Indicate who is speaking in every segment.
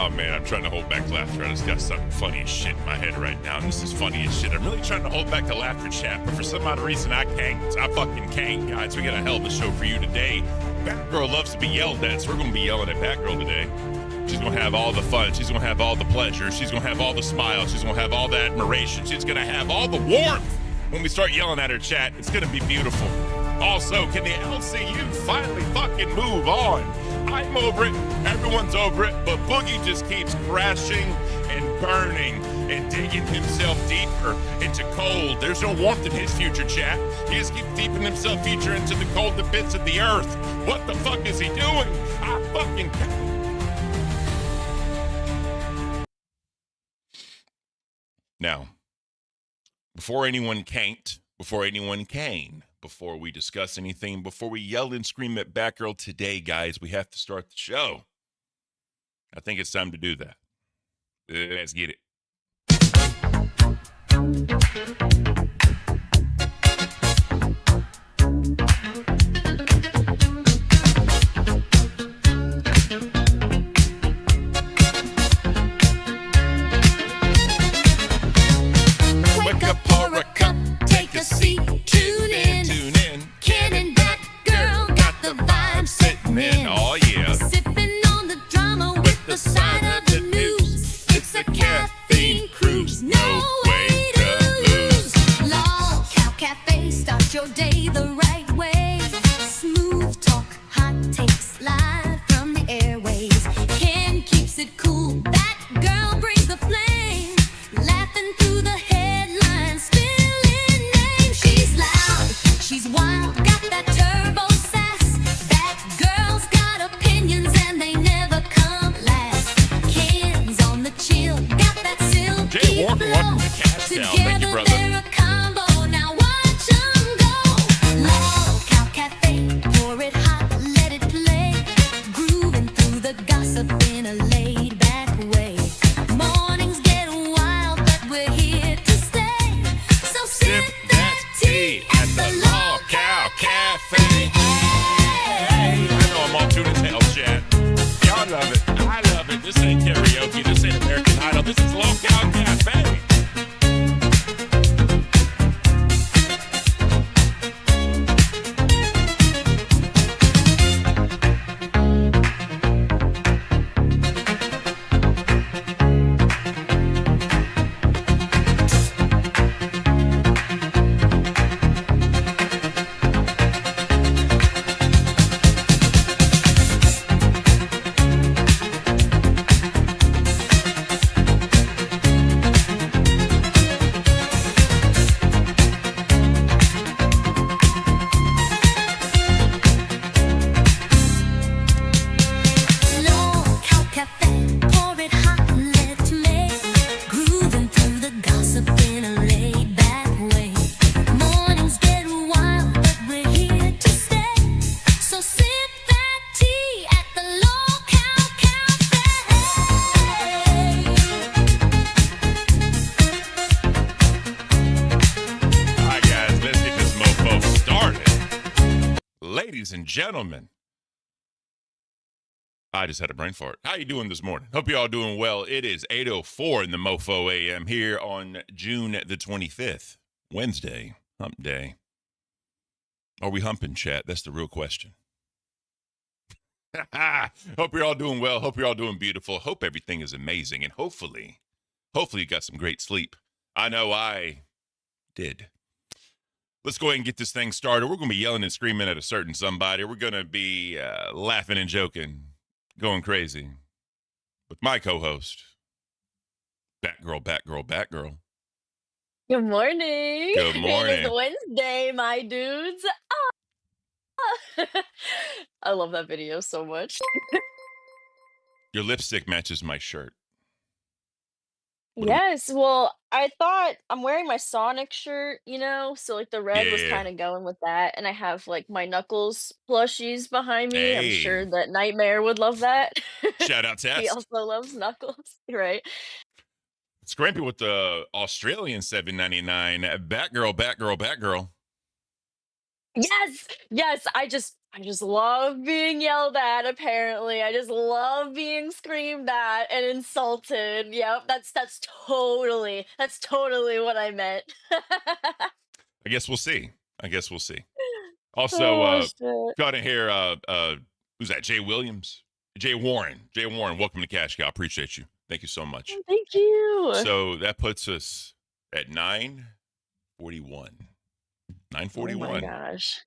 Speaker 1: Oh man, I'm trying to hold back laughter. I just got something funny as shit in my head right now. And this is funny as shit. I'm really trying to hold back the laughter chat, but for some odd reason I can't. I fucking can't, guys. We got a hell of a show for you today. Batgirl loves to be yelled at, so we're gonna be yelling at Batgirl today. She's gonna have all the fun. She's gonna have all the pleasure. She's gonna have all the smiles. She's gonna have all the admiration. She's gonna have all the warmth when we start yelling at her, chat. It's gonna be beautiful. Also, can the LCU finally fucking move on? I'm over it. Everyone's over it. But Boogie just keeps crashing and burning and digging himself deeper into cold. There's no warmth in his future, chat. He just keeps deeping himself deeper into the cold bits of the earth. What the fuck is he doing? I fucking can't. Now, before anyone can't, before anyone can, before we discuss anything, before we yell and scream at Batgirl today, guys, we have to start the show. I think it's time to do that. Let's get it. Wake up, pour a cup, take a seat, tune in. Ken and Batgirl got the vibe sitting in. Oh yeah.
Speaker 2: Sipping on the drama with the side of the news. It's a caffeine cruise, no way to lose. Log Cow Cafe, start your day the right way. Smooth talk, hot takes, live from the airways. Ken keeps it cool, Batgirl brings the flame. Laughing through the headlines, spilling names. She's loud, she's wild, got that turbo sass. Batgirl's got opinions and they never come last. Ken's on the chill, got that silky
Speaker 1: Jay Walker, welcome to Cash Cow. Thank you,
Speaker 2: Together
Speaker 1: brother.
Speaker 2: they're a combo, now watch 'em go. Log Cow Cafe, pour it hot, let it play. Grooving through the gossip in a laid back way. Mornings get wild, but we're here to stay. So sip that tea at the Log Cow Cafe.
Speaker 1: Hey, I know I'm all tuned as hell, chat. Y'all love it. I love it. This ain't karaoke. This ain't American Idol. This is Log Cow Cafe.
Speaker 2: Log Cow Cafe, pour it hot and let it make. Grooving through the gossip in a laid back way. Mornings get wild, but we're here to stay. So sip that tea at the Log Cow Cafe.
Speaker 1: All right, guys, let's get this mofo started. Ladies and gentlemen, I just had a brain fart. How you doing this morning? Hope you all doing well. It is 8:04 in the Mofo AM here on June the 25th, Wednesday, hump day. Are we humping, chat? That's the real question. Hope you're all doing well. Hope you're all doing beautiful. Hope everything is amazing. And hopefully you got some great sleep. I know I did. Let's go ahead and get this thing started. We're going to be yelling and screaming at a certain somebody. We're going to be laughing and joking, going crazy with my co-host, Batgirl.
Speaker 3: Good morning.
Speaker 1: Good morning.
Speaker 3: It is Wednesday, my dudes. I love that video so much.
Speaker 1: Your lipstick matches my shirt. What do we-
Speaker 3: Yes, well, I thought I'm wearing my Sonic shirt, so like the red was
Speaker 1: Yeah.
Speaker 3: kind of going with that, and I have like my Knuckles plushies behind me. I'm
Speaker 1: Hey.
Speaker 3: sure that Nightmare would love that.
Speaker 1: Shout out
Speaker 3: He
Speaker 1: Tess.
Speaker 3: also loves Knuckles, right?
Speaker 1: Scrampy with the Australian $7.99. Batgirl.
Speaker 3: Yes, I just love being yelled at, apparently. I just love being screamed at and insulted. Yep, that's totally what I meant.
Speaker 1: I guess we'll see. I guess we'll see. Also,
Speaker 3: Oh, shit.
Speaker 1: got to hear who's that? Jay Williams, Jay Warren, Welcome to Cash Cow. Appreciate you. Thank you so much.
Speaker 3: Oh, thank you.
Speaker 1: So that puts us at 9:41.
Speaker 3: Oh my
Speaker 1: 9:41.
Speaker 3: gosh.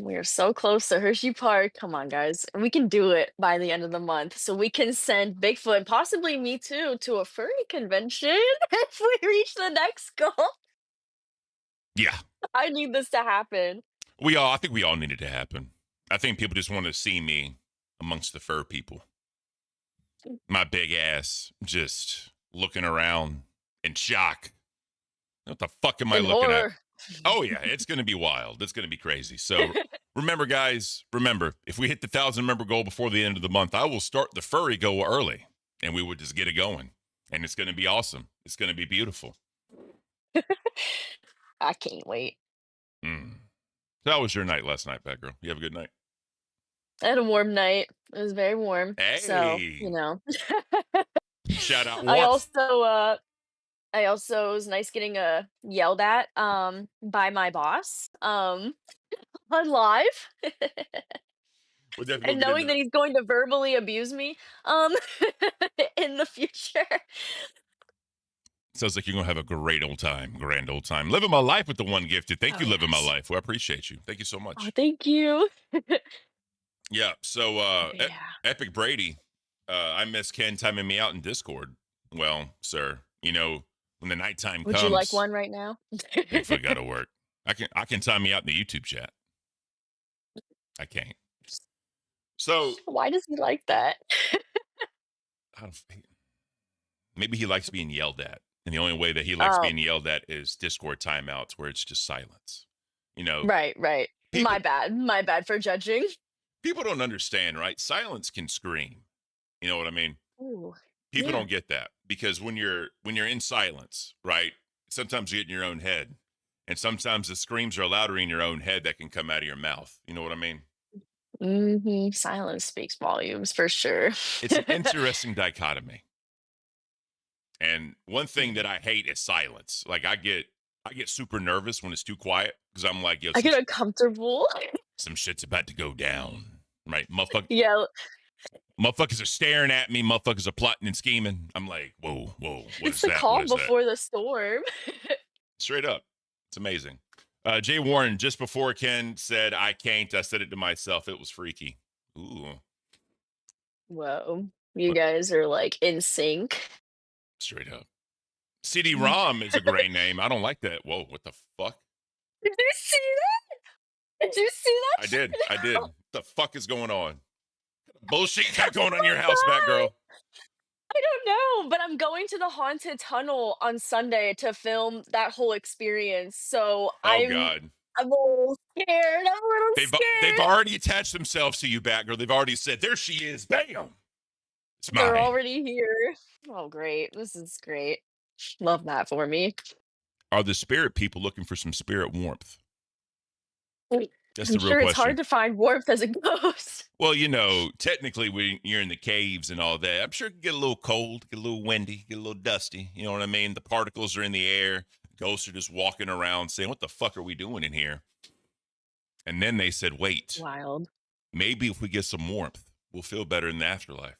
Speaker 3: We are so close to Hershey Park. Come on, guys. We can do it by the end of the month. So we can send Bigfoot, and possibly me too, to a furry convention if we reach the next goal.
Speaker 1: Yeah,
Speaker 3: I need this to happen.
Speaker 1: I think we all need it to happen. I think people just want to see me amongst the fur people. My big ass just looking around in shock. What the fuck am I
Speaker 3: In
Speaker 1: looking at?
Speaker 3: horror.
Speaker 1: Oh yeah, it's gonna be wild. It's gonna be crazy. So remember, guys, if we hit the 1,000 member goal before the end of the month, I will start the furry go early, and we would just get it going, and it's gonna be awesome. It's gonna be beautiful.
Speaker 3: I can't wait.
Speaker 1: Mm. So how was your night last night, Batgirl? You have a good night?
Speaker 3: I had a warm night. It was very warm. So,
Speaker 1: Hey, shout out
Speaker 3: I
Speaker 1: warmth.
Speaker 3: also it was nice getting yelled at by my boss on live.
Speaker 1: We'll definitely
Speaker 3: And
Speaker 1: get
Speaker 3: knowing
Speaker 1: into
Speaker 3: that
Speaker 1: it.
Speaker 3: he's going to verbally abuse me um in the future.
Speaker 1: Sounds like you're gonna have a great old time, grand old time. Living my life with the one gifted. Thank
Speaker 3: Oh
Speaker 1: you, living my
Speaker 3: yes.
Speaker 1: life. Well, I appreciate you. Thank you so
Speaker 3: Oh,
Speaker 1: much.
Speaker 3: thank you.
Speaker 1: Yeah. So
Speaker 3: But yeah.
Speaker 1: Epic Brady, I miss Ken timing me out in Discord. Well, sir, when the nighttime
Speaker 3: Would you like
Speaker 1: comes,
Speaker 3: one right now?
Speaker 1: Bigfoot gotta work. I can time me out in the YouTube chat. I can't. So
Speaker 3: Why does he like that?
Speaker 1: I don't, maybe he likes being yelled at. And the only way that he likes
Speaker 3: Oh,
Speaker 1: being yelled at is Discord timeouts where it's just silence.
Speaker 3: right.
Speaker 1: People
Speaker 3: My bad for judging.
Speaker 1: people don't understand, right? Silence can scream. You know what I mean?
Speaker 3: Ooh,
Speaker 1: People
Speaker 3: yeah.
Speaker 1: don't get that because when you're in silence, right? Sometimes you get in your own head, and sometimes the screams are louder in your own head that can come out of your mouth. You know what I mean?
Speaker 3: Silence speaks volumes for sure.
Speaker 1: It's an interesting dichotomy. And one thing that
Speaker 3: Yeah.
Speaker 1: I hate is silence. Like I get super nervous when it's too quiet because I'm like, yo,
Speaker 3: I get uncomfortable.
Speaker 1: some shit's about to go down. Right?
Speaker 3: Yeah,
Speaker 1: Motherfuckers are staring at me. Motherfuckers are plotting and scheming. I'm like, whoa, what
Speaker 3: it's
Speaker 1: is
Speaker 3: the
Speaker 1: that? What
Speaker 3: calm
Speaker 1: is that?
Speaker 3: before the storm.
Speaker 1: Straight up. It's amazing. Jay Warren, just before Ken said, I can't, I said it to myself. It was freaky. Ooh,
Speaker 3: Whoa. You
Speaker 1: but
Speaker 3: guys are like in sync.
Speaker 1: straight up. CD-ROM is a great name. I don't like that. Whoa, what the fuck?
Speaker 3: Did you see that? Did you see
Speaker 1: I
Speaker 3: that?
Speaker 1: did. What the fuck is going on? Bullshit you got going on in your house,
Speaker 3: God,
Speaker 1: Batgirl.
Speaker 3: I don't know, but I'm going to the haunted tunnel on Sunday to film that whole experience. So
Speaker 1: Oh
Speaker 3: I'm
Speaker 1: God.
Speaker 3: I'm a little scared. I'm a little
Speaker 1: They've
Speaker 3: scared.
Speaker 1: already attached themselves to you, Batgirl. They've already said, there she is. Bam. It's
Speaker 3: They're
Speaker 1: mine.
Speaker 3: already here. Oh, great. This is great. Love that for me.
Speaker 1: Are the spirit people looking for some spirit warmth? That's
Speaker 3: I'm
Speaker 1: the real
Speaker 3: sure it's hard
Speaker 1: question.
Speaker 3: to find warmth as a ghost.
Speaker 1: Well, technically when you're in the caves and all that, I'm sure it can get a little cold, get a little windy, get a little dusty. You know what I mean? The particles are in the air. Ghosts are just walking around saying, what the fuck are we doing in here? And then they said, wait,
Speaker 3: Wild.
Speaker 1: maybe if we get some warmth, we'll feel better in the afterlife.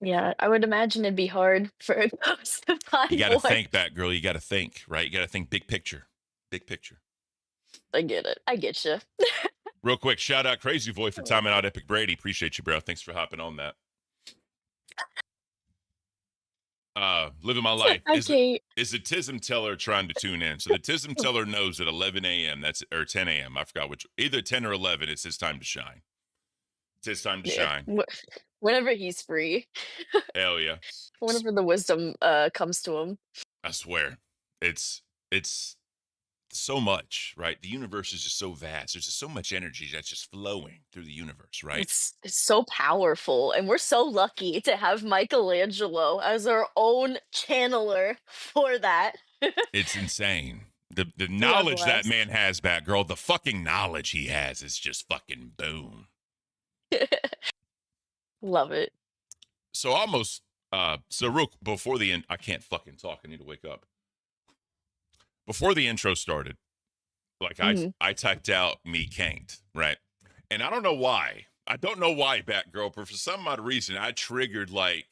Speaker 3: Yeah, I would imagine it'd be hard for a ghost to
Speaker 1: You
Speaker 3: find
Speaker 1: got to
Speaker 3: warmth.
Speaker 1: think, Batgirl. You got to think, right? You got to think big picture. Big picture.
Speaker 3: I get it. I get you.
Speaker 1: Real quick, shout out Crazy Boy for timing out Epic Brady. Appreciate you, bro. Thanks for hopping on that. Living my life.
Speaker 3: I can't.
Speaker 1: Is the Tism Teller trying to tune in? So the Tism Teller knows at 11 a.m. or 10 a.m. I forgot which. Either 10 or 11. It's his time to shine. It's his time to
Speaker 3: Yeah.
Speaker 1: shine.
Speaker 3: Whenever he's free,
Speaker 1: Hell yeah.
Speaker 3: whenever the wisdom comes to him.
Speaker 1: I swear. It's so much, right? The universe is just so vast. There's just so much energy that's just flowing through the universe, right?
Speaker 3: It's so powerful, and we're so lucky to have Michelangelo as our own channeler for that.
Speaker 1: It's insane. The
Speaker 3: You are
Speaker 1: knowledge that
Speaker 3: blessed.
Speaker 1: man has, Batgirl, the fucking knowledge he has is just fucking boom.
Speaker 3: Love it.
Speaker 1: So almost, so real before the end, I can't fucking talk. I need to wake up. Before the intro started, like I typed out me canked, right? And I don't know why. I don't know why, Batgirl, but for some odd reason, I triggered like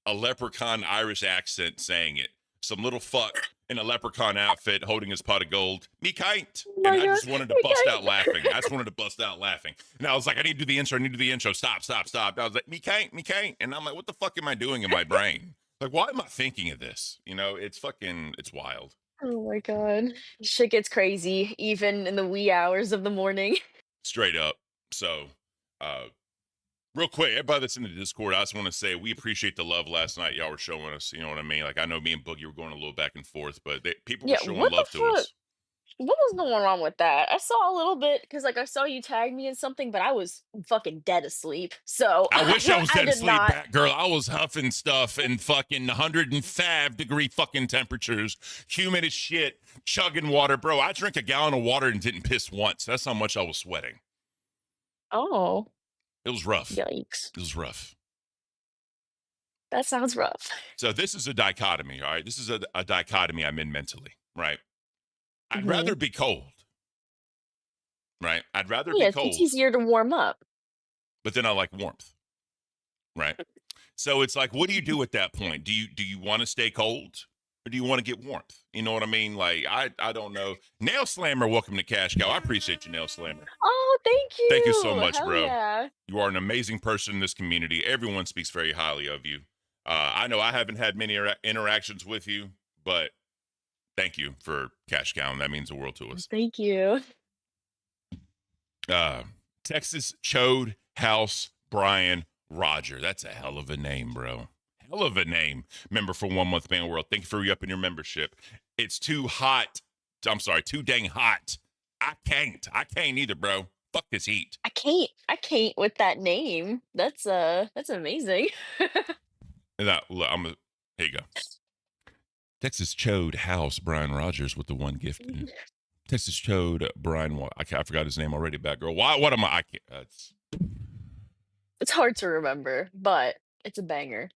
Speaker 1: a leprechaun Irish accent saying it. Some little fuck in a leprechaun outfit holding his pot of gold. Me kaint.
Speaker 3: Oh
Speaker 1: And
Speaker 3: my
Speaker 1: I
Speaker 3: god.
Speaker 1: just wanted to bust out laughing. I just wanted to bust out laughing. And I was like, I need to do the intro. I need to do the intro. Stop. I was like, me kaint. And I'm like, what the fuck am I doing in my brain? Like, why am I thinking of this? You know, it's wild.
Speaker 3: Oh my god. Shit gets crazy, even in the wee hours of the morning.
Speaker 1: Straight up. So, real quick, everybody that's in the Discord, I just want to say we appreciate the love last night y'all were showing us. You know what I mean? Like, I know me and Boogie were going a little back and forth, but people were
Speaker 3: Yeah,
Speaker 1: showing
Speaker 3: what the
Speaker 1: love to
Speaker 3: fuck?
Speaker 1: us.
Speaker 3: What was going on with that? I saw a little bit because, like, I saw you tag me in something, but I was fucking dead asleep. So
Speaker 1: I wish I was
Speaker 3: I
Speaker 1: dead
Speaker 3: did
Speaker 1: asleep,
Speaker 3: not.
Speaker 1: Batgirl. I was huffing stuff in fucking 105-degree fucking temperatures, humid as shit, chugging water. Bro, I drank a gallon of water and didn't piss once. That's how much I was sweating.
Speaker 3: Oh,
Speaker 1: It was rough.
Speaker 3: yikes.
Speaker 1: It was rough.
Speaker 3: That sounds rough.
Speaker 1: So this is a dichotomy, all right? This is a dichotomy I'm in mentally, right? I'd
Speaker 3: Mhm.
Speaker 1: rather be cold, right? I'd rather be
Speaker 3: Yeah, it's
Speaker 1: cold,
Speaker 3: easier to warm up.
Speaker 1: but then I like warmth, right? So it's like, what do you do at that point? Do you want to stay cold or do you want to get warmth? You know what I mean? Like, I don't know. Nail Slammer, welcome to Cash Cow. I appreciate you, Nail Slammer.
Speaker 3: Oh, thank you.
Speaker 1: Thank you so much,
Speaker 3: Hell
Speaker 1: bro.
Speaker 3: yeah.
Speaker 1: You are an amazing person in this community. Everyone speaks very highly of you. I know I haven't had many interactions with you, but thank you for Cash Cow. That means the world to us.
Speaker 3: Thank you.
Speaker 1: Texas Chode House Brian Roger. That's a hell of a name, bro. Hell of a name. Member for 1 month Man World. Thank you for re-upping your membership. It's too hot. I'm sorry, too dang hot. I can't either, bro. Fuck this heat.
Speaker 3: I can't with that name. That's amazing.
Speaker 1: Here you go. Texas Chode House Brian Rogers with the one gift. Texas Chode Brian. I forgot his name already. Batgirl. Why? What am I can't.
Speaker 3: It's hard to remember, but it's a banger.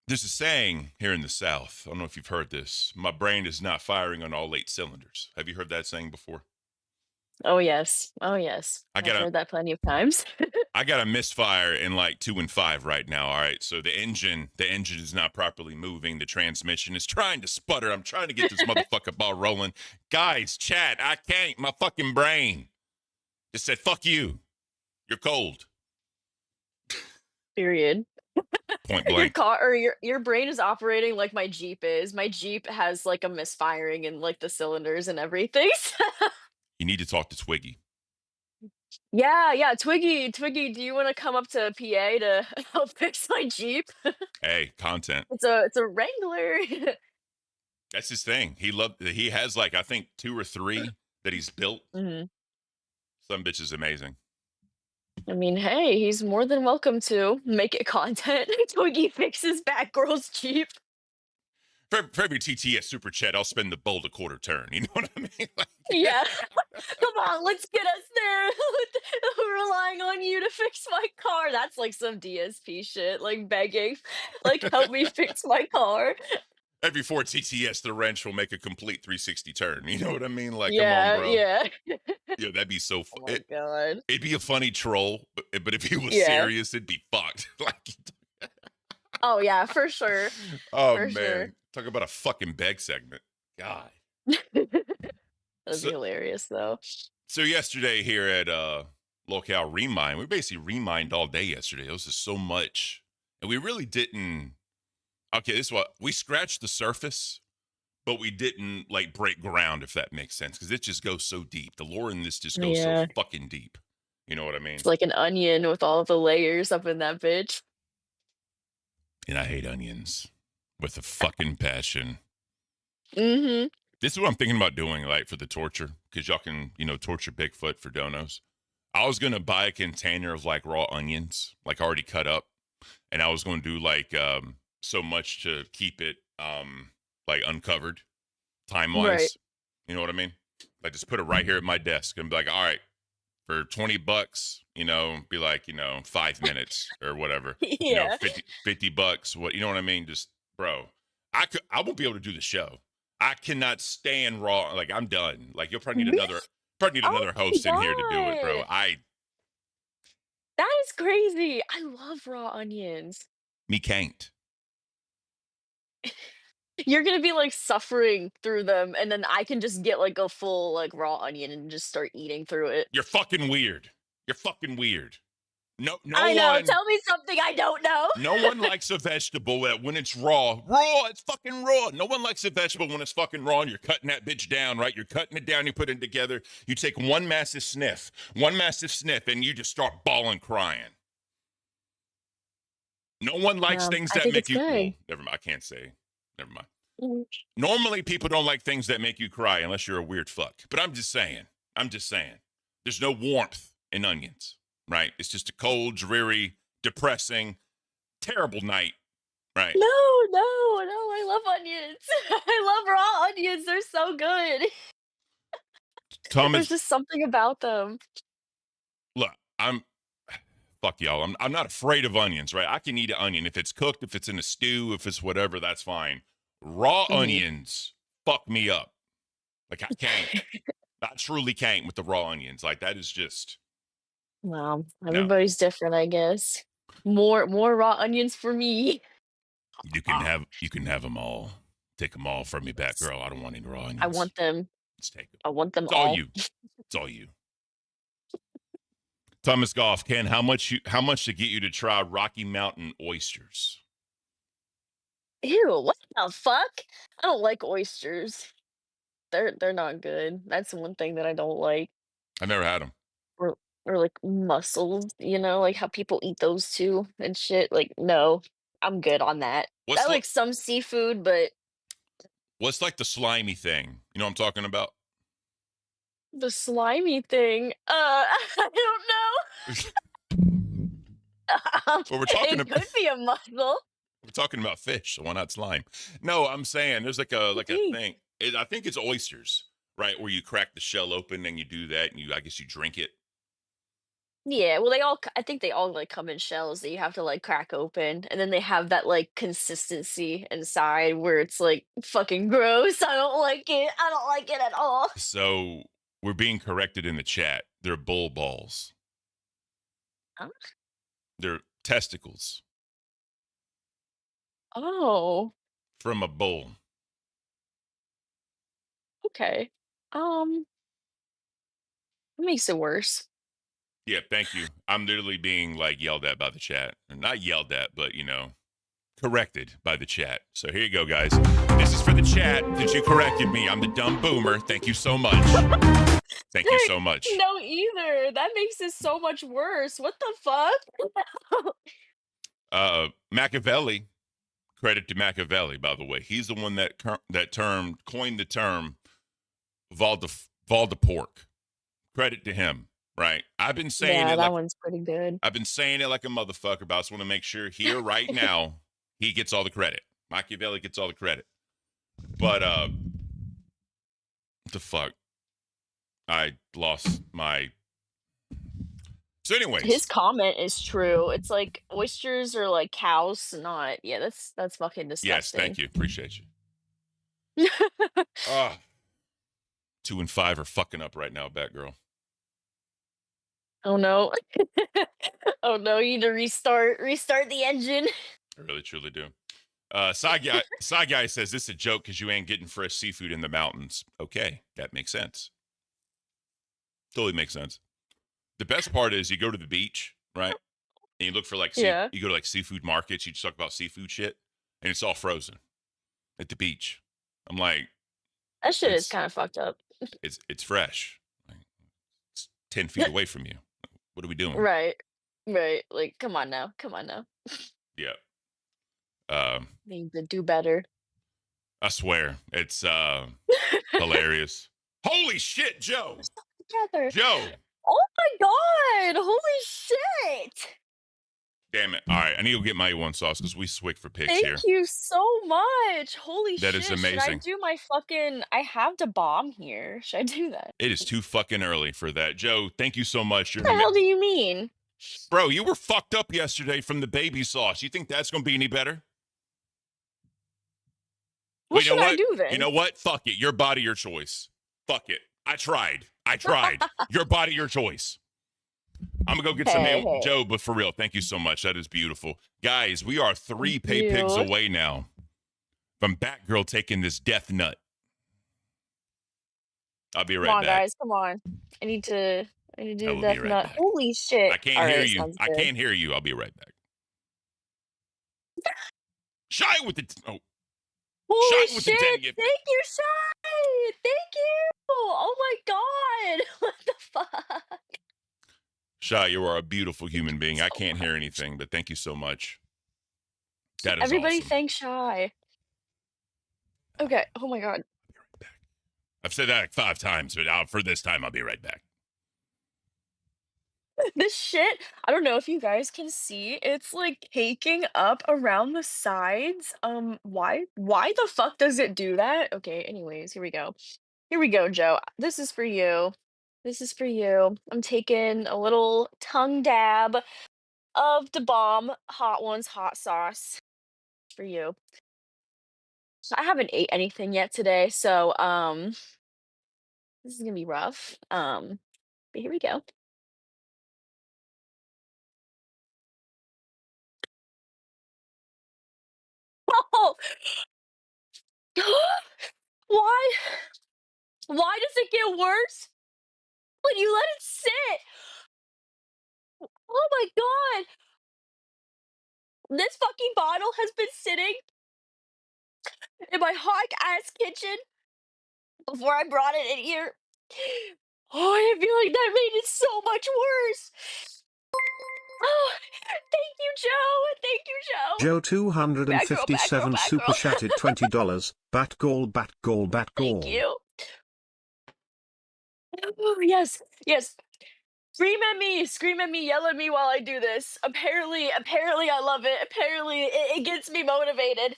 Speaker 1: There's a saying here in the South. I don't know if you've heard this. My brain is not firing on all 8 cylinders. Have you heard that saying before?
Speaker 3: Oh yes. I've heard that plenty of times.
Speaker 1: I got a misfire in like 2 and 5 right now. All right. So the engine is not properly moving. The transmission is trying to sputter. I'm trying to get this motherfucker ball rolling. Guys, chat, I can't. My fucking brain just said, fuck you. You're cold.
Speaker 3: Period.
Speaker 1: Point
Speaker 3: Your
Speaker 1: blank.
Speaker 3: car or your brain is operating like my Jeep is. My Jeep has like a misfiring in like the cylinders and everything.
Speaker 1: You need to talk to Twiggy.
Speaker 3: Yeah. Twiggy, do you want to come up to PA to help fix my Jeep?
Speaker 1: Hey, content.
Speaker 3: It's a Wrangler.
Speaker 1: That's his thing. He has like, I think 2 or 3 that he's built.
Speaker 3: Mhm.
Speaker 1: Some bitch is amazing.
Speaker 3: I mean, hey, he's more than welcome to make it content. Twiggy fixes Batgirl's Jeep.
Speaker 1: For every TTS super chat, I'll spend the bold a quarter turn. You know what I mean? Like,
Speaker 3: Yeah. Come on, let's get us there. Relying on you to fix my car. That's like some DSP shit, like begging. Like, help me fix my car.
Speaker 1: every 4 TTS, the wrench will make a complete 360 turn. You know what I mean? Like,
Speaker 3: Yeah,
Speaker 1: come on, bro.
Speaker 3: yeah.
Speaker 1: Yeah, that'd be so
Speaker 3: Oh
Speaker 1: fun.
Speaker 3: my god.
Speaker 1: It'd be a funny troll, but if he was
Speaker 3: Yeah.
Speaker 1: serious, it'd be fucked. Like,
Speaker 3: Oh yeah, for sure.
Speaker 1: oh
Speaker 3: For
Speaker 1: man,
Speaker 3: sure.
Speaker 1: talk about a fucking beg segment. God.
Speaker 3: That'd be hilarious though.
Speaker 1: So yesterday here at Locale Remind, we basically remind all day yesterday. It was just so much, and we really didn't. Okay, this is what we scratched the surface, but we didn't like break ground, if that makes sense, because it just goes so deep. The lore in this just goes
Speaker 3: Yeah.
Speaker 1: so fucking deep. You know what I mean?
Speaker 3: It's like an onion with all of the layers up in that bitch.
Speaker 1: And I hate onions with a fucking passion.
Speaker 3: Mm-hmm.
Speaker 1: This is what I'm thinking about doing, like for the torture, because y'all can, torture Bigfoot for donos. I was gonna buy a container of like raw onions, like already cut up, and I was gonna do like so much to keep it like uncovered time wise.
Speaker 3: Right.
Speaker 1: You know what I mean? Like just put it right here at my desk and be like, all right, for $20, you know, be like, you know, 5 minutes or whatever. You know,
Speaker 3: Yeah.
Speaker 1: 50 bucks. What, you know what I mean? Just, bro, I won't be able to do the show. I cannot stand Raw. Like I'm done. Like you'll probably need
Speaker 3: Really? Oh
Speaker 1: another
Speaker 3: my
Speaker 1: host in here to do it, bro.
Speaker 3: god. That is crazy. I love raw onions.
Speaker 1: Me can't.
Speaker 3: You're gonna be, like, suffering through them, and then I can just get, like, a full, like, raw onion and just start eating through it.
Speaker 1: You're fucking weird. You're fucking weird. No,
Speaker 3: I know, tell me something I don't know.
Speaker 1: no one likes a vegetable that when it's raw, it's fucking raw. No one likes a vegetable when it's fucking raw and you're cutting that bitch down, right? You're cutting it down, you put it together, you take one massive sniff, and you just start bawling crying. No one likes things
Speaker 3: I
Speaker 1: that
Speaker 3: think
Speaker 1: make
Speaker 3: it's
Speaker 1: you,
Speaker 3: good.
Speaker 1: well, never mind, I can't say, never mind.
Speaker 3: Mm.
Speaker 1: Normally people don't like things that make you cry unless you're a weird fuck. But I'm just saying, there's no warmth in onions, right? It's just a cold, dreary, depressing, terrible night, right?
Speaker 3: No, I love onions. I love raw onions, they're so good. There's
Speaker 1: Thomas,
Speaker 3: just something about them.
Speaker 1: look, fuck y'all. I'm not afraid of onions, right? I can eat an onion if it's cooked, if it's in a stew, if it's whatever, that's fine. Raw
Speaker 3: Mhm.
Speaker 1: onions fuck me up. Like I can't. I truly can't with the raw onions. Like that is just
Speaker 3: Well,
Speaker 1: no.
Speaker 3: everybody's different, I guess. More raw onions for me.
Speaker 1: You can have them all. Take them all from me back, girl. I don't want any raw onions.
Speaker 3: I want them.
Speaker 1: Let's take them.
Speaker 3: I want them
Speaker 1: It's all
Speaker 3: all.
Speaker 1: you. It's all you. Thomas Goff, Ken, how much to get you to try Rocky Mountain oysters?
Speaker 3: Ew, what the fuck? I don't like oysters. They're not good. That's one thing that I don't like.
Speaker 1: I've never had them.
Speaker 3: Or like mussels, you know, like how people eat those too and shit. Like, no, I'm good on that. I
Speaker 1: What's
Speaker 3: like some seafood, but
Speaker 1: like the slimy thing? You know what I'm talking about?
Speaker 3: the slimy thing, I don't know.
Speaker 1: Well, we're talking
Speaker 3: It could
Speaker 1: about
Speaker 3: be a mussel.
Speaker 1: we're talking about fish, so why not slime? No, I'm saying there's like a
Speaker 3: Okay.
Speaker 1: thing. I think it's oysters, right? Where you crack the shell open and you do that, and I guess you drink it.
Speaker 3: Yeah, well, I think they all, like, come in shells that you have to, like, crack open, and then they have that, like, consistency inside where it's, like, fucking gross. I don't like it. I don't like it at all.
Speaker 1: So we're being corrected in the chat. They're bull balls.
Speaker 3: Huh?
Speaker 1: They're testicles
Speaker 3: Oh,
Speaker 1: from a bull.
Speaker 3: okay. That makes it worse.
Speaker 1: Yeah, thank you. I'm literally being like yelled at by the chat. And not yelled at, but corrected by the chat. So here you go, guys. This is for the chat that you corrected me. I'm the dumb boomer. Thank you so much. Thank you so much.
Speaker 3: No, either. That makes it so much worse. What the fuck?
Speaker 1: Machiavelli. Credit to Machiavelli, by the way. He's the one that coined the term Valdepork. Credit to him, right? I've been saying
Speaker 3: Yeah,
Speaker 1: it
Speaker 3: that
Speaker 1: like
Speaker 3: one's pretty good.
Speaker 1: I've been saying it like a motherfucker, but I just want to make sure here right now he gets all the credit. Machiavelli gets all the credit. But what the fuck? I lost my. So, anyways,
Speaker 3: His comment is true. It's like oysters are like cows, not yeah, that's fucking disgusting.
Speaker 1: yes, thank you, appreciate you. 2 and 5 are fucking up right now, Batgirl.
Speaker 3: Oh no. Oh no, you need to restart the engine.
Speaker 1: I really truly do. Side guy says this is a joke because you ain't getting fresh seafood in the mountains. Okay, that makes sense. Totally makes sense. The best part is you go to the beach, right? And you look for like
Speaker 3: Yeah.
Speaker 1: you go to like seafood markets. You just talk about seafood shit, and it's all frozen at the beach. I'm like,
Speaker 3: That shit is
Speaker 1: It's-
Speaker 3: kind of fucked up.
Speaker 1: it's fresh. It's 10 feet away from you. What are we doing?
Speaker 3: Right. Right. Like, come on now. Come on now.
Speaker 1: Yeah.
Speaker 3: They need to do better.
Speaker 1: I swear it's hilarious. Holy shit, Joe!
Speaker 3: Together.
Speaker 1: Joe!
Speaker 3: Oh my god! Holy shit!
Speaker 1: Damn it! All right, I need to get my A1 sauce because we swick for pics
Speaker 3: Thank
Speaker 1: here.
Speaker 3: you so much. Holy
Speaker 1: That is
Speaker 3: shit. Should I
Speaker 1: amazing.
Speaker 3: do my fucking I have the bomb here. Should I do that?
Speaker 1: It is too fucking early for that. Joe, thank you so much. You're
Speaker 3: What the hell do you mean?
Speaker 1: Bro, you were fucked up yesterday from the baby sauce. You think that's going to be any better?
Speaker 3: What should I do then?
Speaker 1: You know what? Fuck it. Your body, your choice. Fuck it. I tried. Your body, your choice. I'm going to go get some mail. Joe, but for real, thank you so much. That is beautiful. Guys, we are 3 pay pigs away now from Batgirl taking this death nut. I'll be right back.
Speaker 3: Come on, guys. Come on. I need to do death
Speaker 1: right
Speaker 3: nut.
Speaker 1: back.
Speaker 3: Holy shit.
Speaker 1: I can't hear you. I can't hear you. I'll be right back. Shy with the... Oh.
Speaker 3: Holy
Speaker 1: Shy with
Speaker 3: shit.
Speaker 1: the 10 gift.
Speaker 3: Thank you, Shy. Thank you. Oh my god. What the fuck?
Speaker 1: Shy, you are a beautiful human being. I can't hear anything, but thank you so much. That is
Speaker 3: Everybody
Speaker 1: awesome.
Speaker 3: thank Shy. Okay. Oh my god.
Speaker 1: I'll be right back. I've said that like 5 times, but for this time, I'll be right back.
Speaker 3: This shit, I don't know if you guys can see, it's like caking up around the sides. Why the fuck does it do that? Okay, anyways, here we go. Here we go, Joe. This is for you. This is for you. I'm taking a little tongue dab of the bomb hot ones hot sauce for you. So I haven't ate anything yet today, so this is gonna be rough. But here we go. Oh, why? Why does it get worse when you let it sit? Oh my god! This fucking bottle has been sitting in my hot ass kitchen before I brought it in here. Oh, I feel like that made it so much worse. Oh, thank you, Joe. Thank you, Joe.
Speaker 4: Joe 257 super chatted $20. Batgirl, Batgirl, Batgirl.
Speaker 3: Thank you. Oh, yes, yes. Scream at me, yell at me while I do this. Apparently I love it. Apparently it gets me motivated.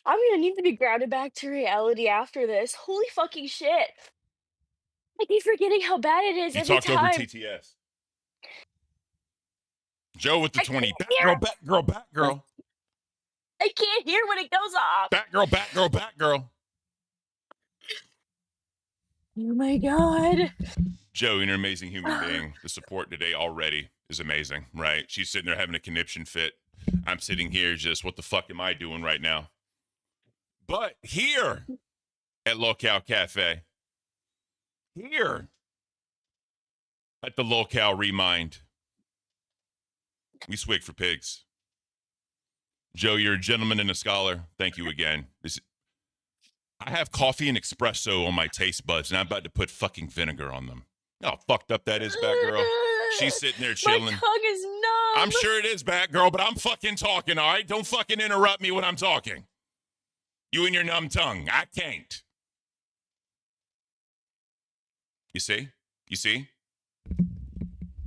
Speaker 3: I'm gonna need to be grounded back to reality after this. Holy fucking shit. I keep forgetting how bad it is
Speaker 1: You
Speaker 3: every
Speaker 1: talked
Speaker 3: time.
Speaker 1: over TTS. Joe with the 20. Batgirl, Batgirl.
Speaker 3: I can't hear when it goes off.
Speaker 1: Batgirl, Batgirl.
Speaker 3: Oh my god.
Speaker 1: Joe, you're an amazing human being. The support today already is amazing, right? She's sitting there having a conniption fit. I'm sitting here just, what the fuck am I doing right now? But here at Locale Cafe, here at the Locale Remind, we swig for pigs. Joe, you're a gentleman and a scholar. Thank you again. I have coffee and espresso on my taste buds, and I'm about to put fucking vinegar on them. You know how fucked up that is, Batgirl? She's sitting there chilling.
Speaker 3: My tongue is numb.
Speaker 1: I'm sure it is, Batgirl, but I'm fucking talking, all right? Don't fucking interrupt me when I'm talking. You and your numb tongue. I can't. You see? You see?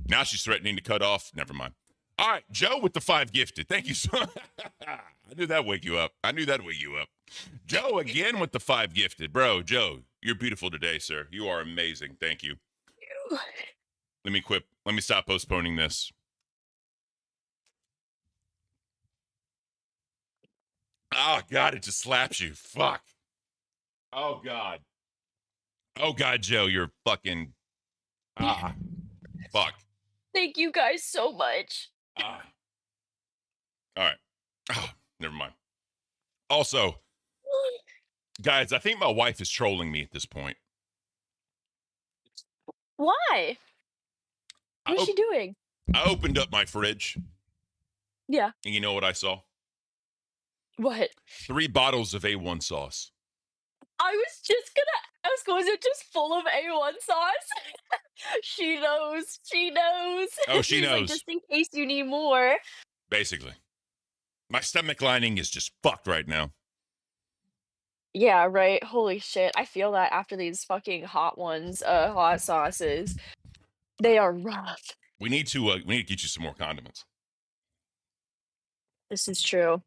Speaker 1: Now she's threatening to cut off. Never mind. All right, Joe with the 5 gifted. Thank you so much. I knew that'd wake you up. Joe again with the 5 gifted. Bro, Joe, you're beautiful today, sir. You are amazing. Thank you. Let me quit. Let me stop postponing this. Oh, God, it just slaps you. Fuck. Oh, God. Oh, God, Joe, you're fucking... fuck.
Speaker 3: Thank you guys so much.
Speaker 1: All right. Oh, never mind. Also, guys, I think my wife is trolling me at this point.
Speaker 3: Why? What is she doing?
Speaker 1: I opened up my fridge.
Speaker 3: Yeah.
Speaker 1: And you know what I saw?
Speaker 3: What?
Speaker 1: 3 bottles of A1 sauce.
Speaker 3: I was just gonna ask, was it just full of A1 sauce? She knows. She knows.
Speaker 1: Oh, she knows.
Speaker 3: Like, just in case you need more.
Speaker 1: Basically. My stomach lining is just fucked right now.
Speaker 3: Yeah, right. Holy shit. I feel that after these fucking hot ones, hot sauces. They are rough.
Speaker 1: We need to get you some more condiments.
Speaker 3: This is true.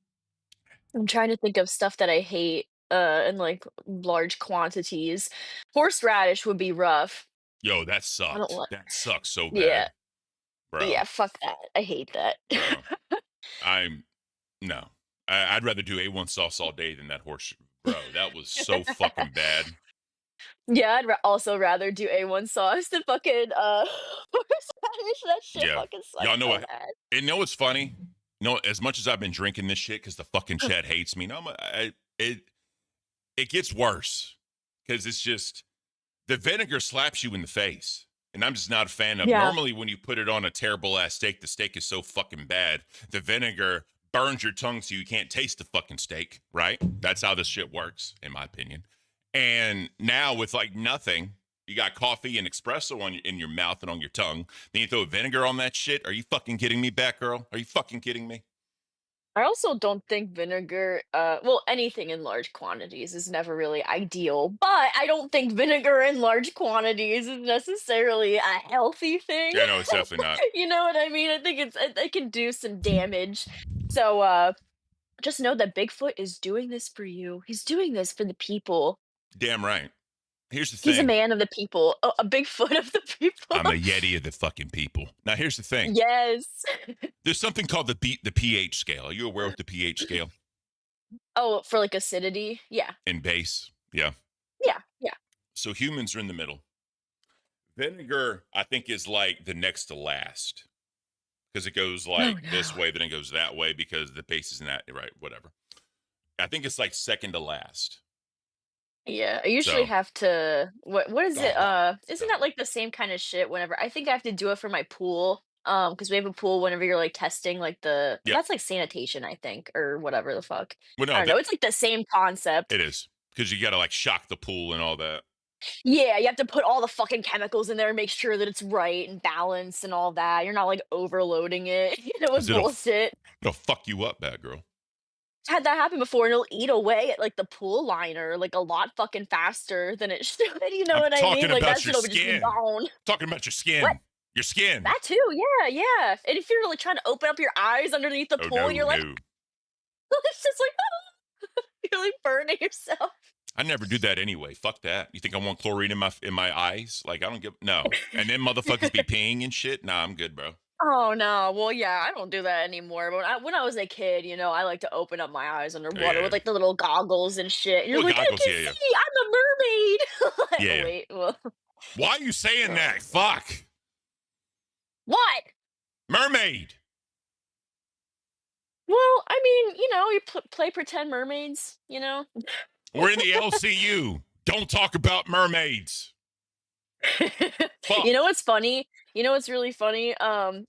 Speaker 3: I'm trying to think of stuff that I hate, in, like, large quantities. Horseradish would be rough.
Speaker 1: Yo, that
Speaker 3: I don't
Speaker 1: sucked.
Speaker 3: want
Speaker 1: That sucks so
Speaker 3: Yeah.
Speaker 1: bad, bro.
Speaker 3: Yeah, fuck that. I hate that.
Speaker 1: Bro, I'm no. I'd rather do A1 sauce all day than that horse. Bro, that was so fucking bad.
Speaker 3: Yeah, I'd also rather do A1 sauce than fucking, horseradish. That shit
Speaker 1: Yeah,
Speaker 3: fucking sucks
Speaker 1: y'all know
Speaker 3: so
Speaker 1: what?
Speaker 3: bad.
Speaker 1: And know what's funny? No, as much as I've been drinking this shit because the fucking chat hates me. No, it gets worse because it's just the vinegar slaps you in the face. And I'm just not a fan of.
Speaker 3: Yeah.
Speaker 1: Normally, when you put it on a terrible ass steak, the steak is so fucking bad. The vinegar burns your tongue so you can't taste the fucking steak, right? That's how this shit works, in my opinion. And now with like nothing, you got coffee and espresso in your mouth and on your tongue. Then you throw vinegar on that shit. Are you fucking kidding me, Batgirl? Are you fucking kidding me?
Speaker 3: I also don't think vinegar, well, anything in large quantities is never really ideal, but I don't think vinegar in large quantities is necessarily a healthy thing.
Speaker 1: Yeah, no, it's definitely not.
Speaker 3: You know what I mean? I think it can do some damage. So, just know that Bigfoot is doing this for you. He's doing this for the people.
Speaker 1: Damn right. Here's the
Speaker 3: He's a
Speaker 1: thing.
Speaker 3: man of the people, a Bigfoot of the people.
Speaker 1: I'm a Yeti of the fucking people. Now, here's the thing.
Speaker 3: Yes.
Speaker 1: There's something called the pH scale. Are you aware of the pH scale?
Speaker 3: Oh, for like acidity? Yeah.
Speaker 1: In base? Yeah.
Speaker 3: Yeah. Yeah.
Speaker 1: So humans are in the middle. Vinegar, I think, is like the next to last. Because it goes like this way, then it goes that way because the base isn't that right, whatever. I think it's like second to last.
Speaker 3: Yeah, I usually
Speaker 1: So-
Speaker 3: have to what is it? Isn't
Speaker 1: So-
Speaker 3: that like the same kind of shit whenever I think I have to do it for my pool. Because we have a pool whenever you're like testing like
Speaker 1: Yeah.
Speaker 3: that's like sanitation, I think, or whatever the fuck.
Speaker 1: Well, no,
Speaker 3: I don't know. It's like the same concept.
Speaker 1: it is. Because you got to like shock the pool and all that.
Speaker 3: Yeah, you have to put all the fucking chemicals in there and make sure that it's right and balanced and all that. You're not like overloading it. You know, it's
Speaker 1: 'Cause it'll-
Speaker 3: bullshit.
Speaker 1: It'll fuck you up, bad girl.
Speaker 3: Had that happen before, and it'll eat away at like the pool liner like a lot fucking faster than it should. You know
Speaker 1: I'm
Speaker 3: what I
Speaker 1: talking
Speaker 3: mean? Like
Speaker 1: about
Speaker 3: that
Speaker 1: your
Speaker 3: shit'll just be
Speaker 1: skin.
Speaker 3: gone.
Speaker 1: Talking about your skin.
Speaker 3: What?
Speaker 1: Your skin.
Speaker 3: That too, yeah, yeah. And if you're like trying to open up your eyes underneath the
Speaker 1: Oh,
Speaker 3: pool,
Speaker 1: no,
Speaker 3: you're like,
Speaker 1: no.
Speaker 3: it's just like you're like burning yourself.
Speaker 1: I never do that anyway. Fuck that. You think I want chlorine in my eyes? Like I don't give no. And then motherfuckers be peeing and shit. Nah, I'm good, bro.
Speaker 3: Oh no, well yeah, I don't do that anymore. But when I was a kid, you know, I like to open up my eyes underwater
Speaker 1: Yeah.
Speaker 3: with like the little goggles and shit. And you're
Speaker 1: Little
Speaker 3: like,
Speaker 1: goggles,
Speaker 3: I can
Speaker 1: yeah, yeah.
Speaker 3: see, I'm a mermaid. Like,
Speaker 1: Yeah.
Speaker 3: Wait, well,
Speaker 1: Why are you saying that? Fuck.
Speaker 3: what?
Speaker 1: Mermaid.
Speaker 3: Well, I mean, you know, you play pretend mermaids, you know.
Speaker 1: We're in the LCU. Don't talk about mermaids. Fuck.
Speaker 3: You know what's funny? You know what's really funny?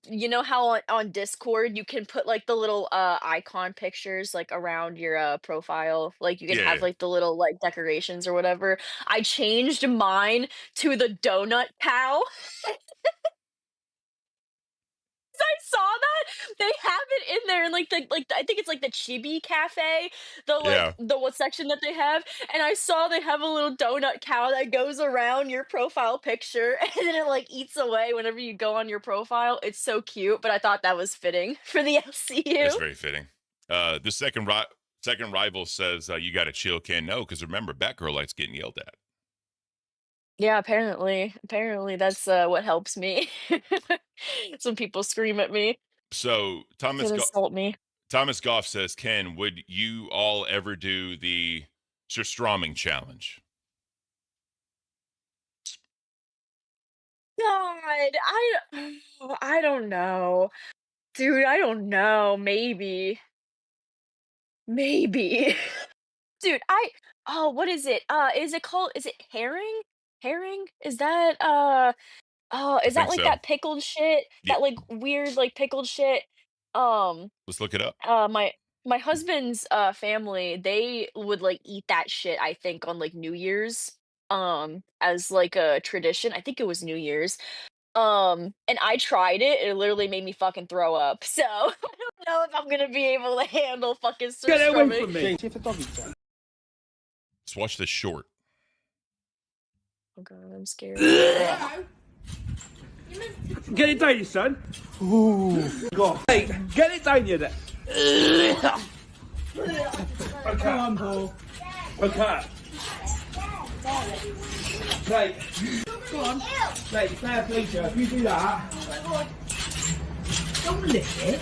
Speaker 3: You know how on Discord you can put like the little icon pictures like around your profile, like you can
Speaker 1: Yeah,
Speaker 3: have
Speaker 1: yeah.
Speaker 3: like the little like decorations or whatever. I changed mine to the donut cow. I saw that they have it in there, and like I think it's like the Chibi Cafe,
Speaker 1: Yeah.
Speaker 3: the what section that they have, and I saw they have a little donut cow that goes around your profile picture, and then it like eats away whenever you go on your profile. It's so cute, but I thought that was fitting for the LCU.
Speaker 1: It's very fitting. The second rival says you got to chill. Can no, because remember, Batgirl likes getting yelled at.
Speaker 3: Yeah, apparently that's what helps me. It's when people scream at me
Speaker 1: So
Speaker 3: and insult me.
Speaker 1: Thomas Goff says, Ken, would you all ever do the Surstroming challenge?
Speaker 3: God, I don't know. Dude, I don't know. Maybe. Maybe. Dude, what is it? Is it herring? Herring? Is that is that
Speaker 1: think
Speaker 3: like
Speaker 1: so.
Speaker 3: that pickled shit?
Speaker 1: Yeah.
Speaker 3: That like weird like pickled shit?
Speaker 1: Let's look it up.
Speaker 3: My husband's family, they would like eat that shit, I think, on like New Year's, as like a tradition. I think it was New Year's. And I tried it, it literally made me fucking throw up. So I don't know if I'm gonna be able to handle fucking
Speaker 5: Get away
Speaker 3: surströmming.
Speaker 5: from me. See if a doggy track.
Speaker 1: Let's watch this short.
Speaker 3: Oh god, I'm scared.
Speaker 5: Get it down, you son. Ooh. God. Hey, get it down, you there. Okay. Come on, Paul. Okay. Mate, go on. Mate, fair play to you. If you do that, don't lick it.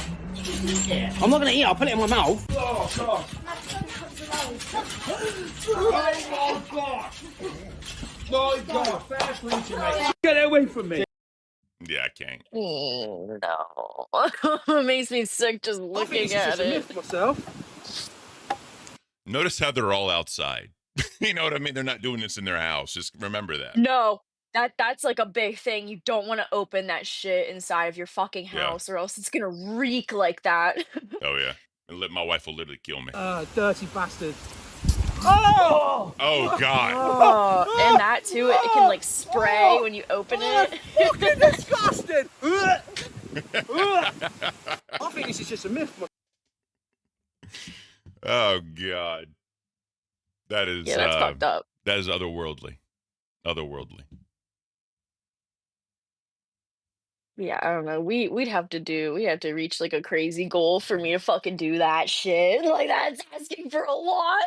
Speaker 5: Yeah. I'm not going to eat it. I'll put it in my mouth. Oh, God. Oh, my God. My God. Fair play to you, mate. Get it away from me.
Speaker 1: Yeah, I can't.
Speaker 3: No. It makes me sick just looking at it.
Speaker 5: Myth myself.
Speaker 1: Notice how they're all outside. You know what I mean? They're not doing this in their house. Just remember that.
Speaker 3: No, that's like a big thing. You don't want to open that shit inside of your fucking
Speaker 1: Yeah.
Speaker 3: house, or else it's gonna reek like that.
Speaker 1: Oh, yeah. And my wife will literally kill me.
Speaker 5: Dirty bastard. Oh!
Speaker 1: Oh, God.
Speaker 3: Oh, and that too, it can like spray when you open it.
Speaker 5: Fucking disgusting! I think this is just a myth.
Speaker 1: Oh, God. That is,
Speaker 3: Yeah, that's fucked up.
Speaker 1: That is otherworldly. Otherworldly.
Speaker 3: Yeah, I don't know. We have to reach like a crazy goal for me to fucking do that shit. Like that's asking for a lot.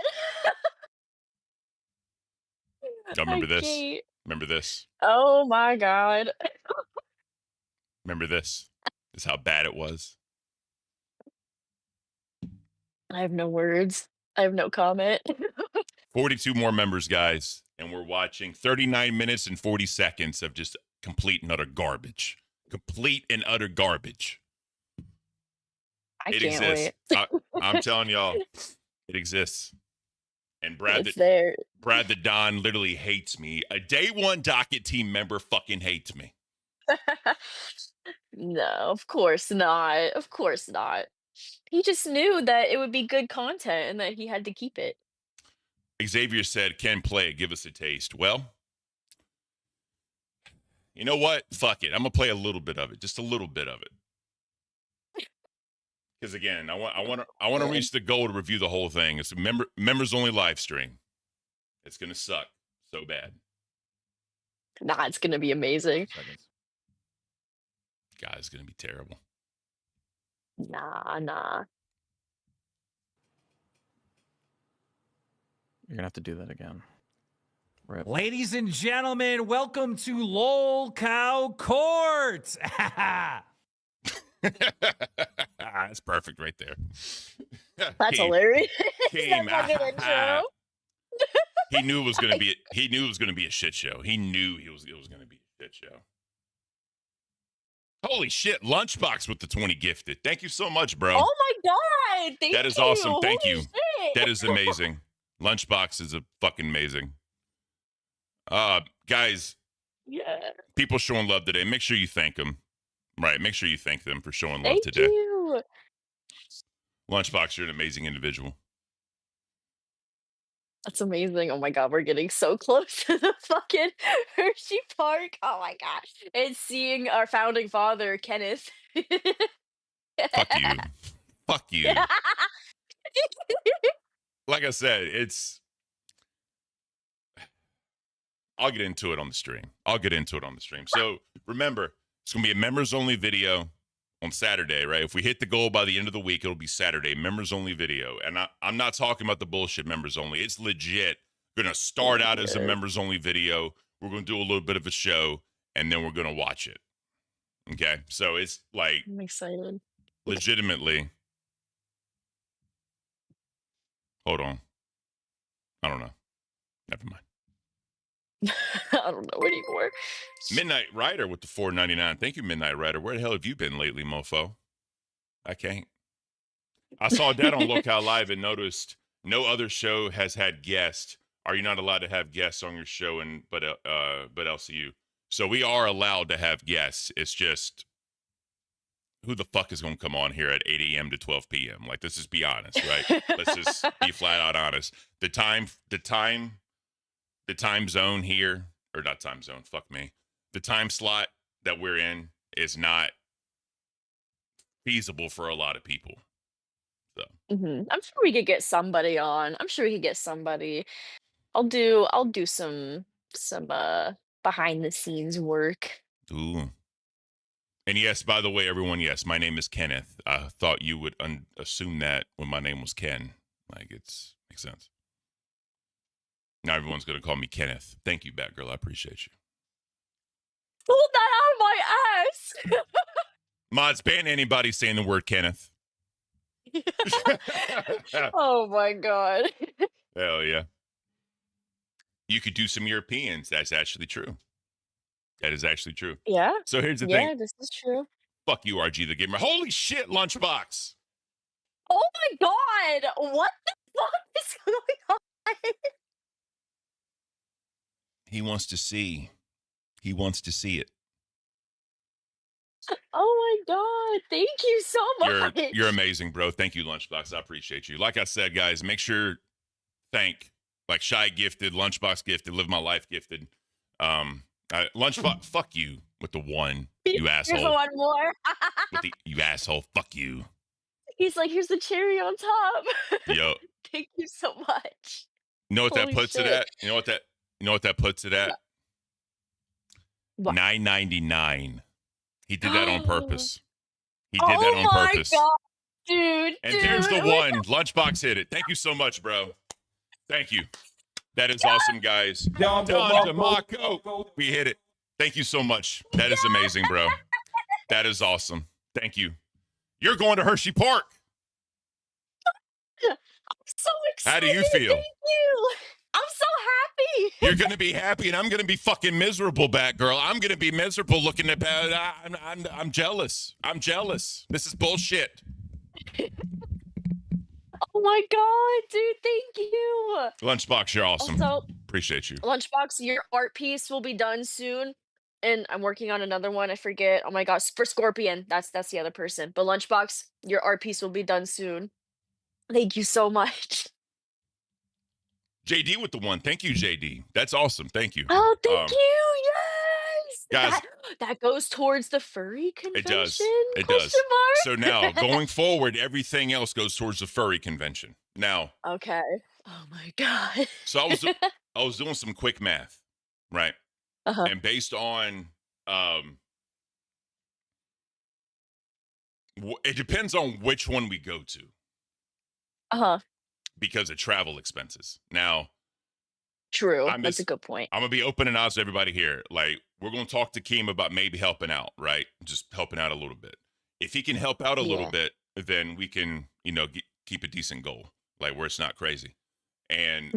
Speaker 1: Y'all remember
Speaker 3: I
Speaker 1: this?
Speaker 3: can't.
Speaker 1: Remember this?
Speaker 3: Oh my God.
Speaker 1: Remember this? This is how bad it was.
Speaker 3: I have no words. I have no comment.
Speaker 1: 42 more members, guys. And we're watching 39 minutes and 40 seconds of just complete and utter garbage. Complete and utter garbage.
Speaker 3: I
Speaker 1: It
Speaker 3: can't
Speaker 1: exists.
Speaker 3: wait.
Speaker 1: I'm telling y'all, it exists. And Brad,
Speaker 3: It's there.
Speaker 1: Brad the Don literally hates me. A day one docket team member fucking hates me.
Speaker 3: No, of course not. Of course not. He just knew that it would be good content and that he had to keep it.
Speaker 1: Xavier said, "Can play it, give us a taste." Well, you know what? Fuck it. I'm going to play a little bit of it. Just a little bit of it. Because again, I want to reach the goal to review the whole thing. It's a members only live stream. It's going to suck so bad.
Speaker 3: Nah, it's gonna be amazing.
Speaker 1: God, it's going to be terrible.
Speaker 3: Nah.
Speaker 6: You're gonna have to do that again. Rip.
Speaker 7: Ladies and gentlemen, welcome to LOL Cow Court.
Speaker 1: That's perfect right there.
Speaker 3: That's hilarious.
Speaker 1: Came,
Speaker 3: That fucking intro.
Speaker 1: He knew it was going to be. He knew it was going to be a shit show. He knew it was going to be a shit show. Holy shit! Lunchbox with the 20 gifted. Thank you so much, bro.
Speaker 3: Oh my God! Thank you.
Speaker 1: That is awesome. Thank
Speaker 3: Holy
Speaker 1: you.
Speaker 3: shit.
Speaker 1: That is amazing. Lunchbox is a fucking amazing. Guys,
Speaker 3: Yeah.
Speaker 1: people showing love today. Make sure you thank them. Right. Make sure you thank them for showing love
Speaker 3: Thank
Speaker 1: today.
Speaker 3: you.
Speaker 1: Lunchbox, you're an amazing individual.
Speaker 3: That's amazing. Oh my God, we're getting so close to the fucking Hershey Park. Oh my God. And seeing our founding father, Kenneth.
Speaker 1: Fuck you. Fuck you. Like I said, I'll get into it on the stream. So remember, it's going to be a members only video on Saturday, right? If we hit the goal by the end of the week, it'll be Saturday, members only video. And I'm not talking about the bullshit members only. It's legit. Going to start out as a members only video. We're going to do a little bit of a show, and then we're going to watch it. Okay? So it's like
Speaker 3: I'm excited.
Speaker 1: legitimately. Hold on. I don't know. Never mind.
Speaker 3: I don't know anymore.
Speaker 1: Midnight Rider with the $4.99. Thank you, Midnight Rider. Where the hell have you been lately, mofo? I can't. I saw that on Locale Live and noticed no other show has had guests. Are you not allowed to have guests on your show? But LCU. So we are allowed to have guests. It's just who the fuck is going to come on here at 8 a.m. to 12 p.m.? Like, let's just be honest, right? Let's just be flat out honest. The time zone here, or not time zone, fuck me. The time slot that we're in is not feasible for a lot of people. So
Speaker 3: I'm sure we could get somebody on. I'm sure we could get somebody. I'll do some behind the scenes work.
Speaker 1: ooh. And yes, by the way, everyone, yes, my name is Kenneth. I thought you would assume that when my name was Ken. Like, makes sense. Now everyone's going to call me Kenneth. Thank you, Batgirl. I appreciate you.
Speaker 3: Pull that out of my ass.
Speaker 1: Mods, ban anybody saying the word Kenneth.
Speaker 3: Oh my god.
Speaker 1: Hell yeah. You could do some Europeans. That's actually true. That is actually true.
Speaker 3: Yeah.
Speaker 1: So here's the
Speaker 3: Yeah,
Speaker 1: thing.
Speaker 3: this is true.
Speaker 1: Fuck you, RG the Gamer. Holy shit, Lunchbox.
Speaker 3: Oh my god. What the fuck is going on?
Speaker 1: He wants to see. He wants to see it.
Speaker 3: Oh my god. Thank you so much.
Speaker 1: You're amazing, bro. Thank you, Lunchbox. I appreciate you. Like I said, guys, make sure thank like Shy gifted, Lunchbox gifted, Live My Life gifted. Lunchbox, fuck you with the one, you asshole.
Speaker 3: Here's one more.
Speaker 1: You asshole, fuck you.
Speaker 3: He's like, here's the cherry on top.
Speaker 1: Yo.
Speaker 3: Thank you so much.
Speaker 1: You know what
Speaker 3: Holy
Speaker 1: that puts
Speaker 3: shit.
Speaker 1: it at? You know what that puts it at?
Speaker 3: What?
Speaker 1: $9.99. He did that on purpose. He did that
Speaker 3: Oh
Speaker 1: on
Speaker 3: my
Speaker 1: purpose.
Speaker 3: god, dude.
Speaker 1: And here's the one. Lunchbox hit it. Thank you so much, bro. Thank you. That is awesome, guys. Don DeMarco. We hit it. Thank you so much. That is amazing, bro. That is awesome. Thank you. You're going to Hershey Park.
Speaker 3: I'm so excited.
Speaker 1: How do you feel?
Speaker 3: Thank you. I'm so happy.
Speaker 1: You're going to be happy, and I'm going to be fucking miserable, Batgirl. I'm going to be miserable looking at that. I'm jealous. I'm jealous. This is bullshit.
Speaker 3: Oh my god, dude. Thank you.
Speaker 1: Lunchbox, you're awesome.
Speaker 3: Also,
Speaker 1: appreciate you.
Speaker 3: Lunchbox, your art piece will be done soon. And I'm working on another one. I forget. Oh my gosh, for Scorpion. That's the other person. But Lunchbox, your art piece will be done soon. Thank you so much.
Speaker 1: JD with the one. Thank you, JD. That's awesome. Thank you.
Speaker 3: Oh, thank you. Yes.
Speaker 1: Guys,
Speaker 3: that goes towards the furry convention.
Speaker 1: It does. It does. So now, going forward, everything else goes towards the furry convention. Now.
Speaker 3: Okay. Oh my god.
Speaker 1: So I was doing some quick math, right?
Speaker 3: Uh-huh.
Speaker 1: And based on it depends on which one we go to.
Speaker 3: Uh-huh.
Speaker 1: Because of travel expenses. Now,
Speaker 3: true. That's a good point.
Speaker 1: I'm gonna be open and honest with everybody here. Like, we're gonna talk to Keem about maybe helping out, right? Just helping out a little bit. If he can help out a little bit, then we can, keep a decent goal, like where it's not crazy. And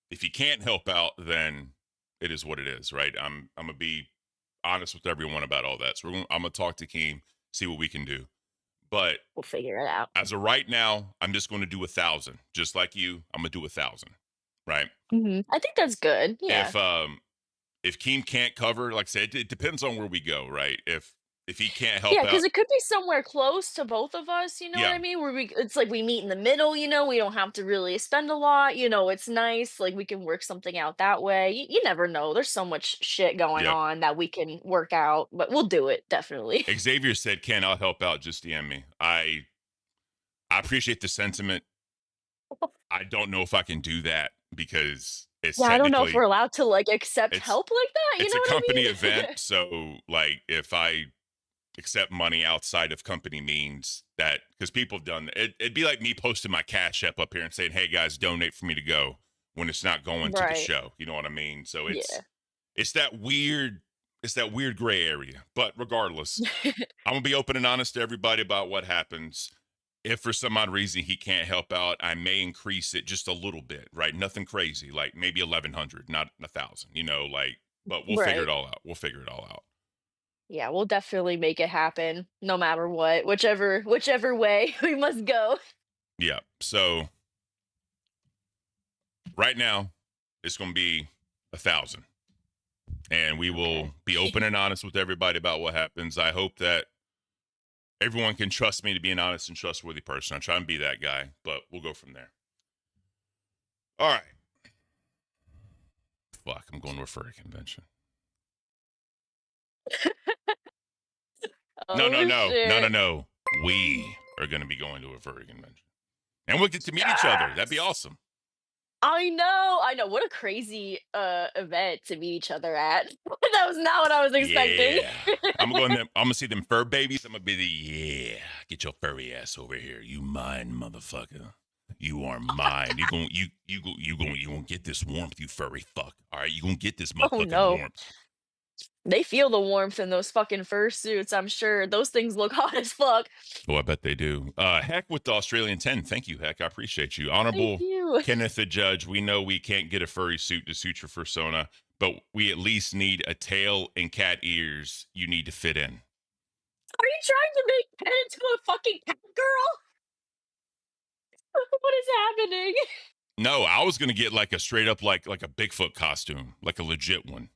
Speaker 1: if he can't help out, then it is what it is, right? I'm gonna be honest with everyone about all that. So I'm gonna talk to Keem, see what we can do. But
Speaker 3: we'll figure it out.
Speaker 1: As of right now, I'm just going to do 1,000. Just like you, I'm gonna do 1,000, right?
Speaker 3: Mm-hmm. I think that's good. Yeah.
Speaker 1: If Keem can't cover, like I said, it depends on where we go, right? If he can't help,
Speaker 3: because it could be somewhere close to both of us. You know what I mean? Where it's like we meet in the middle. We don't have to really spend a lot. It's nice. Like we can work something out that way. You never know. There's so much shit going on that we can work out, but we'll do it definitely.
Speaker 1: Xavier said, "Ken, I'll help out. Just DM me." I appreciate the sentiment. I don't know if I can do that because it's
Speaker 3: I don't know if we're allowed to like accept help like that.
Speaker 1: It's a company event, so like if I accept money outside of company means that, because people have done it. It'd be like me posting my Cash App up here and saying, "Hey guys, donate for me to go," when it's not going to the show. You know what I mean? So it's that weird gray area. But regardless, I'm gonna be open and honest to everybody about what happens. If for some odd reason he can't help out, I may increase it just a little bit, right? Nothing crazy, like maybe 1,100, not 1,000. But we'll figure it all out. We'll figure it all out.
Speaker 3: Yeah, we'll definitely make it happen, no matter what, whichever way we must go.
Speaker 1: Yeah. So right now, it's going to be 1,000, and we will be open and honest with everybody about what happens. I hope that everyone can trust me to be an honest and trustworthy person. I'll try and be that guy, but we'll go from there. All right. Fuck, I'm going to a furry convention. No. We are going to be going to a furry convention. And we'll get to meet each other. That'd be awesome.
Speaker 3: I know. What a crazy event to meet each other at. That was not what I was expecting.
Speaker 1: Yeah. I'm going to see them fur babies. I'm going to be get your furry ass over here. You mine, motherfucker. You are mine. You gonna get this warmth, you furry fuck. All right, you gonna get this
Speaker 3: Oh
Speaker 1: motherfucking
Speaker 3: no.
Speaker 1: warmth.
Speaker 3: They feel the warmth in those fucking fursuits, I'm sure. Those things look hot as fuck.
Speaker 1: Oh, I bet they do. Heck with the Australian 10. Thank you, Heck. I appreciate you.
Speaker 3: Thank
Speaker 1: Honorable
Speaker 3: you.
Speaker 1: Kenneth the Judge, we know we can't get a furry suit to suit your fursona, but we at least need a tail and cat ears you need to fit in.
Speaker 3: Are you trying to make Pen into a fucking cat girl? What is happening?
Speaker 1: No, I was gonna get like a straight up like a Bigfoot costume, like a legit one.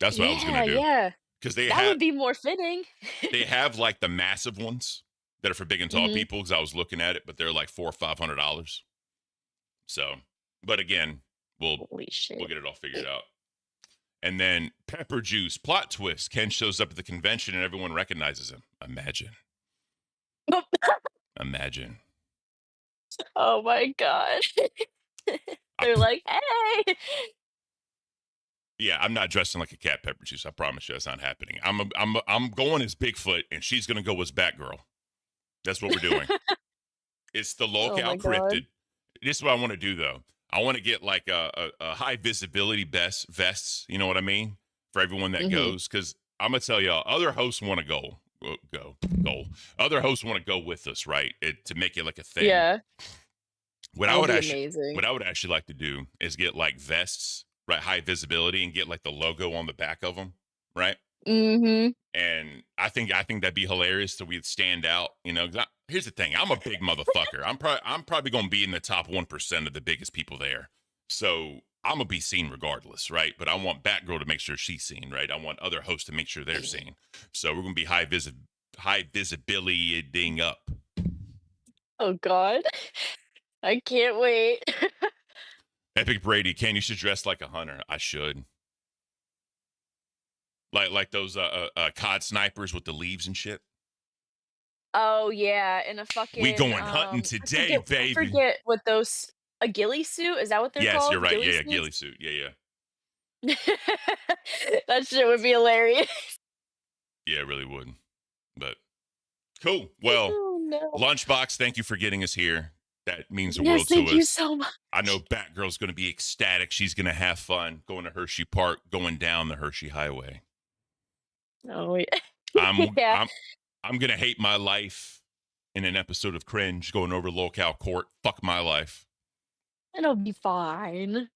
Speaker 1: That's what I was gonna do.
Speaker 3: Yeah.
Speaker 1: Because they
Speaker 3: That would be more fitting.
Speaker 1: they have like the massive ones that are for big and tall people. Because I was looking at it, but they're like $400 or $500. So, but again,
Speaker 3: Holy shit.
Speaker 1: we'll get it all figured out. And then Pepper Juice plot twist. Ken shows up at the convention and everyone recognizes him. Imagine. Imagine.
Speaker 3: Oh my god. They're like, hey.
Speaker 1: Yeah, I'm not dressing like a cat, Pepper Juice. I promise you, that's not happening. I'm going as Bigfoot, and she's gonna go as Batgirl. That's what we're doing. It's the locale cryptid. This is what I want to do, though. I want to get like a high visibility vests. You know what I mean? For everyone that goes, because I'm gonna tell y'all, other hosts want to go. Other hosts want to go with us, right? To make it like a thing.
Speaker 3: Yeah.
Speaker 1: What I would actually like to do is get like vests, right? High visibility, and get like the logo on the back of them, right?
Speaker 3: Mm-hmm.
Speaker 1: And I think that'd be hilarious. So we'd stand out, you know. Here's the thing: I'm a big motherfucker. I'm probably gonna be in the top 1% of the biggest people there. So I'm gonna be seen regardless, right? But I want Batgirl to make sure she's seen, right? I want other hosts to make sure they're seen. So we're gonna be high visibility ding up.
Speaker 3: Oh god. I can't wait.
Speaker 1: Epic Brady, Ken, you should dress like a hunter. I should. Like those cod snipers with the leaves and shit.
Speaker 3: Oh yeah, in a fucking
Speaker 1: We going hunting today, baby.
Speaker 3: I forget what those a ghillie suit? Is that what they're called?
Speaker 1: Yes, you're right.
Speaker 3: Ghillie
Speaker 1: Yeah, ghillie suit. Yeah.
Speaker 3: That shit would be hilarious.
Speaker 1: Yeah, it really would. But cool. Well,
Speaker 3: Oh, no.
Speaker 1: Lunchbox, thank you for getting us here. That means the world to us.
Speaker 3: Thank you so much.
Speaker 1: I know Batgirl's going to be ecstatic. She's going to have fun going to Hershey Park, going down the Hershey Highway.
Speaker 3: Oh yeah.
Speaker 1: I'm going to hate my life in an episode of Cringe going over to Locale Court. Fuck my life.
Speaker 3: It'll be fine.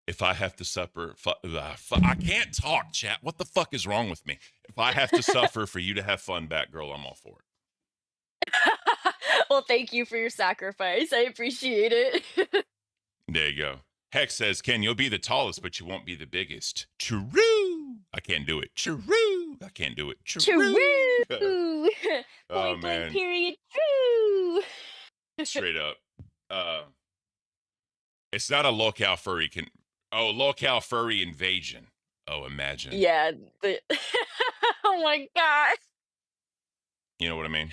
Speaker 1: If I have to suffer, I can't talk, chat. What the fuck is wrong with me? If I have to suffer for you to have fun, Batgirl, I'm all for it.
Speaker 3: Well, thank you for your sacrifice. I appreciate it.
Speaker 1: There you go. Hex says, Ken, you'll be the tallest, but you won't be the biggest. True. I can't do it. True. I can't do it. True.
Speaker 3: True.
Speaker 1: Oh,
Speaker 3: Point blank
Speaker 1: man.
Speaker 3: period. True.
Speaker 1: Straight up. It's not a locale furry. Locale furry invasion. Oh, imagine.
Speaker 3: Yeah. Oh my god.
Speaker 1: You know what I mean?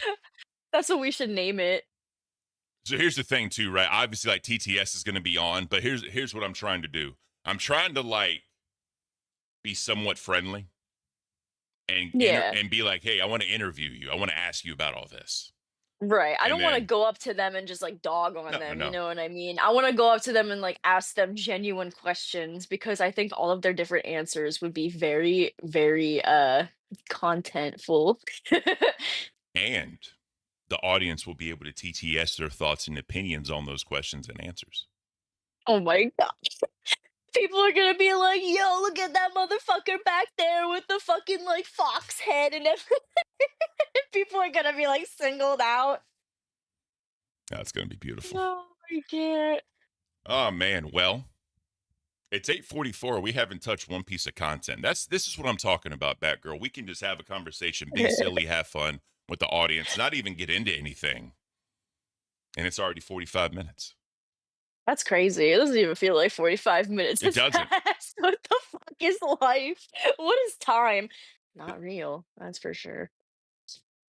Speaker 3: That's what we should name it.
Speaker 1: So here's the thing, too, right? Obviously, like TTS is going to be on, but here's what I'm trying to do. I'm trying to like be somewhat friendly, and be like, hey, I want to interview you. I want to ask you about all this.
Speaker 3: Right. I don't want to go up to them and just like dog on them.
Speaker 1: No.
Speaker 3: You know what I mean? I want to go up to them and like ask them genuine questions because I think all of their different answers would be very, very contentful.
Speaker 1: And the audience will be able to TTS their thoughts and opinions on those questions and answers.
Speaker 3: Oh my gosh. People are gonna be like, yo, look at that motherfucker back there with the fucking like fox head and everything. People are gonna be like singled out.
Speaker 1: That's gonna be beautiful.
Speaker 3: No, I can't.
Speaker 1: Oh man, well, it's 8:44. We haven't touched one piece of content. This is what I'm talking about, Batgirl. We can just have a conversation, be silly, have fun with the audience, not even get into anything. And it's already 45 minutes.
Speaker 3: That's crazy. It doesn't even feel like 45 minutes.
Speaker 1: It doesn't.
Speaker 3: What the fuck is life? What is time? Not real. That's for sure.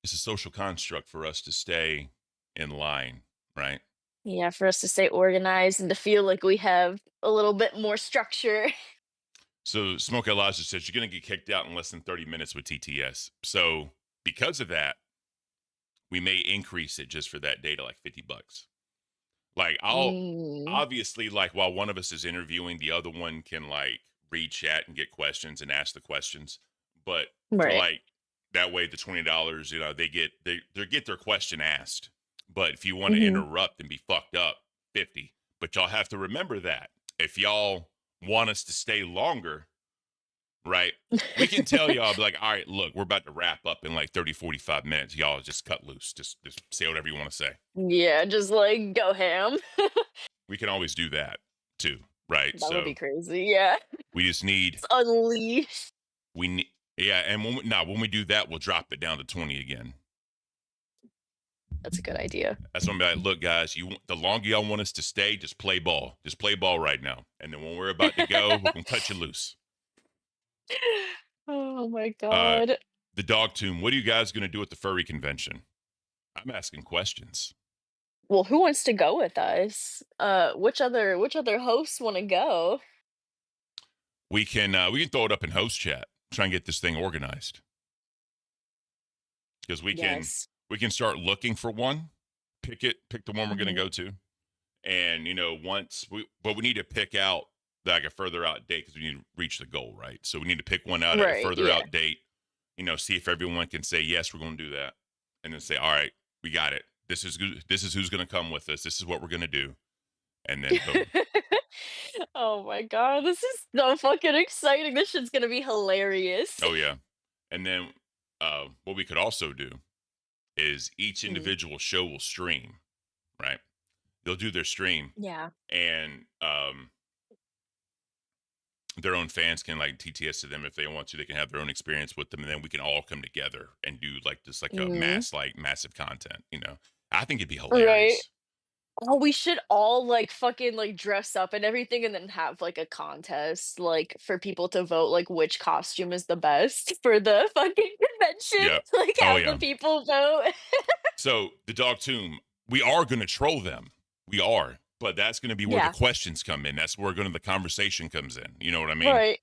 Speaker 1: It's a social construct for us to stay in line, right?
Speaker 3: Yeah, for us to stay organized and to feel like we have a little bit more structure.
Speaker 1: So Smoke Elijah says you're going to get kicked out in less than 30 minutes with TTS. So because of that, we may increase it just for that day to like $50. Like, I'll
Speaker 3: Mm,
Speaker 1: obviously, like, while one of us is interviewing, the other one can like read chat and get questions and ask the questions. But for
Speaker 3: right.
Speaker 1: like that way, the $20, you know, they get their question asked. But if you want to
Speaker 3: Hmm.
Speaker 1: interrupt and be fucked up, 50. But y'all have to remember that if y'all want us to stay longer, right? We can tell y'all, be like, all right, look, we're about to wrap up in like 30, 45 minutes. Y'all just cut loose. Just say whatever you want to say.
Speaker 3: Yeah, just like go ham.
Speaker 1: We can always do that too, right?
Speaker 3: That would
Speaker 1: So
Speaker 3: be crazy. Yeah.
Speaker 1: we just need,
Speaker 3: It's unleashed.
Speaker 1: we need, yeah. And when we do that, we'll drop it down to 20 again.
Speaker 3: That's a good idea.
Speaker 1: That's when I'm like, look, guys, the longer y'all want us to stay, just play ball. Just play ball right now. And then when we're about to go, we're going to cut you loose.
Speaker 3: Oh my
Speaker 1: Uh,
Speaker 3: god.
Speaker 1: the dog tomb. What are you guys going to do at the furry convention? I'm asking questions.
Speaker 3: Well, who wants to go with us? Which other hosts want to go?
Speaker 1: We can throw it up in host chat. Try and get this thing organized. Because
Speaker 3: Yes.
Speaker 1: we can start looking for one, pick the one we're going to
Speaker 3: Mhm.
Speaker 1: go to, and but we need to pick out like a further out date because we need to reach the goal, right? So we need to pick one out at a
Speaker 3: Right.
Speaker 1: further
Speaker 3: Yeah.
Speaker 1: out date. You know, see if everyone can say yes, we're going to do that, and then say, all right, we got it. This is good. This is who's going to come with us. This is what we're going to do, and then boom.
Speaker 3: Oh my god, this is so fucking exciting. This shit's gonna be hilarious.
Speaker 1: Oh yeah, and then what we could also do is each
Speaker 3: Mm.
Speaker 1: individual show will stream, right? They'll do their stream,
Speaker 3: Yeah.
Speaker 1: and their own fans can like TTS to them if they want to. They can have their own experience with them, and then we can all come together and do like just like a
Speaker 3: Mm.
Speaker 1: massive content. You know, I think it'd be
Speaker 3: Right.
Speaker 1: hilarious.
Speaker 3: Oh, we should all like fucking like dress up and everything and then have like a contest like for people to vote like which costume is the best for the fucking convention.
Speaker 1: Yeah.
Speaker 3: Like
Speaker 1: Oh
Speaker 3: have
Speaker 1: yeah.
Speaker 3: the people vote.
Speaker 1: So the dog tomb, we are going to troll them. We are, but that's going to be where
Speaker 3: Yeah.
Speaker 1: the questions come in. That's where the conversation comes in. You know what I mean?
Speaker 3: Right.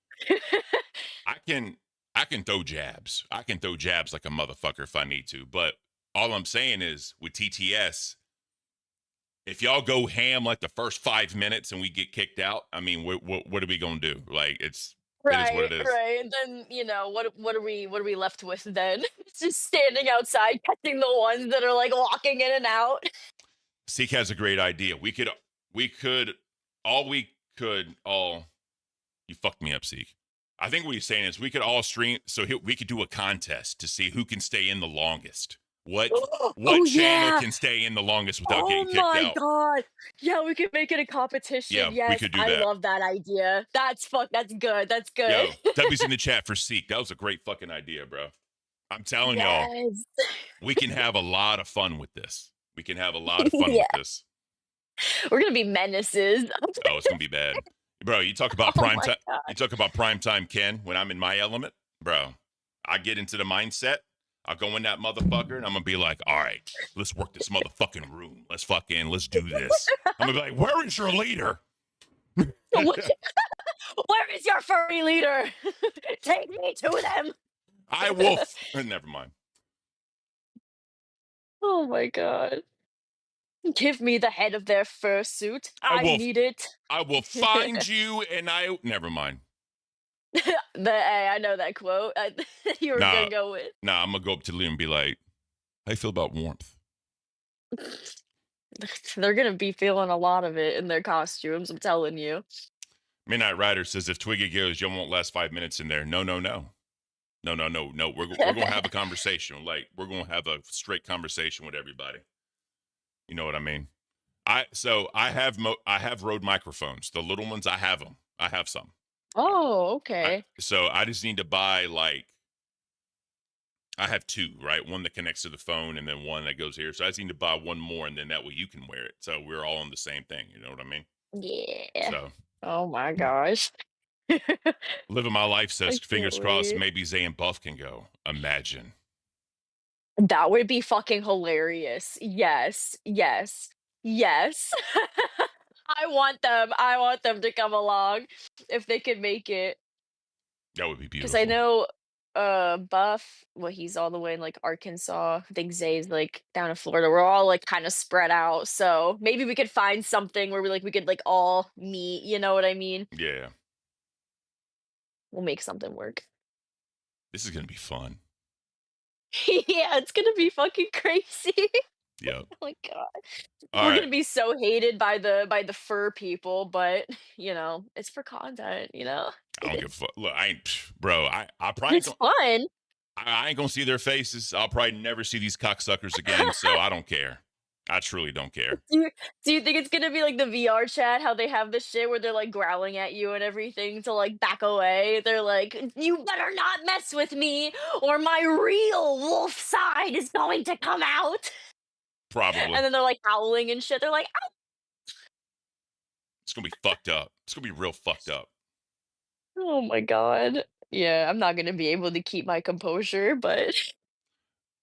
Speaker 1: I can throw jabs. I can throw jabs like a motherfucker if I need to. But all I'm saying is with TTS, if y'all go ham like the first 5 minutes and we get kicked out, I mean, what are we gonna do? Like it is what
Speaker 3: Right,
Speaker 1: it is.
Speaker 3: right. And then, what are we left with then? It's just standing outside catching the ones that are like walking in and out.
Speaker 1: Seek has a great idea. We could all you fucked me up, Seek. I think what he's saying is we could all stream we could do a contest to see who can stay in the longest. What
Speaker 3: Oh
Speaker 1: channel
Speaker 3: yeah.
Speaker 1: can stay in the longest without
Speaker 3: Oh
Speaker 1: getting kicked
Speaker 3: my
Speaker 1: out?
Speaker 3: god. Yeah, we could make it a competition.
Speaker 1: Yeah, we
Speaker 3: Yes,
Speaker 1: could do
Speaker 3: I
Speaker 1: that.
Speaker 3: love that idea. That's good. That's good.
Speaker 1: Yo, W's in the chat for Seek. That was a great fucking idea, bro. I'm telling y'all,
Speaker 3: Yes.
Speaker 1: we can have a lot of fun with this. We can have a lot of fun
Speaker 3: Yeah.
Speaker 1: with this.
Speaker 3: We're gonna be menaces.
Speaker 1: Oh, it's gonna be bad, bro. You talk about
Speaker 3: Oh
Speaker 1: prime
Speaker 3: my
Speaker 1: time.
Speaker 3: god.
Speaker 1: You talk about prime time Ken. When I'm in my element, bro, I get into the mindset. I'll go in that motherfucker, and I'm gonna be like, all right, let's work this motherfucking room. Let's do this. I'm gonna be like, where is your leader?
Speaker 3: Where is your furry leader? Take me to them.
Speaker 1: I will. Never mind.
Speaker 3: Oh my god. Give me the head of their fursuit. I
Speaker 1: will-
Speaker 3: need it.
Speaker 1: I will find you, and never mind.
Speaker 3: I know that quote. You were
Speaker 1: Nah.
Speaker 3: gonna go with.
Speaker 1: Nah, I'm gonna go up to Liam and be like, how you feel about warmth?
Speaker 3: They're gonna be feeling a lot of it in their costumes. I'm telling you.
Speaker 1: Midnight Rider says if Twiggy goes, you won't last 5 minutes in there. No. We're gonna have a conversation. Like we're gonna have a straight conversation with everybody. You know what I mean? I have Rode microphones. The little ones, I have them. I have some.
Speaker 3: Oh, okay.
Speaker 1: So I just need to buy I have two, right? One that connects to the phone and then one that goes here. So I just need to buy one more and then that way you can wear it. So we're all on the same thing. You know what I mean?
Speaker 3: Yeah.
Speaker 1: So
Speaker 3: Oh my gosh.
Speaker 1: living my life says,
Speaker 3: I
Speaker 1: fingers
Speaker 3: can't
Speaker 1: crossed,
Speaker 3: wait.
Speaker 1: maybe Zay and Buff can go. Imagine.
Speaker 3: That would be fucking hilarious. Yes. Yes. Yes. I want them. I want them to come along if they could make it.
Speaker 1: That would be
Speaker 3: Because
Speaker 1: beautiful.
Speaker 3: I know Buff, well, he's all the way in like Arkansas. I think Zay's like down in Florida. We're all like kind of spread out. So maybe we could find something where we could like all meet, you know what I mean?
Speaker 1: Yeah.
Speaker 3: We'll make something work.
Speaker 1: This is going to be fun.
Speaker 3: Yeah, it's gonna be fucking crazy.
Speaker 1: Yep.
Speaker 3: Oh my god.
Speaker 1: All
Speaker 3: We're
Speaker 1: right.
Speaker 3: gonna be so hated by the fur people, but you know, it's for content, you know?
Speaker 1: I don't give a fuck. Look, I ain't, bro. I probably
Speaker 3: It's
Speaker 1: don't.
Speaker 3: fun.
Speaker 1: I ain't gonna see their faces. I'll probably never see these cocksuckers again. So I don't care. I truly don't care.
Speaker 3: Do you think it's gonna be like the VR chat, how they have this shit where they're like growling at you and everything to like back away? They're like, you better not mess with me, or my real wolf side is going to come out.
Speaker 1: Probably.
Speaker 3: And then they're like howling and shit. They're like, "Ow."
Speaker 1: It's gonna be fucked up. It's gonna be real fucked up.
Speaker 3: Oh my god. Yeah, I'm not gonna be able to keep my composure, but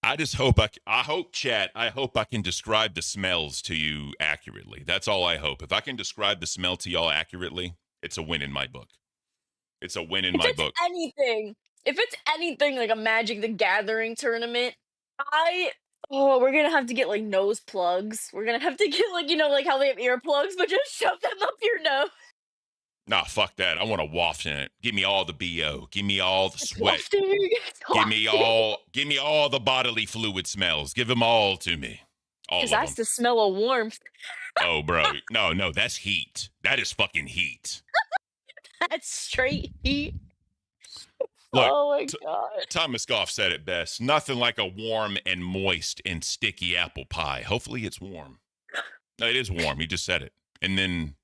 Speaker 1: I just hope I hope, chat, I hope I can describe the smells to you accurately. That's all I hope. If I can describe the smell to y'all accurately, it's a win in my book. It's a win in my book.
Speaker 3: if it's anything like a Magic the Gathering tournament, we're gonna have to get like nose plugs. We're gonna have to get like, you know, like how they have earplugs, but just shove them up your nose.
Speaker 1: Nah, fuck that. I want to waft in it. Give me all the BO. Give me all the sweat.
Speaker 3: Wafting.
Speaker 1: Give me all the bodily fluid smells. Give them all to me. All of
Speaker 3: Because
Speaker 1: them.
Speaker 3: that's the smell of warmth.
Speaker 1: Oh, bro. No, that's heat. That is fucking heat.
Speaker 3: That's straight heat.
Speaker 1: Look,
Speaker 3: Oh my god.
Speaker 1: Thomas Goff said it best. Nothing like a warm and moist and sticky apple pie. Hopefully it's warm. No, it is warm. He just said it. And then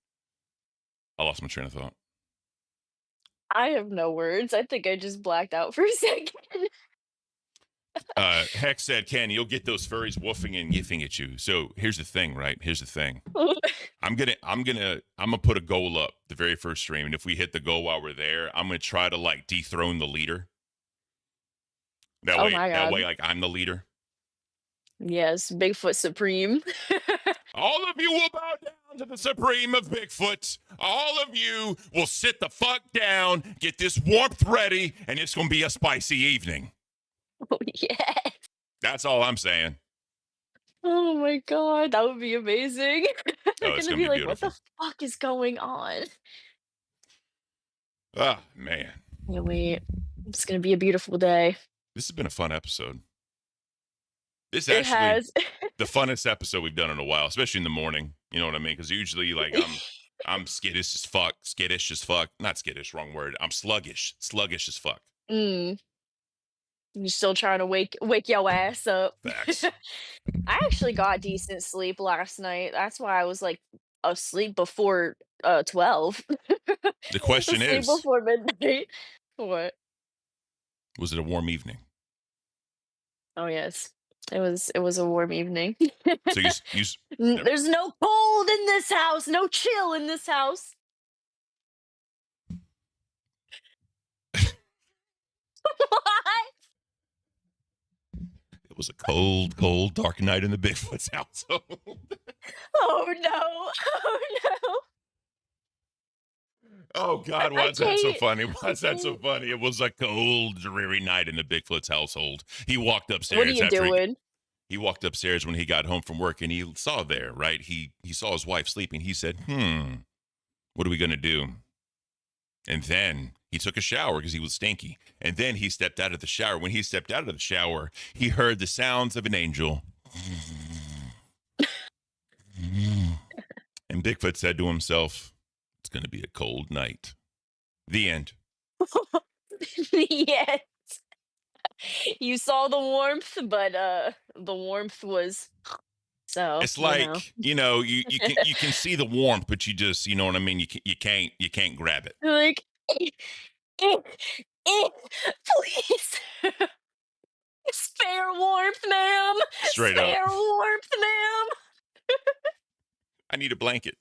Speaker 1: I lost my train of thought.
Speaker 3: I have no words. I think I just blacked out for a second.
Speaker 1: Hex said, Ken, you'll get those furries woofing and yiffing at you. So here's the thing, right? Here's the thing. I'm gonna put a goal up the very first stream, and if we hit the goal while we're there, I'm gonna try to like dethrone the leader. That
Speaker 3: Oh
Speaker 1: way,
Speaker 3: my
Speaker 1: that
Speaker 3: God.
Speaker 1: way, like I'm the leader.
Speaker 3: Yes, Bigfoot Supreme.
Speaker 1: All of you will bow down to the Supreme of Bigfoot. All of you will sit the fuck down, get this warmth ready, and it's gonna be a spicy evening.
Speaker 3: Oh yes.
Speaker 1: That's all I'm saying.
Speaker 3: Oh my god, that would be amazing. They're
Speaker 1: it's
Speaker 3: gonna
Speaker 1: gonna
Speaker 3: be
Speaker 1: be
Speaker 3: like, what the
Speaker 1: beautiful.
Speaker 3: fuck is going on?
Speaker 1: Ah, man.
Speaker 3: Yeah, wait. It's gonna be a beautiful day.
Speaker 1: This has been a fun episode. This
Speaker 3: It
Speaker 1: actually
Speaker 3: has.
Speaker 1: the funnest episode we've done in a while, especially in the morning. You know what I mean? Because usually, like, I'm skittish as fuck. Skittish as fuck. Not skittish, wrong word. I'm sluggish. Sluggish as fuck.
Speaker 3: You're still trying to wake your ass up.
Speaker 1: Facts.
Speaker 3: I actually got decent sleep last night. That's why I was like asleep before 12.
Speaker 1: The question
Speaker 3: Asleep
Speaker 1: is,
Speaker 3: before midnight. What?
Speaker 1: was it a warm evening?
Speaker 3: Oh yes. It was a warm evening.
Speaker 1: So you
Speaker 3: There's no cold in this house, no chill in this house. What?
Speaker 1: it was a cold, cold, dark night in the Bigfoot's household.
Speaker 3: Oh no. Oh no.
Speaker 1: Oh God, why is
Speaker 3: I
Speaker 1: that so
Speaker 3: can't.
Speaker 1: funny? Why is that so funny? It was a cold, dreary night in the Bigfoot's household. He walked upstairs.
Speaker 3: What are you doing?
Speaker 1: He walked upstairs when he got home from work, and he saw there, right? He saw his wife sleeping. He said, what are we gonna do? And then he took a shower because he was stinky. And then he stepped out of the shower. When he stepped out of the shower, he heard the sounds of an angel. And Bigfoot said to himself, it's going to be a cold night. The end.
Speaker 3: Yes. You saw the warmth, but the warmth was so
Speaker 1: It's like, you can see the warmth, but you just, you know what I mean? You can't grab it.
Speaker 3: like please. Spare warmth, ma'am.
Speaker 1: Straight up.
Speaker 3: Spare warmth, ma'am.
Speaker 1: I need a blanket.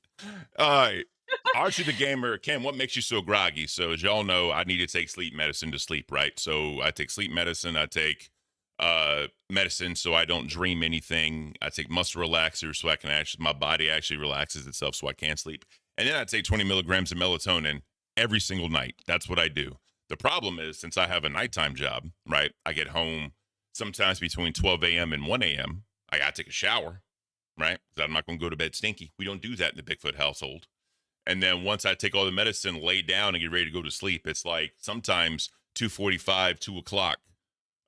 Speaker 1: All right. Archie the Gamer, Ken, what makes you so groggy? So as y'all know, I need to take sleep medicine to sleep, right? So I take sleep medicine. I take medicine so I don't dream anything. I take muscle relaxers so my body actually relaxes itself so I can sleep. And then I take 20 milligrams of melatonin every single night. That's what I do. The problem is, since I have a nighttime job, right? I get home sometimes between 12 a.m. and 1 a.m. I got to take a shower, right? Because I'm not going to go to bed stinky. We don't do that in the Bigfoot household. And then once I take all the medicine, lay down and get ready to go to sleep, it's like sometimes 2:45, 2 o'clock.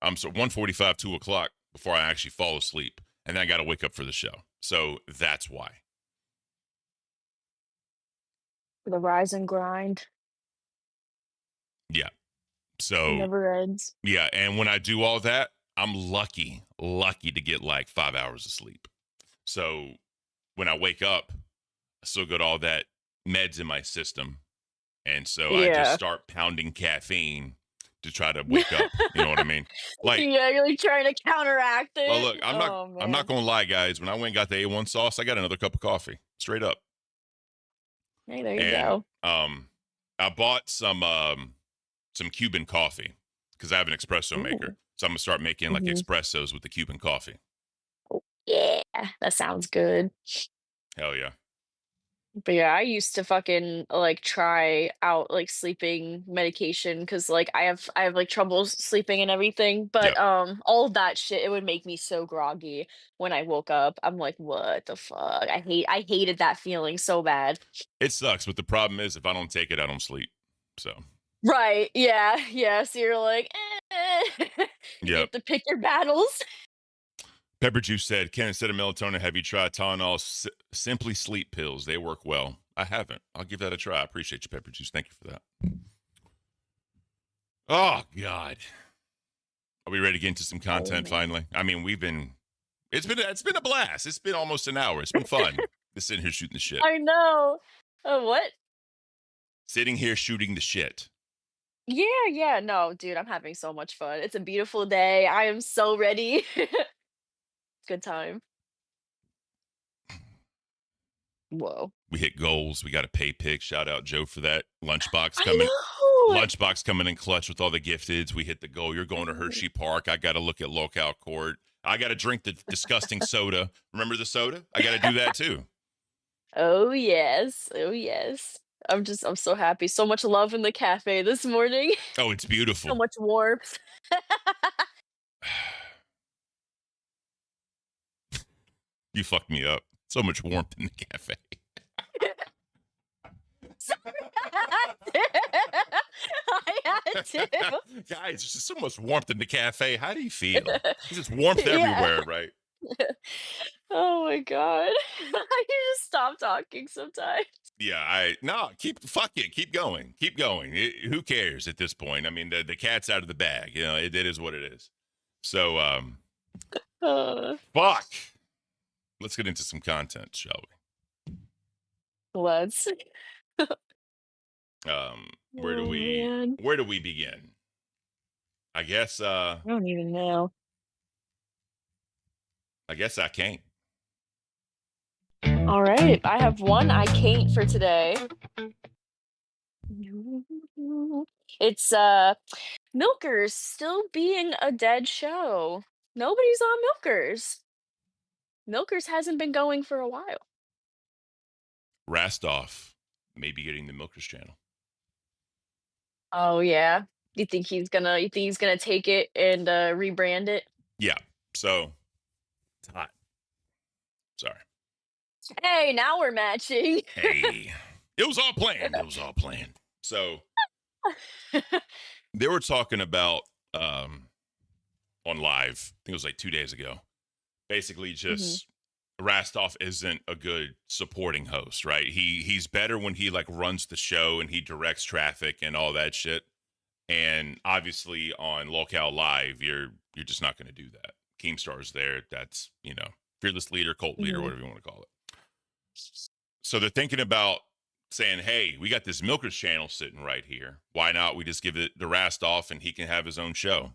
Speaker 1: 1:45, 2 o'clock before I actually fall asleep. And then I got to wake up for the show. So that's why.
Speaker 3: The rise and grind
Speaker 1: Yeah. So
Speaker 3: never ends.
Speaker 1: yeah, and when I do all that, I'm lucky to get like 5 hours of sleep. So when I wake up, I still got all that meds in my system. And so I just start pounding caffeine to try to wake up. You know what I mean? Like,
Speaker 3: yeah, you're like trying to counteract it.
Speaker 1: well, look, I'm not going to lie, guys. When I went and got the A1 sauce, I got another cup of coffee straight up.
Speaker 3: Hey, there you go.
Speaker 1: I bought some Cuban coffee because I have an espresso maker. So I'm going to start making like espressos with the Cuban coffee.
Speaker 3: Yeah, that sounds good.
Speaker 1: Hell yeah.
Speaker 3: But yeah, I used to fucking like try out like sleeping medication because like I have like trouble sleeping and everything. But all of that shit, it would make me so groggy when I woke up. I'm like, what the fuck? I hated that feeling so bad.
Speaker 1: It sucks, but the problem is if I don't take it, I don't sleep. So
Speaker 3: right, yeah. So you're like, you
Speaker 1: yep.
Speaker 3: have to pick your battles.
Speaker 1: Pepper Juice said, Ken, instead of melatonin, have you tried Tylenol Simply Sleep pills? They work well. I haven't. I'll give that a try. I appreciate you, Pepper Juice. Thank you for that. Oh, God. Are we ready to get into some content finally? I mean, it's been a blast. It's been almost an hour. It's been fun. Just sitting here shooting the shit.
Speaker 3: I know. What?
Speaker 1: Sitting here shooting the shit.
Speaker 3: Yeah. No, dude, I'm having so much fun. It's a beautiful day. I am so ready. Good time. Whoa.
Speaker 1: We hit goals. We got a pay pick. Shout out Joe for that. Lunchbox
Speaker 3: I
Speaker 1: coming.
Speaker 3: know.
Speaker 1: Lunchbox coming in clutch with all the gifteds. We hit the goal. You're going to Hershey Park. I got to look at Locale Court. I got to drink the disgusting soda. Remember the soda? I got to do that too.
Speaker 3: Oh yes. I'm so happy. So much love in the cafe this morning.
Speaker 1: Oh, it's beautiful.
Speaker 3: So much warmth.
Speaker 1: You fucked me up. So much warmth in the cafe.
Speaker 3: Sorry, I had to.
Speaker 1: Guys, there's just so much warmth in the cafe. How do you feel? There's just warmth everywhere, right?
Speaker 3: Oh my god. I just stop talking sometimes.
Speaker 1: Yeah, fuck it. Keep going. Who cares at this point? I mean, the cat's out of the bag. You know, it is what it is. So, fuck. Let's get into some content, shall we?
Speaker 3: Let's.
Speaker 1: Where do we begin? I guess
Speaker 3: I don't even know.
Speaker 1: I guess I can't.
Speaker 3: All right, I have one I can't for today. It's Milkers still being a dead show. Nobody's on Milkers. Milkers hasn't been going for a while.
Speaker 1: Rastoff may be getting the Milkers channel.
Speaker 3: Oh yeah. You think he's gonna take it and rebrand it?
Speaker 1: Yeah. So it's hot. Sorry.
Speaker 3: Hey, now we're matching.
Speaker 1: Hey. It was all planned. So they were talking about on live, I think it was like 2 days ago. Basically just Rastoff isn't a good supporting host, right? He's better when he like runs the show and he directs traffic and all that shit. And obviously on Locale Live, you're just not going to do that. Keemstar's there. That's, fearless leader, cult leader, whatever you want to call it. So they're thinking about saying, hey, we got this Milkers channel sitting right here. Why not we just give it to Rastoff and he can have his own show?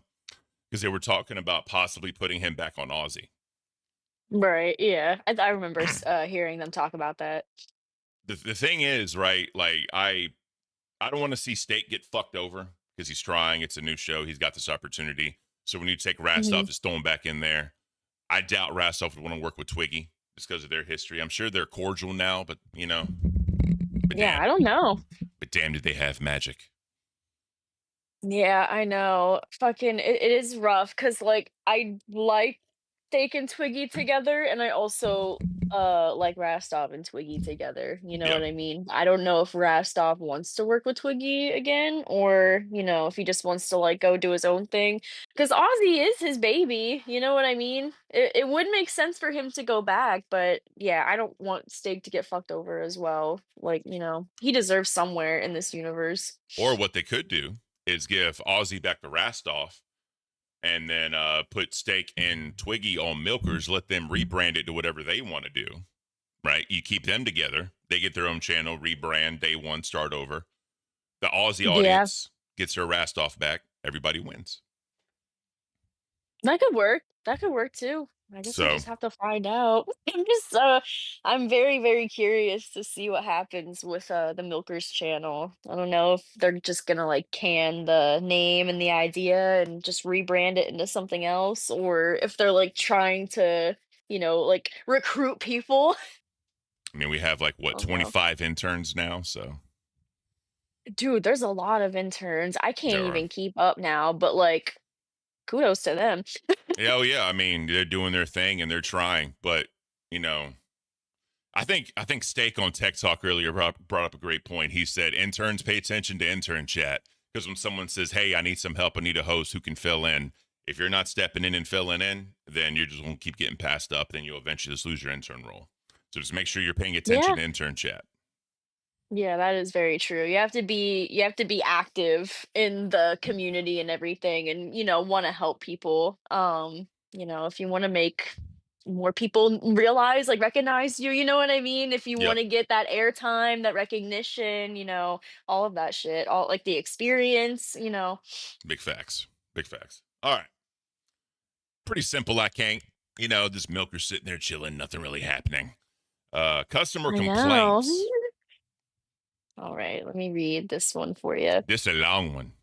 Speaker 1: Because they were talking about possibly putting him back on Aussie.
Speaker 3: Right, yeah. I remember hearing them talk about that.
Speaker 1: The thing is, right, like I don't want to see Steak get fucked over because he's trying. It's a new show. He's got this opportunity. So when you take Rastoff, just throw him back in there. I doubt Rastoff would want to work with Twiggy just because of their history. I'm sure they're cordial now, but But
Speaker 3: yeah, damn, I don't know.
Speaker 1: But damn, did they have magic.
Speaker 3: Yeah, I know. Fucking it is rough because like I like Steak and Twiggy together, and I also like Rastov and Twiggy together. You know
Speaker 1: Yeah.
Speaker 3: what I mean? I don't know if Rastov wants to work with Twiggy again, or if he just wants to like go do his own thing. Because Aussie is his baby. You know what I mean? It would make sense for him to go back, but yeah, I don't want Steak to get fucked over as well. Like, he deserves somewhere in this universe.
Speaker 1: Or what they could do is give Aussie back to Rastoff and then put Steak and Twiggy on Milkers, let them rebrand it to whatever they want to do. Right? You keep them together. They get their own channel, rebrand, day one, start over. The Aussie
Speaker 3: Yeah.
Speaker 1: audience gets their Rastoff back. Everybody wins.
Speaker 3: That could work. That could work too. I guess we
Speaker 1: So,
Speaker 3: just have to find out. I'm very, very curious to see what happens with the Milkers channel. I don't know if they're just gonna like can the name and the idea and just rebrand it into something else, or if they're like trying to, like recruit people.
Speaker 1: I mean, we have like,
Speaker 3: I
Speaker 1: what,
Speaker 3: don't know.
Speaker 1: 25 interns now? So,
Speaker 3: Dude, there's a lot of interns. I can't
Speaker 1: there are.
Speaker 3: even keep up now, but like kudos to them.
Speaker 1: Yeah, oh, yeah. I mean, they're doing their thing and they're trying. But, you know, I think Steak on Tech Talk earlier brought up a great point. He said interns pay attention to intern chat because when someone says, "Hey, I need some help. I need a host who can fill in." If you're not stepping in and filling in, then you're just gonna keep getting passed up. Then you'll eventually just lose your intern role. So just make sure you're paying attention
Speaker 3: Yeah.
Speaker 1: to intern chat.
Speaker 3: Yeah, that is very true. You have to be active in the community and everything and want to help people. If you want to make more people realize, like recognize you, you know what I mean? If you want
Speaker 1: Yep.
Speaker 3: to get that airtime, that recognition, all of that shit, all like the experience.
Speaker 1: Big facts. Big facts. All right. Pretty simple. I can't. This milker sitting there chilling, nothing really happening. Customer
Speaker 3: I know.
Speaker 1: complaints.
Speaker 3: All right, let me read this one for you.
Speaker 1: This a long one.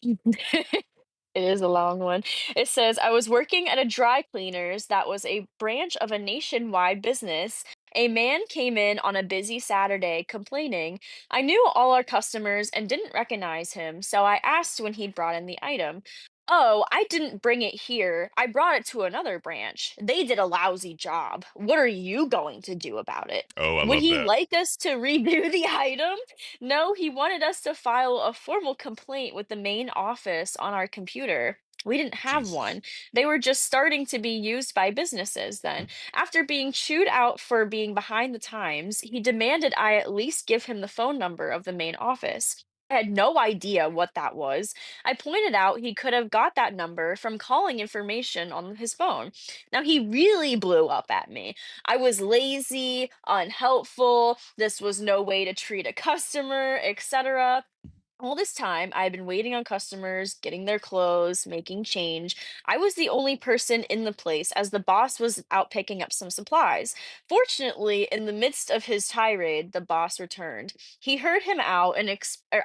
Speaker 3: It is a long one. It says, I was working at a dry cleaners that was a branch of a nationwide business. A man came in on a busy Saturday complaining. I knew all our customers and didn't recognize him, so I asked when he'd brought in the item. Oh, I didn't bring it here. I brought it to another branch. They did a lousy job. What are you going to do about it?
Speaker 1: Oh, I
Speaker 3: Would
Speaker 1: love
Speaker 3: he
Speaker 1: that.
Speaker 3: like us to redo the item? No, he wanted us to file a formal complaint with the main office on our computer. We didn't have
Speaker 1: Jesus.
Speaker 3: one. They were just starting to be used by businesses then. After being chewed out for being behind the times, he demanded I at least give him the phone number of the main office. I had no idea what that was. I pointed out he could have got that number from calling information on his phone. Now he really blew up at me. I was lazy, unhelpful, this was no way to treat a customer, etc. All this time, I've been waiting on customers, getting their clothes, making change. I was the only person in the place as the boss was out picking up some supplies. Fortunately, in the midst of his tirade, the boss returned. He heard him out and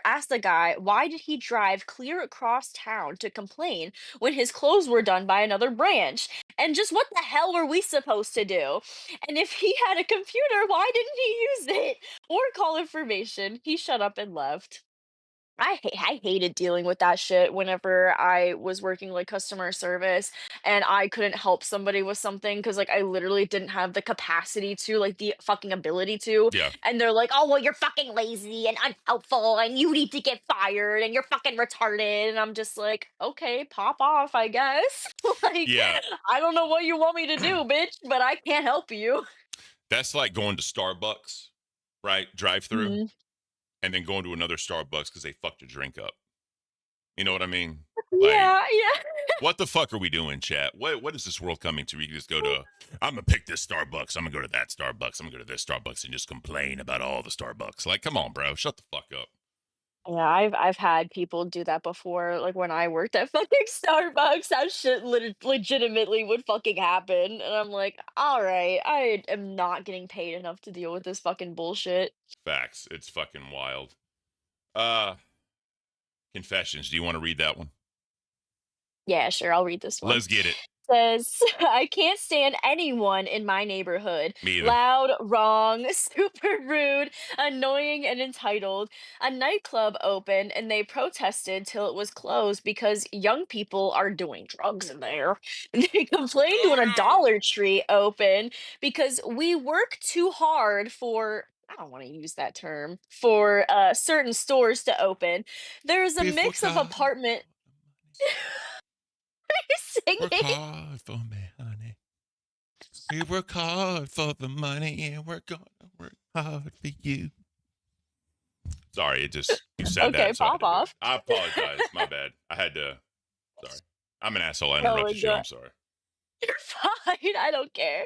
Speaker 3: asked the guy why did he drive clear across town to complain when his clothes were done by another branch? And just what the hell were we supposed to do? And if he had a computer, why didn't he use it or call information? He shut up and left. I hated dealing with that shit whenever I was working like customer service and I couldn't help somebody with something because like I literally didn't have the capacity to, like the fucking ability to.
Speaker 1: Yeah.
Speaker 3: And they're like, oh, well, you're fucking lazy and unhelpful and you need to get fired and you're fucking retarded. And I'm just like, okay, pop off, I guess. Like,
Speaker 1: Yeah.
Speaker 3: I don't know what you want me to do, bitch, but I can't help you.
Speaker 1: That's like going to Starbucks, right? Drive through,
Speaker 3: Mhm.
Speaker 1: and then going to another Starbucks because they fucked your drink up. You know what I mean? Like,
Speaker 3: Yeah, yeah.
Speaker 1: what the fuck are we doing, chat? What is this world coming to? We can just go to, I'm going to pick this Starbucks. I'm going to go to that Starbucks. I'm going to go to this Starbucks and just complain about all the Starbucks. Like, come on, bro. Shut the fuck up.
Speaker 3: Yeah, I've had people do that before, like, when I worked at fucking Starbucks, that shit legitimately would fucking happen, and I'm like, "Alright, I am not getting paid enough to deal with this fucking bullshit."
Speaker 1: Facts. It's fucking wild. Uh, Confessions. Do you want to read that one?
Speaker 3: Yeah, sure, I'll read this one.
Speaker 1: Let's get it.
Speaker 3: says, I can't stand anyone in my neighborhood.
Speaker 1: Me either.
Speaker 3: Loud, wrong, super rude, annoying, and entitled. A nightclub opened and they protested till it was closed because young people are doing drugs in there. They complained when a Dollar Tree opened because we work too hard for. I don't want to use that term for certain stores to open. There's a
Speaker 1: Before
Speaker 3: mix of
Speaker 1: car,
Speaker 3: apartment
Speaker 1: work
Speaker 3: singing.
Speaker 1: hard for me, honey. We work hard for the money, and we're gonna work hard for you. Sorry, it just you said
Speaker 3: Okay,
Speaker 1: that. So
Speaker 3: pop off.
Speaker 1: I apologize. My bad. I had to. Sorry, I'm an asshole. I
Speaker 3: Oh my
Speaker 1: interrupted you.
Speaker 3: God.
Speaker 1: I'm sorry.
Speaker 3: You're fine. I don't care.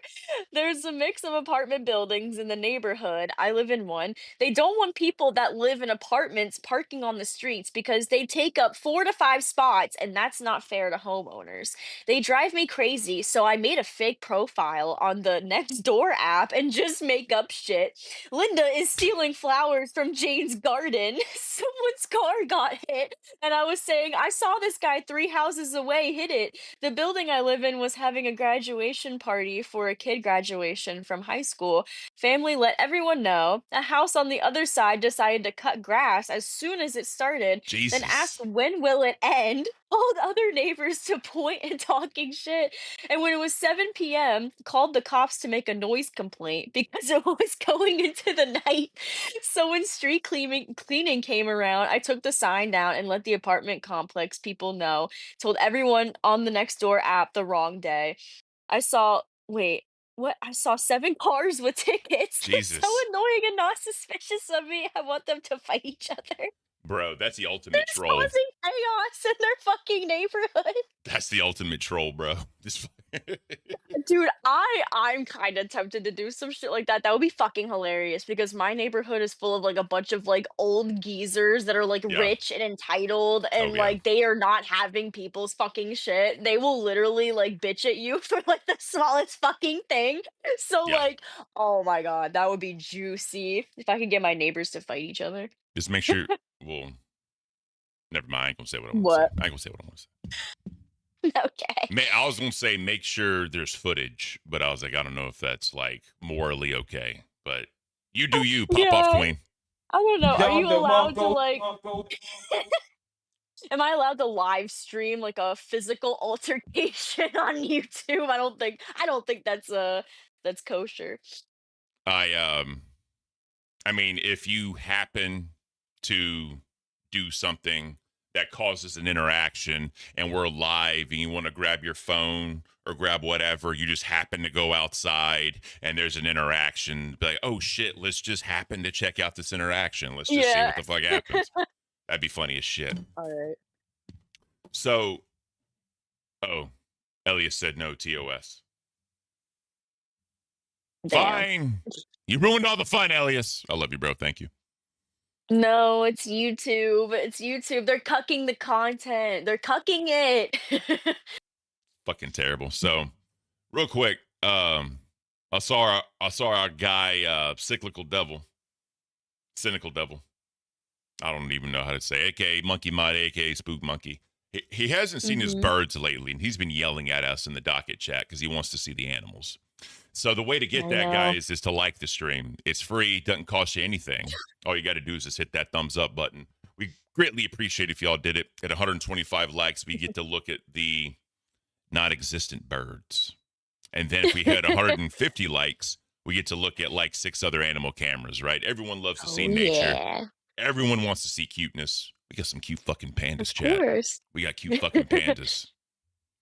Speaker 3: There's a mix of apartment buildings in the neighborhood. I live in one. They don't want people that live in apartments parking on the streets because they take up 4 to 5 spots, and that's not fair to homeowners. They drive me crazy, so I made a fake profile on the Nextdoor app and just make up shit. Linda is stealing flowers from Jane's garden. Someone's car got hit, and I was saying, I saw this guy 3 houses away hit it. The building I live in was having a graduation party for a kid graduation from high school. Family let everyone know. A house on the other side decided to cut grass as soon as it started, then asked
Speaker 1: Jesus.
Speaker 3: when will it end. Told other neighbors to point and talking shit. And when it was 7 p.m., called the cops to make a noise complaint because it was going into the night. So when street cleaning came around, I took the sign down and let the apartment complex people know. Told everyone on the Nextdoor app the wrong day. I saw wait, what? I saw 7 cars with tickets. They're so
Speaker 1: Jesus.
Speaker 3: annoying and not suspicious of me. I want them to fight each other.
Speaker 1: Bro, that's the
Speaker 3: They're
Speaker 1: ultimate
Speaker 3: just
Speaker 1: troll.
Speaker 3: causing chaos in their fucking neighborhood.
Speaker 1: That's the ultimate troll, bro. This
Speaker 3: Dude, I'm kind of tempted to do some shit like that. That would be fucking hilarious because my neighborhood is full of like a bunch of like old geezers that are like
Speaker 1: Yeah.
Speaker 3: rich and entitled and
Speaker 1: yeah.
Speaker 3: like they are not having people's fucking shit. They will literally like bitch at you for like the smallest fucking thing. So
Speaker 1: Yeah.
Speaker 3: like, oh my god, that would be juicy if I could get my neighbors to fight each other.
Speaker 1: Just make sure. Well, never mind. I ain't gonna say what I want to say.
Speaker 3: What?
Speaker 1: I ain't gonna say what I want to say.
Speaker 3: Okay.
Speaker 1: I was gonna say make sure there's footage, but I was like, I don't know if that's like morally okay. But you do you. Pop off,
Speaker 3: Yeah.
Speaker 1: queen.
Speaker 3: I don't know. Are you allowed to like
Speaker 5: Marco.
Speaker 3: am I allowed to live stream like a physical altercation on YouTube? I don't think that's kosher.
Speaker 1: I mean, if you happen to do something that causes an interaction and we're live and you want to grab your phone or grab whatever, you just happen to go outside and there's an interaction, be like, oh shit, let's just happen to check out this interaction. Let's just see what the fuck happens. That'd be funny as shit.
Speaker 3: All right.
Speaker 1: So, Elias said no TOS.
Speaker 3: Damn.
Speaker 1: Fine. You ruined all the fun, Elias. I love you, bro. Thank you.
Speaker 3: No, it's YouTube. It's YouTube. They're cucking the content. They're cucking it.
Speaker 1: Fucking terrible. So, real quick, I saw our guy, cynical devil. I don't even know how to say, aka Monkey Mod, aka Spook Monkey. He hasn't seen his birds lately, and he's been yelling at us in the docket chat because he wants to see the animals. So the way to get that, guys, is to like the stream. It's free, doesn't cost you anything. All you got to do is just hit that thumbs up button. We greatly appreciate if y'all did it. At 125 likes, we get to look at the non-existent birds. And then if we hit 150 likes, we get to look at like 6 other animal cameras, right? Everyone loves to see nature.
Speaker 3: Yeah.
Speaker 1: Everyone wants to see cuteness. We got some cute fucking pandas,
Speaker 3: Of
Speaker 1: chat.
Speaker 3: course.
Speaker 1: We got cute fucking pandas.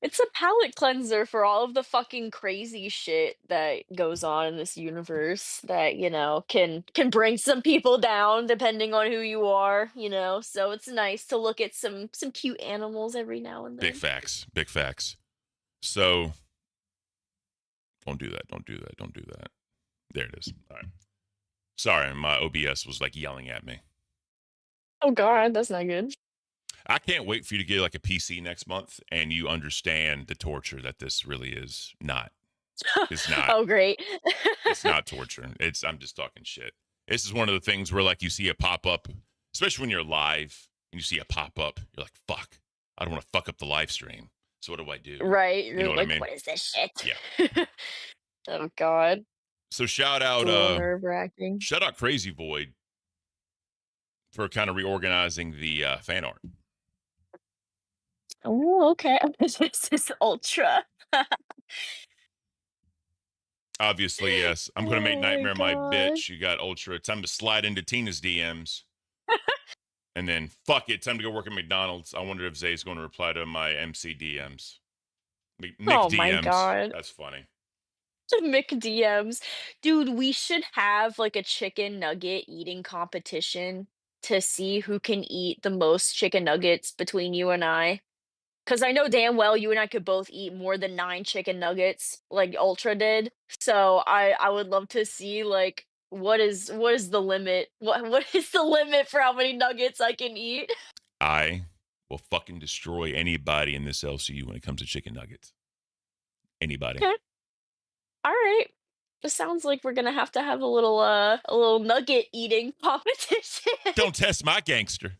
Speaker 3: It's a palate cleanser for all of the fucking crazy shit that goes on in this universe that, you know, can bring some people down depending on who you are, you know. So it's nice to look at some cute animals every now and then.
Speaker 1: Big facts. Big facts. So don't do that. Don't do that. Don't do that. There it is. All right. Sorry, my OBS was like yelling at me.
Speaker 3: Oh god, that's not good.
Speaker 1: I can't wait for you to get like a PC next month and you understand the torture that this really is not. It's not.
Speaker 3: Oh great.
Speaker 1: It's not torture. I'm just talking shit. This is one of the things where like you see a pop up, especially when you're live and you see a pop up, you're like, fuck, I don't want to fuck up the live stream. So what do I do?
Speaker 3: Right?
Speaker 1: You
Speaker 3: You're
Speaker 1: know what I
Speaker 3: like,
Speaker 1: mean?
Speaker 3: what is this shit?
Speaker 1: Yeah.
Speaker 3: Oh God.
Speaker 1: So shout
Speaker 3: It's
Speaker 1: out
Speaker 3: a little nerve-wracking.
Speaker 1: Crazy Void for kind of reorganizing the fan art.
Speaker 3: Oh, okay. This is ultra.
Speaker 1: Obviously, yes. I'm gonna make
Speaker 3: Oh my
Speaker 1: Nightmare my
Speaker 3: God.
Speaker 1: bitch. You got Ultra. Time to slide into Tina's DMs. And then fuck it, time to go work at McDonald's. I wonder if Zay's going to reply to my MC DMs. Nick
Speaker 3: Oh my
Speaker 1: DMs.
Speaker 3: God.
Speaker 1: That's funny.
Speaker 3: Mick DMs. Dude, we should have like a chicken nugget eating competition to see who can eat the most chicken nuggets between you and I. Because I know damn well you and I could both eat more than 9 chicken nuggets like Ultra did. So I would love to see like what is the limit? What is the limit for how many nuggets I can eat?
Speaker 1: I will fucking destroy anybody in this LCU when it comes to chicken nuggets. Anybody.
Speaker 3: Okay. All right. It sounds like we're gonna have to have a little nugget eating competition.
Speaker 1: Don't test my gangster.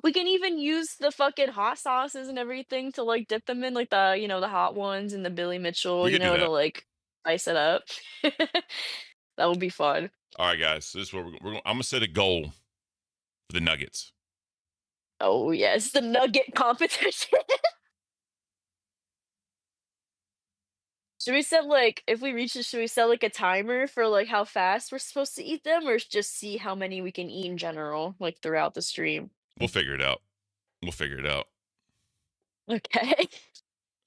Speaker 3: We can even use the fucking hot sauces and everything to like dip them in, like the hot ones and the Billy Mitchell,
Speaker 1: We could do
Speaker 3: to
Speaker 1: that.
Speaker 3: like spice it up. That would be fun.
Speaker 1: All right, guys. So this is what I'm gonna set a goal for the Nuggets.
Speaker 3: Oh yes, the nugget competition. Should we set like if we reach it, should we set like a timer for like how fast we're supposed to eat them, or just see how many we can eat in general, like throughout the stream?
Speaker 1: We'll figure it out. We'll figure it out.
Speaker 3: Okay.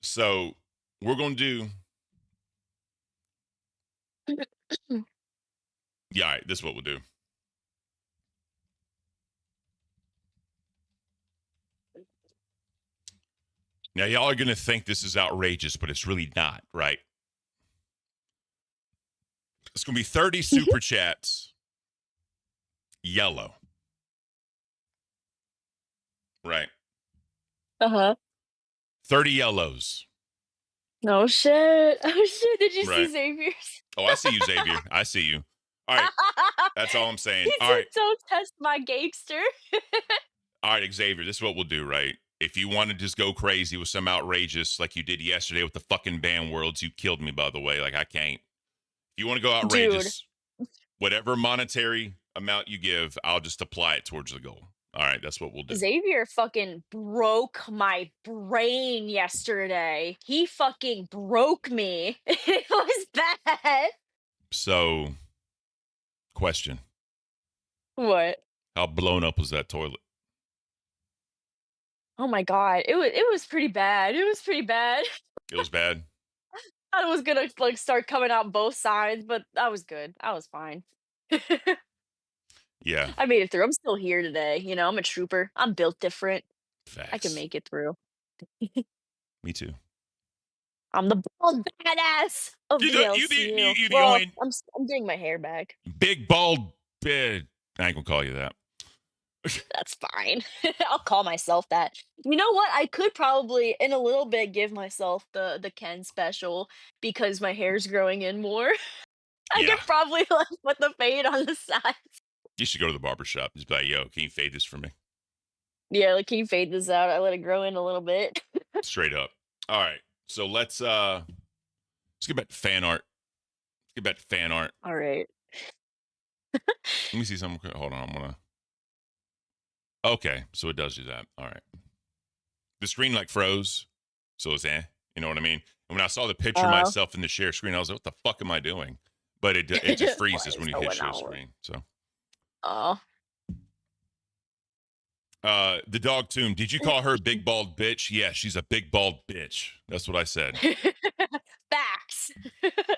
Speaker 1: So we're gonna do. Yeah, all right, this is what we'll do. Now, y'all are going to think this is outrageous, but it's really not, right? It's going to be 30 super chats, yellow. Right.
Speaker 3: Uh-huh.
Speaker 1: 30 yellows.
Speaker 3: Oh shit. Oh shit. Did you see
Speaker 1: Right.
Speaker 3: Xavier's?
Speaker 1: Oh, I see you, Xavier. I see you. All right. That's all I'm saying.
Speaker 3: He
Speaker 1: All
Speaker 3: said,
Speaker 1: right.
Speaker 3: don't test my gangster.
Speaker 1: All right, Xavier, this is what we'll do, right? If you want to just go crazy with some outrageous like you did yesterday with the fucking band worlds, you killed me, by the way. Like, I can't. If you want to go outrageous, whatever monetary amount you give, I'll just apply it towards the goal. All right, that's what we'll do.
Speaker 3: Xavier fucking broke my brain yesterday. He fucking broke me. It was bad.
Speaker 1: So, question.
Speaker 3: What?
Speaker 1: How blown up was that toilet?
Speaker 3: Oh my god. It was pretty bad. It was pretty bad.
Speaker 1: It was bad?
Speaker 3: I was gonna like start coming out both sides, but I was good. I was fine.
Speaker 1: Yeah.
Speaker 3: I made it through. I'm still here today. I'm a trooper. I'm built different.
Speaker 1: Facts.
Speaker 3: I can make it through.
Speaker 1: Me too.
Speaker 3: I'm the bald badass of the LCU.
Speaker 1: You the
Speaker 3: Well,
Speaker 1: only
Speaker 3: I'm getting my hair back.
Speaker 1: big bald bed. I ain't gonna call you that.
Speaker 3: That's fine. I'll call myself that. You know what? I could probably, in a little bit, give myself the Ken special because my hair's growing in more. I
Speaker 1: Yeah.
Speaker 3: could probably like put the fade on the sides.
Speaker 1: You should go to the barbershop. Just be like, yo, can you fade this for me?
Speaker 3: Yeah, like can you fade this out? I let it grow in a little bit.
Speaker 1: Straight up. All right. So let's get back to fan art. Let's get back to fan art.
Speaker 3: All right.
Speaker 1: Let me see something. Hold on. I'm gonna. Okay, so it does do that. All right. The screen like froze, so it's you know what I mean? And when I saw the picture of myself in the share screen, I was like, what the fuck am I doing? But it just freezes when you hit share screen. So.
Speaker 3: Oh.
Speaker 1: The dog tomb. Did you call her a big bald bitch? Yeah, she's a big bald bitch. That's what I said.
Speaker 3: Facts.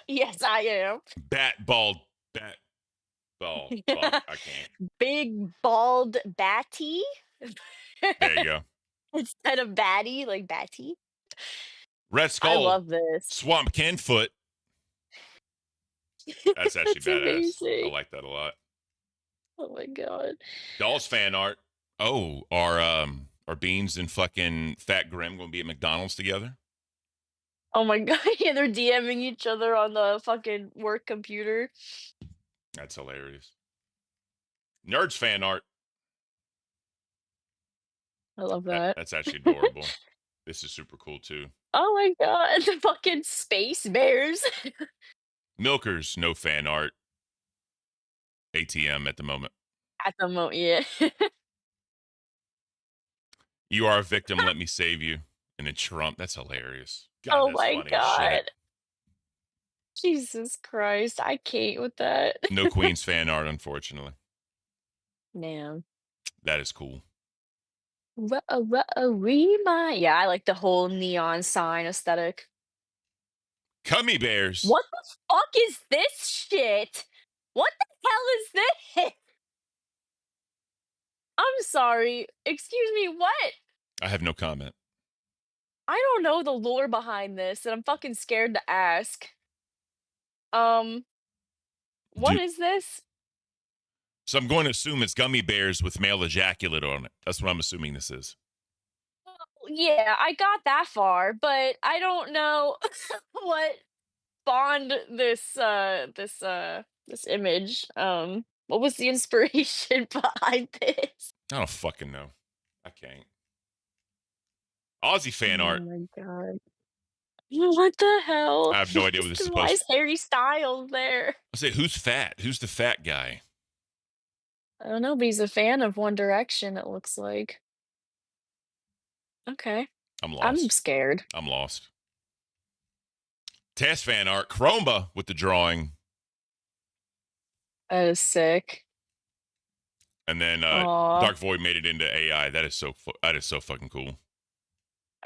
Speaker 3: Yes, I am.
Speaker 1: Bat bald. Fuck, I can't.
Speaker 3: Big bald batty.
Speaker 1: There you go.
Speaker 3: Instead of batty, like batty.
Speaker 1: Red Skull.
Speaker 3: I love this.
Speaker 1: Swamp Kenfoot. That's actually
Speaker 3: That's
Speaker 1: badass.
Speaker 3: amazing.
Speaker 1: I like that a lot.
Speaker 3: Oh my god.
Speaker 1: Dolls fan art. Oh, are Beans and fucking Fat Grim going to be at McDonald's together?
Speaker 3: Oh my god. Yeah, they're DMing each other on the fucking work computer.
Speaker 1: That's hilarious. Nerds fan art.
Speaker 3: I love that.
Speaker 1: That's actually adorable. This is super cool too.
Speaker 3: Oh my god, the fucking space bears.
Speaker 1: Milkers, no fan art. ATM at the moment.
Speaker 3: At the moment, yeah.
Speaker 1: You are a victim. Let me save you. And then Trump. That's hilarious. God,
Speaker 3: Oh
Speaker 1: that's
Speaker 3: my
Speaker 1: funny as shit.
Speaker 3: god. Jesus Christ, I can't with that.
Speaker 1: No Queen's fan art, unfortunately.
Speaker 3: Man.
Speaker 1: That is cool.
Speaker 3: Remind. Yeah, I like the whole neon sign aesthetic.
Speaker 1: Cummy bears.
Speaker 3: What the fuck is this shit? What the hell is this? I'm sorry. Excuse me, what?
Speaker 1: I have no comment.
Speaker 3: I don't know the lore behind this, and I'm fucking scared to ask. What is this?
Speaker 1: So I'm going to assume it's gummy bears with male ejaculate on it. That's what I'm assuming this is.
Speaker 3: Yeah, I got that far, but I don't know what spawned this image. What was the inspiration behind this?
Speaker 1: I don't fucking know. I can't. Aussie fan art.
Speaker 3: Oh my god. What the hell?
Speaker 1: I have no idea what this is
Speaker 3: Why
Speaker 1: supposed
Speaker 3: is Harry Styles there?
Speaker 1: I say, who's fat? Who's the fat guy?
Speaker 3: I don't know, but he's a fan of One Direction, it looks like. Okay.
Speaker 1: I'm lost.
Speaker 3: I'm scared.
Speaker 1: I'm lost. Test fan art. Chroma with the drawing.
Speaker 3: That is sick.
Speaker 1: And then
Speaker 3: Aw.
Speaker 1: Dark Void made it into AI. That is so fucking cool.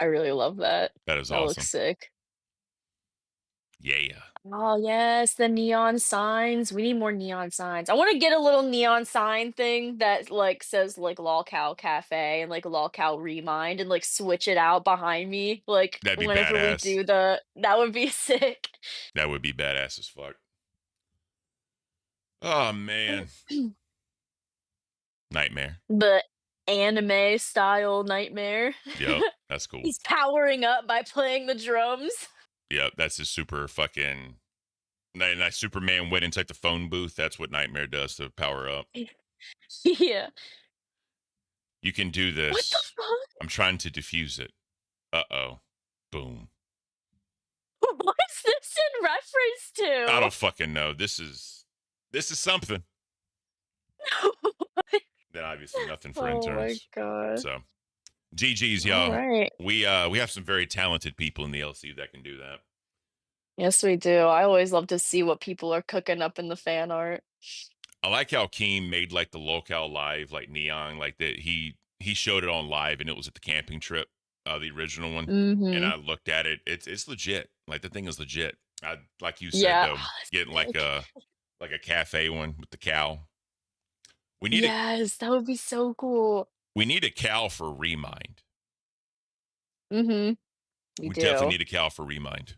Speaker 3: I really love that.
Speaker 1: That is
Speaker 3: That
Speaker 1: awesome.
Speaker 3: looks sick.
Speaker 1: Yeah.
Speaker 3: Oh yes, the neon signs. We need more neon signs. I want to get a little neon sign thing that like says like Lol Cow Cafe and like Lol Cow Remind and like switch it out behind me. Like
Speaker 1: That'd be
Speaker 3: whenever
Speaker 1: badass.
Speaker 3: we do that would be sick.
Speaker 1: That would be badass as fuck. Oh man. Nightmare.
Speaker 3: The anime style nightmare.
Speaker 1: Yep, that's cool.
Speaker 3: He's powering up by playing the drums.
Speaker 1: Yep, that's his super fucking. That Superman went inside the phone booth. That's what Nightmare does to power up.
Speaker 3: Yeah.
Speaker 1: You can do this.
Speaker 3: What the fuck?
Speaker 1: I'm trying to diffuse it. Uh-oh. Boom.
Speaker 3: What is this in reference to?
Speaker 1: I don't fucking know. This is something. Then obviously nothing for interns.
Speaker 3: Oh my god.
Speaker 1: So GG's, y'all.
Speaker 3: All right.
Speaker 1: We have some very talented people in the LCU that can do that.
Speaker 3: Yes, we do. I always love to see what people are cooking up in the fan art.
Speaker 1: I like how Keem made like the locale live, like neon, like that. He showed it on live, and it was at the camping trip, the original one. And I looked at it. It's legit. Like the thing is legit. I like you said though, getting like a cafe one with the cow. We need
Speaker 3: that would be so cool.
Speaker 1: we need a cow for Remind.
Speaker 3: We do.
Speaker 1: Definitely need a cow for Remind.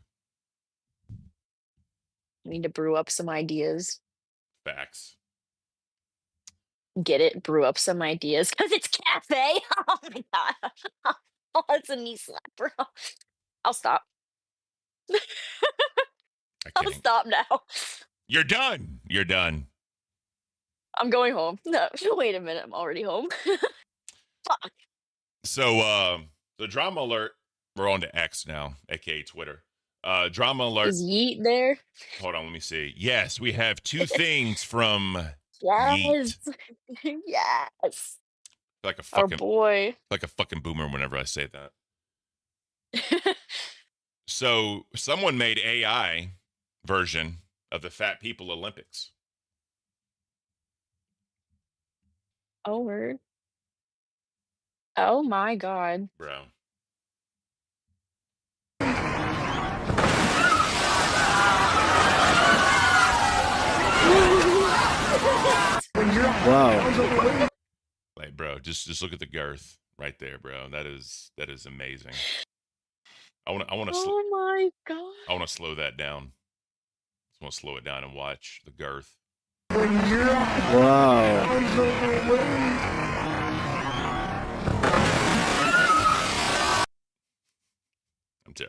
Speaker 3: We need to brew up some ideas.
Speaker 1: Facts.
Speaker 3: Get it? Brew up some ideas because it's cafe. Oh my god. Oh, it's a knee slap, bro. I'll stop. I'll stop now.
Speaker 1: You're done. You're done.
Speaker 3: I'm going home. No, wait a minute. I'm already home. Fuck.
Speaker 1: So, the drama alert. We're on to X now, aka Twitter. Drama alert.
Speaker 3: Is Yeet there?
Speaker 1: Hold on, let me see. Yes, we have two things from
Speaker 3: Yes.
Speaker 1: Yeet.
Speaker 3: Yes.
Speaker 1: Like a
Speaker 3: Our
Speaker 1: fucking
Speaker 3: boy.
Speaker 1: like a fucking boomer whenever I say that. So, someone made AI version of the Fat People Olympics.
Speaker 3: Oh, word. Oh my god.
Speaker 1: Bro.
Speaker 5: Wow.
Speaker 1: Like, bro, just look at the girth right there, bro. That is amazing. I want to
Speaker 3: Oh my god.
Speaker 1: I want to slow that down. Just want to slow it down and watch the girth.
Speaker 5: Wow.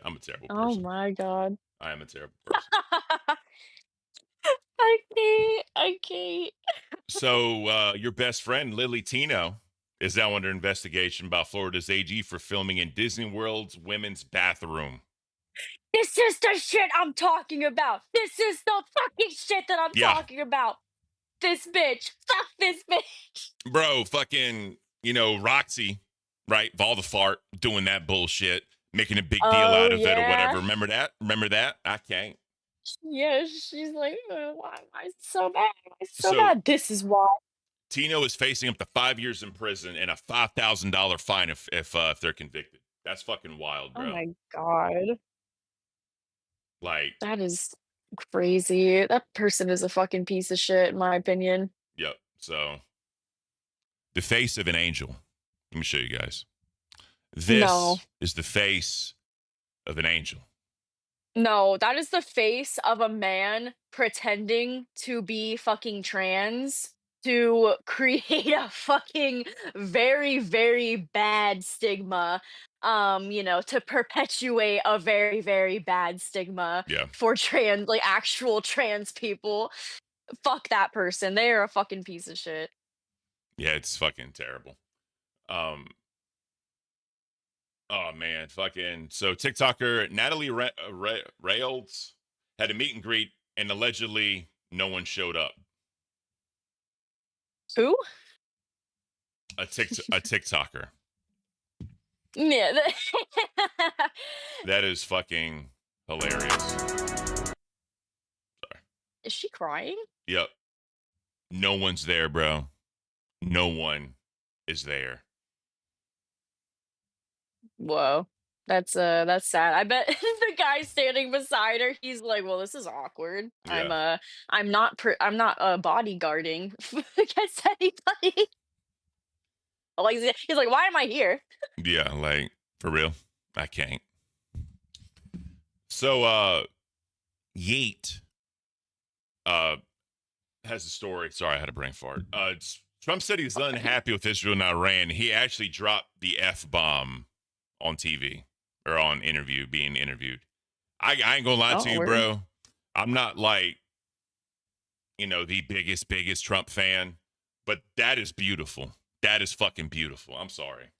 Speaker 1: I'm a terrible person.
Speaker 3: Oh my god.
Speaker 1: I am a terrible person.
Speaker 3: I can't.
Speaker 1: So, your best friend, Lily Tino, is now under investigation by Florida's AG for filming in Disney World's women's bathroom.
Speaker 3: This is the shit I'm talking about. This is the fucking shit that I'm
Speaker 1: Yeah.
Speaker 3: talking about. This bitch. Fuck this bitch.
Speaker 1: Bro, fucking, Roxy, right? Voltafart doing that bullshit, making a big deal out of it or whatever. Remember that? I can't.
Speaker 3: Yeah, she's like, why am I so bad? Why am I so
Speaker 1: So-
Speaker 3: bad? This is why.
Speaker 1: Tino is facing up to 5 years in prison and a $5,000 fine if they're convicted. That's fucking wild, bro.
Speaker 3: Oh my god.
Speaker 1: Like,
Speaker 3: That is crazy. That person is a fucking piece of shit, in my opinion.
Speaker 1: yep. So, the face of an angel. Let me show you guys. This
Speaker 3: No.
Speaker 1: is the face of an angel.
Speaker 3: No, that is the face of a man pretending to be fucking trans to create a fucking very, very bad stigma. To perpetuate a very, very bad stigma
Speaker 1: Yeah.
Speaker 3: for actual trans people. Fuck that person. They are a fucking piece of shit.
Speaker 1: Yeah, it's fucking terrible. Oh man, fucking. So TikToker Natalie Reynolds had a meet and greet, and allegedly no one showed up.
Speaker 3: Who?
Speaker 1: A TikToker.
Speaker 3: Yeah.
Speaker 1: That is fucking hilarious.
Speaker 3: Is she crying?
Speaker 1: Yep. No one's there, bro. No one is there.
Speaker 3: Whoa. That's sad. I bet the guy standing beside her, he's like, "Well, this is awkward.
Speaker 1: Yeah.
Speaker 3: I'm not bodyguarding against anybody." Like he's like, "Why am I here?"
Speaker 1: Yeah, like for real. I can't. So Yeet has a story. Sorry, I had a brain fart. Trump said he's unhappy with Israel and Iran. He actually dropped the F-bomb on TV or on being interviewed. I ain't gonna lie to you, bro. I'm not like, the biggest Trump fan, but that is beautiful. That is fucking beautiful. I'm sorry.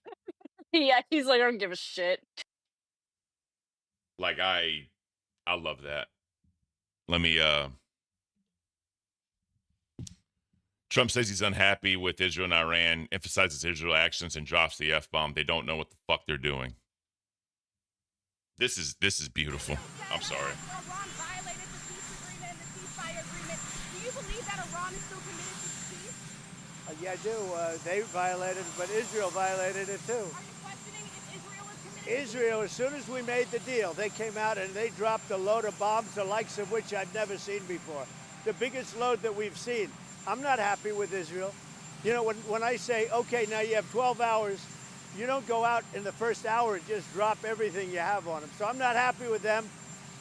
Speaker 3: Yeah, he's like, "I don't give a shit."
Speaker 1: Like I love that. Let me Trump says he's unhappy with Israel and Iran, emphasizes Israel actions, and drops the F-bomb. They don't know what the fuck they're doing. This is beautiful. I'm sorry.
Speaker 8: Iran violated the peace agreement and the ceasefire agreement. Do you believe that Iran is still committed to peace?
Speaker 9: Yeah, I do. They violated it, but Israel violated it too.
Speaker 8: Are you questioning if Israel is committed?
Speaker 9: Israel, as soon as we made the deal, they came out and they dropped a load of bombs, the likes of which I've never seen before. The biggest load that we've seen. I'm not happy with Israel. When I say, okay, now you have 12 hours, you don't go out in the first hour and just drop everything you have on them. So I'm not happy with them.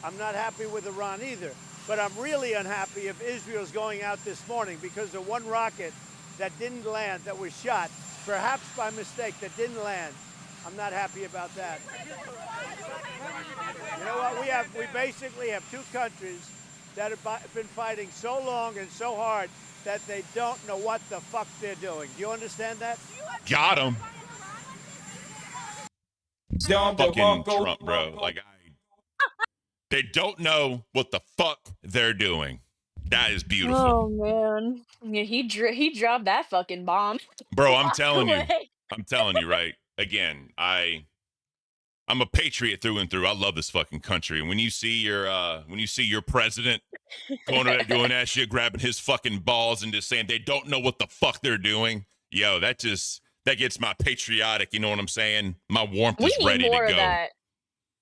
Speaker 9: I'm not happy with Iran either. But I'm really unhappy if Israel's going out this morning because of one rocket that didn't land, that was shot, perhaps by mistake, that didn't land. I'm not happy about that. You know what? We basically have two countries that have been fighting so long and so hard that they don't know what the fuck they're doing. Do you understand that?
Speaker 1: Got him. Fucking Trump, bro. Like they don't know what the fuck they're doing. That is beautiful.
Speaker 3: Oh man, yeah, he dropped that fucking bomb.
Speaker 1: Bro, I'm telling you.
Speaker 3: Away.
Speaker 1: I'm telling you, right? Again, I'm a patriot through and through. I love this fucking country. And when you see your president going there doing that shit, grabbing his fucking balls and just saying they don't know what the fuck they're doing, yo, that gets my patriotic, you know what I'm saying? My warmth is ready to go.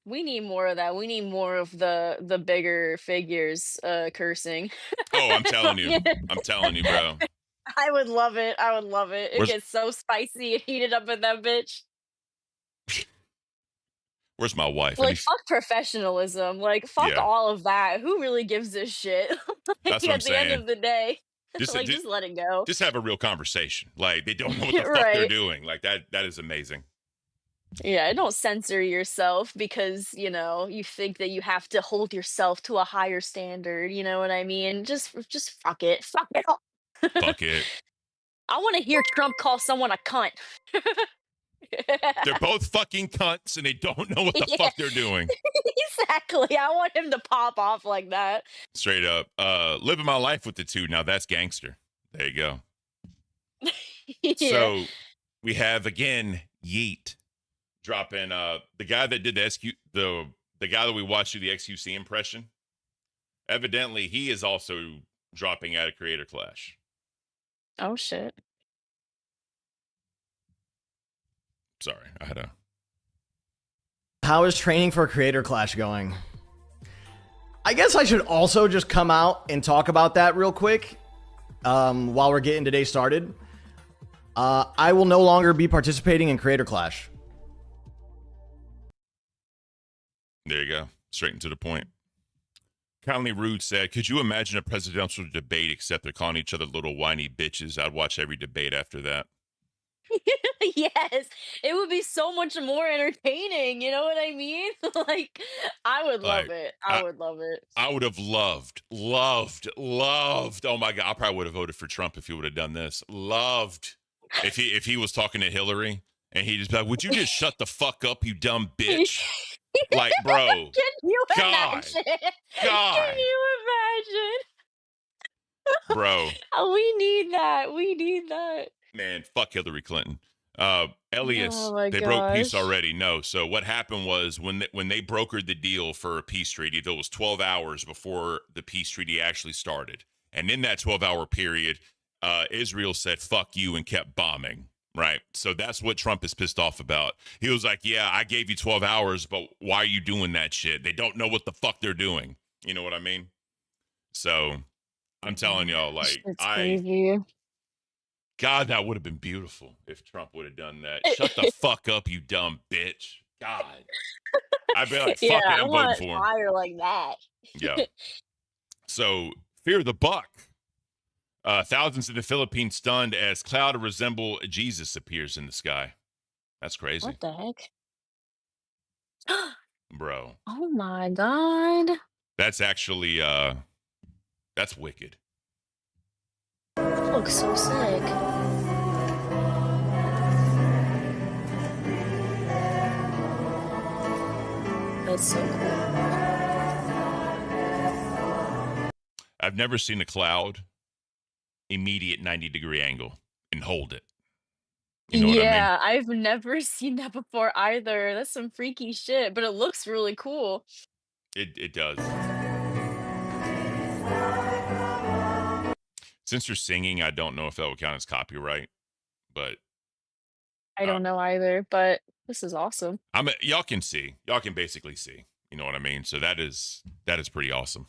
Speaker 3: We need more of that. We need more of the bigger figures cursing.
Speaker 1: Oh, I'm telling you. I'm telling you, bro.
Speaker 3: I would love it. It gets so spicy and heated up in that bitch.
Speaker 1: Where's my wife?
Speaker 3: Like, fuck professionalism. Like, fuck all of that. Who really gives a shit?
Speaker 1: That's what I'm saying.
Speaker 3: At the end of the day,
Speaker 1: just
Speaker 3: let it go.
Speaker 1: Just have a real conversation. Like, they don't know what the fuck they're doing. Like, that is amazing.
Speaker 3: Yeah, don't censor yourself because, you think that you have to hold yourself to a higher standard. You know what I mean? Just fuck it. Fuck it all.
Speaker 1: Fuck it.
Speaker 3: I want to hear Trump call someone a cunt.
Speaker 1: They're both fucking cunts and they don't know what the
Speaker 3: Yeah.
Speaker 1: fuck they're doing.
Speaker 3: Exactly. I want him to pop off like that.
Speaker 1: Straight up. Living my life with the two. Now that's gangster. There you go.
Speaker 3: Yeah.
Speaker 1: So we have again Yeet dropping the guy that did the guy that we watched do the XQC impression. Evidently, he is also dropping out of Creator Clash.
Speaker 3: Oh shit.
Speaker 1: Sorry, I had a.
Speaker 10: How is training for Creator Clash going? I guess I should also just come out and talk about that real quick while we're getting today started. I will no longer be participating in Creator Clash.
Speaker 1: There you go. Straight and to the point. Conley Rude said, could you imagine a presidential debate except they're calling each other little whiny bitches? I'd watch every debate after that.
Speaker 3: Yes, it would be so much more entertaining. You know what I mean? Like, I would love
Speaker 1: Like,
Speaker 3: it. I would love it.
Speaker 1: I would have loved. Oh my God. I probably would have voted for Trump if he would have done this. Loved if he was talking to Hillary and he just be like, would you just shut the fuck up, you dumb bitch? Like, bro.
Speaker 3: Can you
Speaker 1: God.
Speaker 3: imagine?
Speaker 1: God.
Speaker 3: Can you imagine?
Speaker 1: Bro.
Speaker 3: Oh, we need that. We need that.
Speaker 1: Man, fuck Hillary Clinton. Elias,
Speaker 3: Oh my
Speaker 1: they broke peace
Speaker 3: gosh.
Speaker 1: already. No. So what happened was when they brokered the deal for a peace treaty, there was 12 hours before the peace treaty actually started. And in that 12-hour period, Israel said, fuck you, and kept bombing. Right. So that's what Trump is pissed off about. He was like, yeah, I gave you 12 hours, but why are you doing that shit? They don't know what the fuck they're doing. You know what I mean? So I'm telling y'all, like,
Speaker 3: It's crazy.
Speaker 1: God, that would have been beautiful if Trump would have done that. Shut the fuck up, you dumb bitch. God. I'd be like, fuck
Speaker 3: Yeah,
Speaker 1: it,
Speaker 3: I
Speaker 1: I'm voting
Speaker 3: want
Speaker 1: for him.
Speaker 3: fire like that.
Speaker 1: Yeah. So, fear the buck. Thousands in the Philippines stunned as cloud resemble Jesus appears in the sky. That's crazy.
Speaker 3: What the heck?
Speaker 1: Bro.
Speaker 3: Oh my God.
Speaker 1: That's actually, that's wicked.
Speaker 3: That looks so sick. That's so cool.
Speaker 1: I've never seen a cloud immediate 90-degree angle and hold it. You know what I mean?
Speaker 3: Yeah, I've never seen that before either. That's some freaky shit, but it looks really cool.
Speaker 1: It does. Since you're singing, I don't know if that would count as copyright, but
Speaker 3: I don't know either, but this is awesome.
Speaker 1: y'all can see. Y'all can basically see. You know what I mean? So that is pretty awesome.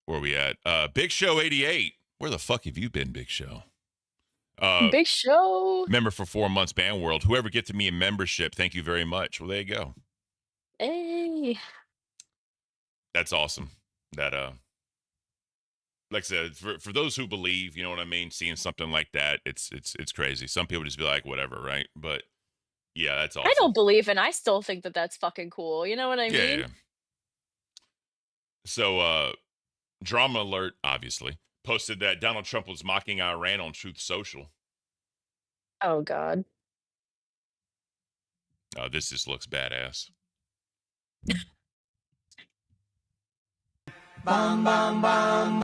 Speaker 1: Where we at? Big Show 88. Where the fuck have you been, Big Show?
Speaker 3: Big Show.
Speaker 1: Member for 4 months, Band World. Whoever gets me a membership, thank you very much. Well, there you go.
Speaker 3: Hey.
Speaker 1: That's awesome. That like I said, for those who believe, you know what I mean, seeing something like that, it's crazy. Some people just be like, whatever, right? But yeah, that's awesome.
Speaker 3: I don't believe, and I still think that that's fucking cool. You know what I mean?
Speaker 1: Yeah. So, drama alert, obviously, posted that Donald Trump was mocking Iran on Truth Social.
Speaker 3: Oh God.
Speaker 1: This just looks badass.
Speaker 5: Bam, bam, bam.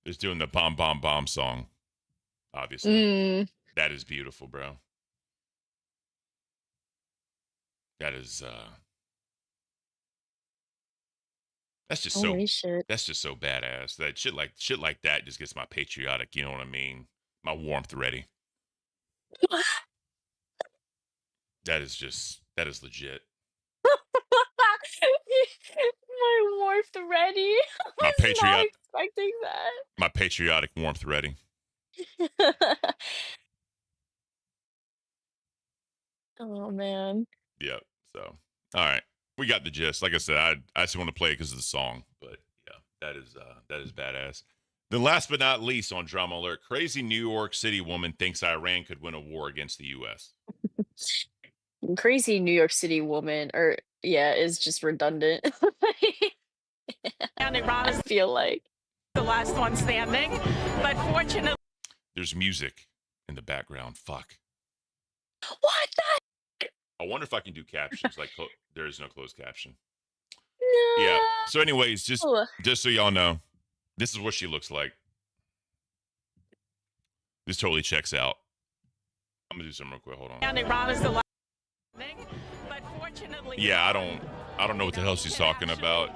Speaker 1: Just doing the bomb, bomb, bomb song. Obviously. That is beautiful, bro. That is, that's just
Speaker 3: Holy shit.
Speaker 1: that's just so badass. That shit like that just gets my patriotic, you know what I mean? My warmth ready. That is legit.
Speaker 3: My warmth ready.
Speaker 1: My
Speaker 3: I was not expecting
Speaker 1: My patriotic warmth ready.
Speaker 3: that. Oh man.
Speaker 1: Yep. So, all right, we got the gist. Like I said, I just want to play it because of the song, but yeah, that is badass. Then last but not least on Drama Alert, crazy New York City woman thinks Iran could win a war against the U.S.
Speaker 3: Crazy New York City woman, or yeah, is just redundant.
Speaker 8: And Iran
Speaker 3: I
Speaker 8: is
Speaker 3: feel like.
Speaker 8: the last one standing. But fortunately,
Speaker 1: There's music in the background. Fuck.
Speaker 3: What the?
Speaker 1: I wonder if I can do captions. Like there is no closed caption.
Speaker 3: No.
Speaker 1: Yeah. So, anyways, just so y'all know, this is what she looks like. This totally checks out. I'm gonna do something real quick. Hold on.
Speaker 8: and Iran is the last standing. But fortunately,
Speaker 1: Yeah, I don't know what the hell she's talking about.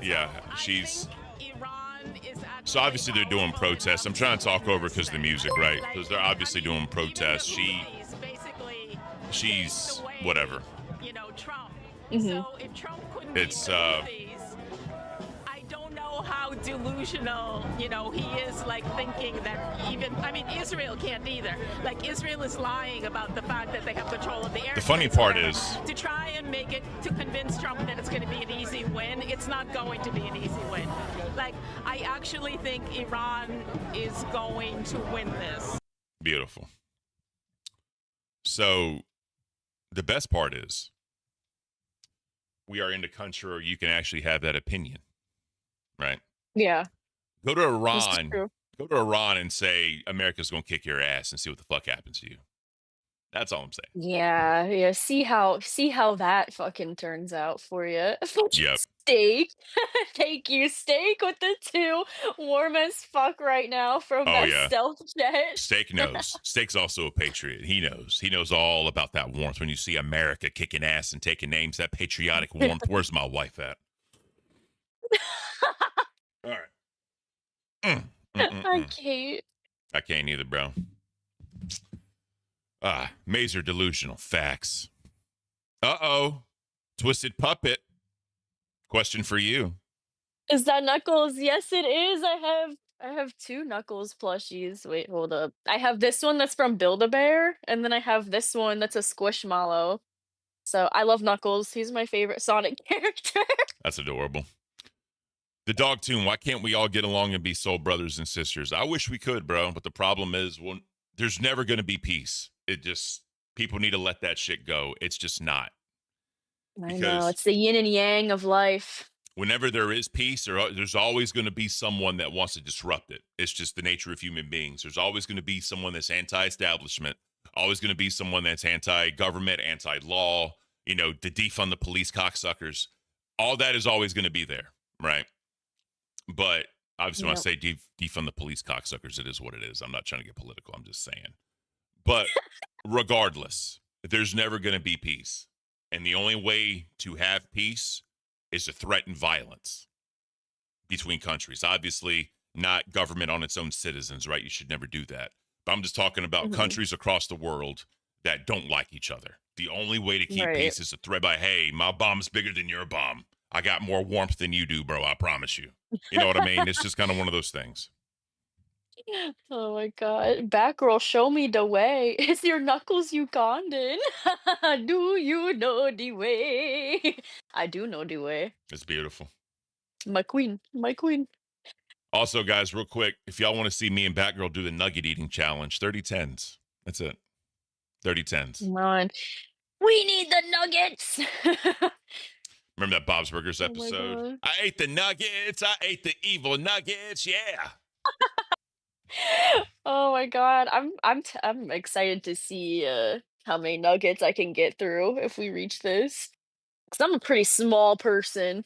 Speaker 1: Yeah, she's. So obviously they're doing protests. I'm trying to talk over because of the music, right? Because they're obviously doing protests. She's whatever.
Speaker 8: You know, Trump.
Speaker 3: Mhm.
Speaker 8: So if Trump couldn't
Speaker 1: It's
Speaker 8: I don't know how delusional, you know, he is, like, thinking that Israel can't either. Like, Israel is lying about the fact that they have control of the air.
Speaker 1: The funny part is,
Speaker 8: to try and make it, to convince Trump that it's going to be an easy win, it's not going to be an easy win. Like, I actually think Iran is going to win this.
Speaker 1: beautiful. So the best part is we are in a country where you can actually have that opinion, right?
Speaker 3: Yeah.
Speaker 1: Go to
Speaker 3: This is
Speaker 1: Iran.
Speaker 3: true.
Speaker 1: Go to Iran and say America's going to kick your ass and see what the fuck happens to you. That's all I'm saying.
Speaker 3: Yeah. See how that fucking turns out for you.
Speaker 1: Yep.
Speaker 3: Steak. Thank you, steak with the 2. Warm as fuck right now from
Speaker 1: Oh,
Speaker 3: that
Speaker 1: yeah.
Speaker 3: stealth jet.
Speaker 1: Steak knows. Steak's also a patriot. He knows. He knows all about that warmth. When you see America kicking ass and taking names, that patriotic warmth. Where's my wife at? All right.
Speaker 3: I can't.
Speaker 1: I can't either, bro. Mazer delusional. Facts. Uh-oh. Twisted puppet. Question for you.
Speaker 3: Is that Knuckles? Yes, it is. I have 2 Knuckles plushies. Wait, hold up. I have this one that's from Build-A-Bear, and then I have this one that's a Squishmallow. So I love Knuckles. He's my favorite Sonic character.
Speaker 1: That's adorable. The dog tune. Why can't we all get along and be soul brothers and sisters? I wish we could, bro. But the problem is, there's never going to be peace. People need to let that shit go. It's just not.
Speaker 3: I know. It's the yin and yang of life.
Speaker 1: Whenever there is peace, there's always going to be someone that wants to disrupt it. It's just the nature of human beings. There's always going to be someone that's anti-establishment, always going to be someone that's anti-government, anti-law, to defund the police cocksuckers. All that is always going to be there, right? But obviously when I say defund the police cocksuckers, it is what it is. I'm not trying to get political. I'm just saying. But regardless, there's never going to be peace. And the only way to have peace is to threaten violence between countries. Obviously, not government on its own citizens, right? You should never do that. But I'm just talking about countries across the world that don't like each other. The only way to keep peace is to threat by, hey, my bomb's bigger than your bomb. I got more warmth than you do, bro. I promise you. You know what I mean? It's just kind of one of those things.
Speaker 3: Oh my god. Batgirl, show me the way. Is your Knuckles Ugandan? Do you know the way? I do know the way.
Speaker 1: It's beautiful.
Speaker 3: My queen. My queen.
Speaker 1: Also, guys, real quick, if y'all want to see me and Batgirl do the nugget eating challenge, 30 tens. That's it. 30 tens.
Speaker 3: Come on. We need the nuggets.
Speaker 1: Remember that Bob's Burgers episode? I ate the nuggets. I ate the evil nuggets. Yeah.
Speaker 3: Oh my god. I'm excited to see how many nuggets I can get through if we reach this. Cuz I'm a pretty small person.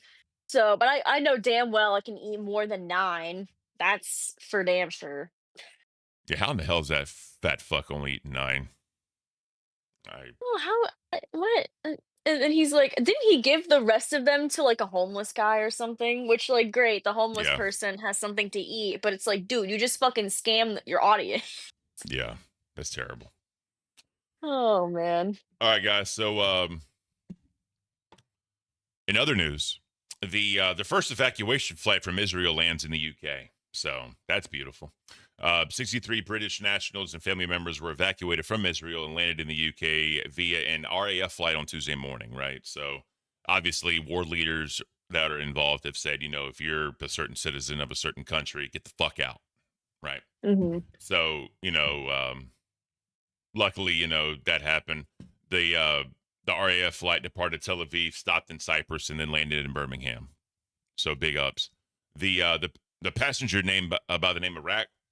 Speaker 3: So, but I know damn well I can eat more than 9. That's for damn sure.
Speaker 1: Yeah, how in the hell is that fat fuck only eating 9?
Speaker 3: Oh, how? What? And he's like, didn't he give the rest of them to like a homeless guy or something? Which, like, great, the homeless person has something to eat, but it's like, dude, you just fucking scam your audience.
Speaker 1: Yeah, that's terrible.
Speaker 3: Oh man.
Speaker 1: All right, guys. So, in other news, the first evacuation flight from Israel lands in the UK. So that's beautiful. 63 British nationals and family members were evacuated from Israel and landed in the UK via an RAF flight on Tuesday morning, right? So obviously war leaders that are involved have said, if you're a certain citizen of a certain country, get the fuck out, right?
Speaker 3: Mm-hmm.
Speaker 1: So, luckily, that happened. The RAF flight departed Tel Aviv, stopped in Cyprus, and then landed in Birmingham. So big ups. The passenger named by the name of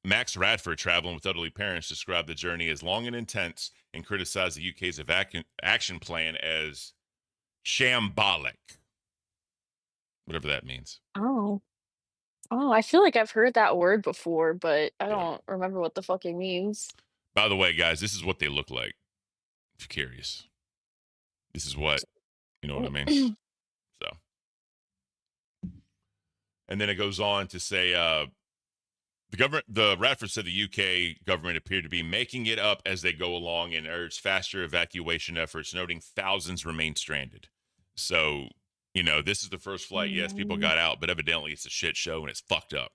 Speaker 1: Max Radford, traveling with elderly parents, described the journey as long and intense and criticized the UK's action plan as shambolic, whatever that means.
Speaker 3: Oh. Oh, I feel like I've heard that word before, but I
Speaker 1: Yeah.
Speaker 3: don't remember what the fuck it means.
Speaker 1: By the way, guys, this is what they look like. If you're curious, this is what, you know what I mean? So, and then it goes on to say, the Radford said the UK government appeared to be making it up as they go along and urged faster evacuation efforts, noting thousands remain stranded. So, you know, this is the first flight. Yes, people got out, but evidently it's a shit show and it's fucked up.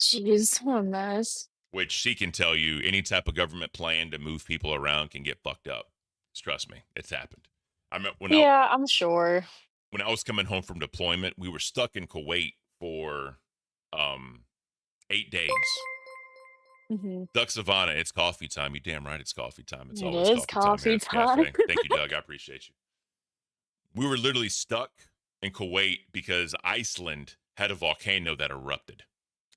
Speaker 3: Jeez, what a mess.
Speaker 1: Which she can tell you, any type of government plan to move people around can get fucked up. Just trust me, it's happened. I remember
Speaker 3: I'm sure.
Speaker 1: when I was coming home from deployment, we were stuck in Kuwait for 8 days.
Speaker 3: Mm-hmm.
Speaker 1: Doug Savannah, it's coffee time. You damn right it's coffee time. It's
Speaker 3: It
Speaker 1: always
Speaker 3: is
Speaker 1: coffee time.
Speaker 3: coffee
Speaker 1: Cafe.
Speaker 3: time.
Speaker 1: Thank you, Doug. I appreciate you. We were literally stuck in Kuwait because Iceland had a volcano that erupted,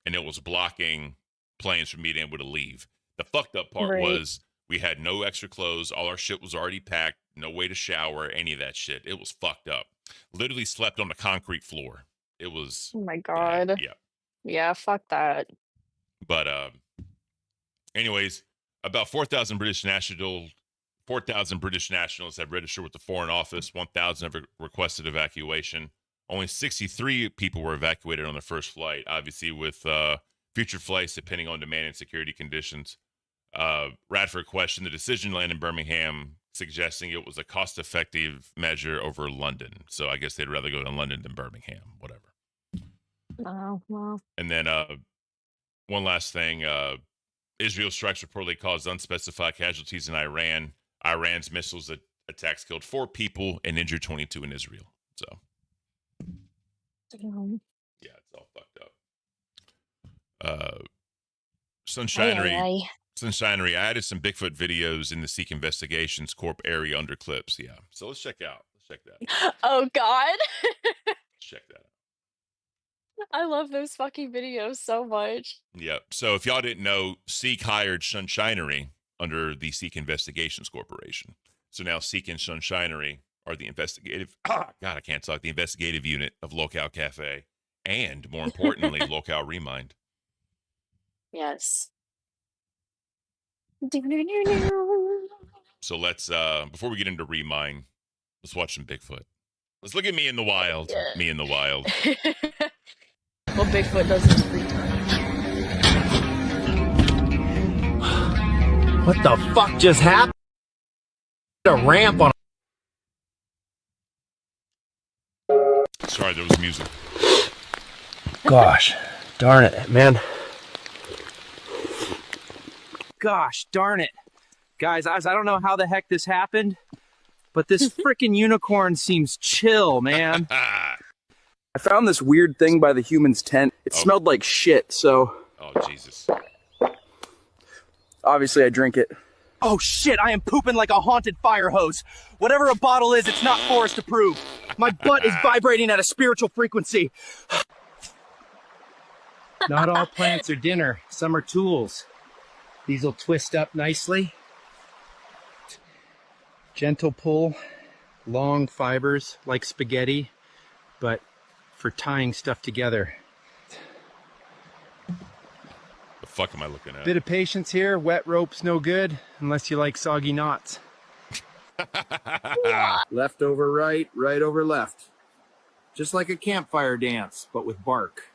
Speaker 1: and it was blocking planes from being able to leave. The fucked up part was we had no extra clothes. All our shit was already packed. No way to shower, any of that shit. It was fucked up. Literally slept on the concrete floor. It was.
Speaker 3: Oh my god.
Speaker 1: Yeah.
Speaker 3: Yeah, fuck that.
Speaker 1: But anyways, about 4,000 British nationals have registered with the Foreign Office. 1,000 have requested evacuation. Only 63 people were evacuated on the first flight. Obviously, with future flights depending on demand and security conditions. Radford questioned the decision to land in Birmingham, suggesting it was a cost-effective measure over London. So I guess they'd rather go to London than Birmingham, whatever.
Speaker 3: Oh, well.
Speaker 1: And then one last thing. Israel strikes reportedly caused unspecified casualties in Iran. Iran's missiles attacks killed 4 people and injured 22 in Israel. So, yeah, it's all fucked up. Sunshinery. I added some Bigfoot videos in the Seek Investigations Corp area under clips. Yeah, so let's check that.
Speaker 3: Oh god.
Speaker 1: Let's check that out.
Speaker 3: I love those fucking videos so much.
Speaker 1: Yep. So if y'all didn't know, Seek hired Sunshinery under the Seek Investigations Corporation. So now Seek and Sunshinery are the investigative. I can't talk. The investigative unit of Locale Cafe, and more importantly, Locale Remind.
Speaker 3: Yes.
Speaker 1: So let's before we get into Remind, let's watch some Bigfoot. Let's look at me in the wild.
Speaker 3: Yeah.
Speaker 1: Me in the wild.
Speaker 3: What Bigfoot does in his free time.
Speaker 11: What the fuck just happened? A ramp on.
Speaker 1: Sorry, there was music.
Speaker 11: Gosh, darn it, man. Gosh, darn it. Guys, I don't know how the heck this happened, but this freaking unicorn seems chill, man.
Speaker 12: I found this weird thing by the human's tent. It smelled like shit, so...
Speaker 1: Oh, Jesus.
Speaker 12: Obviously, I drink it.
Speaker 11: Oh shit, I am pooping like a haunted fire hose. Whatever a bottle is, it's not forest approved. My butt is vibrating at a spiritual frequency. Not all plants are dinner. Some are tools. These will twist up nicely. Gentle pull, long fibers like spaghetti, but for tying stuff together.
Speaker 1: The fuck am I looking at?
Speaker 11: Bit of patience here. Wet rope's no good unless you like soggy knots. Left over right, right over left. Just like a campfire dance, but with bark.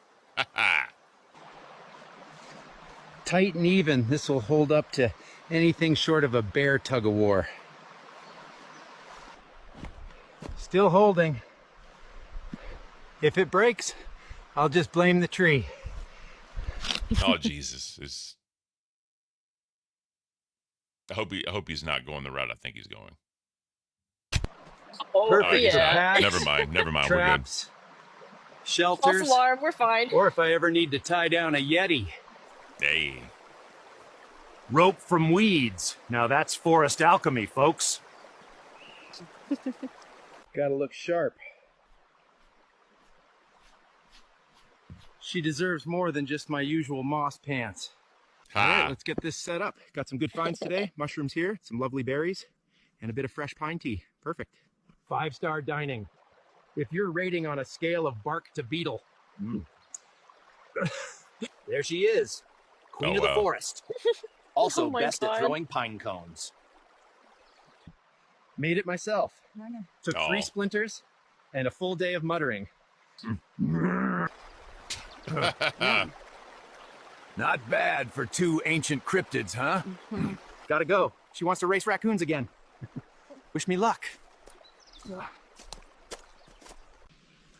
Speaker 11: Tight and even, this will hold up to anything short of a bear tug-of-war. Still holding. If it breaks, I'll just blame the tree.
Speaker 1: Oh, Jesus. I hope he's not going the route I think he's going.
Speaker 3: Oh,
Speaker 11: Perfect.
Speaker 3: yeah.
Speaker 1: Never mind.
Speaker 11: Traps,
Speaker 3: False
Speaker 11: shelters,
Speaker 3: alarm, we're fine.
Speaker 11: or if I ever need to tie down a Yeti.
Speaker 1: Hey.
Speaker 13: Rope from weeds. Now that's forest alchemy, folks.
Speaker 11: Gotta look sharp. She deserves more than just my usual moss pants.
Speaker 13: All right, let's get this set up. Got some good finds today. Mushrooms here, some lovely berries, and a bit of fresh pine tea. Perfect. 5-star dining. If you're rating on a scale of bark to beetle. There she is. Queen of the forest. Also best at throwing pine cones. Made it myself. Took 3 splinters and a full day of muttering.
Speaker 14: Not bad for 2 ancient cryptids, huh?
Speaker 11: Gotta go. She wants to race raccoons again. Wish me luck.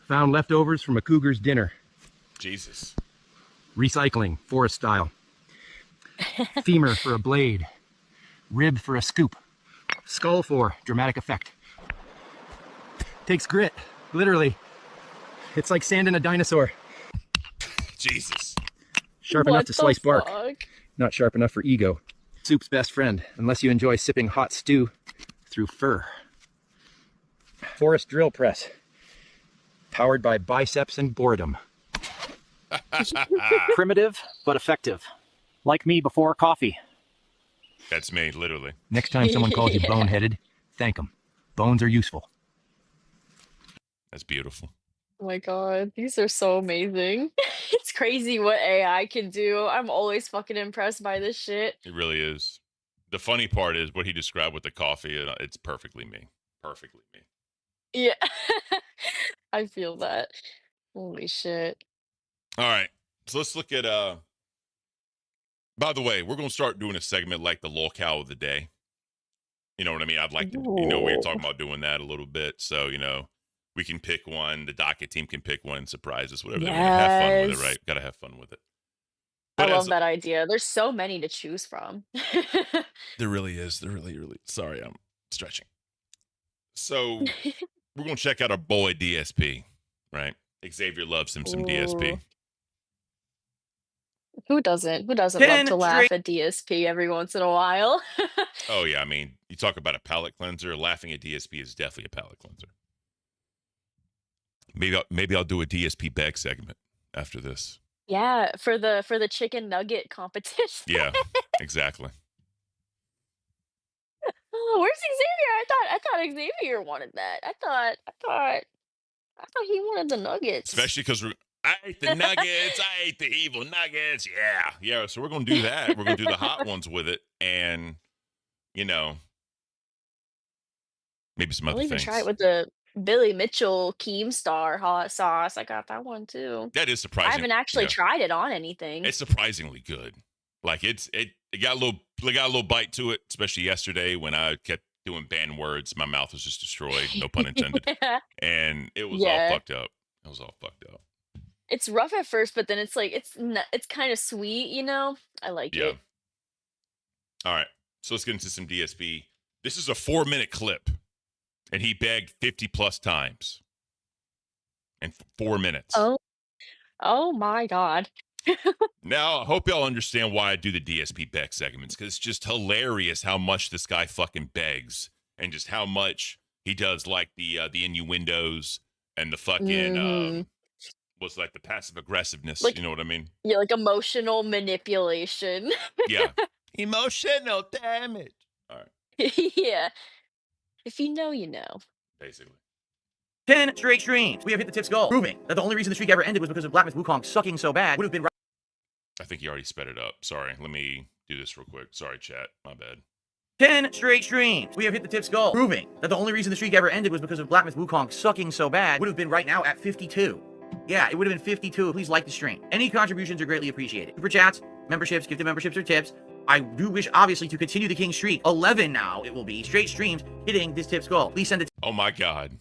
Speaker 11: Found leftovers from a cougar's dinner.
Speaker 1: Jesus.
Speaker 11: Recycling, forest style. Femur for a blade. Rib for a scoop. Skull for dramatic effect. Takes grit, literally. It's like sand in a dinosaur.
Speaker 1: Jesus.
Speaker 11: Sharp enough to slice bark. Not sharp enough for ego. Soup's best friend, unless you enjoy sipping hot stew through fur. Forest drill press. Powered by biceps and boredom. Primitive, but effective. Like me before coffee.
Speaker 1: That's me, literally.
Speaker 11: Next time someone calls you boneheaded, thank them. Bones are useful.
Speaker 1: That's beautiful.
Speaker 3: Oh my god, these are so amazing. It's crazy what AI can do. I'm always fucking impressed by this shit.
Speaker 1: It really is. The funny part is what he described with the coffee. It's perfectly me. Perfectly me.
Speaker 3: Yeah. I feel that. Holy shit.
Speaker 1: All right. So let's look at by the way, we're gonna start doing a segment like the lolcow of the day. You know what I mean? I'd like to, we were talking about doing that a little bit. So, we can pick one, the docket team can pick one and surprise us, whatever. Yes. Have fun with it, right? Gotta have fun with it.
Speaker 3: But I love that idea. There's so many to choose from.
Speaker 1: There really is. There really, really. Sorry, I'm stretching. So we're gonna check out our boy DSP, right? Xavier loves him some DSP.
Speaker 3: Who doesn't? Who doesn't love to laugh at DSP every once in a while?
Speaker 1: Oh yeah, I mean, you talk about a palate cleanser. Laughing at DSP is definitely a palate cleanser. Maybe I'll do a DSP bag segment after this.
Speaker 3: Yeah, for the chicken nugget competition.
Speaker 1: Yeah, exactly.
Speaker 3: Oh, where's Xavier? I thought Xavier wanted that. I thought he wanted the nuggets.
Speaker 1: Especially because I ate the nuggets. I ate the evil nuggets. Yeah. So we're gonna do that. We're gonna do the hot ones with it, and maybe some other things.
Speaker 3: I'll even try it with the Billy Mitchell Keemstar hot sauce. I got that one too.
Speaker 1: That is surprising.
Speaker 3: I haven't actually tried it on anything.
Speaker 1: It's surprisingly good. Like it got a little bite to it, especially yesterday when I kept doing banned words. My mouth was just destroyed, no pun intended.
Speaker 3: Yeah.
Speaker 1: And it was all fucked up. It was all fucked up.
Speaker 3: It's rough at first, but then it's like it's kind of sweet, I like it.
Speaker 1: All right. So let's get into some DSP. This is a 4-minute clip. And he begged 50 plus times in 4 minutes.
Speaker 3: Oh my God.
Speaker 1: Now, I hope y'all understand why I do the DSP beg segments, because it's just hilarious how much this guy fucking begs and just how much he does like the innuendos and the fucking, what's like the passive aggressiveness. You know what I mean?
Speaker 3: Yeah, like emotional manipulation.
Speaker 1: Yeah. Emotional damage. All right.
Speaker 3: Yeah. If you know, you know.
Speaker 1: Basically.
Speaker 10: 10 straight streams. We have hit the tip's goal, proving that the only reason the streak ever ended was because of Black Myth Wukong sucking so bad would have been right.
Speaker 1: I think he already sped it up. Sorry. Let me do this real quick. Sorry, chat. My bad.
Speaker 10: 10 straight streams. We have hit the tip's goal, proving that the only reason the streak ever ended was because of Black Myth Wukong sucking so bad would have been right now at 52. Yeah, it would have been 52. Please like the stream. Any contributions are greatly appreciated. Super chats, memberships, gifted memberships, or tips. I do wish, obviously, to continue the King streak. 11 now it will be. Straight streams hitting this tip's goal. Please send it.
Speaker 1: Oh my God.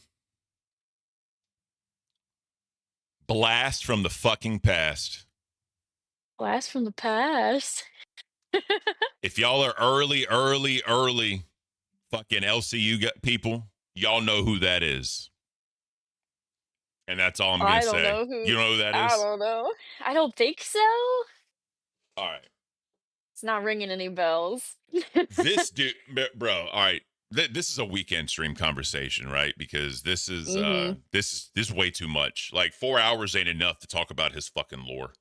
Speaker 1: Blast from the fucking past.
Speaker 3: Blast from the past.
Speaker 1: If y'all are early fucking LCU people, y'all know who that is. And that's all I'm going to say. You know who that is?
Speaker 3: I don't know. I don't think so.
Speaker 1: All right.
Speaker 3: It's not ringing any bells.
Speaker 1: This dude, bro, all right. This is a weekend stream conversation, right? Because this is this is way too much. Like 4 hours ain't enough to talk about his fucking lore.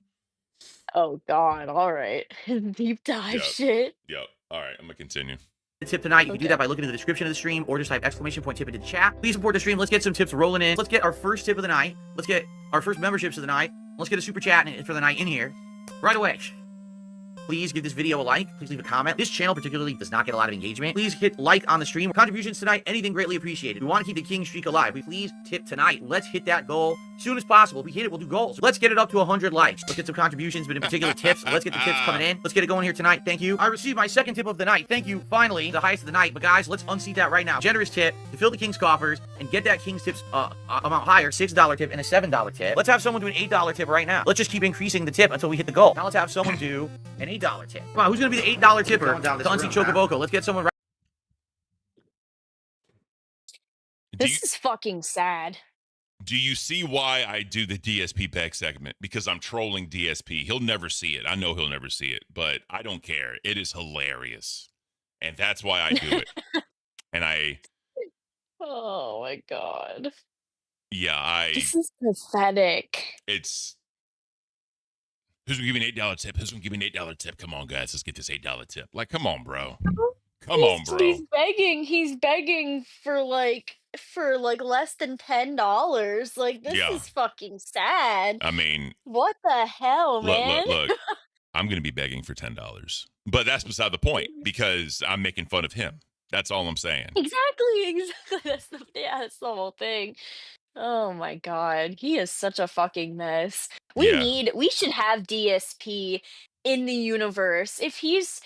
Speaker 3: Oh God! All right, deep dive shit.
Speaker 1: Yep. All right, I'm gonna continue.
Speaker 15: The tip tonight, you can do that by looking at the description of the stream or just type exclamation point tip into the chat. Please support the stream. Let's get some tips rolling in. Let's get our first tip of the night. Let's get our first memberships of the night. Let's get a super chat for the night in here right away. Please give this video a like. Please leave a comment. This channel particularly does not get a lot of engagement. Please hit like on the stream. Contributions tonight, anything greatly appreciated. We want to keep the king streak alive. Please tip tonight. Let's hit that goal as soon as possible. If we hit it, we'll do goals. Let's get it up to 100 likes. Let's get some contributions, but in particular tips. Let's get the tips coming in. Let's get it going here tonight. Thank you. I received my second tip of the night. Thank you. Finally, the highest of the night. But guys, let's unseat that right now. Generous tip to fill the king's coffers and get that king's tips amount higher. $6 tip and a $7 tip. Let's have someone do an $8 tip right now. Let's just keep increasing the tip until we hit the goal. Now let's have someone do an $8 tip. Come on, who's going to be the $8 tipper to unseat Chocoboko? Let's get someone right.
Speaker 3: This is fucking sad.
Speaker 1: Do you see why I do the DSP back segment? Because I'm trolling DSP. He'll never see it. I know he'll never see it, but I don't care. It is hilarious. And that's why I do it. And
Speaker 3: Oh my God.
Speaker 1: Yeah,
Speaker 3: This is pathetic.
Speaker 1: It's... Who's gonna give me an $8 tip? Who's gonna give me an $8 tip? Come on, guys. Let's get this $8 tip. Like, come on, bro. Come on, bro.
Speaker 3: He's begging. He's begging for like less than $10. Like, this is fucking sad.
Speaker 1: I mean,
Speaker 3: what the hell, man?
Speaker 1: Look. I'm gonna be begging for $10, but that's beside the point because I'm making fun of him. That's all I'm saying.
Speaker 3: Exactly. That's the whole thing. Oh my God, he is such a fucking mess. We should have DSP in the universe. If he's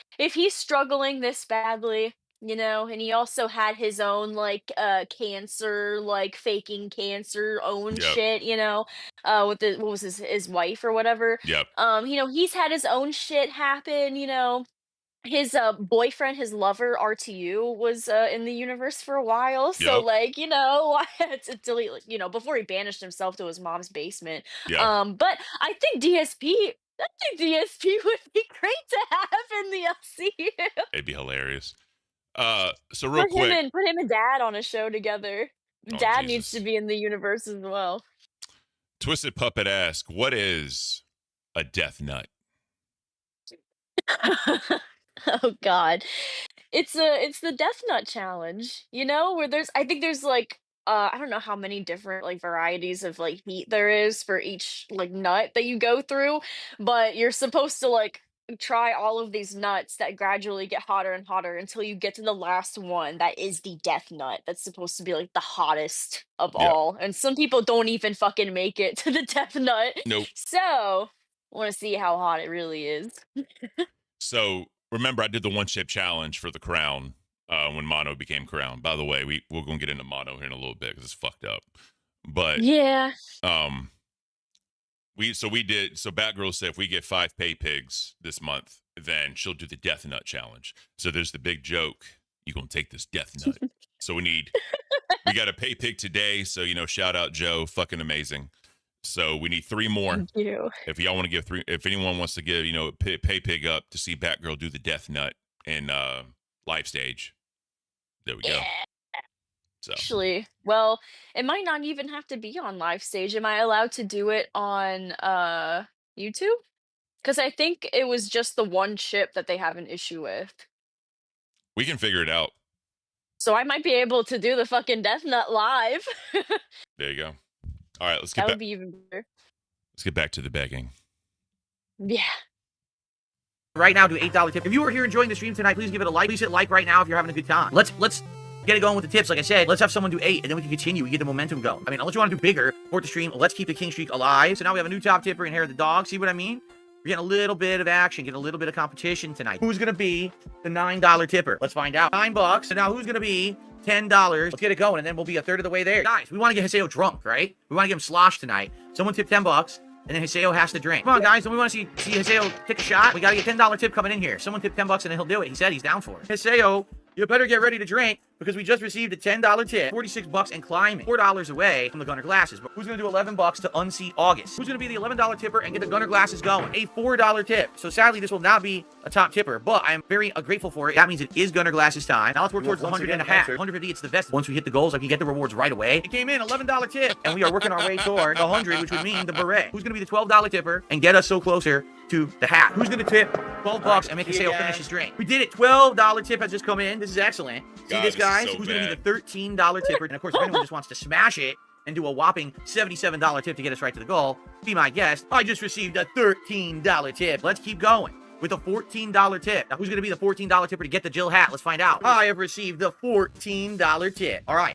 Speaker 3: struggling this badly, you know, and he also had his own like cancer, like faking cancer own shit, you know, with what was his wife or whatever.
Speaker 1: Yep.
Speaker 3: You know, he's had his own shit happen, you know. His boyfriend, his lover, RTU, was in the universe for a while. So, like, you know, until he, you know, before he banished himself to his mom's basement. But I think DSP would be great to have in the LCU.
Speaker 1: It'd be hilarious. So real quick,
Speaker 3: put him and Dad on a show together. Dad needs to be in the universe as well.
Speaker 1: Twisted Puppet asks, "What is a death nut?"
Speaker 3: Oh God, it's the Death Nut challenge, you know, where I think there's like I don't know how many different like varieties of like heat there is for each like nut that you go through, but you're supposed to like try all of these nuts that gradually get hotter and hotter until you get to the last one that is the death nut that's supposed to be like the hottest of all, and some people don't even fucking make it to the death nut.
Speaker 1: Nope.
Speaker 3: So I want to see how hot it really is.
Speaker 1: So remember, I did the one chip challenge for the crown when Mono became crown. By the way, we're gonna get into Mono here in a little bit because it's fucked up. But
Speaker 3: yeah,
Speaker 1: so Batgirl said if we get 5 pay pigs this month, then she'll do the death nut challenge. So there's the big joke: you gonna take this death nut? So we got a pay pig today. So you know, shout out Joe, fucking amazing. So we need 3 more.
Speaker 3: Thank you.
Speaker 1: If y'all want to give 3, if anyone wants to give, you know, pay pig up to see Batgirl do the death nut in live stage, there we go. So.
Speaker 3: Actually, well, it might not even have to be on live stage. Am I allowed to do it on YouTube? Because I think it was just the one chip that they have an issue with.
Speaker 1: We can figure it out.
Speaker 3: So I might be able to do the fucking death nut live.
Speaker 1: There you go. All right, let's get
Speaker 3: that
Speaker 1: back.
Speaker 3: would be even better.
Speaker 1: Let's get back to the begging.
Speaker 3: Yeah.
Speaker 15: Right now, do $8 tip. If you are here enjoying the stream tonight, please give it a like. Please hit like right now if you're having a good time. Let's get it going with the tips. Like I said, let's have someone do 8, and then we can continue. We get the momentum going. I mean, unless you want to do bigger, support the stream. Let's keep the king streak alive. So now we have a new top tipper in here, the dog. See what I mean? We're getting a little bit of action, getting a little bit of competition tonight. Who's gonna be the $9 tipper? Let's find out. $9. So now who's gonna be $10? Let's get it going, and then we'll be a third of the way there. Guys, we want to get Hiseo drunk, right? We want to get him sloshed tonight. Someone tip $10, and then Hiseo has to drink. Come on, guys. Don't we want to see Hiseo take a shot? We got to get $10 tip coming in here. Someone tip $10, and then he'll do it. He said he's down for it. Hiseo, you better get ready to drink. because we just received a $10 tip, 46 bucks and climbing, $4 away from the gunner glasses. But who's gonna do 11 bucks to unseat August? Who's gonna be the $11 tipper and get the gunner glasses going? A $4 tip. So sadly, this will not be a top tipper, but I am very grateful for it. That means it is gunner glasses time. Now let's work towards the 100 and a half. 150, it's the best. Once we hit the goals, I can get the rewards right away. It came in, $11 tip, and we are working our way toward the 100, which would mean the beret. Who's gonna be the $12 tipper and get us so closer to the hat? Who's gonna tip 12 bucks and make a sale finish his drink? We did it. $12 tip has just come in. This is excellent. See this, guys?
Speaker 1: So
Speaker 15: who's gonna be the $13 tipper? And of course, if anyone just wants to smash it and do a whopping $77 tip to get us right to the goal, be my guest. I just received a $13 tip. Let's keep going with a $14 tip. Now, who's gonna be the $14 tipper to get the Jill hat? Let's find out. I have received the $14 tip. All right.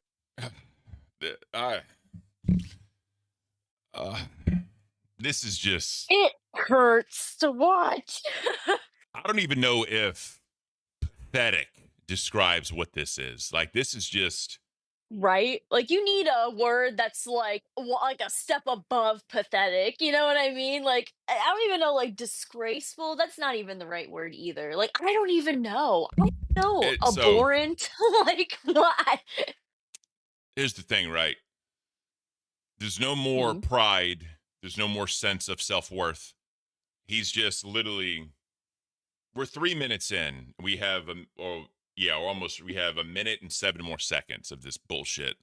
Speaker 1: This is just...
Speaker 3: It hurts to watch.
Speaker 1: I don't even know if pathetic describes what this is. Like, this is just...
Speaker 3: Right? Like, you need a word that's like a step above pathetic. You know what I mean? Like, I don't even know, like, disgraceful. That's not even the right word either. Like, I don't even know. I don't know. Abhorrent. Like, what?
Speaker 1: Here's the thing, right? There's no more pride. There's no more sense of self-worth. He's just literally... We're 3 minutes in. We have we have a minute and 7 more seconds of this bullshit.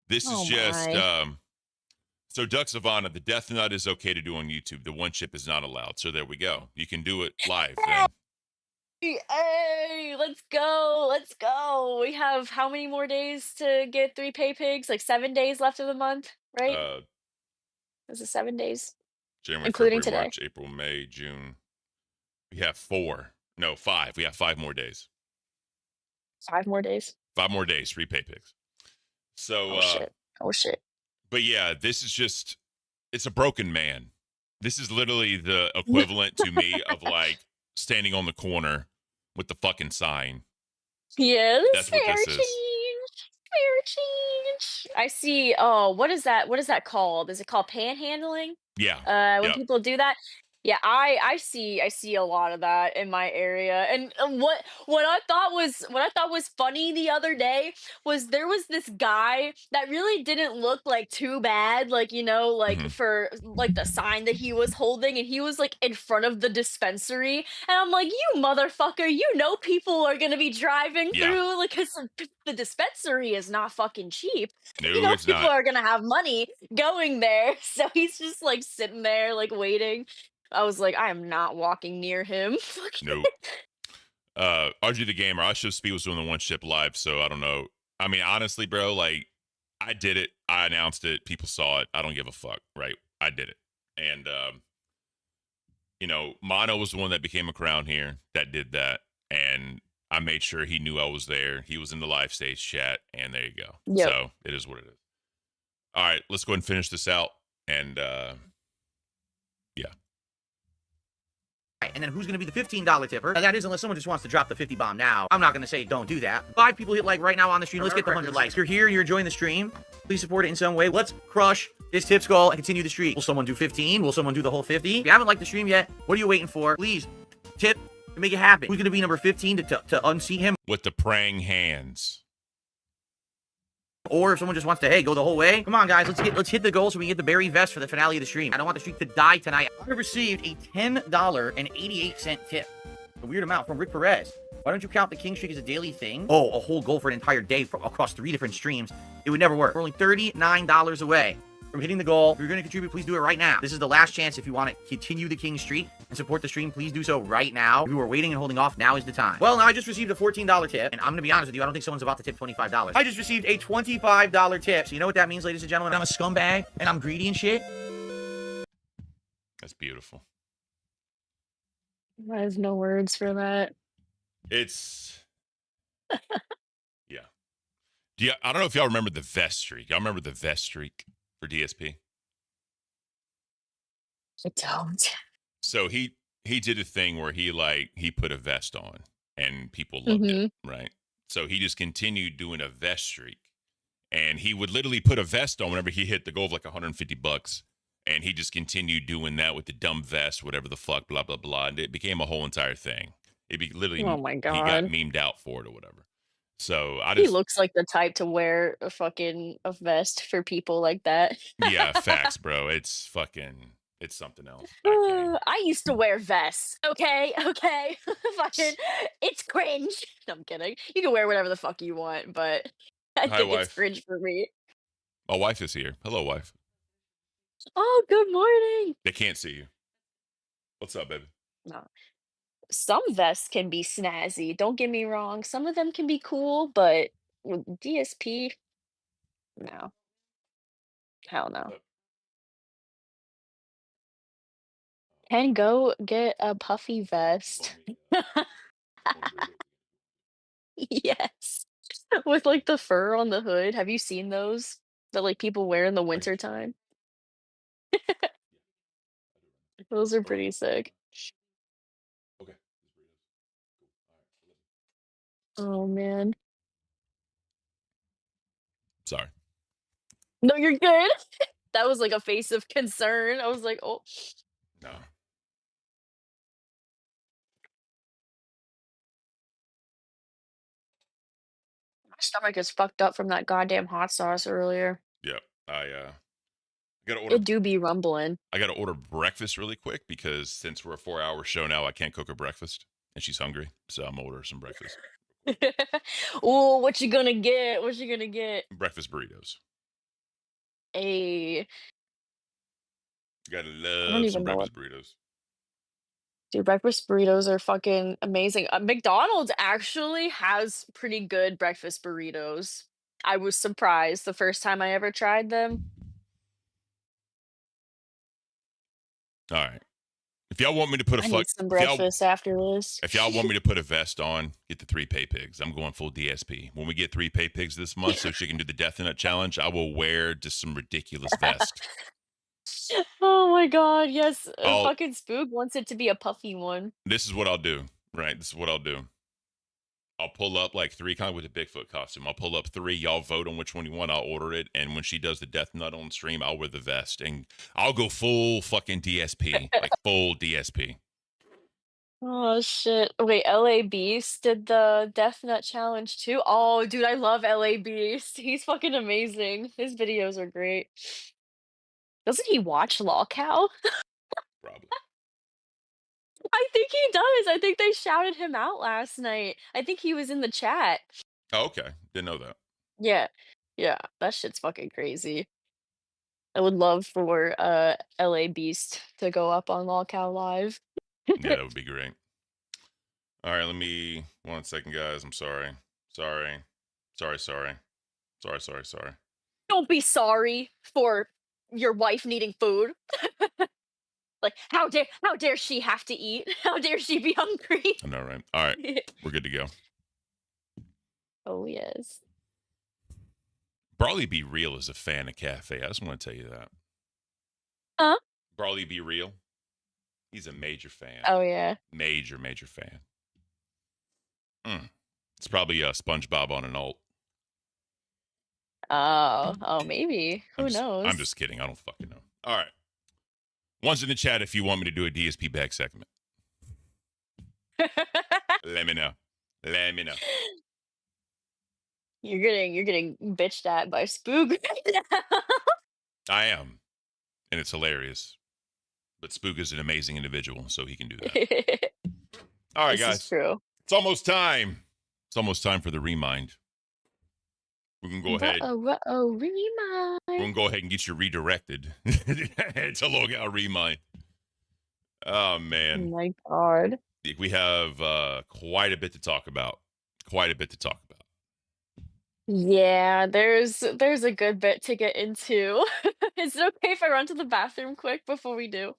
Speaker 1: This is just so Duck Savannah, the Death Nut is okay to do on YouTube. The one chip is not allowed. So there we go. You can do it live then.
Speaker 3: Hey, let's go. Let's go. We have how many more days to get 3 pay pigs? Like 7 days left of the month, right? Is it 7 days?
Speaker 1: January,
Speaker 3: including
Speaker 1: February,
Speaker 3: today.
Speaker 1: March, April, May, June. We have 4. No, 5. We have 5 more days.
Speaker 3: 5 more days.
Speaker 1: 5 more days, 3 pay pigs. So
Speaker 3: Oh shit.
Speaker 1: But yeah, this is just, it's a broken man. This is literally the equivalent to me of like standing on the corner with the fucking sign.
Speaker 3: Yeah,
Speaker 1: That's what this is.
Speaker 3: Fair change. I see. Oh, what is that? What is that called? Is it called panhandling?
Speaker 1: Yeah.
Speaker 3: When people do that. Yeah, I see a lot of that in my area. And what I thought was funny the other day was there was this guy that really didn't look like too bad, like, you know, like for like the sign that he was holding, and he was like in front of the dispensary, and I'm like, you motherfucker, you know people are gonna be driving through, like, 'cause the dispensary is not fucking cheap.
Speaker 1: No,
Speaker 3: you know
Speaker 1: it's
Speaker 3: people
Speaker 1: not.
Speaker 3: are gonna have money going there, so he's just like sitting there like waiting. I was like, I am not walking near him.
Speaker 1: Nope. RG the Gamer, I should speed was doing the one chip live, so I don't know. I mean, honestly, bro, like, I did it. I announced it. People saw it. I don't give a fuck, right? I did it. And, you know, Mono was the one that became a crown here that did that. And I made sure he knew I was there. He was in the live stage chat, and there you go.
Speaker 3: Yep.
Speaker 1: So it is what it is. All right, let's go ahead and finish this out. And, yeah.
Speaker 15: And then who's going to be the $15 tipper? And that is unless someone just wants to drop the 50 bomb now. I'm not going to say don't do that. 5 people hit like right now on the stream. Let's get the 100 likes. If you're here, you're enjoying the stream, please support it in some way. Let's crush this tip skull and continue the streak. Will someone do 15? Will someone do the whole 50? If you haven't liked the stream yet, what are you waiting for? Please tip to make it happen. Who's going to be number 15 to unseat him?
Speaker 1: With the praying hands.
Speaker 15: Or if someone just wants to, hey, go the whole way. Come on, guys, let's hit the goal so we can get the berry vest for the finale of the stream. I don't want the streak to die tonight. I received a $10.88 tip. A weird amount from Rick Perez. Why don't you count the king streak as a daily thing? Oh, a whole goal for an entire day across 3 different streams. It would never work. We're only $39 away from hitting the goal. If you're going to contribute, please do it right now. This is the last chance. If you want to continue the king streak and support the stream, please do so right now. If you are waiting and holding off, now is the time. Well, now I just received a $14 tip, and I'm going to be honest with you, I don't think someone's about to tip $25. I just received a $25 tip. So you know what that means, ladies and gentlemen? I'm a scumbag, and I'm greedy and shit.
Speaker 1: That's beautiful.
Speaker 3: I have no words for that.
Speaker 1: It's... yeah. I don't know if y'all remember the vest streak. Y'all remember the vest streak for DSP?
Speaker 3: I don't.
Speaker 1: So he did a thing where he put a vest on and people loved it, right? So he just continued doing a vest streak, and he would literally put a vest on whenever he hit the goal of like $150, and he just continued doing that with the dumb vest, whatever the fuck, blah blah blah, and it became a whole entire thing. Literally,
Speaker 3: Oh my God.
Speaker 1: he got memed out for it or whatever. So I
Speaker 3: He
Speaker 1: just,
Speaker 3: looks like the type to wear a vest for people like that.
Speaker 1: yeah, facts, bro. It's something else. I can't.
Speaker 3: I used to wear vests. Okay, okay. Fucking, it's cringe. No, I'm kidding. You can wear whatever the fuck you want, but I
Speaker 1: Hi,
Speaker 3: think it's
Speaker 1: wife.
Speaker 3: cringe for me.
Speaker 1: My wife is here. Hello, wife.
Speaker 3: Oh, good morning.
Speaker 1: They can't see you. What's up, baby?
Speaker 3: No. Some vests can be snazzy. Don't get me wrong. Some of them can be cool, but with DSP, no. Hell no. Can go get a puffy vest. Yes. With like the fur on the hood. Have you seen those that like people wear in the winter time? Those are pretty sick. Oh man.
Speaker 1: Sorry.
Speaker 3: No, you're good. That was like a face of concern. I was like, oh.
Speaker 1: No.
Speaker 3: My stomach is fucked up from that goddamn hot sauce earlier.
Speaker 1: Yep. I gotta order.
Speaker 3: It do be rumbling.
Speaker 1: I gotta order breakfast really quick because since we're a 4-hour show now, I can't cook her breakfast, and she's hungry, so I'm gonna order some breakfast.
Speaker 3: Ooh, what you gonna get? What you gonna get?
Speaker 1: Breakfast burritos.
Speaker 3: A
Speaker 1: You gotta
Speaker 3: I don't
Speaker 1: love some
Speaker 3: even know what.
Speaker 1: breakfast burritos.
Speaker 3: Dude, breakfast burritos are fucking amazing. McDonald's actually has pretty good breakfast burritos. I was surprised the first time I ever tried them.
Speaker 1: All right. If y'all want me to put a
Speaker 3: I need some breakfast after this.
Speaker 1: if y'all want me to put a vest on, get the 3 pay pigs. I'm going full DSP. When we get 3 pay pigs this month, so she can do the Death Nut challenge, I will wear just some ridiculous vest.
Speaker 3: Oh my god, yes.
Speaker 1: I'll-
Speaker 3: Fucking Spook wants it to be a puffy one.
Speaker 1: This is what I'll do. Right. This is what I'll do. I'll pull up like 3 kind of with the Bigfoot costume. I'll pull up 3. Y'all vote on which one you want. I'll order it. And when she does the Death Nut on stream, I'll wear the vest and I'll go full fucking DSP, like full DSP.
Speaker 3: Oh shit. Wait, LA Beast did the Death Nut challenge too? Oh, dude, I love LA Beast. He's fucking amazing. His videos are great. Doesn't he watch Lawcow?
Speaker 1: Probably.
Speaker 3: I think he does. I think they shouted him out last night. I think he was in the chat.
Speaker 1: Oh, okay. Didn't know that.
Speaker 3: Yeah. Yeah, that shit's fucking crazy. I would love for LA Beast to go up on Lawcow Live.
Speaker 1: Yeah, that would be great. All right, let me 1 second, guys. I'm sorry. Sorry.
Speaker 3: Don't be sorry for your wife needing food. Like, how dare she have to eat? How dare she be hungry?
Speaker 1: I know, right? All right. We're good to go.
Speaker 3: Oh yes.
Speaker 1: Brawley Be Real is a fan of Cafe. I just want to tell you that.
Speaker 3: Huh?
Speaker 1: Brawley Be Real. He's a major fan.
Speaker 3: Oh yeah.
Speaker 1: Major fan. It's probably SpongeBob on an alt.
Speaker 3: Oh, maybe. Who knows?
Speaker 1: I'm just kidding. I don't fucking know. All right. One's in the chat if you want me to do a DSP back segment. Let me know.
Speaker 3: You're getting bitched at by Spook right now.
Speaker 1: I am. And it's hilarious. But Spook is an amazing individual, so he can do that. All right,
Speaker 3: This
Speaker 1: guys.
Speaker 3: is true.
Speaker 1: It's almost time. It's almost time for the remind. We can go ahead.
Speaker 3: Remind.
Speaker 1: We're going to go ahead and get you redirected to log out remind. Oh,
Speaker 3: Oh
Speaker 1: man.
Speaker 3: my god.
Speaker 1: We have quite a bit to talk about.
Speaker 3: Yeah, there's a good bit to get into. Is it okay if I run to the bathroom quick before we do?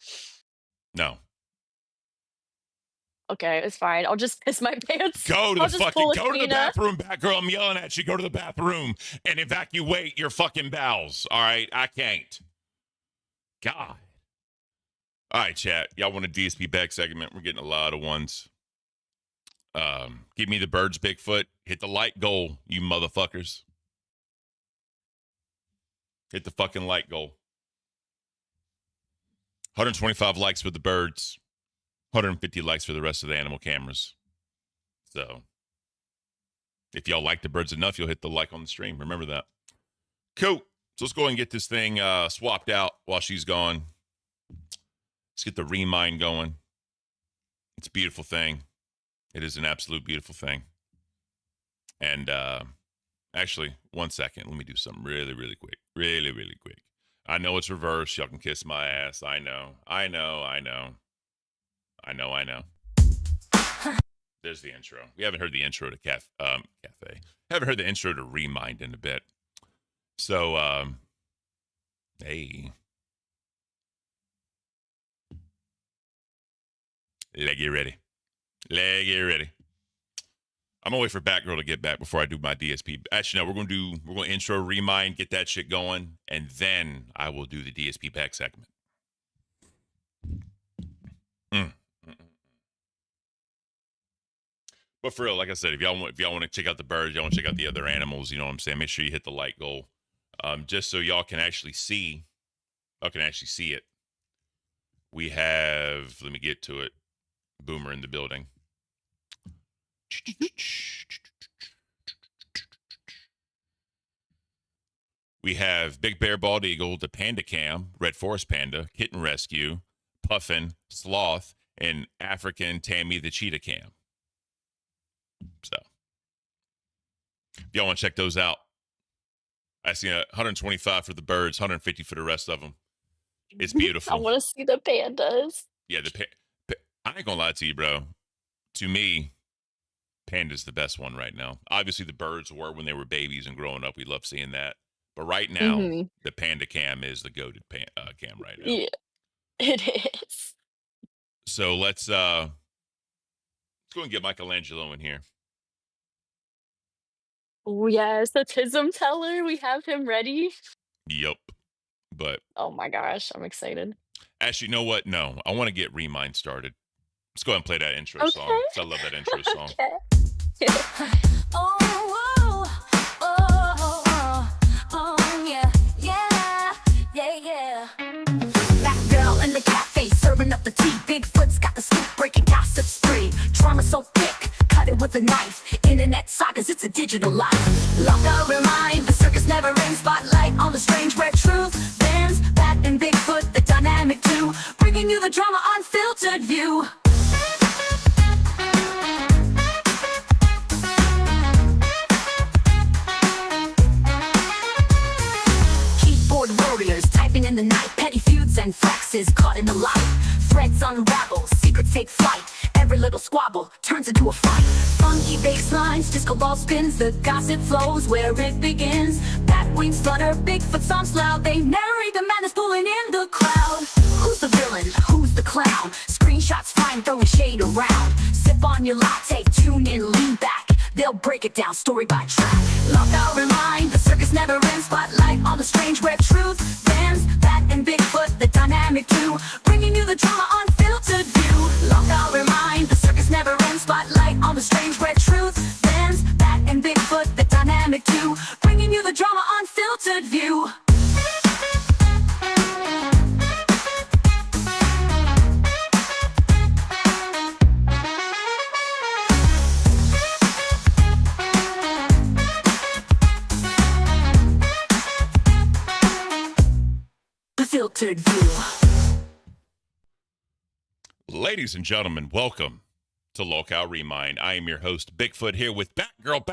Speaker 1: No.
Speaker 3: Okay, it's fine. I'll just piss my pants.
Speaker 1: Go to
Speaker 3: I'll
Speaker 1: the
Speaker 3: just pull a Tina.
Speaker 1: bathroom, Batgirl. I'm yelling at you. Go to the bathroom and evacuate your fucking bowels. All right? I can't. God. All right, chat. Y'all want a DSP back segment? We're getting a lot of ones. Give me the birds, Bigfoot. Hit the like goal, you motherfuckers. Hit the fucking like goal. 125 likes for the birds. 150 likes for the rest of the animal cameras. So, If y'all like the birds enough, you'll hit the like on the stream. Remember that. Cool. So let's go ahead and get this thing swapped out while she's gone. Let's get the remind going. It's a beautiful thing. It is an absolute beautiful thing. And actually, 1 second. Let me do something really, really quick. Really, really quick. I know it's reversed. Y'all can kiss my ass. I know. There's the intro. We haven't heard the intro to Cafe. Haven't heard the intro to Remind in a bit. So, hey. Leg it ready. I'm gonna wait for Batgirl to get back before I do my DSP. Actually, no, we're gonna intro Remind, get that shit going, and then I will do the DSP pack segment. But for real, like I said, if y'all want to check out the birds, y'all want to check out the other animals, you know what I'm saying? Make sure you hit the like goal, just so y'all can actually see. Y'all can actually see it. We have. Let me get to it. Boomer in the building. We have Big Bear Bald Eagle, the Panda Cam, Red Forest Panda, Kitten Rescue, Puffin, Sloth, and African Tammy the Cheetah Cam. So, if y'all want to check those out, I see 125 for the birds, 150 for the rest of them. It's beautiful.
Speaker 3: I want to see the pandas.
Speaker 1: Yeah, I ain't gonna lie to you, bro. To me, Panda's the best one right now. Obviously, the birds were when they were babies and growing up. We love seeing that. But right now, the Panda Cam is the goated cam right now.
Speaker 3: Yeah, it is.
Speaker 1: So let's go and get Michelangelo in here.
Speaker 3: Oh yes, the Tism Teller. We have him ready.
Speaker 1: Yep. But
Speaker 3: oh my gosh, I'm excited.
Speaker 1: Actually, you know what? No, I want to get Remind started. Let's go ahead and play that intro song. I love that intro song.
Speaker 2: Yeah. That girl in the cafe serving up the tea. Bigfoot's got the scoop, breaking gossip spree. Trauma so thick, cut it with a knife. Internet sagas, it's a digital life. Lock up, remind, the circus never ends. Spotlight on the strange red truth. Bands, Bat and Bigfoot, the dynamic too. Bringing you the drama, unfiltered view. Keyboard warriors typing in the night. Petty feuds and faxes caught in the light. Threads unravel, secrets take flight. Every little squabble turns into a fight. Funky bass lines, disco ball spins. The gossip flows where it begins. Bat wings flutter, Bigfoot songs loud. They narrate the madness pulling in the crowd. Who's the villain? Who's the clown? Screenshots flying, throwing shade around. Sip on your latte, tune in, lean back. They'll break it down story by track. Lock out, remind, the circus never ends. Spotlight on the strange red truth. Bands, Bat and Bigfoot, the dynamic too. Bringing you the drama, unfiltered view. Lock out, remind, the circus never ends. Spotlight on the strange red truth. Bands, Bat and Bigfoot, the dynamic too. Bringing you the drama, unfiltered view. Filtered view.
Speaker 1: Ladies and gentlemen, welcome to Locale Remind. I am your host, Bigfoot, here with Batgirl.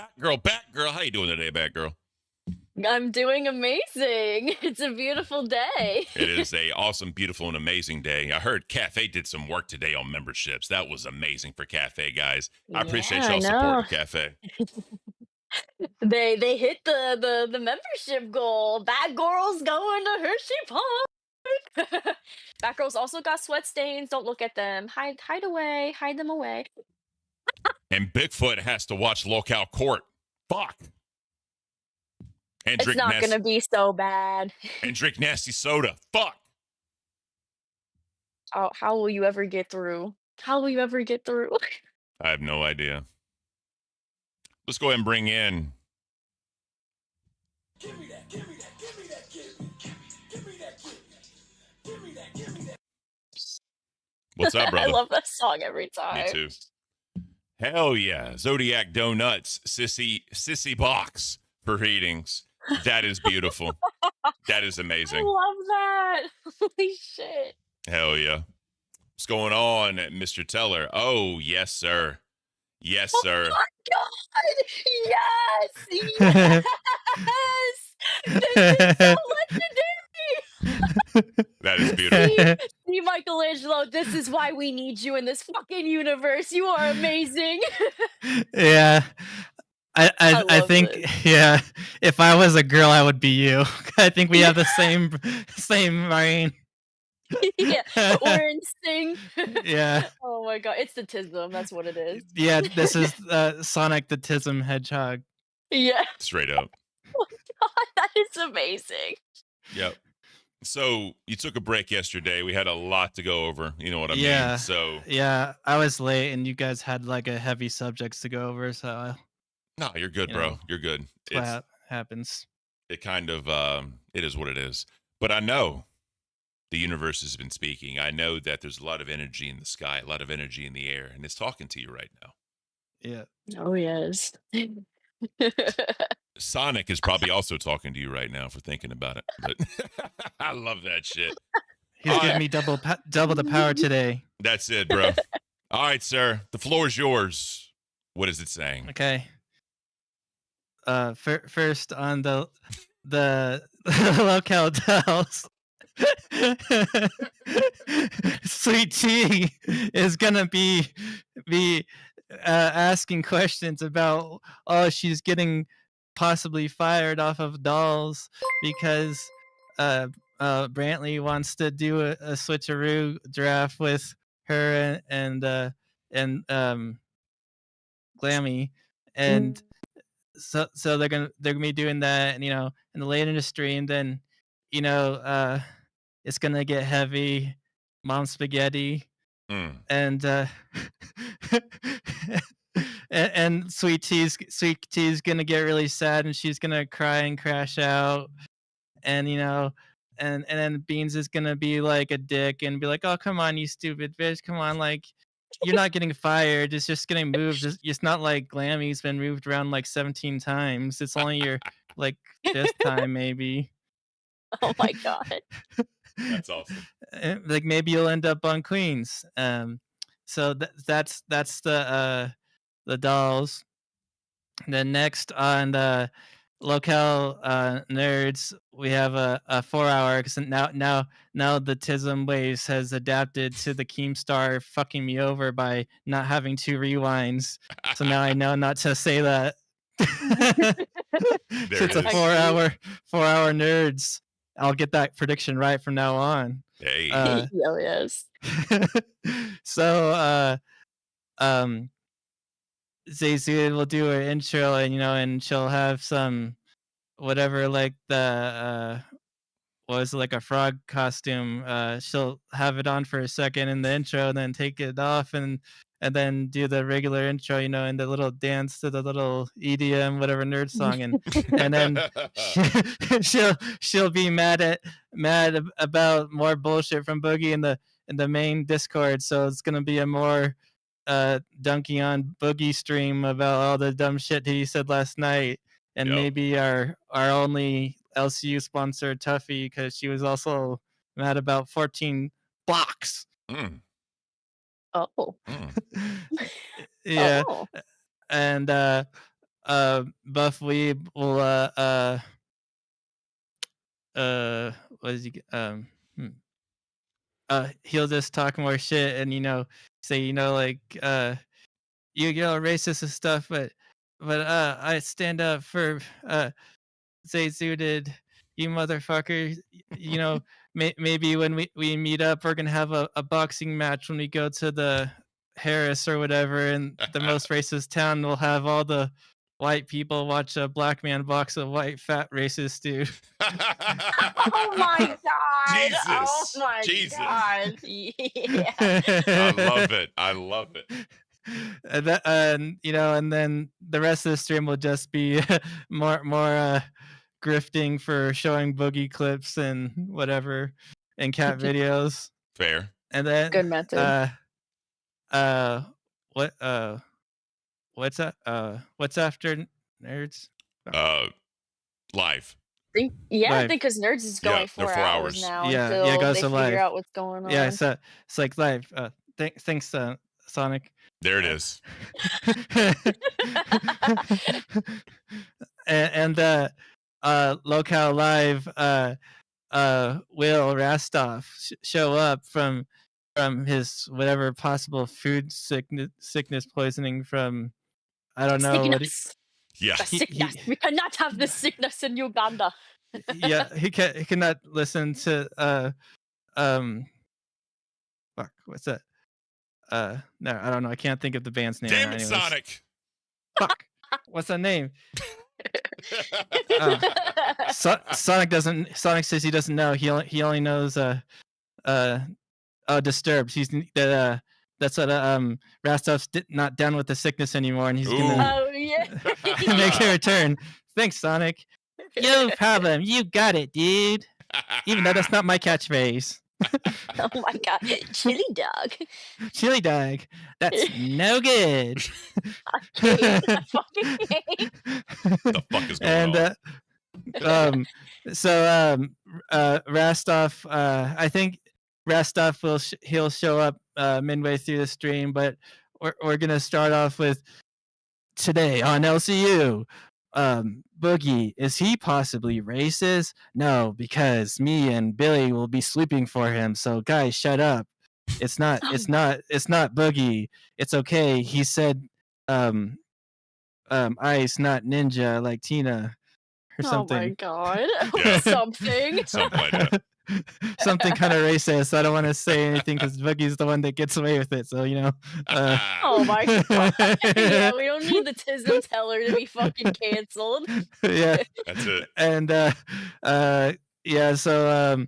Speaker 1: How you doing today, Batgirl?
Speaker 3: I'm doing amazing. It's a beautiful day.
Speaker 1: It is a awesome, beautiful, and amazing day. I heard Cafe did some work today on memberships. That was amazing for Cafe, guys. I appreciate y'all supporting Cafe.
Speaker 3: They hit the membership goal. Batgirl's going to Hershey Park. Batgirl's also got sweat stains. Don't look at them. Hide them away.
Speaker 1: And Bigfoot has to watch Locale Court. Fuck. And
Speaker 3: it's not gonna be so bad.
Speaker 1: And drink nasty soda. Fuck.
Speaker 3: Oh, how will you ever get through? How will you ever get through?
Speaker 1: I have no idea. Let's go ahead and bring in.
Speaker 2: Give me that, give me that, give me that, give me that, give me that.
Speaker 1: What's up, brother?
Speaker 3: I love that song every time.
Speaker 1: Me too. Hell yeah. Zodiac Donuts, sissy box for readings. That is beautiful. That is
Speaker 3: I
Speaker 1: amazing.
Speaker 3: love that. Holy shit.
Speaker 1: Hell yeah. What's going on, Mr. Teller? Oh, yes, sir. Yes, sir.
Speaker 3: Oh my god! Yes! Yes! This is so legendary!
Speaker 1: That is beautiful.
Speaker 3: See, Michelangelo, this is why we need you in this fucking universe. You are amazing.
Speaker 16: Yeah. I
Speaker 3: love
Speaker 16: think
Speaker 3: this.
Speaker 16: yeah, if I was a girl I would be you. I think we have the same brain.
Speaker 3: Yeah, we're in sync.
Speaker 16: Yeah.
Speaker 3: Oh my god, it's the Tism. That's what it is.
Speaker 16: Yeah, this is Sonic the Tism Hedgehog.
Speaker 3: Yeah.
Speaker 1: Straight up.
Speaker 3: Oh my god, that is amazing.
Speaker 1: Yep. So you took a break yesterday. We had a lot to go over. You know what I
Speaker 16: Yeah.
Speaker 1: mean? So
Speaker 16: Yeah, I was late and you guys had like a heavy subjects to go over, so
Speaker 1: no, you're good,
Speaker 16: you
Speaker 1: bro.
Speaker 16: know,
Speaker 1: You're good.
Speaker 16: that's what happens.
Speaker 1: It kind of it is what it is. But I know the universe has been speaking. I know that there's a lot of energy in the sky, a lot of energy in the air, and it's talking to you right now.
Speaker 16: Yeah.
Speaker 3: Oh yes.
Speaker 1: Sonic is probably also talking to you right now for thinking about it. But I love that shit.
Speaker 16: He's
Speaker 1: All
Speaker 16: giving
Speaker 1: right.
Speaker 16: me double the power today.
Speaker 1: That's it, bro. All right, sir. The floor is yours. What is it saying?
Speaker 16: Okay. First on the locale dolls. Sweet Tea is gonna be asking questions about she's getting possibly fired off of dolls because Brantley wants to do a switcheroo draft with her and Glammy, and so they're gonna be doing that, and you know, in the late industry, and then you know it's gonna get heavy, mom spaghetti, and and Sweet Tea's gonna get really sad, and she's gonna cry and crash out, and you know, and then Beans is gonna be like a dick and be like, oh come on you stupid bitch, come on, like you're not getting fired, it's just getting moved. It's not like Glammy's been moved around like 17 times. It's only your like 5th time maybe.
Speaker 3: Oh my god.
Speaker 1: That's awesome.
Speaker 16: Like maybe you'll end up on Queens. So that's the dolls. Then next on the locale nerds, we have a 4-hour, because now the Tism Waves has adapted to the Keemstar fucking me over by not having 2 rewinds. So now I know not to say that. So it's a 4-hour nerds. I'll get that prediction right from now on.
Speaker 1: Hey.
Speaker 3: Oh yes.
Speaker 16: So Zayzud will do her intro, and you know, and she'll have some whatever, like the was like a frog costume. She'll have it on for a second in the intro, and then take it off, and then do the regular intro, you know, and the little dance to the little EDM whatever nerd song, and then she'll be mad about more bullshit from Boogie in the main Discord. So it's gonna be a more dunking on Boogie stream about all the dumb shit he said last night, and maybe our only LCU sponsor Tuffy, because she was also mad about 14 blocks.
Speaker 3: Oh.
Speaker 16: Yeah.
Speaker 3: Oh.
Speaker 16: And Buff Weeb will what is he he'll just talk more shit, and you know, say, you know, like you're racist and stuff, but I stand up for Zayzuded, you motherfucker. You know, maybe when we meet up, we're gonna have a boxing match when we go to the Harris or whatever, and the most racist town will have all the white people watch a black man box a white fat racist dude.
Speaker 3: Oh my god.
Speaker 1: Jesus.
Speaker 3: Oh my
Speaker 1: Jesus.
Speaker 3: god. Yeah.
Speaker 1: I love it. I love it.
Speaker 16: And you know, and then the rest of the stream will just be more grifting for showing Boogie clips and whatever, and cat videos.
Speaker 1: Fair.
Speaker 16: And then
Speaker 3: Good method.
Speaker 16: what's after nerds?
Speaker 1: Live.
Speaker 3: I
Speaker 16: Live.
Speaker 3: think because Nerds is going
Speaker 1: Yeah, they're
Speaker 3: 4
Speaker 1: 4
Speaker 3: hours
Speaker 1: hours.
Speaker 3: now
Speaker 16: Yeah,
Speaker 3: until
Speaker 16: it goes
Speaker 3: they
Speaker 16: to
Speaker 3: figure
Speaker 16: live.
Speaker 3: out what's going on.
Speaker 16: Yeah, so it's like live. Thanks, Sonic.
Speaker 1: There it is.
Speaker 16: and Locale Live Will Rastoff show up from his whatever possible food sickness poisoning from I don't know what
Speaker 3: Sickness.
Speaker 1: Yeah.
Speaker 3: The sickness. We cannot have this sickness in Uganda.
Speaker 16: yeah, he cannot listen to fuck, what's that? No, I don't know. I can't think of the band's name.
Speaker 1: Damn it,
Speaker 16: anyways.
Speaker 1: Sonic.
Speaker 16: Fuck. What's that name? Sonic doesn't. Sonic says he doesn't know. He only knows Disturbed. He's that that's what Rastoff's not down with the sickness anymore, and he's gonna make a return. Thanks, Sonic. No problem. You got it, dude. Even though that's not my catchphrase.
Speaker 3: Oh my god, chili dog.
Speaker 16: Chili dog. That's no good.
Speaker 3: I fucking hate.
Speaker 1: The fuck is going
Speaker 16: on? Rastoff. I think Rastoff he'll show up midway through the stream, but we're gonna start off with today on LCU. Boogie, is he possibly racist? No, because me and Billy will be sleeping for him. So guys, shut up. It's not Boogie. It's okay. He said ice, not ninja, like Tina. Or something.
Speaker 3: Oh my god.
Speaker 1: Yeah.
Speaker 3: Something.
Speaker 1: Something like that.
Speaker 16: Something kind of racist. I don't want to say anything because Boogie's the one that gets away with it. So
Speaker 3: Oh my god. Yeah, we don't need the Tism Teller to be fucking canceled.
Speaker 16: Yeah,
Speaker 1: that's it.
Speaker 16: And yeah, so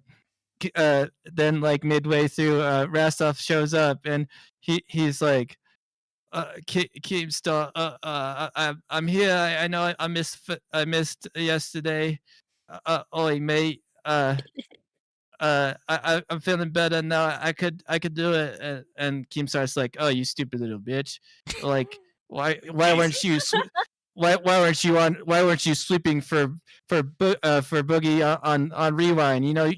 Speaker 16: then like midway through, Rastoff shows up and he's like, Keemstar, I'm here. I know I missed yesterday. Oi, mate. I'm feeling better now. I could do it. And Keemstar's like, oh, you stupid little bitch. Like, why weren't you why weren't you sleeping for Boogie on Rewind? You know,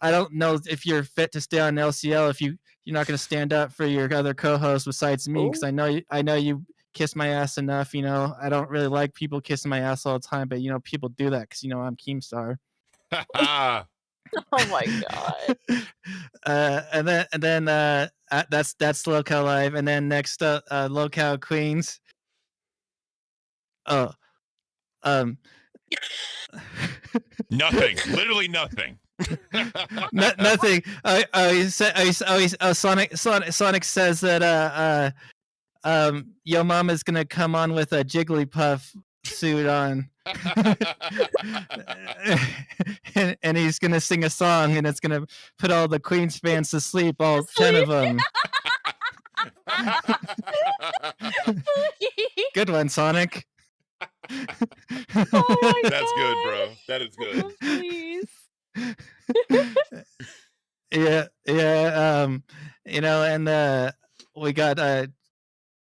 Speaker 16: I don't know if you're fit to stay on LCL if you're not going to stand up for your other co-hosts besides me, because I know you kiss my ass enough. You know, I don't really like people kissing my ass all the time, but you know, people do that because I'm Keemstar.
Speaker 3: Oh my god.
Speaker 16: And then that's Locale Live, and then next up Locale Queens. Oh,
Speaker 1: Nothing. Literally nothing.
Speaker 16: Nothing. Sonic says that your mom is gonna come on with a Jigglypuff suit on. and he's gonna sing a song, and it's gonna put all the Queens fans to sleep, all 10 of them. Good one, Sonic.
Speaker 3: Oh my
Speaker 1: That's
Speaker 3: god.
Speaker 1: good, bro. That is good.
Speaker 3: Please.
Speaker 16: Yeah. You know, and we got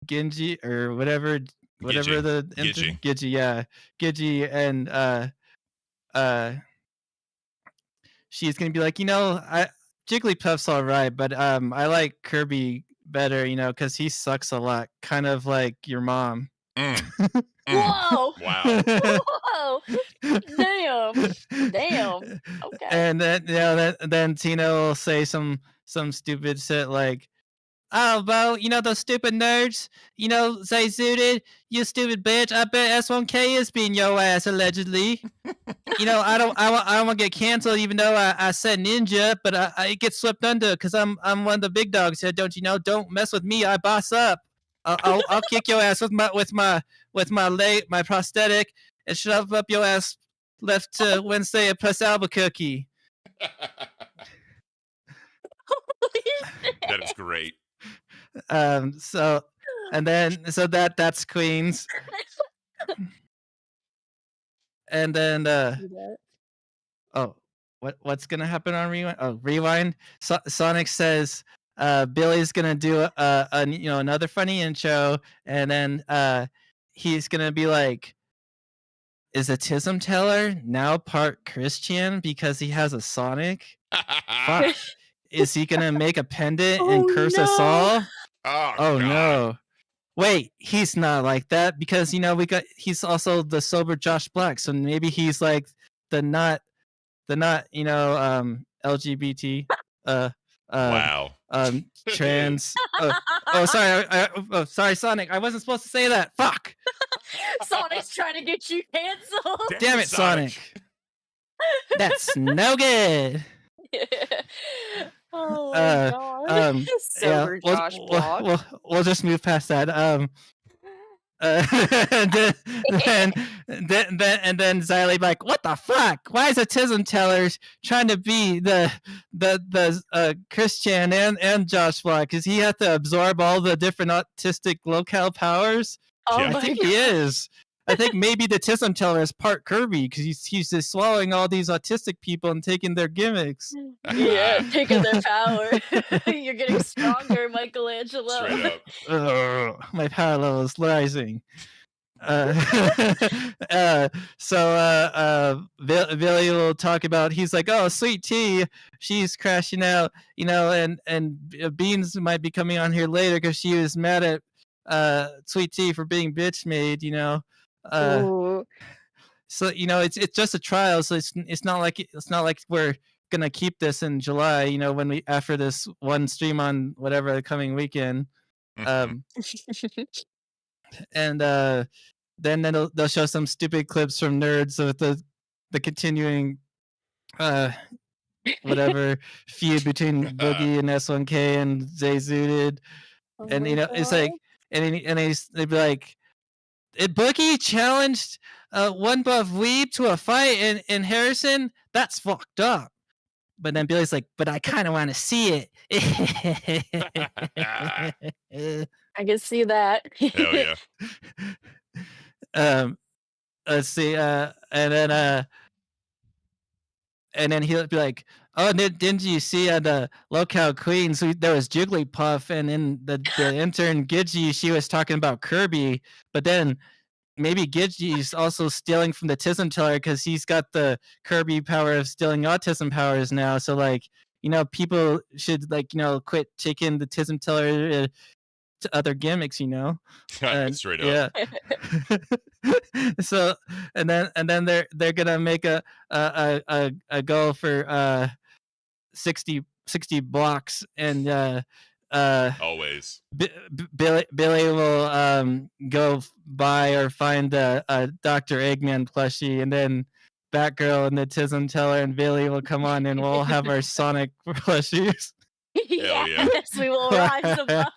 Speaker 16: Genji or whatever
Speaker 1: Gidgey.
Speaker 16: Gidgey, yeah. Gidgey, and she's gonna be like, Jigglypuff's all right, but I like Kirby better, because he sucks a lot, kind of like your mom.
Speaker 3: Whoa.
Speaker 1: Wow.
Speaker 3: Whoa. Damn. Okay.
Speaker 16: And then Tina will say some stupid shit like, oh, Bo, those stupid nerds, Zay Zooted, you stupid bitch. I bet S1K is being your ass, allegedly. I don't want to get canceled, even though I said ninja, but I get swept under because I'm one of the big dogs here. Don't you know? Don't mess with me. I boss up. I'll kick your ass with my prosthetic and shove up your ass left to Wednesday at plus Albuquerque.
Speaker 1: That is great.
Speaker 16: So that's Queens. And then what's gonna happen on Rewind? Oh, Rewind. Sonic says Billy's gonna do another funny intro, and then he's gonna be like, is a Tism Teller now part Christian because he has a Sonic? Fuck. Is he gonna make a pendant and curse us all?
Speaker 1: Oh,
Speaker 16: Oh
Speaker 1: God.
Speaker 16: no. Wait, he's not like that because he's also the sober Josh Black, so maybe he's like the not LGBT
Speaker 1: Wow.
Speaker 16: trans sorry Sonic, I wasn't supposed to say that. Fuck.
Speaker 3: Sonic's trying to get you canceled.
Speaker 16: Damn it, Sonic. That's no good.
Speaker 3: Oh my god. Sober Josh Block.
Speaker 16: We'll just move past that. And then Xylee like, what the fuck? Why is a Tism Teller trying to be the Christian and Josh Block? Because he had to absorb all the different autistic locale powers.
Speaker 3: Oh
Speaker 16: I
Speaker 3: my
Speaker 16: think
Speaker 3: God.
Speaker 16: he is. I think maybe the Tism Teller is part Kirby because he's just swallowing all these autistic people and taking their gimmicks.
Speaker 3: Yeah, taking their power. You're getting stronger, Michelangelo.
Speaker 1: Straight up.
Speaker 16: My power level is rising. Billy will talk about, he's like, oh, Sweet Tea, she's crashing out, and Beans might be coming on here later because she was mad at Sweet Tea for being bitch made,
Speaker 3: Ooh.
Speaker 16: So it's just a trial, so it's not like we're gonna keep this in July, when we after this one stream on whatever the coming weekend. And then they'll show some stupid clips from nerds with the continuing whatever feud between Boogie and S1K and Zay Zooted. And it's like they'd be like, Boogie challenged One Buff Weeb to a fight in Harrison. That's fucked up. But then Billy's like, but I kind of want to see it.
Speaker 3: I can see that.
Speaker 1: Hell yeah.
Speaker 16: Let's see. And then he'll be like, oh, didn't you see the Locale Queens? There was Jigglypuff, and in the intern Gidgey, she was talking about Kirby, but then maybe Gidgey's also stealing from the Tism Teller because he's got the Kirby power of stealing autism powers now. So people should quit taking the Tism Teller to other gimmicks,
Speaker 1: Straight up.
Speaker 16: Yeah. So and then they're gonna make a goal for 60 blocks, and
Speaker 1: always
Speaker 16: Billy will go buy or find a Dr. Eggman plushie, and then Batgirl and the Tism Teller and Billy will come on, and we'll have our Sonic plushies.
Speaker 1: Hell yeah.
Speaker 3: Yes, we will rise above.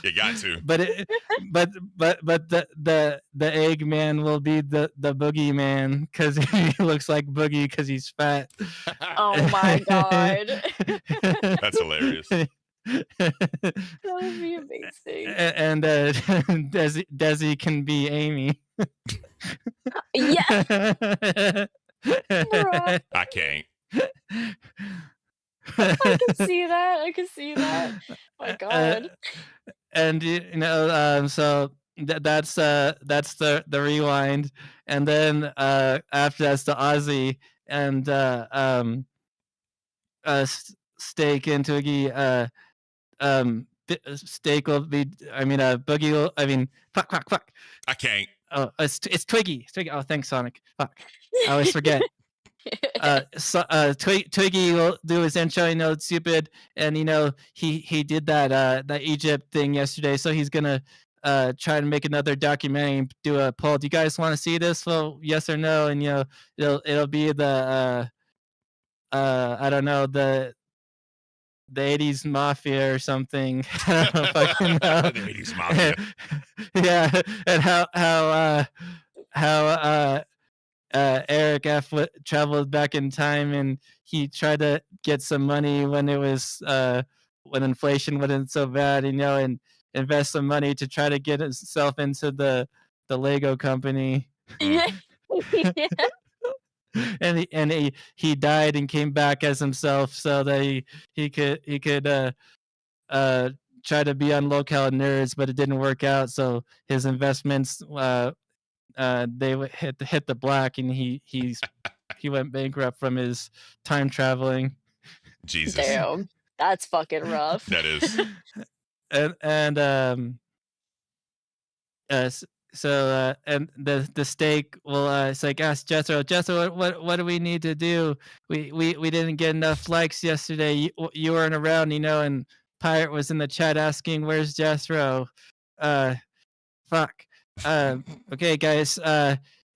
Speaker 1: You got to.
Speaker 16: But the Eggman will be the Boogie Man because he looks like Boogie because he's fat.
Speaker 3: Oh my god.
Speaker 1: That's hilarious.
Speaker 3: That would be amazing.
Speaker 16: And Desi can be Amy.
Speaker 3: Yeah.
Speaker 1: I can't.
Speaker 3: I can see that. I can see that. My god.
Speaker 16: And so that's the rewind, and then after that's the Aussie, and Steak and Twiggy. Steak will be. Boogie will. Fuck.
Speaker 1: I can't.
Speaker 16: Oh, it's Twiggy. It's Twiggy. Oh, thanks, Sonic. Fuck. I always forget. Twiggy will do his intro. It's stupid, and he did that Egypt thing yesterday, so he's gonna try to make another documentary and do a poll. Do you guys want to see this? Well, yes or no, and it'll be the I don't know, the 80s Mafia or something. I don't fucking know.
Speaker 1: The 80s Mafia.
Speaker 16: Yeah, and how Eric F. traveled back in time, and he tried to get some money when it was when inflation wasn't so bad, and invest some money to try to get himself into the Lego company. And he died and came back as himself so that he could tried to be on Locale Nerds, but it didn't work out. So his investments they hit the black, and he went bankrupt from his time traveling.
Speaker 1: Jesus.
Speaker 3: Damn, that's fucking rough.
Speaker 1: That is.
Speaker 16: and and the stake will it's like, ask Jethro, what do we need to do? We didn't get enough likes yesterday. You weren't around, and Pirate was in the chat asking, where's Jethro? Fuck. Okay, guys.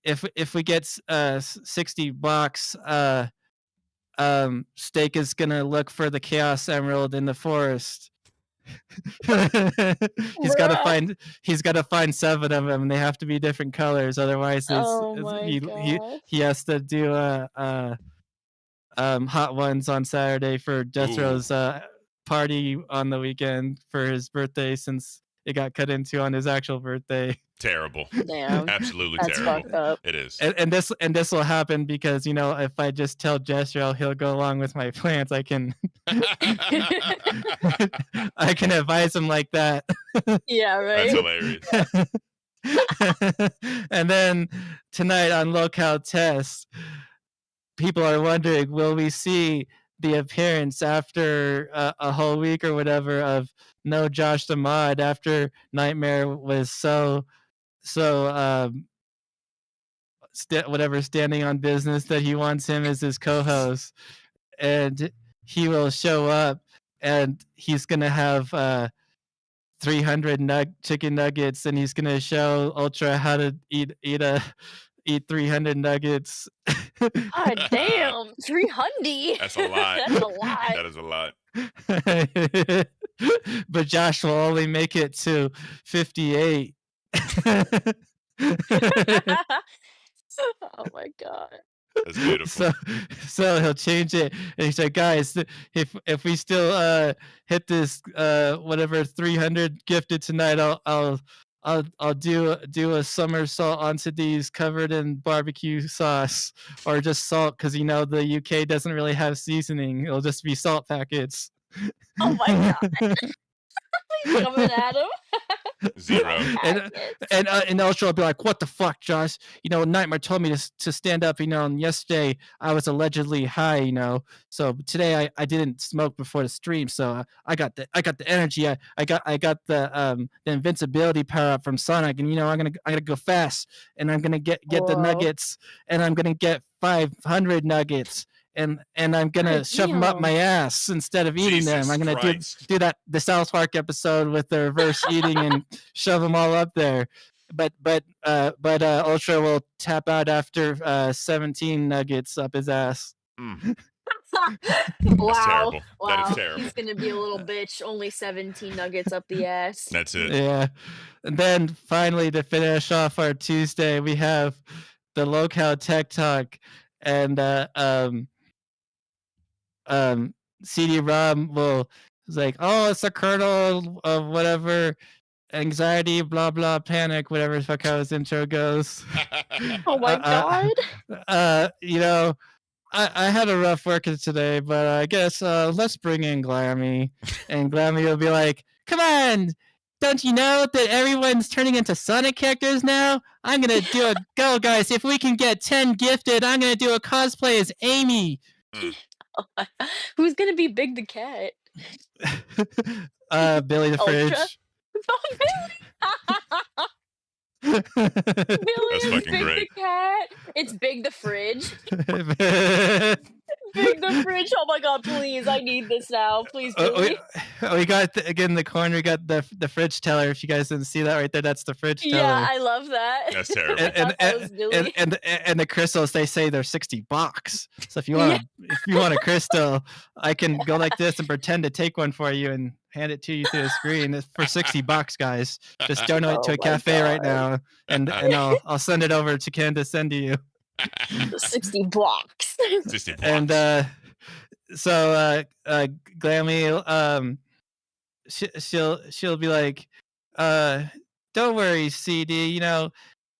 Speaker 16: If we get $60, Stake is gonna look for the Chaos Emerald in the forest. He's got to find 7 of them, and they have to be different colors. Otherwise, he has to do hot ones on Saturday for Jethro's party on the weekend for his birthday, since it got cut into on his actual birthday.
Speaker 1: Terrible.
Speaker 3: Damn.
Speaker 1: Absolutely
Speaker 3: That's
Speaker 1: terrible.
Speaker 3: fucked up.
Speaker 1: It is.
Speaker 16: And this will happen because, if I just tell Jethro he'll go along with my plans, I can I can advise him like that.
Speaker 3: Yeah, right.
Speaker 1: That's hilarious.
Speaker 16: And then tonight on Locale Test, people are wondering, will we see the appearance after a whole week or whatever of no Josh the Mod, after Nightmare was standing on business that he wants him as his co-host, and he will show up, and he's gonna have 300 chicken nuggets, and he's gonna show Ultra how to eat 300 nuggets.
Speaker 3: God damn, 300.
Speaker 1: That's a lot.
Speaker 3: That's a lot.
Speaker 1: That is a lot.
Speaker 16: But Josh will only make it to 58.
Speaker 3: Oh my god.
Speaker 1: That's beautiful.
Speaker 16: So he'll change it, and he said, "Guys, if we still hit this whatever 300 gifted tonight, I'll do a somersault onto these covered in barbecue sauce, or just salt, because the UK doesn't really have seasoning. It'll just be salt packets."
Speaker 3: Oh my god. He's coming at him.
Speaker 1: 0.
Speaker 16: And Ultra will be like, "What the fuck, Josh? Nightmare told me to stand up. And yesterday I was allegedly high. So today I didn't smoke before the stream. So I got the energy. I got the invincibility power up from Sonic. And I'm gonna go fast. And I'm gonna get the nuggets. And I'm gonna get 500 nuggets. And I'm gonna shove them up my ass instead of eating them. I'm gonna do the South Park episode with the reverse eating and shove them all up there. But Ultra will tap out after 17 nuggets up his ass.
Speaker 3: Wow.
Speaker 1: Terrible.
Speaker 3: Wow.
Speaker 1: That is terrible.
Speaker 3: He's gonna be a little bitch. Only 17 nuggets up the ass.
Speaker 1: That's it.
Speaker 16: Yeah. And then finally, to finish off our Tuesday, we have the Locale Tech Talk, and CD-ROM is like, "Oh, it's a kernel of whatever anxiety, blah blah, panic, whatever the fuck how his intro goes."
Speaker 3: Oh my god.
Speaker 16: I had a rough working today, but I guess let's bring in Glammy, and Glammy will be like, "Come on, don't you know that everyone's turning into Sonic characters now? I'm gonna do a go, guys. If we can get 10 gifted, I'm gonna do a cosplay as Amy."
Speaker 3: Who's gonna be Big the Cat?
Speaker 16: Billy the
Speaker 3: Ultra?
Speaker 16: Fridge.
Speaker 3: Billy
Speaker 1: That's
Speaker 3: is
Speaker 1: fucking
Speaker 3: Big
Speaker 1: great.
Speaker 3: the Cat. It's Big the Fridge. Big the Fridge. Oh my god, please. I need this now. Please, Billy.
Speaker 16: We got again in the corner. We got the Fridge Teller. If you guys didn't see that right there, that's the Fridge Teller.
Speaker 3: Yeah, I love that.
Speaker 1: That's terrible.
Speaker 3: I thought that was Billy.
Speaker 16: And the crystals, they say they're $60. So if you want a crystal, I can go like this and pretend to take one for you and hand it to you through the screen. It's for $60, guys. Just donate to a cafe right now, and I'll send it over to Ken to send to you.
Speaker 3: 60 blocks.
Speaker 1: 60 blocks.
Speaker 16: And so Glammy, she'll be like, "Don't worry, CD.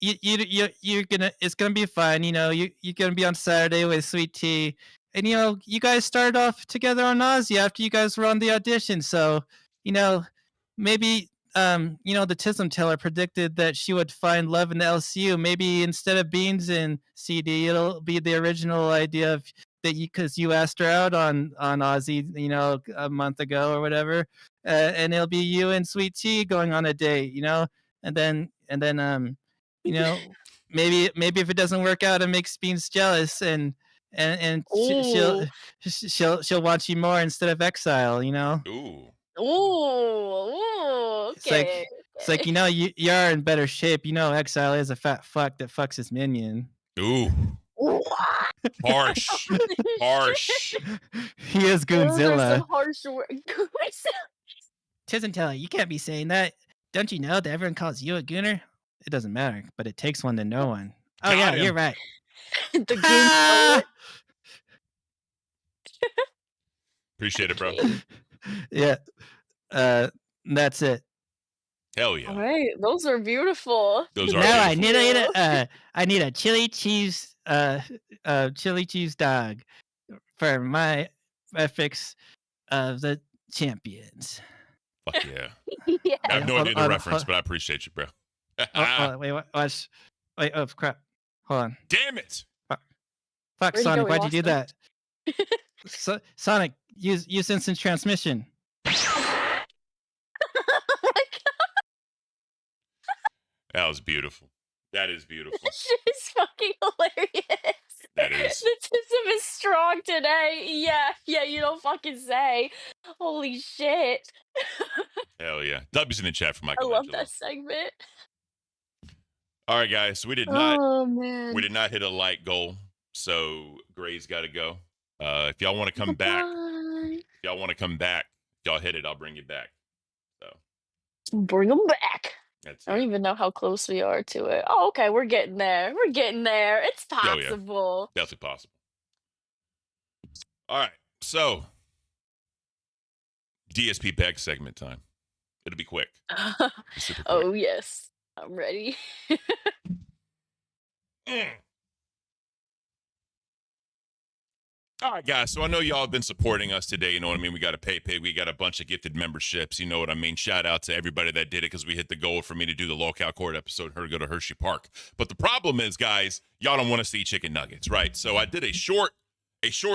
Speaker 16: You're gonna, it's gonna be fine. You're gonna be on Saturday with Sweet Tea, and you guys started off together on Aussie after you guys were on the audition. So maybe the Tism Teller predicted that she would find love in the LCU. Maybe instead of beans and CD, it'll be the original idea of that because you asked her out on Aussie, a month ago or whatever, and it'll be you and Sweet Tea going on a date, and then maybe if it doesn't work out, it makes Beans jealous and
Speaker 3: Ooh.
Speaker 16: she'll want you more instead of exile.
Speaker 1: Ooh.
Speaker 3: Ooh, okay.
Speaker 16: It's like you are in better shape. Exile is a fat fuck that fucks his minion.
Speaker 1: Ooh. Harsh. Harsh.
Speaker 16: He is
Speaker 3: Those are
Speaker 16: Goonzilla.
Speaker 3: some harsh words.
Speaker 16: Tism Teller, you can't be saying that. Don't you know that everyone calls you a gooner? It doesn't matter, but it takes one to know one. Oh
Speaker 1: Got
Speaker 16: yeah,
Speaker 1: him.
Speaker 16: you're right.
Speaker 3: The goon.
Speaker 1: Appreciate it, bro.
Speaker 16: Yeah. That's it.
Speaker 1: Hell yeah.
Speaker 3: All right, those are beautiful.
Speaker 1: Those are
Speaker 16: Now
Speaker 1: beautiful.
Speaker 16: I need a chili cheese dog for my fix of the champions.
Speaker 1: Fuck yeah.
Speaker 3: Yeah.
Speaker 1: I have no idea the reference, but I appreciate you, bro.
Speaker 16: Wait, watch. Wait, oh crap. Hold on.
Speaker 1: Damn it.
Speaker 16: Fuck,
Speaker 3: Where'd he
Speaker 16: Sonic,
Speaker 3: go? We
Speaker 16: why'd you do
Speaker 3: lost
Speaker 16: that? Sonic, use instant transmission.
Speaker 1: That was beautiful. That is beautiful.
Speaker 3: This shit is fucking hilarious.
Speaker 1: That is.
Speaker 3: The Tism is strong today. Yeah, you don't fucking say. Holy shit.
Speaker 1: Hell yeah. W's in the chat for
Speaker 3: I
Speaker 1: Michelangelo.
Speaker 3: love that segment.
Speaker 1: All right, guys. So we did
Speaker 3: Oh, man.
Speaker 1: not hit a like goal. So Gray's got to go. If y'all want to come back, y'all hit it. I'll bring you back. So
Speaker 3: Bring them back.
Speaker 1: that's
Speaker 3: I don't even know how close we are to it. Oh, okay, we're getting there. We're getting there. It's
Speaker 1: Oh, yeah.
Speaker 3: possible.
Speaker 1: Definitely possible. All right. So DSP bag segment time. It'll be quick. Be super quick.
Speaker 3: Oh, yes. I'm ready.
Speaker 1: All right, guys. So I know y'all have been supporting us today. You know what I mean? We got a PayPay. We got a bunch of gifted memberships. You know what I mean? Shout out to everybody that did it because we hit the goal for me to do the Locale Court episode, her to go to Hershey Park. But the problem is, guys, y'all don't want to see chicken nuggets, right? So I did a short,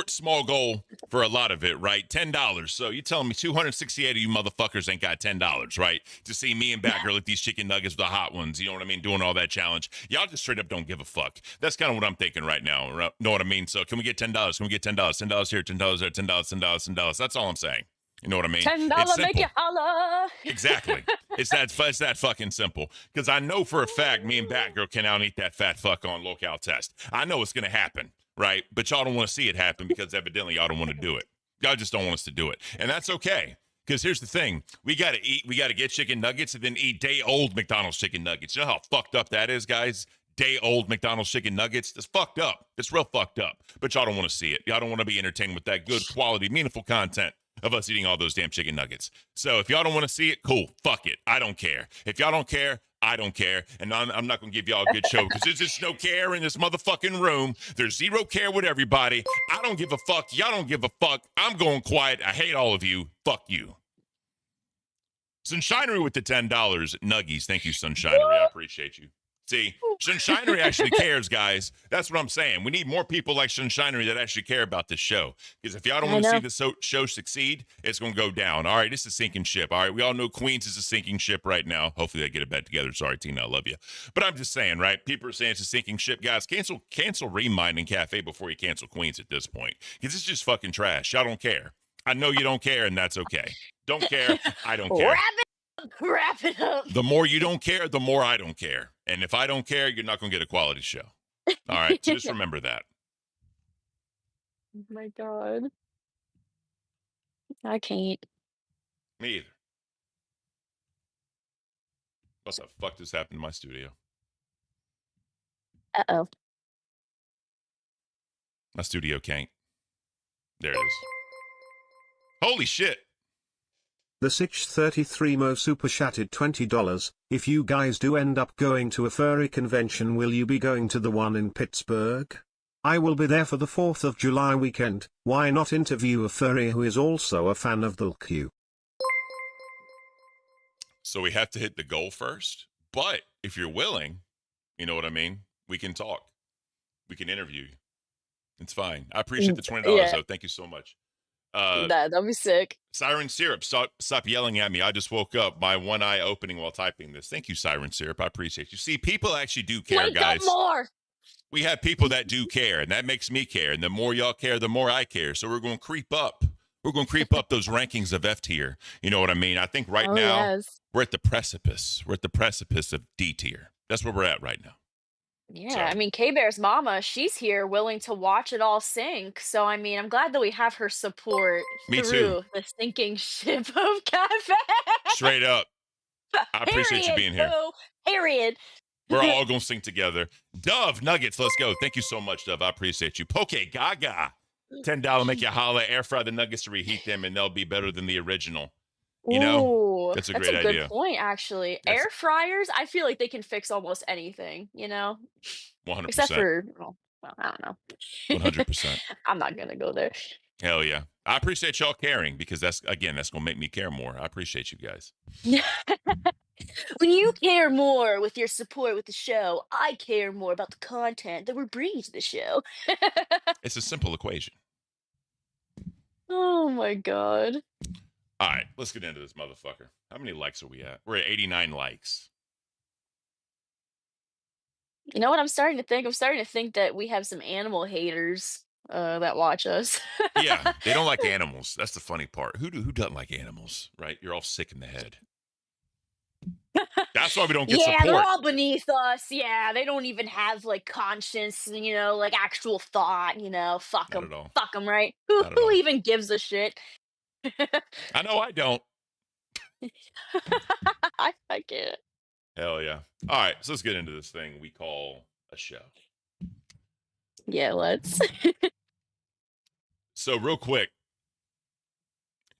Speaker 1: small goal for a lot of it, right? $10. So you telling me 268 of you motherfuckers ain't got $10, right? To see me and Batgirl eat these chicken nuggets, the hot ones, you know what I mean? Doing all that challenge. Y'all just straight up don't give a fuck. That's kind of what I'm thinking right now. Know what I mean? So can we get $10? Can we get $10? $10 here, $10 there, $10, $10. That's all I'm saying. You know what I mean?
Speaker 3: $10 make you holla.
Speaker 1: Exactly. It's that fucking simple. Because I know for a fact me and Batgirl can out eat that fat fuck on Locale Test. I know it's going to happen. Right? But y'all don't want to see it happen because evidently y'all don't want to do it. Y'all just don't want us to do it. And that's okay. Because here's the thing. We got to get chicken nuggets and then eat day-old McDonald's chicken nuggets. You know how fucked up that is, guys? Day-old McDonald's chicken nuggets? That's fucked up. It's real fucked up. But y'all don't want to see it. Y'all don't want to be entertained with that good quality, meaningful content of us eating all those damn chicken nuggets. So if y'all don't want to see it, cool. Fuck it. I don't care. If y'all don't care, I don't care. And I'm not going to give y'all a good show because there's just no care in this motherfucking room. There's zero care with everybody. I don't give a fuck. Y'all don't give a fuck. I'm going quiet. I hate all of you. Fuck you. Sunshinery with the $10. Nuggies. Thank you, Sunshinery. I appreciate you. See, Sunshinery actually cares, guys. That's what I'm saying. We need more people like Sunshinery that actually care about this show. Because if y'all don't want to see the show succeed, it's going to go down. All right, it's a sinking ship. All right, we all know Queens is a sinking ship right now. Hopefully they get it back together. Sorry, Tina, I love you. But I'm just saying, right? People are saying it's a sinking ship. Guys, cancel Reminding Cafe before you cancel Queens at this point. Because it's just fucking trash. Y'all don't care. I know you don't care, and that's okay. Don't care. I don't care.
Speaker 3: Wrap it up.
Speaker 1: The more you don't care, the more I don't care. And if I don't care, you're not going to get a quality show. All right, so just remember that.
Speaker 3: Oh my God. I can't.
Speaker 1: Me either. What the fuck just happened to my studio?
Speaker 3: Uh-oh.
Speaker 1: My studio can't. There it is. Holy shit.
Speaker 4: The 633 Mo super chatted $20. If you guys do end up going to a furry convention, will you be going to the one in Pittsburgh? I will be there for the 4th of July weekend. Why not interview a furry who is also a fan of the LCU?
Speaker 1: So we have to hit the goal first. But if you're willing, you know what I mean? We can talk. We can interview you. It's fine. I appreciate the $20 though. Thank you so much.
Speaker 3: That'll be sick.
Speaker 1: Siren Syrup, stop yelling at me. I just woke up, my one eye opening while typing this. Thank you, Siren Syrup. I appreciate you. See, people actually do care,
Speaker 3: Wake
Speaker 1: guys.
Speaker 3: up more.
Speaker 1: We have people that do care, and that makes me care. And the more y'all care, the more I care. So we're going to creep up. We're going to creep up those rankings of F tier. You know what I mean? I think right now we're at the precipice. We're at the precipice of D tier. That's where we're at right now.
Speaker 3: Yeah, I mean, K-Bear's mama, she's here willing to watch it all sink. So, I mean, I'm glad that we have her support
Speaker 1: Me
Speaker 3: through
Speaker 1: too.
Speaker 3: the sinking ship of cafe.
Speaker 1: Straight up. I appreciate you being here.
Speaker 3: Boo. Period.
Speaker 1: We're all going to sing together. Dove Nuggets, let's go. Thank you so much, Dove. I appreciate you. Poke Gaga. $10 make you holla. Air fry the nuggets to reheat them, and they'll be better than the original. You know?
Speaker 3: Ooh,
Speaker 1: That's a great idea.
Speaker 3: good point, actually. Air fryers, I feel like they can fix almost anything, you know?
Speaker 1: 100%.
Speaker 3: Except for, well, I don't know.
Speaker 1: 100%.
Speaker 3: I'm not going to go there.
Speaker 1: Hell yeah. I appreciate y'all caring because that's going to make me care more. I appreciate you guys.
Speaker 3: When you care more with your support with the show, I care more about the content that we're bringing to the show.
Speaker 1: It's a simple equation.
Speaker 3: Oh my god.
Speaker 1: All right, let's get into this motherfucker. How many likes are we at? We're at 89 likes.
Speaker 3: You know what I'm starting to think? I'm starting to think that we have some animal haters that watch us.
Speaker 1: Yeah, they don't like animals. That's the funny part. Who doesn't like animals, right? You're all sick in the head. That's why we don't get
Speaker 3: Yeah,
Speaker 1: support.
Speaker 3: they're all beneath us. Yeah, they don't even have like conscience, you know, like actual thought, you know. Fuck them. Fuck them, right? Who even gives a shit?
Speaker 1: I know I don't.
Speaker 3: I can't.
Speaker 1: Hell yeah. All right, so let's get into this thing we call a show.
Speaker 3: Yeah, let's.
Speaker 1: So real quick,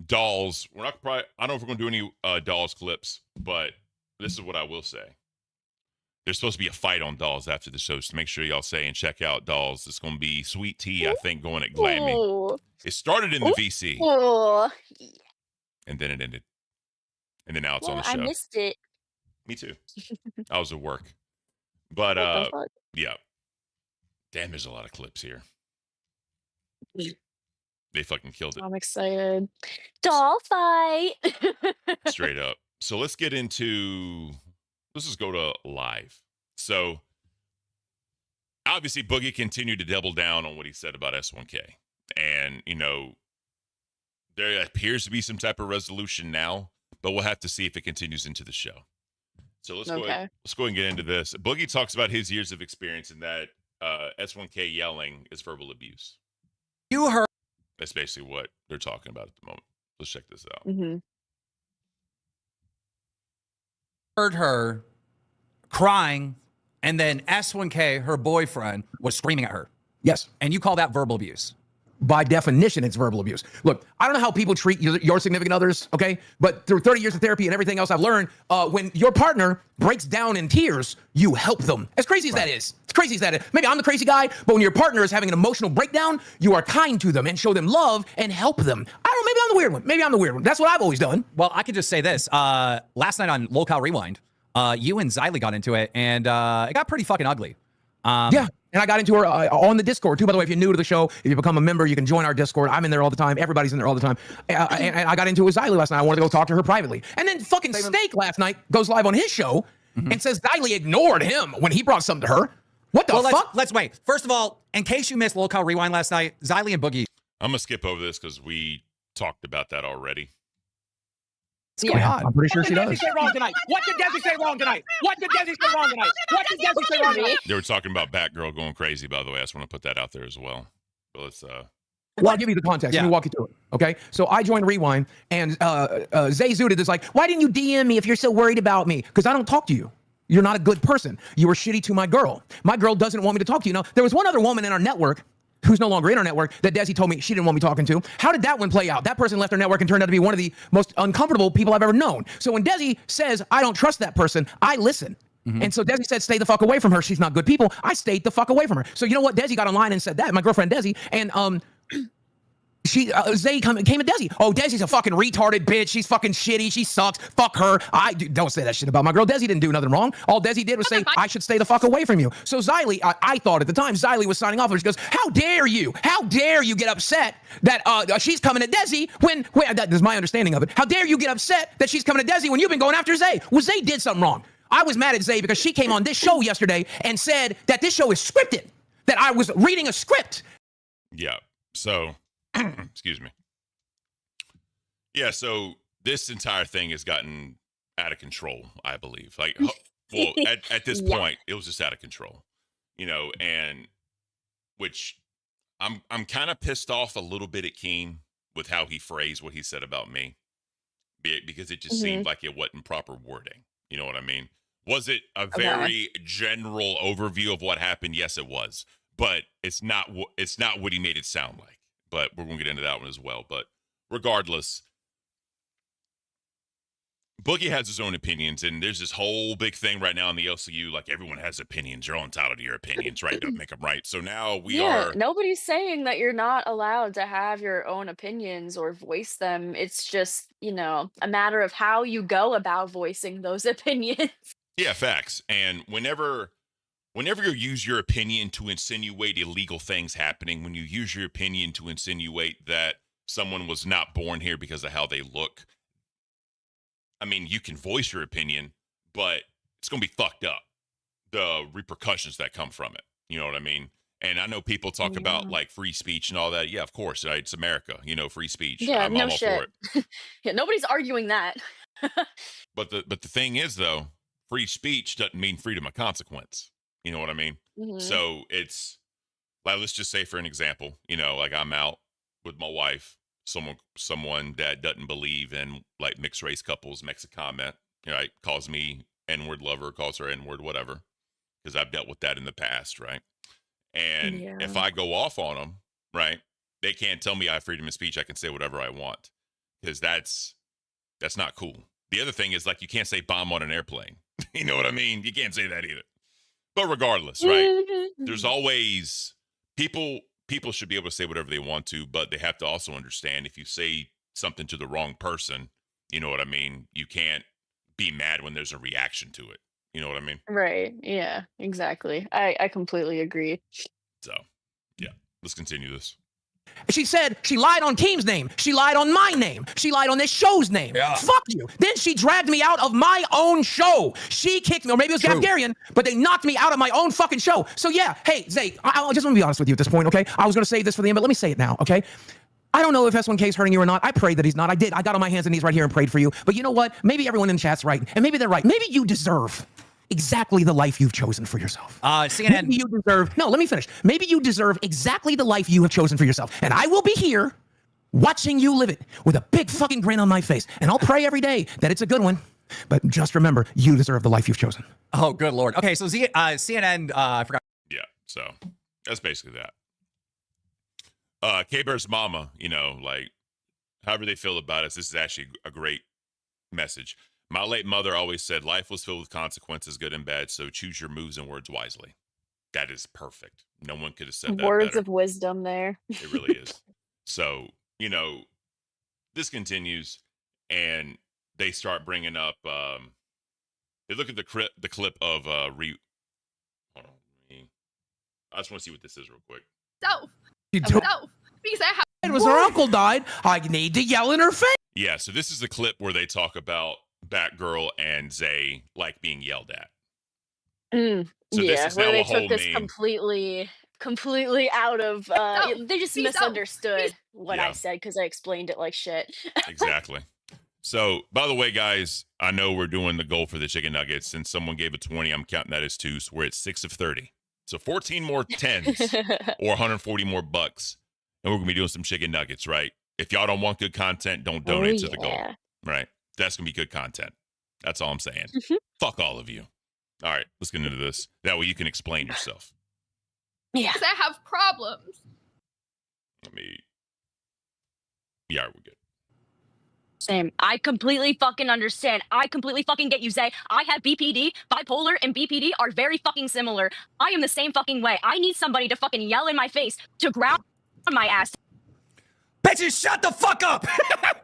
Speaker 1: dolls. We're not probably. I don't know if we're gonna do any dolls clips, but this is what I will say. There's supposed to be a fight on dolls after the show, so make sure y'all say and check out dolls. It's gonna be Sweet Tea, I think, going at Glammy.
Speaker 3: Ooh.
Speaker 1: It started in the VC,
Speaker 3: Ooh.
Speaker 1: and then it ended, and then now it's
Speaker 3: Well,
Speaker 1: on the show.
Speaker 3: I missed it.
Speaker 1: Me too. I was at work, but
Speaker 3: What the fuck?
Speaker 1: yeah. Damn, there's a lot of clips here. They fucking killed it.
Speaker 3: I'm excited. Doll fight.
Speaker 1: Straight up. So let's get into, let's just go to live. So obviously Boogie continued to double down on what he said about S1K. And, you know, there appears to be some type of resolution now, but we'll have to see if it continues into the show. So let's go ahead and get into this. Boogie talks about his years of experience in that S1K yelling is verbal abuse.
Speaker 17: You heard.
Speaker 1: That's basically what they're talking about at the moment. Let's check this out.
Speaker 3: Mm-hmm.
Speaker 17: Heard her crying, and then S1K, her boyfriend, was screaming at her.
Speaker 11: Yes.
Speaker 17: And you call that verbal abuse?
Speaker 11: By definition, it's verbal abuse. Look, I don't know how people treat your significant others, okay? But through 30 years of therapy and everything else I've learned, when your partner breaks down in tears, you help them. As crazy as that is. As crazy as that is. Maybe I'm the crazy guy, but when your partner is having an emotional breakdown, you are kind to them and show them love and help them. I don't know, maybe I'm the weird one. Maybe I'm the weird one. That's what I've always done.
Speaker 17: Well, I could just say this. Last night on Local Rewind, you and Xylee got into it, and it got pretty fucking ugly.
Speaker 11: Yeah. And I got into her on the Discord, too. By the way, if you're new to the show, if you become a member, you can join our Discord. I'm in there all the time. Everybody's in there all the time. And I got into it with Xylee last night. I wanted to go talk to her privately. And then fucking Steak last night goes live on his show and says Xylee ignored him when he brought something to her. What the fuck?
Speaker 17: Let's wait. First of all, in case you missed Local Rewind last night, Xylee and Boogie.
Speaker 1: I'm going to skip over this because we talked about that already.
Speaker 11: What's going on? I'm pretty sure she does.
Speaker 5: What did Desi say wrong tonight? What did Desi say wrong tonight? What did Desi say wrong tonight?
Speaker 1: They were talking about Batgirl going crazy, by the way. I just want to put that out there as well. But let's
Speaker 11: Well, I'll give you the context. Let me walk you through it. Okay. So I joined Rewind, and Zay Zudid is like, why didn't you DM me if you're so worried about me? Because I don't talk to you. You're not a good person. You were shitty to my girl. My girl doesn't want me to talk to you. Now, there was one other woman in our network who's no longer in our network that Desi told me she didn't want me talking to. How did that one play out? That person left our network and turned out to be one of the most uncomfortable people I've ever known. So when Desi says, I don't trust that person, I listen. And so Desi said, stay the fuck away from her. She's not good people. I stayed the fuck away from her. So you know what? Desi got online and said that, my girlfriend Desi, and Zay came at Desi. Oh, Desi's a fucking retarded bitch. She's fucking shitty. She sucks. Fuck her. Don't say that shit about my girl. Desi didn't do nothing wrong. All Desi did was say, I should stay the fuck away from you. So Xylee, I thought at the time, Xylee was signing off, and she goes, how dare you? How dare you get upset that she's coming at Desi when that is my understanding of it. How dare you get upset that she's coming at Desi when you've been going after Zay? Well, Zay did something wrong. I was mad at Zay because she came on this show yesterday and said that this show is scripted, that I was reading a script.
Speaker 1: Yeah. So, excuse me. Yeah. So this entire thing has gotten out of control, I believe. Like, well, at this point, it was just out of control, and which I'm kind of pissed off a little bit at Keen with how he phrased what he said about me, because it just seemed like it wasn't proper wording. You know what I mean? Was it a very general overview of what happened? Yes, it was, but it's not what he made it sound like. But we're going to get into that one as well. But regardless, Boogie has his own opinions, and there's this whole big thing right now in the LCU. Like, everyone has opinions. You're all entitled to your opinions, right? Don't make them right. So now we are.
Speaker 3: Nobody's saying that you're not allowed to have your own opinions or voice them. It's just, a matter of how you go about voicing those opinions.
Speaker 1: Yeah, facts. And whenever you use your opinion to insinuate illegal things happening, when you use your opinion to insinuate that someone was not born here because of how they look, I mean, you can voice your opinion, but it's going to be fucked up, the repercussions that come from it. You know what I mean? And I know people talk about like free speech and all that. Yeah, of course. Right? It's America, free speech.
Speaker 3: Yeah,
Speaker 1: I'm all for it.
Speaker 3: Yeah, nobody's arguing that.
Speaker 1: But the thing is, though, free speech doesn't mean freedom of consequence. You know what I mean? So it's like, let's just say, for an example, like I'm out with my wife, someone that doesn't believe in like mixed race couples makes a comment, right? Calls me N-word lover, calls her N-word, whatever, because I've dealt with that in the past, right? And if I go off on them, right, they can't tell me I have freedom of speech. I can say whatever I want, because that's not cool. The other thing is, like, you can't say bomb on an airplane. You know what I mean? You can't say that either. But regardless, right? There's always people should be able to say whatever they want to, but they have to also understand, if you say something to the wrong person, you know what I mean? You can't be mad when there's a reaction to it. You know what I mean?
Speaker 3: Right. Yeah, exactly. I completely agree.
Speaker 1: So, yeah, let's continue this.
Speaker 11: She said she lied on Keem's name. She lied on my name. She lied on this show's name. Yeah. Fuck you. Then she dragged me out of my own show. She kicked me, or maybe it was Gafgarian, but they knocked me out of my own fucking show. So yeah, hey, Zay, I just want to be honest with you at this point, okay? I was going to say this for the end, but let me say it now, okay? I don't know if S1K is hurting you or not. I prayed that he's not. I did. I got on my hands and knees right here and prayed for you. But you know what? Maybe everyone in the chat's right, and maybe they're right. Maybe you deserve exactly the life you've chosen for yourself.
Speaker 17: CNN.
Speaker 11: Maybe you deserve. No, let me finish. Maybe you deserve exactly the life you have chosen for yourself, and I will be here watching you live it with a big fucking grin on my face, and I'll pray every day that it's a good one. But just remember, you deserve the life you've chosen.
Speaker 17: Oh, good Lord. Okay, so CNN. I forgot.
Speaker 1: Yeah. So that's basically that. K-Bear's mama, like, however they feel about us, this is actually a great message. My late mother always said life was filled with consequences, good and bad, so choose your moves and words wisely. That is perfect. No one could have said that
Speaker 3: Words
Speaker 1: better.
Speaker 3: of wisdom there.
Speaker 1: It really is. So, this continues, and they start bringing up, they look at the clip of, hold on, I just want to see what this is real quick.
Speaker 11: Because it was her uncle died. I need to yell in her face.
Speaker 1: Yeah, so this is the clip where they talk about Batgirl and Zay like being yelled at. So this is
Speaker 3: where
Speaker 1: now
Speaker 3: they
Speaker 1: a whole
Speaker 3: took this
Speaker 1: meme.
Speaker 3: completely out of they just misunderstood what I
Speaker 1: Yeah.
Speaker 3: said because I explained it like shit.
Speaker 1: Exactly. So, by the way, guys, I know we're doing the goal for the chicken nuggets, and someone gave a 20. I'm counting that as 2, so we're at 6 of 30. So 14 more 10s or 140 more bucks, and we're gonna be doing some chicken nuggets, right? If y'all don't want good content, don't donate to the goal, right? That's gonna be good content. That's all I'm saying. Fuck all of you. All right, let's get into this. That way you can explain yourself.
Speaker 18: Yeah. Because I have problems.
Speaker 1: Yeah, we're good.
Speaker 3: Same. I completely fucking understand. I completely fucking get you, Zay. I have BPD. Bipolar and BPD are very fucking similar. I am the same fucking way. I need somebody to fucking yell in my face, to ground my ass.
Speaker 17: Bitches, shut the fuck up.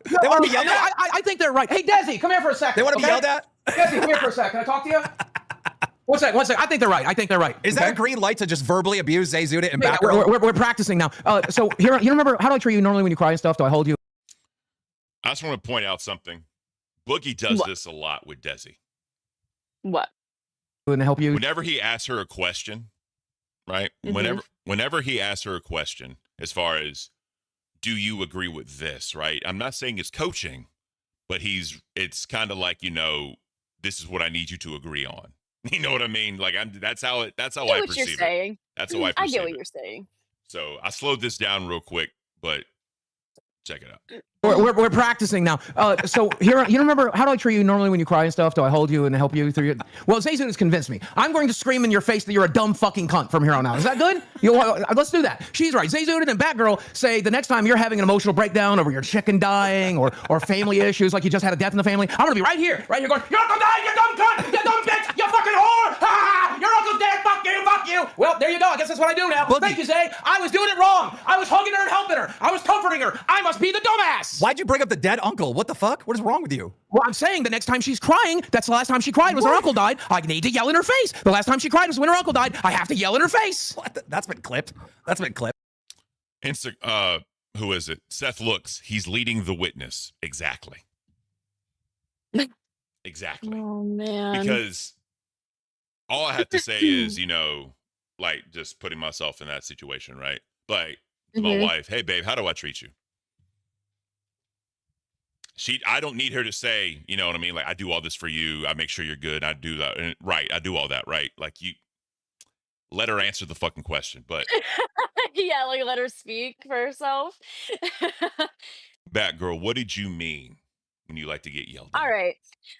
Speaker 5: They want to be yelled at? I think they're right. Hey, Desi, come here for a second.
Speaker 17: They want to be yelled at?
Speaker 5: Desi, come here for a sec. Can I talk to you? One sec. I think they're right.
Speaker 17: Is that a green light to just verbally abuse Zay Zuda and Batgirl?
Speaker 5: We're practicing now. So here, you remember, how do I treat you normally when you cry and stuff? Do I hold you?
Speaker 1: I just want to point out something. Boogie does this a lot with Desi.
Speaker 3: What?
Speaker 5: And help you?
Speaker 1: Whenever he asks her a question, right? Whenever he asks her a question, as far as, do you agree with this, right? I'm not saying it's coaching, but it's kind of like, this is what I need you to agree on. You know what I mean? Like that's how I perceive it. That's how I perceive it.
Speaker 3: I get what you're saying.
Speaker 1: So I slowed this down real quick, but check it out.
Speaker 5: We're practicing now. So here, you remember, how do I treat you normally when you cry and stuff? Do I hold you and help you through your... Well, Zay Zuda's convinced me. I'm going to scream in your face that you're a dumb fucking cunt from here on out. Is that good? Let's do that. She's right. Zay Zuda and Batgirl say the next time you're having an emotional breakdown over your chicken dying or family issues, like you just had a death in the family, I'm going to be right here going, your uncle died, you dumb cunt, you dumb bitch, you fucking whore, ha ha, your uncle's dead, fuck you. Well, there you go. I guess that's what I do now. Thank you, Zay. I was doing it wrong. I was hugging her and helping her. I was comforting her. I must be the dumbass.
Speaker 17: Why'd you bring up the dead uncle? What the fuck? What is wrong with you?
Speaker 5: Well, I'm saying the next time she's crying, that's the last time she cried was her uncle died. I need to yell in her face. The last time she cried was when her uncle died. I have to yell in her face.
Speaker 17: What? That's been clipped.
Speaker 1: Who is it? Seth looks. He's leading the witness. Exactly. Exactly.
Speaker 3: Oh, man.
Speaker 1: Because all I have to say is, like just putting myself in that situation, right? Like my wife, hey, babe, how do I treat you? I don't need her to say, you know what I mean? Like, I do all this for you. I make sure you're good. I do that. Right. I do all that. Right. Like, you let her answer the fucking question. But
Speaker 3: yeah, like let her speak for herself.
Speaker 1: Batgirl, what did you mean when you like to get yelled at?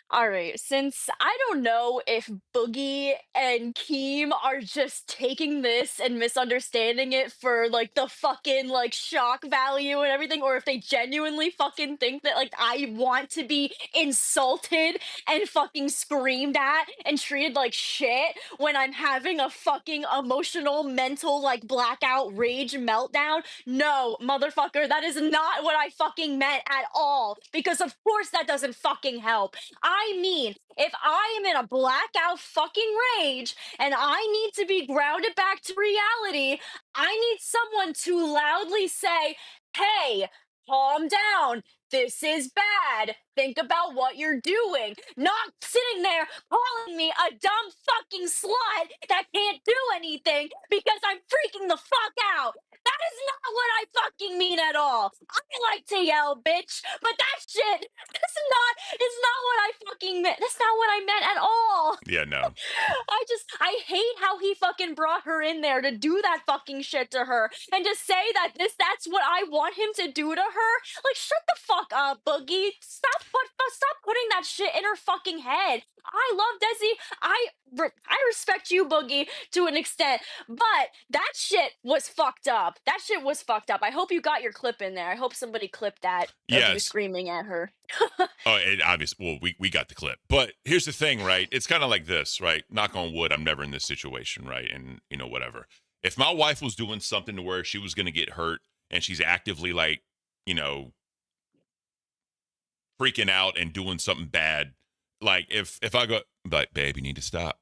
Speaker 3: All right. Since I don't know if Boogie and Keem are just taking this and misunderstanding it for like the fucking like shock value and everything, or if they genuinely fucking think that like I want to be insulted and fucking screamed at and treated like shit when I'm having a fucking emotional, mental, like blackout rage meltdown. No, motherfucker, that is not what I fucking meant at all. Because of course that doesn't fucking help. I mean, if I am in a blackout fucking rage and I need to be grounded back to reality, I need someone to loudly say, hey, calm down. This is bad. Think about what you're doing. Not sitting there calling me a dumb fucking slut that can't do anything because I'm freaking the fuck out. That is not what I fucking mean at all. I like to yell, bitch, but that shit is not what I fucking meant. That's not what I meant at all.
Speaker 1: Yeah, no.
Speaker 3: I hate how he fucking brought her in there to do that fucking shit to her and to say that that's what I want him to do to her. Like, shut the fuck up, Boogie. Stop putting that shit in her fucking head. I love Desi. I respect you, Boogie, to an extent, but that shit was fucked up. That shit was fucked up. I hope you got your clip in there. I hope somebody clipped that of you screaming at her.
Speaker 1: Oh, and obviously, well, we got the clip. But here's the thing, right? It's kind of like this, right? Knock on wood, I'm never in this situation, right? And, whatever. If my wife was doing something to where she was going to get hurt and she's actively like, freaking out and doing something bad, like if I go, like, babe, you need to stop.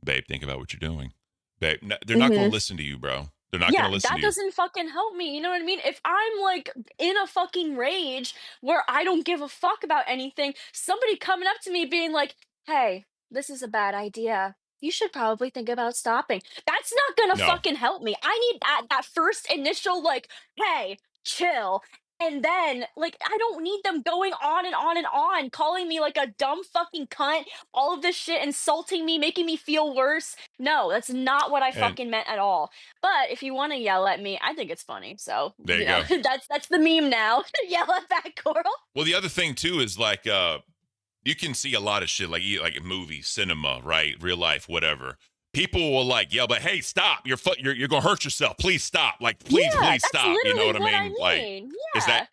Speaker 1: Babe, think about what you're doing. Babe, they're not going to listen to you, bro. They're not going to listen to you.
Speaker 3: That doesn't fucking help me. You know what I mean? If I'm like in a fucking rage where I don't give a fuck about anything, somebody coming up to me being like, hey, this is a bad idea. You should probably think about stopping. That's not going to fucking help me. I need that first initial like, hey, chill. And then, like, I don't need them going on and on and on, calling me like a dumb fucking cunt, all of this shit, insulting me, making me feel worse. No, that's not what I fucking meant at all. But if you want to yell at me, I think it's funny. So,
Speaker 1: there you go.
Speaker 3: That's the meme now. Yell at that girl.
Speaker 1: Well, the other thing, too, is like, you can see a lot of shit, like movies, cinema, right? Real life, whatever. People will like yell, but hey, stop! You're gonna hurt yourself. Please stop! Like, please stop. You know what I mean? Like,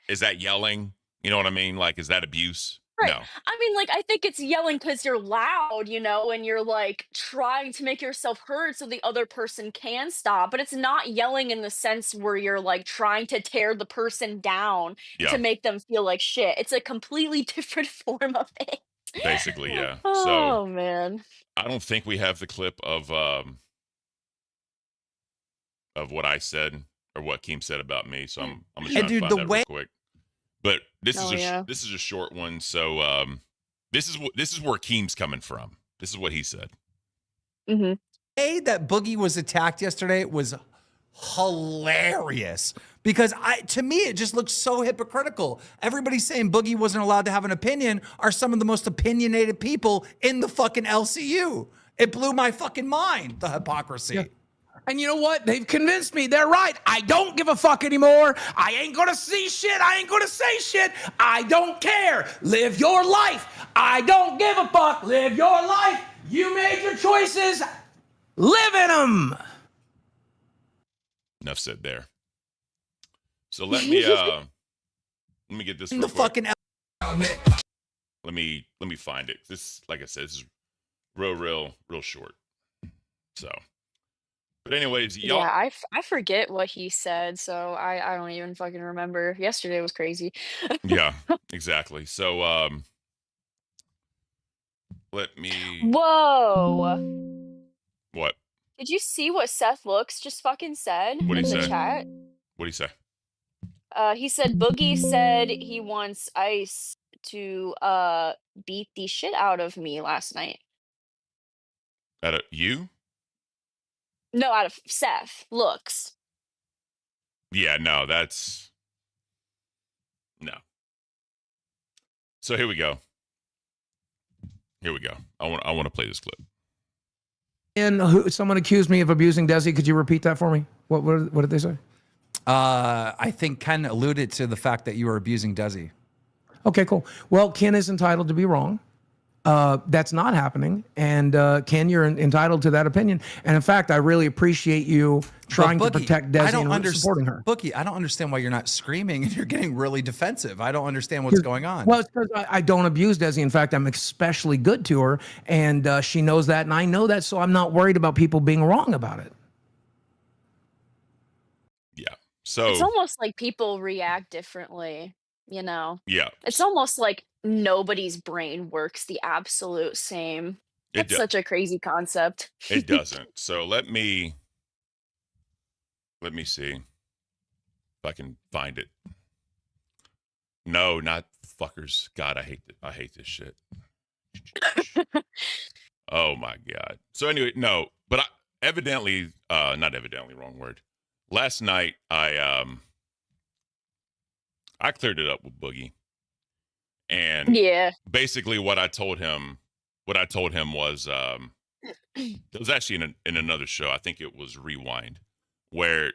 Speaker 1: is that yelling? You know what I mean? Like, is that abuse?
Speaker 3: Right.
Speaker 1: No.
Speaker 3: I mean, like, I think it's yelling because you're loud, you know, and you're like trying to make yourself heard so the other person can stop. But it's not yelling in the sense where you're like trying to tear the person down
Speaker 1: Yeah.
Speaker 3: to make them feel like shit. It's a completely different form of it.
Speaker 1: Basically, yeah. So
Speaker 3: Oh man.
Speaker 1: I don't think we have the clip of what I said or what Keem said about me. So I'm gonna try
Speaker 17: And
Speaker 1: and
Speaker 17: dude,
Speaker 1: find
Speaker 17: the
Speaker 1: that
Speaker 17: way
Speaker 1: real quick. But this
Speaker 3: Oh
Speaker 1: is
Speaker 3: yeah.
Speaker 1: this is a short one. So this is where Keem's coming from. This is what he said.
Speaker 3: Mm-hmm.
Speaker 17: way that Boogie was attacked yesterday was hilarious because to me it just looks so hypocritical. Everybody's saying Boogie wasn't allowed to have an opinion are some of the most opinionated people in the fucking LCU. It blew my fucking mind, the hypocrisy.
Speaker 5: Yeah. And you know what? They've convinced me. They're right. I don't give a fuck anymore. I ain't gonna see shit. I ain't gonna say shit. I don't care. Live your life. I don't give a fuck. Live your life. You made your choices. Live in them.
Speaker 1: Enough said there. So let me get this real
Speaker 17: The
Speaker 1: quick.
Speaker 17: fucking
Speaker 1: Let me find it. This, like I said, this is real short. So, but anyways, y'all.
Speaker 3: Yeah, I forget what he said, so I don't even fucking remember. Yesterday was crazy.
Speaker 1: Yeah, exactly. So let me.
Speaker 3: Whoa.
Speaker 1: What?
Speaker 3: Did you see what Seth Looks just fucking said
Speaker 1: What'd
Speaker 3: in
Speaker 1: he
Speaker 3: the
Speaker 1: say?
Speaker 3: chat?
Speaker 1: What'd he say?
Speaker 3: He said Boogie said he wants Ice to beat the shit out of me last night.
Speaker 1: Out of you?
Speaker 3: No, out of Seth Looks.
Speaker 1: Yeah, no, that's no. So here we go. Here we go. I want to play this clip.
Speaker 5: And someone accused me of abusing Desi. Could you repeat that for me? What did they say?
Speaker 17: I think Ken alluded to the fact that you were abusing Desi.
Speaker 5: Okay, cool. Well, Ken is entitled to be wrong. That's not happening. And Ken, you're entitled to that opinion. And in fact, I really appreciate you trying to protect Desi and supporting her.
Speaker 17: Boogie, I don't understand why you're not screaming and you're getting really defensive. I don't understand what's going on.
Speaker 5: Well, it's because I don't abuse Desi. In fact, I'm especially good to her. And she knows that, and I know that, so I'm not worried about people being wrong about it.
Speaker 1: Yeah. So
Speaker 3: it's almost like people react differently, you know?
Speaker 1: Yeah.
Speaker 3: It's almost like nobody's brain works the absolute same. It's such a crazy concept.
Speaker 1: It doesn't. So let me see if I can find it. No, not fuckers. God, I hate this shit. Oh my God. So anyway, no, but evidently, not evidently, wrong word. Last night I cleared it up with Boogie. And
Speaker 3: yeah,
Speaker 1: basically what I told him was it was actually in another show. I think it was Rewind, where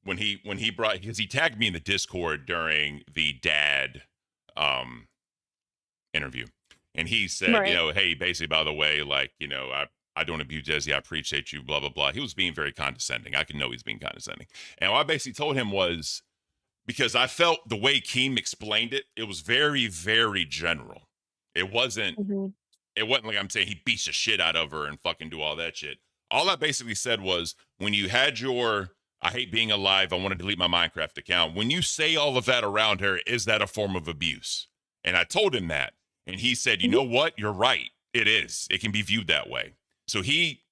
Speaker 1: when he brought, because he tagged me in the Discord during the dad interview, and he said,
Speaker 3: right.
Speaker 1: you know, hey, basically, by the way, like, you know, I don't abuse Desi, I appreciate you, blah blah blah. He was being very condescending. I can know he's being condescending, and what I basically told him was, because I felt the way Keem explained it, it was very, very general. It wasn't like I'm saying he beats the shit out of her and fucking do all that shit. All I basically said was, when you had your, I hate being alive, I want to delete my Minecraft account, when you say all of that around her, is that a form of abuse? And I told him that. And he said, you know what? You're right. It is. It can be viewed that way. So he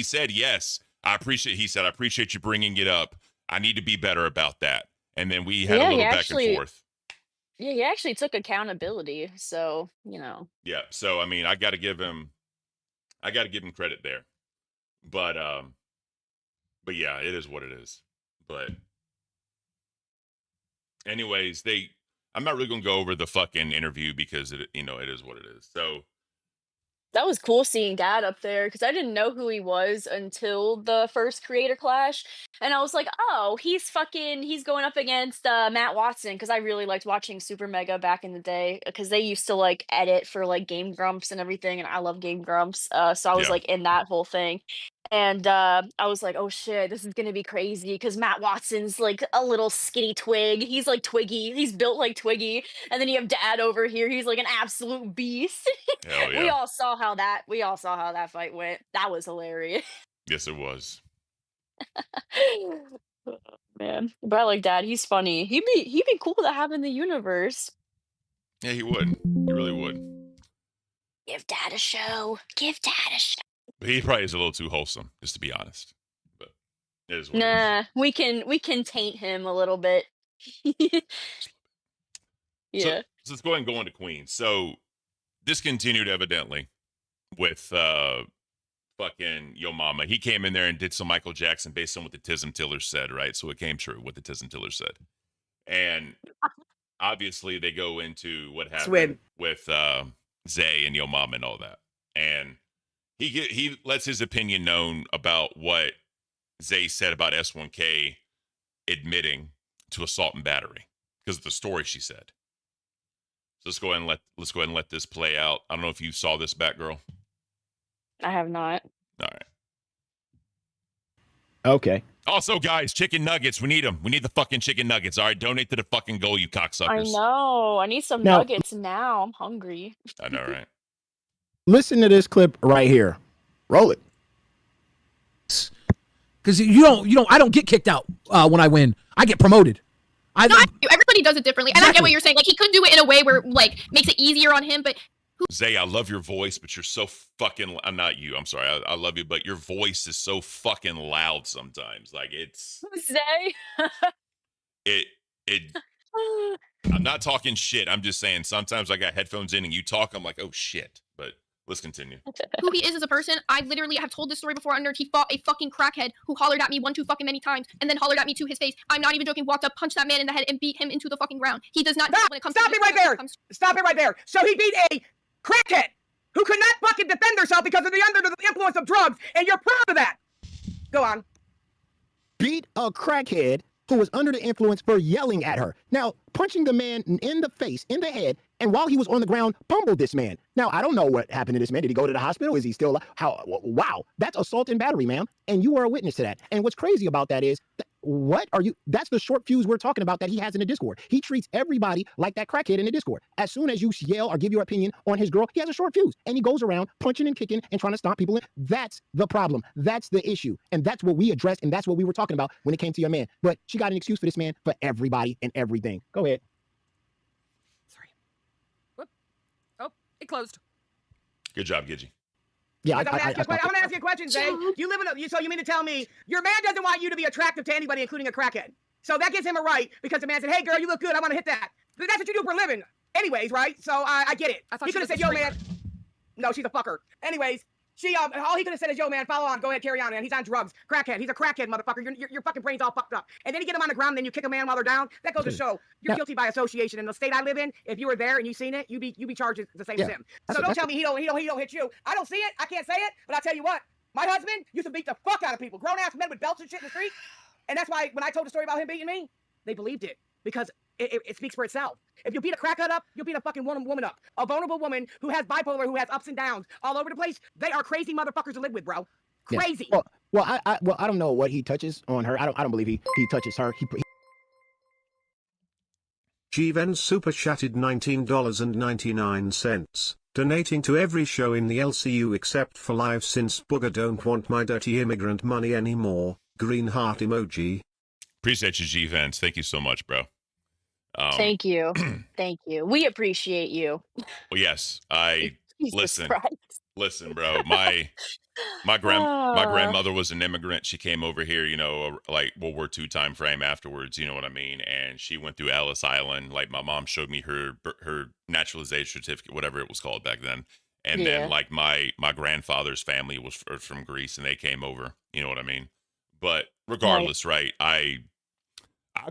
Speaker 1: said, yes, I appreciate you bringing it up. I need to be better about that. And then we had a little back and forth.
Speaker 3: Yeah, he actually took accountability. So, you know.
Speaker 1: Yeah. So, I mean, I got to give him credit there. But yeah, it is what it is. But anyways, I'm not really going to go over the fucking interview because it is what it is. So
Speaker 3: That was cool seeing Dad up there because I didn't know who he was until the first Creator Clash. And I was like, oh, he's going up against Matt Watson, because I really liked watching Super Mega back in the day because they used to like edit for like Game Grumps and everything. And I love Game Grumps. So I was like in that whole thing. And I was like, oh shit, this is gonna be crazy because Matt Watson's like a little skinny twig. He's like Twiggy. He's built like Twiggy. And then you have Dad over here. He's like an absolute beast.
Speaker 1: Hell
Speaker 3: we
Speaker 1: yeah.
Speaker 3: all saw how that fight went. That was hilarious.
Speaker 1: Yes, it was.
Speaker 3: Oh, man. But I like Dad. He's funny. He'd be cool to have in the universe.
Speaker 1: Yeah, he would. He really would.
Speaker 3: Give Dad a show. Give Dad a show.
Speaker 1: But he probably is a little too wholesome, just to be honest. But it is what it is.
Speaker 3: Nah, we can taint him a little bit. Yeah.
Speaker 1: So let's go ahead and go into Queens. So this continued evidently with fucking Yo Mama. He came in there and did some Michael Jackson based on what the Tism Teller said, right? So it came true what the Tism Teller said. And obviously they go into what happened with Zay and Yo Mama and all that. And he lets his opinion known about what Zay said about S1K admitting to assault and battery because of the story she said. So let's go ahead and let this play out. I don't know if you saw this, Batgirl.
Speaker 3: I have not.
Speaker 1: All right.
Speaker 11: Okay.
Speaker 1: Also, guys, chicken nuggets. We need them. We need the fucking chicken nuggets. All right, donate to the fucking goal, you cocksuckers.
Speaker 3: I know. I need some
Speaker 11: Now-
Speaker 3: nuggets now. I'm hungry.
Speaker 1: I know, right?
Speaker 11: Listen to this clip right here. Roll it.
Speaker 19: Because I don't get kicked out when I win. I get promoted.
Speaker 18: Everybody does it differently, and I get what you're saying. Like, he could do it in a way where like makes it easier on him, but
Speaker 1: Zay, I love your voice, but you're so fucking. I'm not you. I'm sorry. I love you, but your voice is so fucking loud sometimes. Like it's
Speaker 3: Zay.
Speaker 1: it. I'm not talking shit. I'm just saying sometimes I got headphones in and you talk. I'm like, oh shit. But let's continue.
Speaker 18: who he is as a person, I literally have told this story before on Nerd. He fought a fucking crackhead who hollered at me one too fucking many times and then hollered at me to his face. I'm not even joking. Walked up, punched that man in the head, and beat him into the fucking ground. He does not when it comes
Speaker 5: Stop
Speaker 18: to
Speaker 5: it right there. Stop it right there. So he beat a crackhead who could not fucking defend herself because of the under the influence of drugs, and you're proud of that. Go on.
Speaker 11: Beat a crackhead who was under the influence for yelling at her. Now, punching the man in the face, in the head, and while he was on the ground, pummeled this man. Now, I don't know what happened to this man. Did he go to the hospital? Is he still alive? Wow, that's assault and battery, ma'am. And you are a witness to that. And what's crazy about that is, that's the short fuse we're talking about that he has in the Discord. He treats everybody like that crackhead in the Discord. As soon as you yell or give your opinion on his girl, he has a short fuse. And he goes around punching and kicking and trying to stomp people in. That's the problem. That's the issue. And that's what we addressed, and that's what we were talking about when it came to your man. But she got an excuse for this man for everybody and everything. Go ahead.
Speaker 20: It closed.
Speaker 1: Good job, Gidgy.
Speaker 11: Yeah,
Speaker 5: I'm gonna ask you a question, Zay. So you mean to tell me your man doesn't want you to be attractive to anybody, including a crackhead? So that gives him a right because the man said, "Hey, girl, you look good. I want to hit that." But that's what you do for a living, anyways, right? So I get it. He could have said, "Yo, man." No, she's a fucker. Anyways, all he could have said is, "Yo, man, follow on. Go ahead, carry on, man. He's on drugs. Crackhead. He's a crackhead, motherfucker. Your fucking brain's all fucked up." And then you get him on the ground, and then you kick a man while they're down. That goes to show you're guilty by association. In the state I live in, if you were there and you seen it, you be charged the same as him. So don't tell me he don't hit you. I don't see it. I can't say it. But I'll tell you what. My husband used to beat the fuck out of people, grown ass men with belts and shit in the street. And that's why when I told the story about him beating me, they believed it because it speaks for itself. If you beat a crackhead up, you'll beat a fucking woman up. A vulnerable woman who has bipolar, who has ups and downs all over the place. They are crazy motherfuckers to live with, bro. Crazy.
Speaker 11: Yeah. Well, I don't know what he touches on her. I don't believe he touches her.
Speaker 4: G-Ven super chatted $19.99, donating to every show in the LCU except for live since Booger don't want my dirty immigrant money anymore. Green heart emoji.
Speaker 1: Appreciate you, G-Vans. Thank you so much, bro.
Speaker 3: Thank you. Thank you. We appreciate you.
Speaker 1: Well, yes,
Speaker 3: Jesus Christ.
Speaker 1: listen, bro. My grandmother was an immigrant. She came over here, like World War II time frame afterwards. You know what I mean? And she went through Ellis Island. Like my mom showed me her naturalization certificate, whatever it was called back then. And then like my grandfather's family was from Greece, and they came over. You know what I mean? But regardless, right? I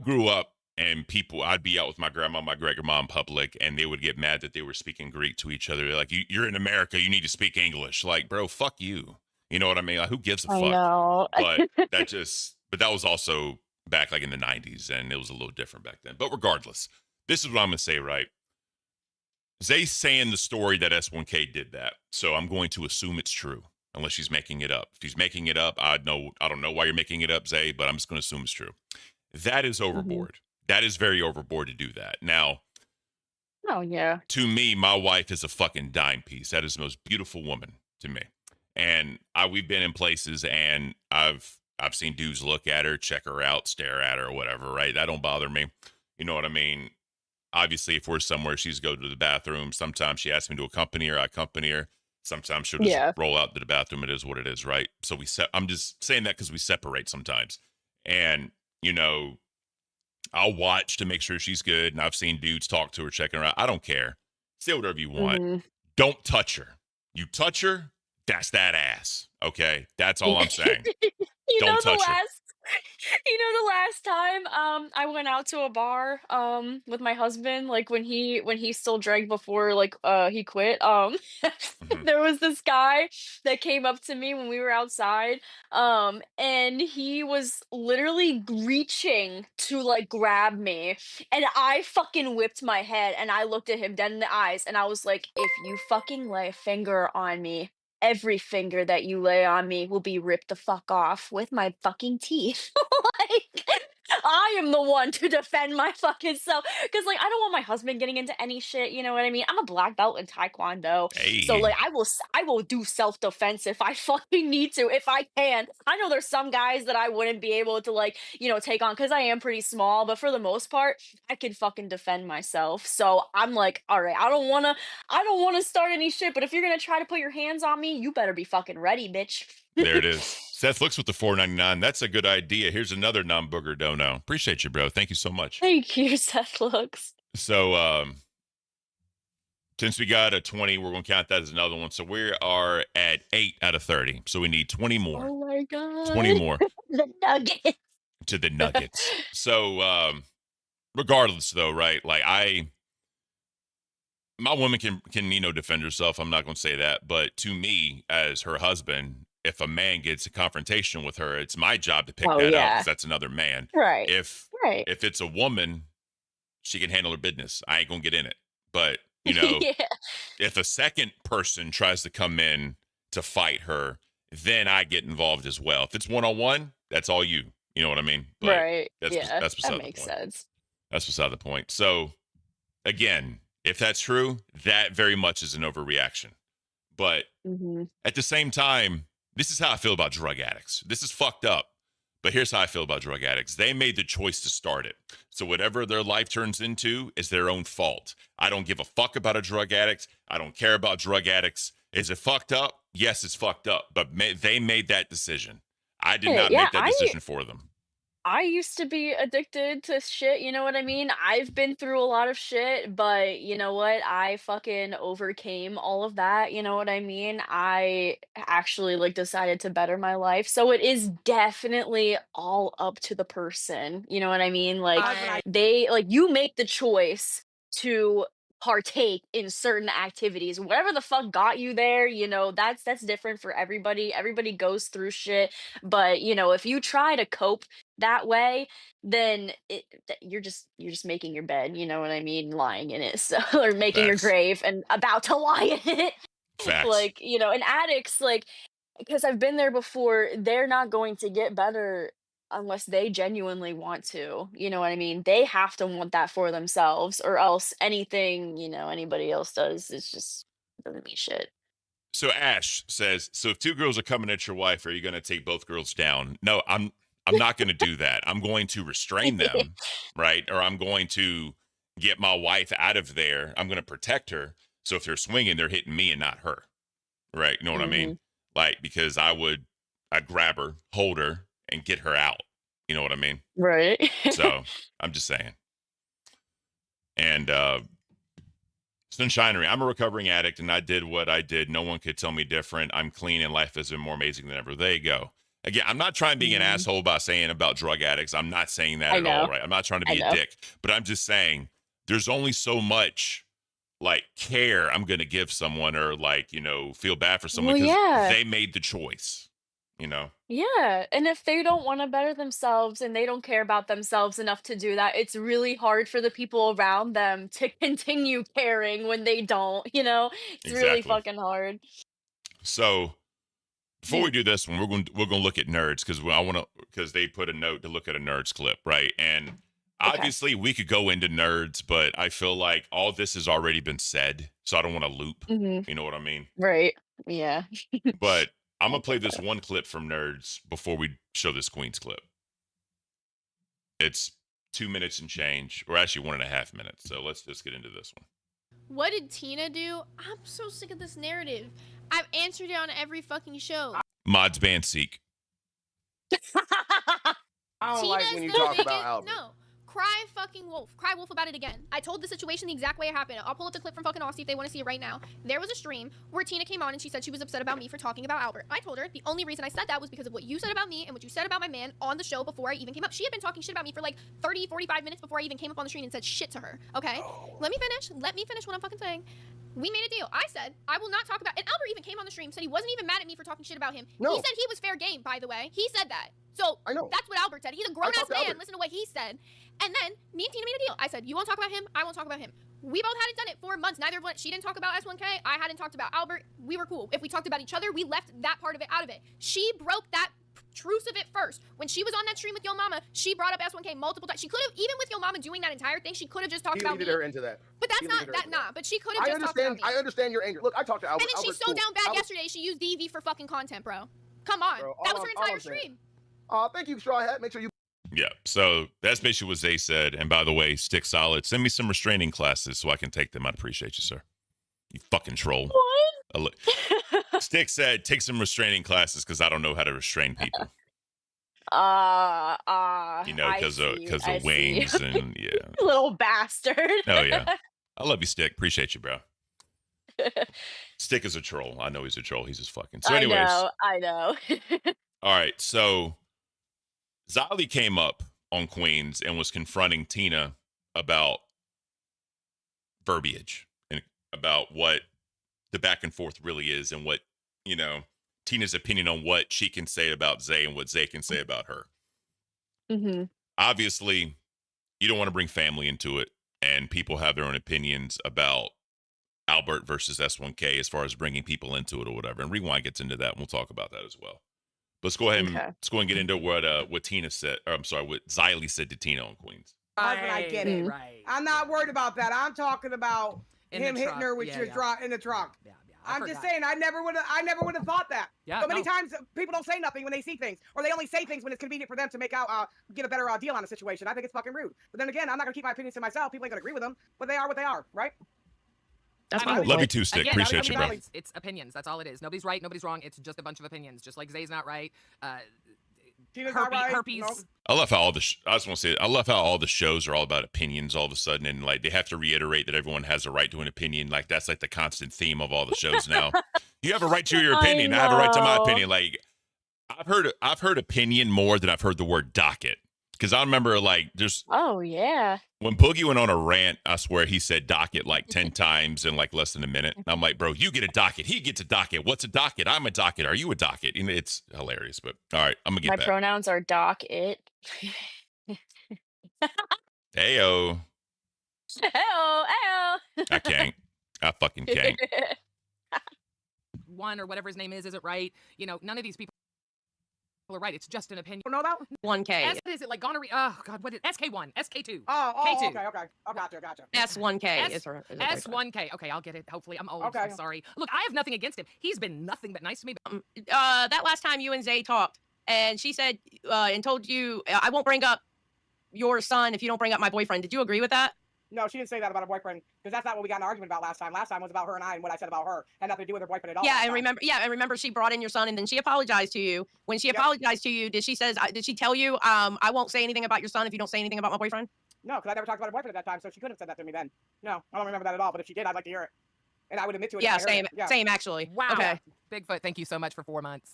Speaker 1: grew up. And I'd be out with my grandma, my great-grandma in public, and they would get mad that they were speaking Greek to each other. They're like, you're in America, you need to speak English. Like, bro, fuck you. You know what I mean? Like, who gives a fuck?
Speaker 3: I know.
Speaker 1: But that was also back like in the 90s, and it was a little different back then. But regardless, this is what I'm going to say, right? Zay's saying the story that S1K did that, so I'm going to assume it's true. unless she's making it up. If she's making it up, I don't know why you're making it up, Zay, but I'm just going to assume it's true. That is overboard. That is very overboard to do that. Now,
Speaker 3: Oh yeah.
Speaker 1: to me, my wife is a fucking dime piece. That is the most beautiful woman to me. And we've been in places and I've seen dudes look at her, check her out, stare at her, or whatever, right? That don't bother me. You know what I mean? Obviously, if we're somewhere, she's go to the bathroom. Sometimes she asks me to accompany her. I accompany her. Sometimes she'll just roll out to the bathroom. It is what it is, right? So I'm just saying that because we separate sometimes. And, you know, I'll watch to make sure she's good. And I've seen dudes talk to her, checking her out. I don't care. Say whatever you want. Don't touch her. You touch her, that's that ass. Okay? That's all I'm saying. Don't touch her.
Speaker 3: The last time I went out to a bar with my husband, like when he still drank before like he quit, there was this guy that came up to me when we were outside, and he was literally reaching to like grab me, and I fucking whipped my head and I looked at him dead in the eyes and I was like, if you fucking lay a finger on me, every finger that you lay on me will be ripped the fuck off with my fucking teeth. Like, I am the one to defend my fucking self. Because, like, I don't want my husband getting into any shit, you know what I mean? I'm a black belt in Taekwondo. So, like, I will do self-defense if I fucking need to, if I can. I know there's some guys that I wouldn't be able to, like, take on because I am pretty small. But for the most part, I can fucking defend myself. So I'm like, all right, I don't want to start any shit. But if you're going to try to put your hands on me, you better be fucking ready, bitch.
Speaker 1: There it is. Seth looks with the $4.99. That's a good idea. Here's another non-booger dono. Appreciate you, bro. Thank you so much.
Speaker 3: Thank you, Seth looks.
Speaker 1: So, since we got a 20, we're going to count that as another one. So we are at 8 out of 30. So we need 20 more.
Speaker 3: Oh my god.
Speaker 1: 20 more.
Speaker 3: The Nuggets.
Speaker 1: To the Nuggets. So, regardless, though, right? Like my woman can defend herself. I'm not going to say that, but to me, as her husband, if a man gets a confrontation with her, it's my job to pick that up because that's another man.
Speaker 3: Right.
Speaker 1: If it's a woman, she can handle her business. I ain't gonna get in it. But if a second person tries to come in to fight her, then I get involved as well. If it's one-on-one, that's all you. You know what I mean? But
Speaker 3: right.
Speaker 1: That's beside
Speaker 3: that
Speaker 1: the
Speaker 3: makes
Speaker 1: point.
Speaker 3: sense.
Speaker 1: That's beside the point. So, again, if that's true, that very much is an overreaction. But at the same time, this is how I feel about drug addicts. This is fucked up. But here's how I feel about drug addicts. They made the choice to start it. So whatever their life turns into is their own fault. I don't give a fuck about a drug addict. I don't care about drug addicts. Is it fucked up? Yes, it's fucked up. But they made that decision. I did not make that decision for them.
Speaker 3: I used to be addicted to shit, you know what I mean? I've been through a lot of shit, but you know what? I fucking overcame all of that, you know what I mean? I actually like decided to better my life. So it is definitely all up to the person, you know what I mean? Like you make the choice to partake in certain activities. Whatever the fuck got you there, that's different for everybody. Everybody goes through shit, but if you try to cope that way, then you're just making your bed, you know what I mean, lying in it. So or making your grave and about to lie in it.
Speaker 1: Facts.
Speaker 3: Like, and addicts, like, because I've been there before, they're not going to get better unless they genuinely want to, you know what I mean? They have to want that for themselves, or else anything, anybody else does, it's just doesn't mean shit.
Speaker 1: So Ash says, so if two girls are coming at your wife, are you going to take both girls down? No, I'm not going to do that. I'm going to restrain them, right? Or I'm going to get my wife out of there. I'm going to protect her. So if they're swinging, they're hitting me and not her, right? You know what I mean? Like, because I'd grab her, hold her, and get her out. You know what I mean?
Speaker 3: Right.
Speaker 1: So I'm just saying. And Sunshinery, I'm a recovering addict, and I did what I did. No one could tell me different. I'm clean, and life has been more amazing than ever. There you go. Again, I'm not trying to be an asshole by saying about drug addicts. I'm not saying that at all, right? I'm not trying to be a dick. But I'm just saying there's only so much, like, care I'm going to give someone or, like, feel bad for someone because they made the choice,
Speaker 3: Yeah, and if they don't want to better themselves and they don't care about themselves enough to do that, it's really hard for the people around them to continue caring when they don't, It's really fucking hard.
Speaker 1: So Before we do this one, we're gonna look at nerds because they put a note to look at a nerds clip, right? And obviously we could go into nerds, but I feel like all this has already been said, so I don't want to loop.
Speaker 3: Mhm.
Speaker 1: You know what I mean?
Speaker 3: Right. Yeah.
Speaker 1: But I'm gonna play this one clip from nerds before we show this Queens clip. It's 2 minutes and change, or actually 1.5 minutes. So let's just get into this one.
Speaker 18: What did Tina do? I'm so sick of this narrative. I've answered it on every fucking show.
Speaker 1: Mods ban Seek.
Speaker 21: I don't like when you talk about Albert.
Speaker 18: No. Cry fucking wolf. Cry wolf about it again. I told the situation the exact way it happened. I'll pull up the clip from fucking Aussie if they want to see it right now. There was a stream where Tina came on and she said she was upset about me for talking about Albert. I told her the only reason I said that was because of what you said about me and what you said about my man on the show before I even came up. She had been talking shit about me for like 30, 45 minutes before I even came up on the screen and said shit to her. Okay? Let me finish. Let me finish what I'm fucking saying. We made a deal. I said, I will not talk about, and Albert even came on the stream, said he wasn't even mad at me for talking shit about him.
Speaker 21: No.
Speaker 18: He said he was fair game, by the way. He said that. So
Speaker 21: I know.
Speaker 18: That's what Albert said. He's a grown-ass man.
Speaker 21: Albert.
Speaker 18: Listen to what he said. And then me and Tina made a deal. I said, you won't talk about him, I won't talk about him. We both hadn't done it for months. Neither of us, she didn't talk about S1K, I hadn't talked about Albert. We were cool. If we talked about each other, we left that part of it out of it. She broke that truce of it first. When she was on that stream with Yo Mama, she brought up S1K multiple times. She could have, even with Yo Mama doing that entire thing, she could have just talked about me.
Speaker 21: He leaded her into that.
Speaker 18: But that's not that, nah. But she could have just talked about me.
Speaker 21: I understand your anger. Look, I talked to Albert.
Speaker 18: And then she's
Speaker 21: Albert's
Speaker 18: so
Speaker 21: cool.
Speaker 18: down bad
Speaker 21: Albert-
Speaker 18: yesterday, she used DV for fucking content, bro. Come on.
Speaker 21: Bro,
Speaker 18: that was her
Speaker 21: all
Speaker 18: entire
Speaker 21: I'm saying.
Speaker 18: stream.
Speaker 21: Thank you, Straw Hat. Make sure you.
Speaker 1: Yeah, so that's basically what Zay said. And by the way, stick solid. Send me some restraining classes so I can take them. I'd appreciate you, sir. You fucking troll. What? Stick said, take some restraining classes because I don't know how to restrain people. You know, because of wings and yeah.
Speaker 3: Little bastard.
Speaker 1: Oh yeah, I love you, Stick. Appreciate you, bro. Stick is a troll. I know he's a troll. He's just fucking. So, anyways,
Speaker 3: I know.
Speaker 1: all right. So, Zali came up on Queens and was confronting Tina about verbiage and about what the back and forth really is and what, you know, Tina's opinion on what she can say about Zay and what Zay can say about her.
Speaker 3: Mm-hmm.
Speaker 1: Obviously, you don't want to bring family into it, and people have their own opinions about Albert versus S1K as far as bringing people into it or whatever. And Rewind gets into that, and we'll talk about that as well. But let's go ahead and get into what Tina said. Or I'm sorry, what Xylee said to Tina on Queens.
Speaker 22: I get it. Right. I'm not worried about that. I'm talking about him hitting her with your in the trunk. Yeah, I'm just saying, I never would have thought that. Yeah, so many times people don't say nothing when they see things, or they only say things when it's convenient for them to make out get a better deal on a situation. I think it's fucking rude. But then again, I'm not gonna keep my opinions to myself. People ain't gonna agree with them, but they are what they are, right?
Speaker 1: That's my love you too, Stick.
Speaker 20: Again,
Speaker 1: appreciate you, bro.
Speaker 20: It's opinions. That's all it is. Nobody's right. Nobody's wrong. It's just a bunch of opinions. Just like Zay's not right. Herpes. No.
Speaker 1: I love how all the I just want to say I love how all the shows are all about opinions all of a sudden, and like they have to reiterate that everyone has a right to an opinion. Like that's like the constant theme of all the shows now. You have a right to your opinion. I have a right to my opinion. Like I've heard opinion more than I've heard the word docket. Because I remember like just when Boogie went on a rant, I swear he said docket like 10 times in like less than a minute. And I'm like, bro, you get a docket. He gets a docket. What's a docket? I'm a docket. Are you a docket? And it's hilarious. But all right, I'm gonna get
Speaker 3: My
Speaker 1: back.
Speaker 3: pronouns are doc it.
Speaker 1: Heyo.
Speaker 3: Heyo.
Speaker 1: I can't. I fucking can't.
Speaker 20: One or whatever his name is it right? You know, none of these people are right. It's just an opinion.
Speaker 22: Know that
Speaker 20: 1K. Is it like gonorrhea? Oh God, what is SK1, SK2?
Speaker 22: K2.
Speaker 20: K2.
Speaker 22: Okay. I gotcha.
Speaker 20: S1K
Speaker 22: is her
Speaker 20: S1K. Okay, I'll get it. Hopefully, I'm old. Okay. I'm sorry. Look, I have nothing against him. He's been nothing but nice to me.
Speaker 23: That last time you and Zay talked, and she said and told you, I won't bring up your son if you don't bring up my boyfriend. Did you agree with that?
Speaker 22: No, she didn't say that about her boyfriend, because that's not what we got in an argument about last time. Last time was about her and I, and what I said about her had nothing to do with her boyfriend at all.
Speaker 23: Yeah, and remember she brought in your son, and then she apologized to you. When she apologized to you, did she tell you, I won't say anything about your son if you don't say anything about my boyfriend?
Speaker 22: No, because I never talked about her boyfriend at that time, so she couldn't have said that to me then. No, I don't remember that at all. But if she did, I'd like to hear it, and I would admit to it.
Speaker 23: Yeah, same actually.
Speaker 20: Wow.
Speaker 23: Okay.
Speaker 20: Bigfoot, thank you so much for 4 months.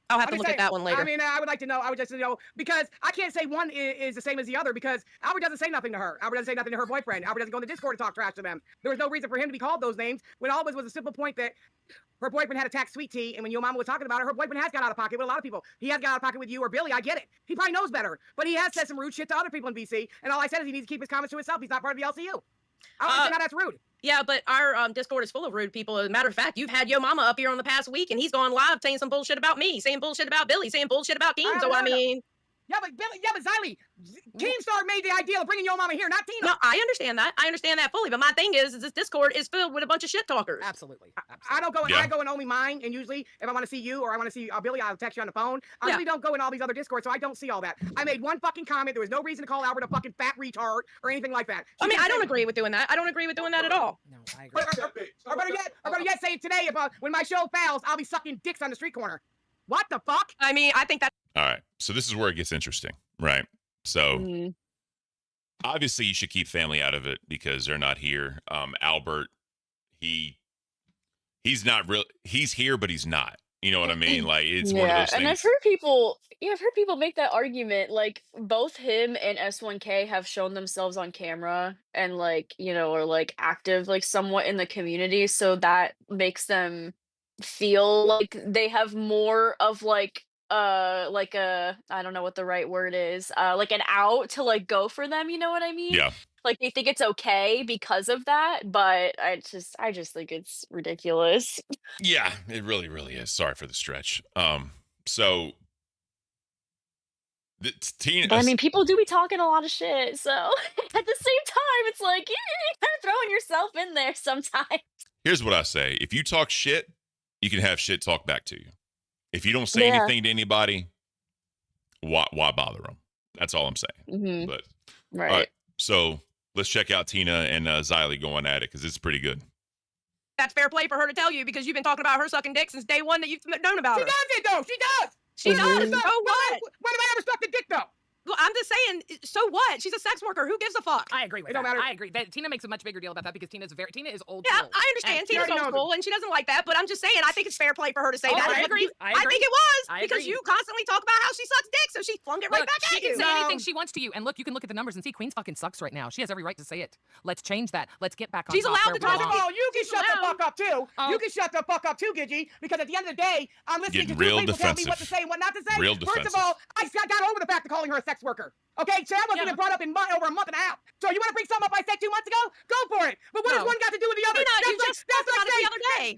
Speaker 23: I'll have to look at that one later.
Speaker 22: I mean, I would like to know. I would just because I can't say one is the same as the other, because Albert doesn't say nothing to her. Albert doesn't say nothing to her boyfriend. Albert doesn't go in the Discord to talk trash to them. There was no reason for him to be called those names when all it was a simple point that her boyfriend had attacked Sweet Tea, and when your mama was talking about her boyfriend has got out of pocket with a lot of people. He has got out of pocket with you or Billy. I get it. He probably knows better, but he has said some rude shit to other people in BC. And all I said is he needs to keep his comments to himself. He's not part of the LCU. I don't understand how that's rude.
Speaker 23: Yeah, but our Discord is full of rude people. As a matter of fact, you've had your mama up here on the past week, and he's gone live saying some bullshit about me, saying bullshit about Billy, saying bullshit about Keen. So I mean,
Speaker 22: yeah, but Xylee, Keemstar made the idea of bringing your mama here, not Tina.
Speaker 23: no, I understand that. I understand that fully. But my thing is this Discord is filled with a bunch of shit talkers.
Speaker 20: Absolutely.
Speaker 22: I don't go in. I go in only mine, and usually if I want to see you or I want to see Billy, I'll text you on the phone. I really don't go in all these other Discords, so I don't see all that. I made one fucking comment. There was no reason to call Albert a fucking fat retard or anything like that.
Speaker 23: I mean, I don't agree with doing that. I don't agree with doing that at all.
Speaker 20: No, I agree.
Speaker 22: Or better yet, say it today about when my show fails, I'll be sucking dicks on the street corner. What the fuck?
Speaker 23: I mean, I think that.
Speaker 1: All right. So this is where it gets interesting, right? So obviously you should keep family out of it because they're not here. Albert, he's not real. He's here, but he's not. You know what I mean? Like it's one of those things.
Speaker 3: And I've heard people make that argument. Like both him and S1K have shown themselves on camera and like, you know, are like active like somewhat in the community. So that makes them feel like they have more of like a I don't know what the right word is, like an out to like go for them, you know what I mean?
Speaker 1: Yeah.
Speaker 3: Like they think it's okay because of that, but I just think it's ridiculous.
Speaker 1: Yeah, it really, really is. Sorry for the stretch. So Tina.
Speaker 3: But I mean, people do be talking a lot of shit, so at the same time, it's like you're kind of throwing yourself in there sometimes.
Speaker 1: Here's what I say: if you talk shit, you can have shit talk back to you. If you don't say anything to anybody, why bother them? That's all I'm saying. But
Speaker 3: right.
Speaker 1: All right, so let's check out Tina and Xylee going at it because it's pretty good.
Speaker 23: That's fair play for her to tell you because you've been talking about her sucking dick since day one that you've known about her.
Speaker 22: She does it though. She does.
Speaker 23: She does. So what?
Speaker 22: When have I ever sucked a dick though?
Speaker 23: Well, I'm just saying, so what? She's a sex worker. Who gives a fuck?
Speaker 20: I agree with that. I agree. Tina makes a much bigger deal about that because Tina is old school.
Speaker 23: Yeah, I understand. Tina's old school, and she doesn't like that. But I'm just saying, I think it's fair play for her to say that.
Speaker 20: I agree.
Speaker 23: I think it was because you constantly talk about how she sucks dick, so she flung it right back at you.
Speaker 20: She can say anything she wants to you, and look, you can look at the numbers and see Queens fucking sucks right now. She has every right to say it. Let's change that. Let's get back on.
Speaker 23: She's allowed to talk.
Speaker 22: Oh, you can shut the fuck up too. You can shut the fuck up too, Gidgy. Because at the end of the day, I'm listening to two people tell me what to say and what not to say. First of all, I got over the fact of calling her a sex worker. Okay, so that wasn't even brought up in over a month and a half. So you want to bring something up I said 2 months ago? Go for it. But what has one got to do with the other? That's like saying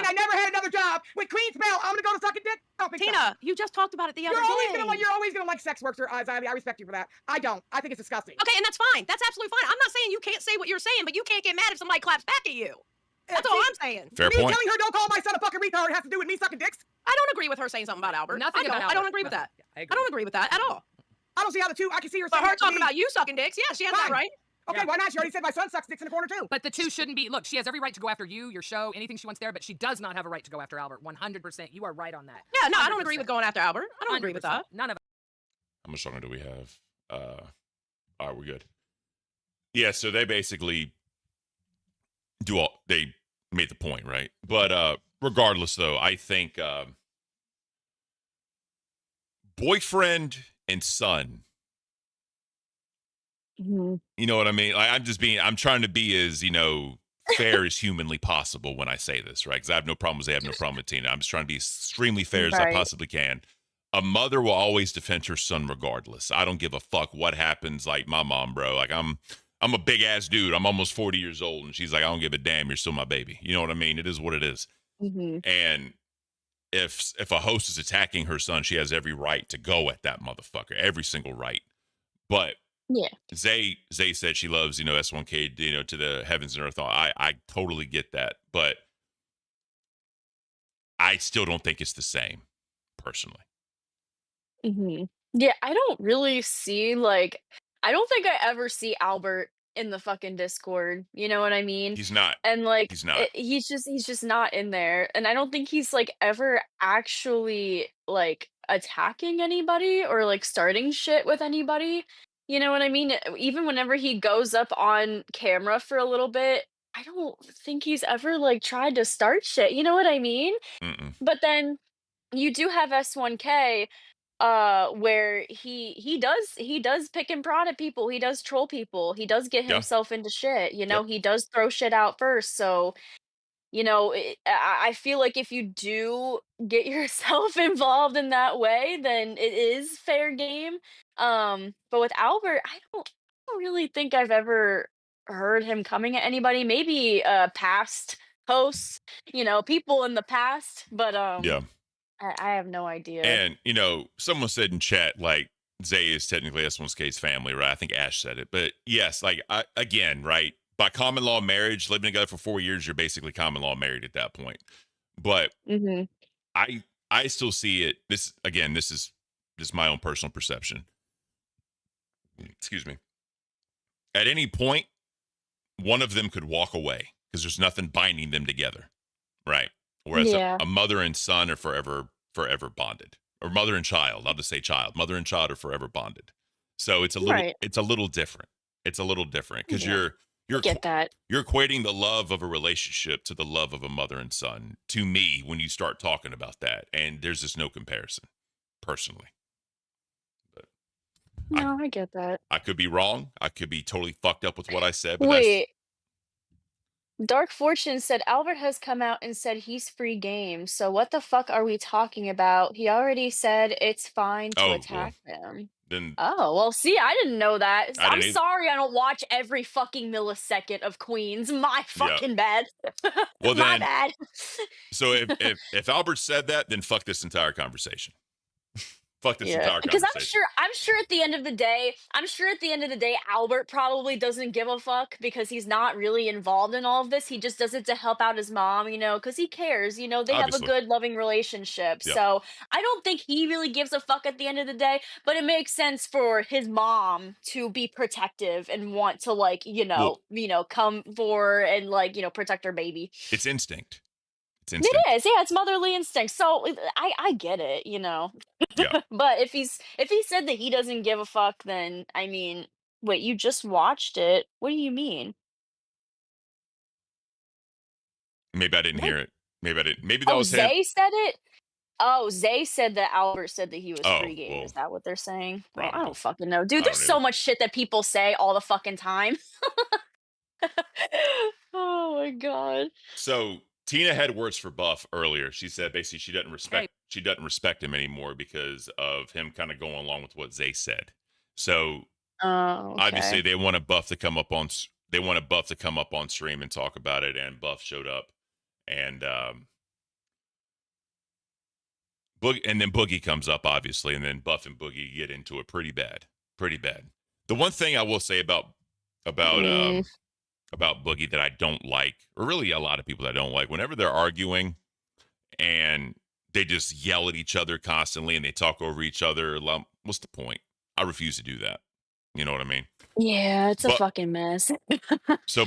Speaker 22: I never had another job with clean smell. I'm gonna go to sucking dick.
Speaker 23: Tina, you just talked about it the other day.
Speaker 22: You're always gonna like sex workers, Xylee. I respect you for that. I don't. I think it's disgusting.
Speaker 23: Okay, and that's fine. That's absolutely fine. I'm not saying you can't say what you're saying, but you can't get mad if somebody claps back at you. That's all I'm saying.
Speaker 1: Fair point.
Speaker 22: Telling her don't call my son a fucking retard has to do with me sucking dicks.
Speaker 23: I don't agree with her saying something about Albert.
Speaker 20: Nothing about Albert.
Speaker 23: I don't agree with that. I don't agree with that at all.
Speaker 22: I don't see how the two. I can see her.
Speaker 23: But her talking about you sucking dicks. Yeah, she has that right.
Speaker 22: Okay, why not? She already said my son sucks dicks in the corner too.
Speaker 20: But the two shouldn't be. Look, she has every right to go after you, your show, anything she wants there. But she does not have a right to go after Albert. 100%. You are right on that.
Speaker 23: Yeah, no, I don't agree with going after Albert. I don't agree with that.
Speaker 20: None of it.
Speaker 1: How much longer do we have? All right, we're good. Yeah, so they basically they made the point, right? But regardless, though, I think boyfriend and son. You know what I mean? Like, I'm trying to be as, fair as humanly possible when I say this, right? Because I have no problems. They have no problem with Tina. I'm just trying to be extremely fair as I possibly can. A mother will always defend her son regardless. I don't give a fuck what happens. Like my mom, bro. Like I'm a big ass dude. I'm almost 40 years old, and she's like, I don't give a damn. You're still my baby. You know what I mean? It is what it is. And if a host is attacking her son, she has every right to go at that motherfucker. Every single right. But
Speaker 3: yeah,
Speaker 1: Zay said she loves, S1K, to the heavens and earth. I totally get that, but I still don't think it's the same, personally.
Speaker 3: Yeah, I don't really see I don't think I ever see Albert in the fucking Discord. You know what I mean?
Speaker 1: He's not.
Speaker 3: And
Speaker 1: he's not.
Speaker 3: He's just not in there. And I don't think he's ever actually attacking anybody or starting shit with anybody. You know what I mean? Even whenever he goes up on camera for a little bit, I don't think he's ever tried to start shit. You know what I mean? But then you do have S1K where he does pick and prod at people. He does troll people. He does get himself into shit. He does throw shit out first. So I feel like if you do get yourself involved in that way, then it is fair game. But with Albert, I don't really think I've ever heard him coming at anybody. Maybe past hosts, people in the past, but
Speaker 1: Yeah.
Speaker 3: I have no idea.
Speaker 1: And, someone said in chat, like, Zay is technically S1K's family, right? I think Ash said it. But yes, like, again, right? By common law marriage, living together for 4 years, you're basically common law married at that point. But I still see it. This is my own personal perception. Excuse me. At any point, one of them could walk away because there's nothing binding them together, right? Whereas a mother and son are forever bonded, or mother and child. I'll just say child. Mother and child are forever bonded. So it's a little different. It's a little different because you're
Speaker 3: get that.
Speaker 1: You're equating the love of a relationship to the love of a mother and son to me when you start talking about that, and there's just no comparison, personally.
Speaker 3: No, I get that.
Speaker 1: I could be wrong. I could be totally fucked up with what I said. But
Speaker 3: Wait. Dark Fortune said Albert has come out and said he's free game. So what the fuck are we talking about? He already said it's fine to attack him.
Speaker 1: Then
Speaker 3: well, see, I didn't know that.
Speaker 1: I
Speaker 3: I'm
Speaker 1: didn't
Speaker 3: sorry I don't watch every fucking millisecond of Queens. My fucking bad.
Speaker 1: Well,
Speaker 3: My
Speaker 1: then,
Speaker 3: bad.
Speaker 1: So if Albert said that, then fuck this entire conversation. Fuck this entire
Speaker 3: Because
Speaker 1: conversation.
Speaker 3: I'm sure at the end of the day, Albert probably doesn't give a fuck because he's not really involved in all of this. He just does it to help out his mom, because he cares. They have a
Speaker 1: Obviously.
Speaker 3: good, loving relationship.
Speaker 1: Yeah.
Speaker 3: So I don't think he really gives a fuck at the end of the day. But it makes sense for his mom to be protective and want to come for and protect her baby.
Speaker 1: It's instinct.
Speaker 3: It is, yeah, it's motherly instinct. So I get it,
Speaker 1: Yeah.
Speaker 3: But if he said that he doesn't give a fuck, then I mean, wait, you just watched it. What do you mean?
Speaker 1: Maybe I didn't hear it. Maybe I didn't. Maybe that was him.
Speaker 3: Zay said it? Oh, Zay said that Albert said that he was free game.
Speaker 1: well,
Speaker 3: Is that what they're saying? Well, I
Speaker 1: probably.
Speaker 3: don't fucking know. Dude, there's so much shit that people say all the fucking time. Oh my god.
Speaker 1: So Tina had words for Buff earlier. She said basically she doesn't respect him anymore because of him kind of going along with what Zay said. So obviously they wanted Buff to come up on stream and talk about it, and Buff showed up, and then Boogie comes up obviously, and then Buff and Boogie get into it pretty bad. The one thing I will say about Boogie that I don't like, or really a lot of people that I don't like, whenever they're arguing and they just yell at each other constantly and they talk over each other, what's the point? I refuse to do that. You know what I mean?
Speaker 3: Yeah, it's a fucking mess.
Speaker 1: So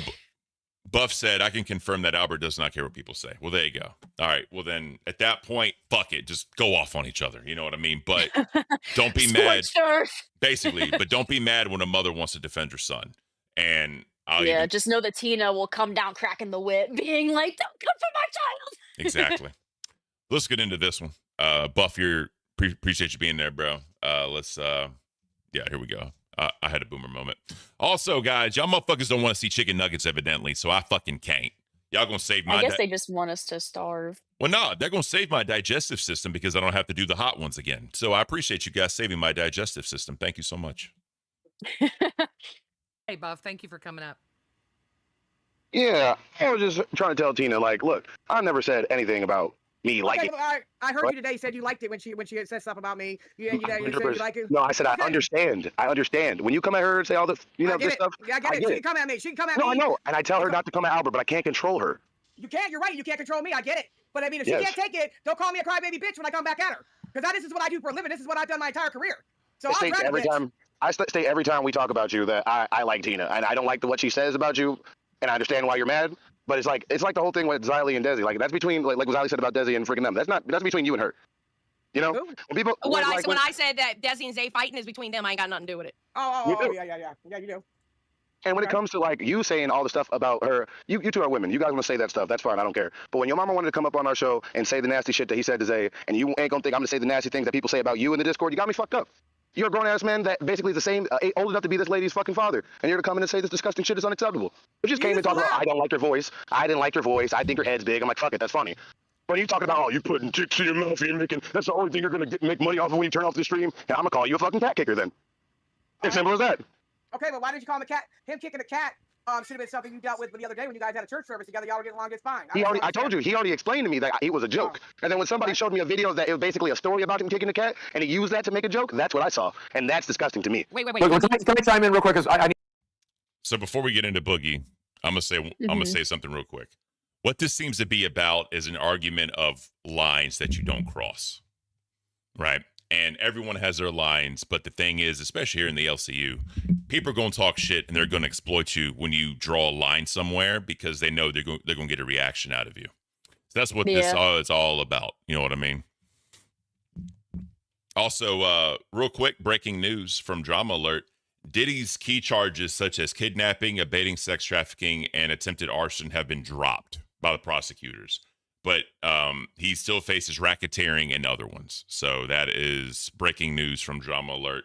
Speaker 1: Buff said, I can confirm that Albert does not care what people say. Well, there you go. All right. Well, then at that point, fuck it. Just go off on each other. You know what I mean? But don't be mad. Basically, but don't be mad when a mother wants to defend her son. And
Speaker 3: just know that Tina will come down cracking the whip, being like, "Don't come for my child."
Speaker 1: Exactly. Let's get into this one. Buff, appreciate you being there, bro. Here we go. I had a boomer moment. Also, guys, y'all motherfuckers don't want to see chicken nuggets, evidently, so I fucking can't. Y'all gonna save my...
Speaker 3: I guess they just want us to starve.
Speaker 1: Well, no, they're gonna save my digestive system because I don't have to do the hot ones again. So I appreciate you guys saving my digestive system. Thank you so much.
Speaker 20: Hey, Buff, thank you for coming up.
Speaker 21: Yeah, I was just trying to tell Tina, like, look, I never said anything about me liking.
Speaker 22: I heard you today said you liked it when she had said stuff about me. You said you like it.
Speaker 21: No, I said I understand. I understand. When you come at her and say all this, this stuff.
Speaker 22: Yeah, I get it. She can come at me. She can come at me.
Speaker 21: No, I know, and I tell her not to come at Albert, but I can't control her.
Speaker 22: You can't. You're right. You can't control me. I get it. But I mean, if she can't take it, don't call me a crybaby bitch when I come back at her. Because this is what I do for a living. This is what I've done my entire career. So I state
Speaker 21: every time we talk about you that I like Tina, and I don't like what she says about you, and I understand why you're mad. But it's like the whole thing with Xylee and Desi. Like that's between like what Xylee said about Desi and freaking them. That's between you and her. You know, when people
Speaker 23: when I said that Desi and Zay fighting is between them, I ain't got nothing to do with it.
Speaker 22: Yeah, you do.
Speaker 21: And when it comes to like you saying all the stuff about her, you two are women. You guys want to say that stuff. That's fine. I don't care. But when your mama wanted to come up on our show and say the nasty shit that he said to Zay, and you ain't gonna think I'm gonna say the nasty things that people say about you in the Discord, you got me fucked up. You're a grown ass man that basically is the same, old enough to be this lady's fucking father, and you're to come in and say this disgusting shit is unacceptable. You just came and talking about I don't like your voice. I didn't like your voice. I think your head's big. I'm like, fuck it, that's funny. When you talking about you putting chicks in your mouth and making that's the only thing you're gonna make money off of when you turn off the stream, and I'm gonna call you a fucking cat kicker then. As simple as that.
Speaker 22: Okay, but why did you call him a cat? Him kicking a cat should have been something you dealt with the other day when you guys had a church service together. Y'all were getting along just fine.
Speaker 21: I told you, he already explained to me that it was a joke. And then when somebody showed me a video that it was basically a story about him kicking the cat, and he used that to make a joke, that's what I saw. And that's disgusting to me.
Speaker 20: Wait.
Speaker 5: Can I chime in real quick? Because I need.
Speaker 1: So before we get into Boogie, I'm gonna say something real quick. What this seems to be about is an argument of lines that you don't cross, right? And everyone has their lines, but the thing is, especially here in the LCU, people are going to talk shit and they're going to exploit you when you draw a line somewhere because they know they're going to get a reaction out of you. So that's what this is all about. You know what I mean? Also, real quick, breaking news from Drama Alert. Diddy's key charges such as kidnapping, abating sex trafficking, and attempted arson have been dropped by the prosecutors. But he still faces racketeering and other ones. So that is breaking news from Drama Alert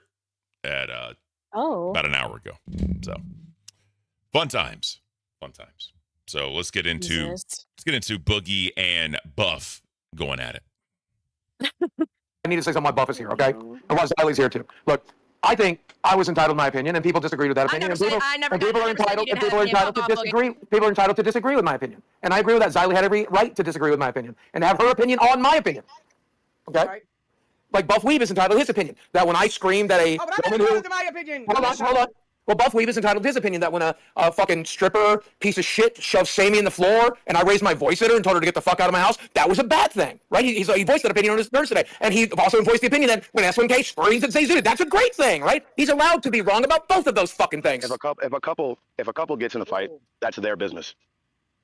Speaker 1: at about an hour ago. So fun times. So let's get into Boogie and Buff going at it.
Speaker 5: I need to say something why Buff is here, okay? And why Xylie's here too. Look, I think I was entitled to my opinion, and people disagreed with that opinion. People are entitled to disagree with my opinion, and I agree with that. Xylie had every right to disagree with my opinion and have her opinion on my opinion. Okay. Right. Like Buff Weave is entitled to his opinion. That when I screamed at a woman who,
Speaker 22: to my opinion.
Speaker 5: Hold on. Well, Buff Weave is entitled to his opinion that when a fucking stripper piece of shit shoved Sammy in the floor and I raised my voice at her and told her to get the fuck out of my house, that was a bad thing, right? He voiced that opinion on his nurse today. And he also voiced the opinion that when SMK screams and says it, that's a great thing, right? He's allowed to be wrong about both of those fucking things.
Speaker 21: If a couple gets in a fight, that's their business.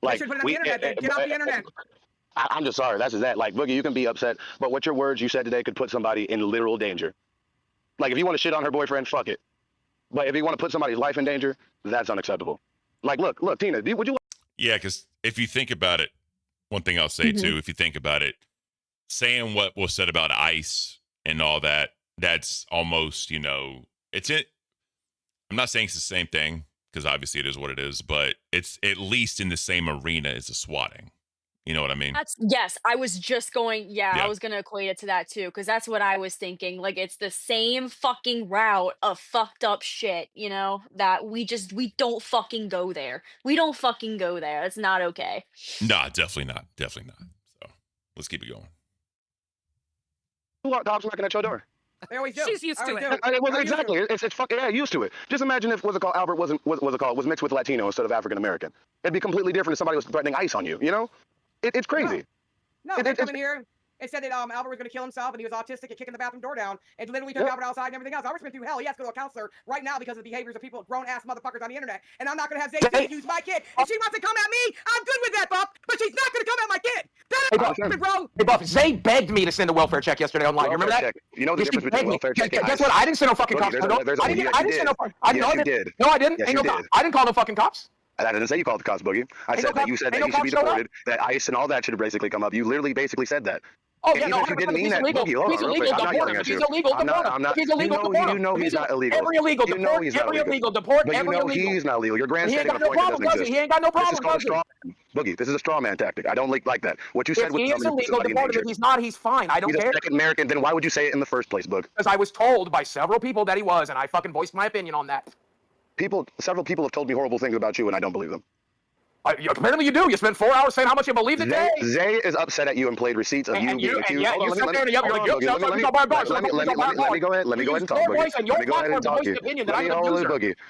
Speaker 21: Like,
Speaker 22: they should put it on the internet then. Get off the internet.
Speaker 21: I'm just sorry. That's just that. Like, Boogie, you can be upset, but what your words you said today could put somebody in literal danger. Like, if you want to shit on her boyfriend, fuck it. But if you want to put somebody's life in danger, that's unacceptable. Like, look, Tina, would you?
Speaker 1: Yeah, because if you think about it, one thing I'll say too, if you think about it, saying what was said about ICE and all that, that's almost, it's it. I'm not saying it's the same thing because obviously it is what it is, but it's at least in the same arena as the swatting. You know what I mean?
Speaker 3: Yes, I was just going, I was going to equate it to that too, because that's what I was thinking. Like, it's the same fucking route of fucked up shit, that we don't fucking go there. We don't fucking go there. It's not okay.
Speaker 1: Nah, definitely not. Definitely not. So let's keep it going.
Speaker 21: Cops knocking at your door.
Speaker 22: They always do.
Speaker 20: She's used to it.
Speaker 21: Well, exactly. It's fucking used to it. Just imagine if Albert was mixed with Latino instead of African American. It'd be completely different if somebody was threatening ICE on you. It's crazy.
Speaker 22: No, they come in here and said that Albert was going to kill himself and he was autistic and kicking the bathroom door down and literally took Albert outside and everything else. Albert's been through hell. He has to go to a counselor right now because of the behaviors of people, grown-ass motherfuckers on the internet. And I'm not going to have Zay use my kid. If she wants to come at me, I'm good with that, Buff. But she's not going to come at my kid.
Speaker 5: Hey, Buff, Zay begged me to send a welfare check yesterday online. You remember that?
Speaker 21: You know the difference between welfare check and ICE.
Speaker 5: Guess what? I didn't send no fucking cops. I didn't call no fucking cops.
Speaker 21: I didn't say you called the cops, Boogie. I said that you said that you should be deported, that ICE and all that should basically come up. You literally basically said that.
Speaker 5: Oh, yeah, no,
Speaker 21: if you didn't mean that, Boogie, hold on real quick. I'm not yelling at you.
Speaker 5: He's illegal, deport him.
Speaker 21: You know he's not illegal.
Speaker 5: Every illegal, deport every illegal, deport every illegal.
Speaker 21: But you know he's not illegal. Your grandstanding
Speaker 5: He ain't got no problem, does he? He ain't got no problem, does he?
Speaker 21: Boogie, this is a straw man tactic. I don't like that. What you said was
Speaker 5: he is illegal, deport him. If he's not, he's fine. I don't care.
Speaker 21: He's a second American. Then why would you say it in the first place, Boog?
Speaker 5: Because I was told by several people that he was, and I fucking voiced my opinion on that.
Speaker 21: Several people have told me horrible things about you, and I don't believe them.
Speaker 5: Apparently you do. You spent 4 hours saying how much you believe in Zay.
Speaker 21: Zay is upset at you and played receipts of you being accused.
Speaker 5: Let me
Speaker 21: go ahead and talk, Boogie. Let me go ahead and talk to you.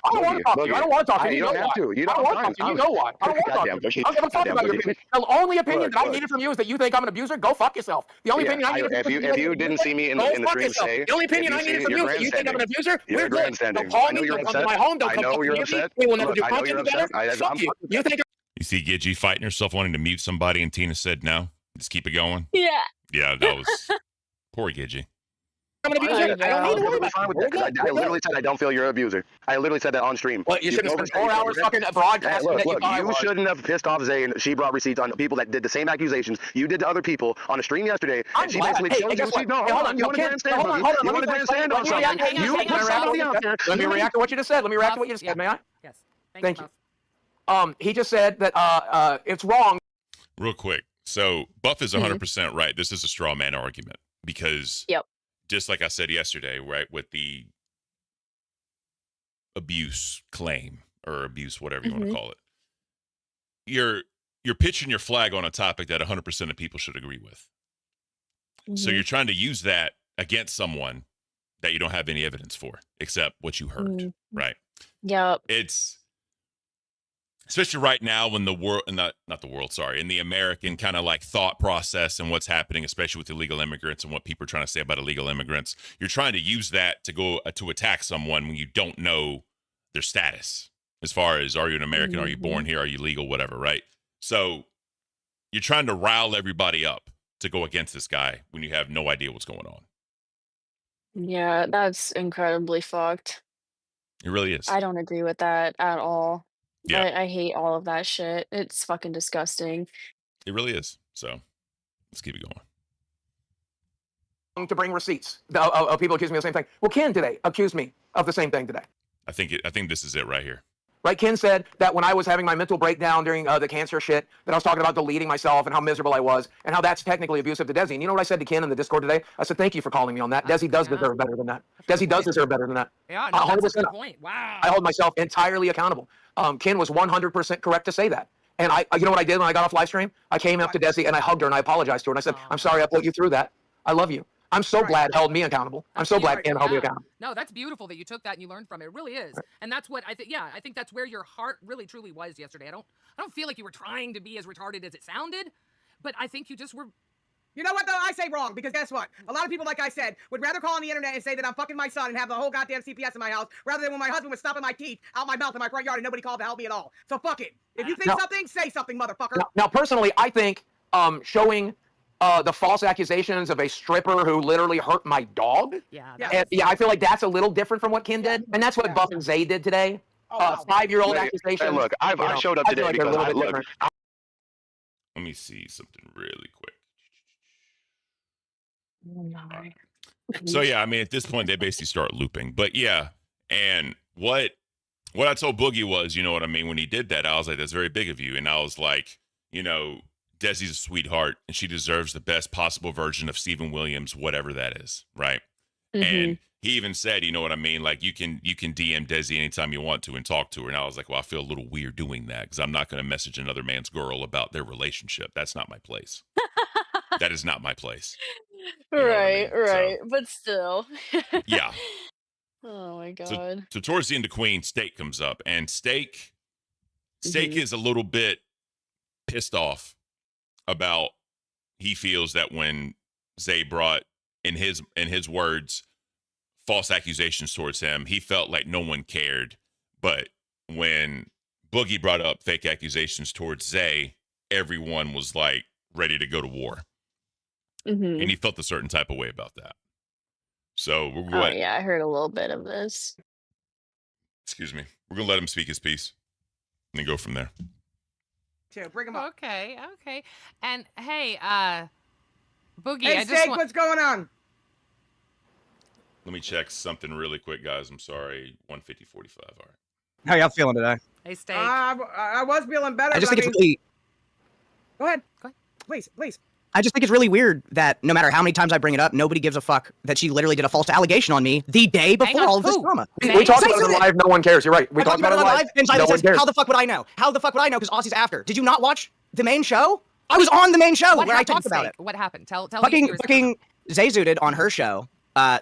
Speaker 21: I don't want to talk to you. I don't want to talk to you.
Speaker 5: You don't have to. You don't want to. You know why? I don't want to talk to you. I don't give a fuck about your opinion. The only opinion that I needed from you is that you think I'm an abuser. Go fuck yourself. The only opinion I needed from you.
Speaker 21: If you didn't see me in the stream say.
Speaker 5: The only opinion I needed from you is that you think I'm an abuser. We're good. Don't call me. Don't come to my home. Don't come to me. We will never do content together. Fuck you. You think
Speaker 1: you see Gidgey fighting herself, wanting to mute somebody, and Tina said no. Just keep it going.
Speaker 3: Yeah.
Speaker 1: Yeah, that was poor Gidgey.
Speaker 21: I literally said I don't feel you're an abuser. I literally said that on stream.
Speaker 5: Well, you shouldn't spend 4 hours fucking broadcasting.
Speaker 21: Look, you shouldn't have pissed off Zay, and she brought receipts on people that did the same accusations you did to other people on a stream yesterday.
Speaker 5: I'm glad. Hey, guess what?
Speaker 21: No, hold on. You want to grandstand on something.
Speaker 5: Let me react to what you just said. Let me react to what you just said. May I?
Speaker 20: Yes.
Speaker 5: Thank you. He just said that it's wrong.
Speaker 1: Real quick. So Buff is 100% right. This is a straw man argument because just like I said yesterday, right, with the abuse claim, or abuse, whatever you want to call it. You're pitching your flag on a topic that 100% of people should agree with. So you're trying to use that against someone that you don't have any evidence for, except what you heard, right?
Speaker 3: Yep.
Speaker 1: It's especially right now when the world, not the world, sorry, in the American kind of like thought process and what's happening, especially with illegal immigrants and what people are trying to say about illegal immigrants. You're trying to use that to go to attack someone when you don't know their status, as far as, are you an American? Are you born here? Are you legal? Whatever, right? So you're trying to rile everybody up to go against this guy when you have no idea what's going on.
Speaker 3: Yeah, that's incredibly fucked.
Speaker 1: It really is.
Speaker 3: I don't agree with that at all.
Speaker 1: Yeah.
Speaker 3: I hate all of that shit. It's fucking disgusting.
Speaker 1: It really is. So let's keep it going.
Speaker 5: To bring receipts of people accusing me of the same thing. Well, Ken today accused me of the same thing today.
Speaker 1: I think this is it right here.
Speaker 5: Right? Ken said that when I was having my mental breakdown during the cancer shit, that I was talking about deleting myself and how miserable I was and how that's technically abusive to Desi. And you know what I said to Ken in the Discord today? I said, thank you for calling me on that. Desi does deserve better than that. Desi does deserve better than that.
Speaker 20: Yeah, no, that's a good point. Wow.
Speaker 5: I hold myself entirely accountable. Ken was 100% correct to say that. And you know what I did when I got off live stream? I came up to Desi and I hugged her and I apologized to her. And I said, I'm sorry I put you through that. I love you. I'm so glad held me accountable. I'm so glad Ken held me accountable.
Speaker 20: No, that's beautiful that you took that and you learned from it. It really is. And that's what I think. Yeah, I think that's where your heart really truly was yesterday. I don't feel like you were trying to be as retarded as it sounded, but I think you just were.
Speaker 22: You know what, though? I say wrong, because guess what? A lot of people, like I said, would rather call on the internet and say that I'm fucking my son and have the whole goddamn CPS in my house, rather than when my husband was stomping my teeth out my mouth in my front yard and nobody called to help me at all. So fuck it. If you think something, say something, motherfucker.
Speaker 5: Now, personally, I think showing the false accusations of a stripper who literally hurt my dog. And, I feel like that's a little different from what Ken did. And that's what Buff and Zay did today. 5-year-old accusations.
Speaker 21: Hey, look, I showed up today because
Speaker 1: let me see something really quick. So yeah, I mean, at this point they basically start looping. But yeah, and what I told Boogie was, you know what I mean, when he did that, I was like, that's very big of you. And I was like, you know, Desi's a sweetheart and she deserves the best possible version of Stephen Williams, whatever that is, right? And he even said, you know what I mean, like you can DM Desi anytime you want to and talk to her. And I was like, well, I feel a little weird doing that because I'm not going to message another man's girl about their relationship. That's not my place. That is not my place. You know
Speaker 3: Right,
Speaker 1: what I mean?
Speaker 3: right. But still.
Speaker 1: Yeah.
Speaker 3: Oh my god.
Speaker 1: So towards the end of Queen, Steak comes up, and Steak is a little bit pissed off about, he feels that when Zay brought in his words false accusations towards him, he felt like no one cared. But when Boogie brought up fake accusations towards Zay, everyone was like ready to go to war. And he felt a certain type of way about that. So we're going.
Speaker 3: Oh yeah, I heard a little bit of this.
Speaker 1: Excuse me. We're gonna let him speak his piece, and then go from there.
Speaker 22: Bring him up.
Speaker 20: Okay. And hey, Boogie,
Speaker 22: hey,
Speaker 20: I just
Speaker 22: Steak, what's going on?
Speaker 1: Let me check something really quick, guys. I'm sorry. 150:45. All right.
Speaker 12: How y'all feeling today?
Speaker 20: Hey, Steak.
Speaker 22: I was feeling better.
Speaker 12: I just think it's really.
Speaker 22: Go ahead. Please.
Speaker 12: I just think it's really weird that no matter how many times I bring it up, nobody gives a fuck that she literally did a false allegation on me the day before all of this drama.
Speaker 5: We talked about it live. No one cares. You're right. We talked about it live.
Speaker 12: And
Speaker 5: no one cares.
Speaker 12: How the fuck would I know? How the fuck would I know? Because Aussie's after. Did you not watch the main show? I was on the main show where I talked about it.
Speaker 20: What happened? Tell
Speaker 12: fucking Zay Zooted on her show.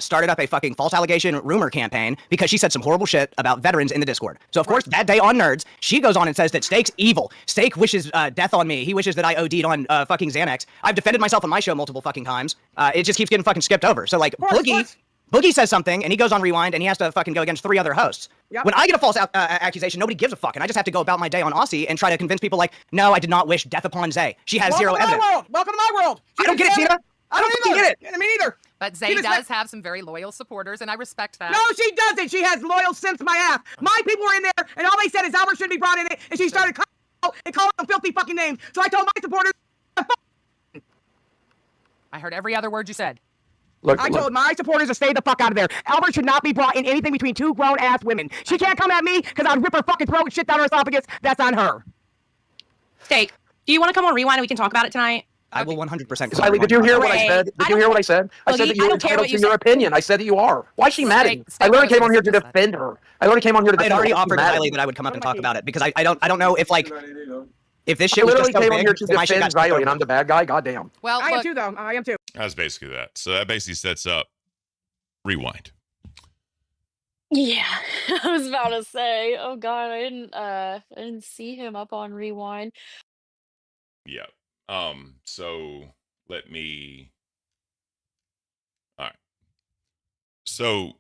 Speaker 12: Started up a fucking false allegation rumor campaign because she said some horrible shit about veterans in the Discord. So of course that day on Nerds, she goes on and says that Steak's evil. Steak wishes death on me. He wishes that I OD'd on fucking Xanax. I've defended myself on my show multiple fucking times. It just keeps getting fucking skipped over. So like Boogie says something and he goes on Rewind and he has to fucking go against 3 other hosts. Yep. When I get a false accusation, nobody gives a fuck, and I just have to go about my day on Aussie and try to convince people like, no, I did not wish death upon Zay. She has zero evidence.
Speaker 22: Welcome to my world.
Speaker 12: I don't get it, Tina. I don't fucking get it.
Speaker 22: Me neither.
Speaker 20: But Zay does have some very loyal supporters, and I respect that.
Speaker 22: No, she doesn't. She has loyal simps my ass. My people were in there, and all they said is Albert shouldn't be brought in it, and she started calling them filthy fucking names. So I told my supporters.
Speaker 20: I heard every other word you said.
Speaker 22: I told my supporters to stay the fuck out of there. Albert should not be brought in anything between 2 grown-ass women. She can't come at me because I'd rip her fucking throat and shit down her esophagus. That's on her.
Speaker 23: Steak, do you want to come on Rewind and we can talk about it tonight?
Speaker 12: I will 100%.
Speaker 5: Kylie, did you hear what I said? Did you hear what I said? I said that you were entitled to your opinion. I said that you are. Why is she mad at me? I literally came on here to defend her. I literally came on here to
Speaker 12: I
Speaker 5: defend
Speaker 12: had already
Speaker 5: her.
Speaker 12: offered Kylie that I would come up and talk about it because I don't know if like if this shit
Speaker 5: I
Speaker 12: was
Speaker 5: literally
Speaker 12: just so
Speaker 5: came on
Speaker 12: big,
Speaker 5: here to
Speaker 12: then my shit
Speaker 5: defend
Speaker 12: got skipped
Speaker 5: Riley, and
Speaker 12: over.
Speaker 5: I'm the bad guy. Goddamn.
Speaker 20: Well,
Speaker 22: I am too, though. I am too.
Speaker 1: That's basically that. So that basically sets up rewind.
Speaker 3: Yeah, I was about to say. Oh God, I didn't see him up on rewind.
Speaker 1: Yeah. So let me. All right. So,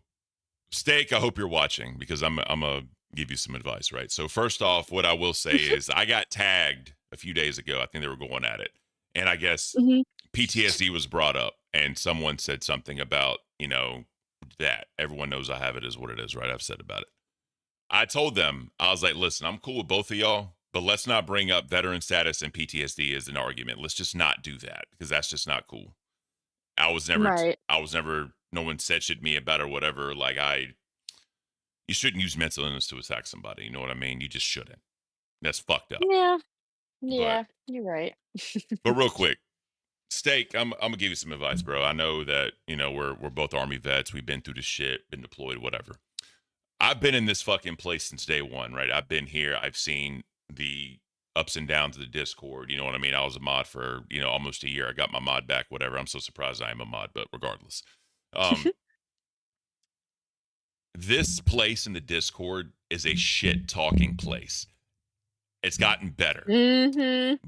Speaker 1: Steak, I hope you're watching because I'm gonna give you some advice, right? So first off, what I will say is I got tagged a few days ago. I think they were going at it, and I guess PTSD was brought up, and someone said something about that. Everyone knows I have it is what it is, right? I've said about it. I told them, I was like, listen, I'm cool with both of y'all, but let's not bring up veteran status and PTSD as an argument. Let's just not do that because that's just not cool. I was never, no one said shit to me about it or whatever. Like you shouldn't use mental illness to attack somebody. You know what I mean? You just shouldn't. That's fucked up.
Speaker 3: Yeah, you're right.
Speaker 1: But real quick, Steak, I'm gonna give you some advice, bro. I know that, we're both Army vets. We've been through the shit, been deployed, whatever. I've been in this fucking place since day one, right? I've been here. I've seen the ups and downs of the Discord. You know what I mean? I was a mod for, almost a year. I got my mod back, whatever. I'm so surprised I am a mod, but regardless. This place in the Discord is a shit talking place. It's gotten better.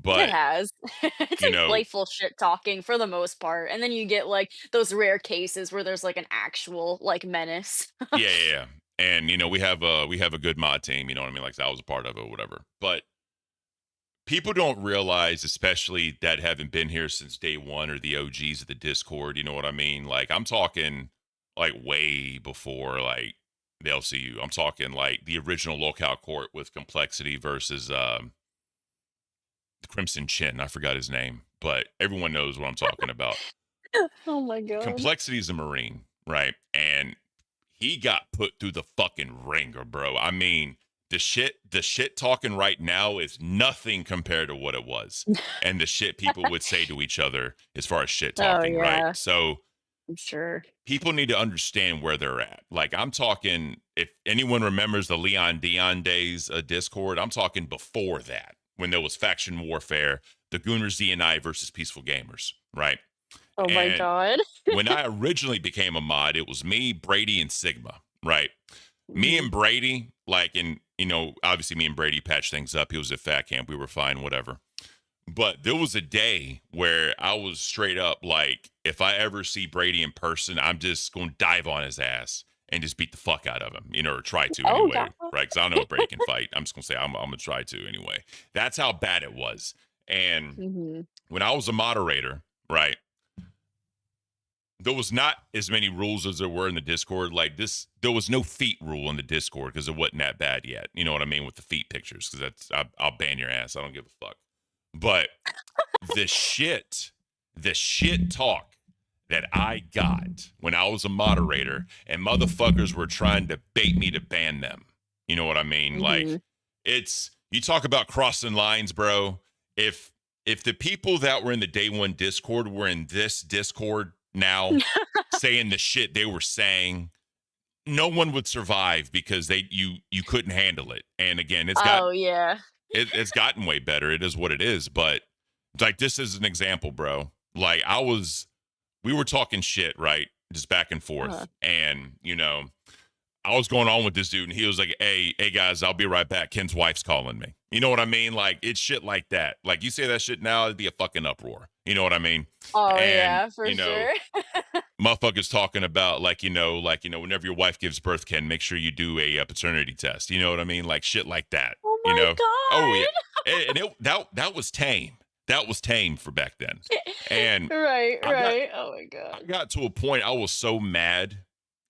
Speaker 1: But
Speaker 3: it has. It's like playful shit talking for the most part, and then you get like those rare cases where there's like an actual like menace.
Speaker 1: yeah. And we have a good mod team, you know what I mean? Like I was a part of it or whatever. But people don't realize, especially that haven't been here since day one or the OGs of the Discord, you know what I mean? Like I'm talking like way before like the LCU. I'm talking like the original locale court with Complexity versus the Crimson Chin. I forgot his name, but everyone knows what I'm talking about.
Speaker 3: Oh my God.
Speaker 1: Complexity is a Marine, right? And he got put through the fucking ringer, bro. I mean, the shit talking right now is nothing compared to what it was. And the shit people would say to each other as far as shit talking, right? So
Speaker 3: I'm sure
Speaker 1: people need to understand where they're at. Like I'm talking, if anyone remembers the Leon Dion days of Discord, I'm talking before that, when there was faction warfare, the Gooners DNI versus Peaceful Gamers, right?
Speaker 3: Oh my God.
Speaker 1: When I originally became a mod, it was me, Brady, and Sigma, right? Me and Brady, like, and obviously me and Brady patched things up. He was at Fat Camp. We were fine, whatever. But there was a day where I was straight up like, if I ever see Brady in person, I'm just going to dive on his ass and just beat the fuck out of him, or try to anyway, right? Because I don't know if Brady can fight. I'm just going to say I'm going to try to anyway. That's how bad it was. And when I was a moderator, right, there was not as many rules as there were in the Discord. Like this, there was no feet rule in the Discord because it wasn't that bad yet. You know what I mean? With the feet pictures, because I'll ban your ass. I don't give a fuck. But the shit talk that I got when I was a moderator and motherfuckers were trying to bait me to ban them. You know what I mean? Like you talk about crossing lines, bro. If the people that were in the day one Discord were in this Discord now saying the shit they were saying, no one would survive because you couldn't handle it. And again, it's gotten way better. It is what it is. But like, this is an example, bro. Like we were talking shit, right? Just back and forth. And, I was going on with this dude and he was like, hey guys, I'll be right back. Ken's wife's calling me. You know what I mean? Like, it's shit like that. Like, you say that shit now, it'd be a fucking uproar. You know what I mean?
Speaker 3: Oh, yeah, for sure.
Speaker 1: Motherfuckers talking about whenever your wife gives birth, Ken, make sure you do a paternity test. You know what I mean? Like shit like that.
Speaker 3: Oh my God.
Speaker 1: Oh yeah. And that was tame. That was tame for back then. And
Speaker 3: right. Oh my God.
Speaker 1: I got to a point I was so mad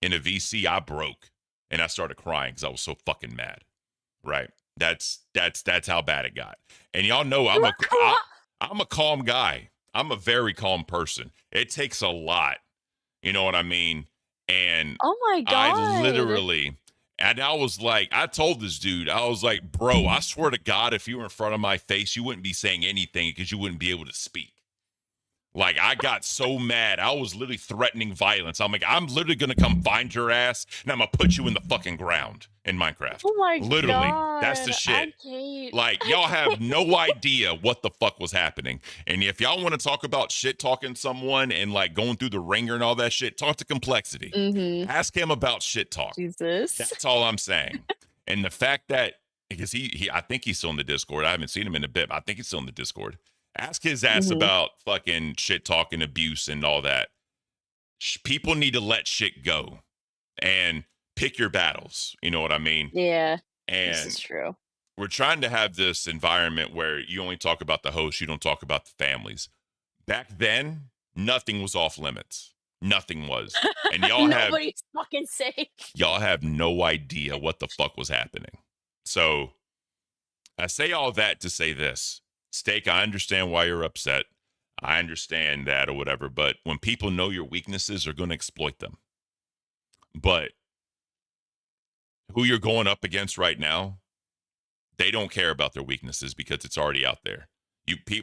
Speaker 1: in a VC, I broke and I started crying because I was so fucking mad. Right. That's how bad it got. And y'all know I'm a calm guy. I'm a very calm person. It takes a lot. You know what I mean? And
Speaker 3: oh my God.
Speaker 1: I was like, I told this dude, I was like, bro, I swear to God, if you were in front of my face, you wouldn't be saying anything because you wouldn't be able to speak. Like, I got so mad. I was literally threatening violence. I'm like, I'm literally going to come find your ass, and I'm going to put you in the fucking ground in Minecraft.
Speaker 3: Oh my
Speaker 1: Literally.
Speaker 3: god.
Speaker 1: That's the shit.
Speaker 3: I can't.
Speaker 1: Like, y'all have no idea what the fuck was happening. And if y'all want to talk about shit talking someone and, like, going through the ringer and all that shit, talk to Complexity.
Speaker 3: Mm-hmm.
Speaker 1: Ask him about shit talk.
Speaker 3: Jesus.
Speaker 1: That's all I'm saying. And the fact that, because he I think he's still in the Discord. I haven't seen him in a bit, but I think he's still in the Discord. Ask his ass about fucking shit talking, abuse, and all that. People need to let shit go and pick your battles. You know what I mean?
Speaker 3: Yeah.
Speaker 1: And
Speaker 3: this is true.
Speaker 1: we're trying to have this environment where you only talk about the host, you don't talk about the families. Back then, nothing was off limits. Nothing was. And y'all
Speaker 3: Nobody's fucking safe.
Speaker 1: y'all have no idea what the fuck was happening. So I say all that to say this. Steak, I understand why you're upset. I understand that or whatever. But when people know your weaknesses, they're going to exploit them. But who you're going up against right now, they don't care about their weaknesses because it's already out there.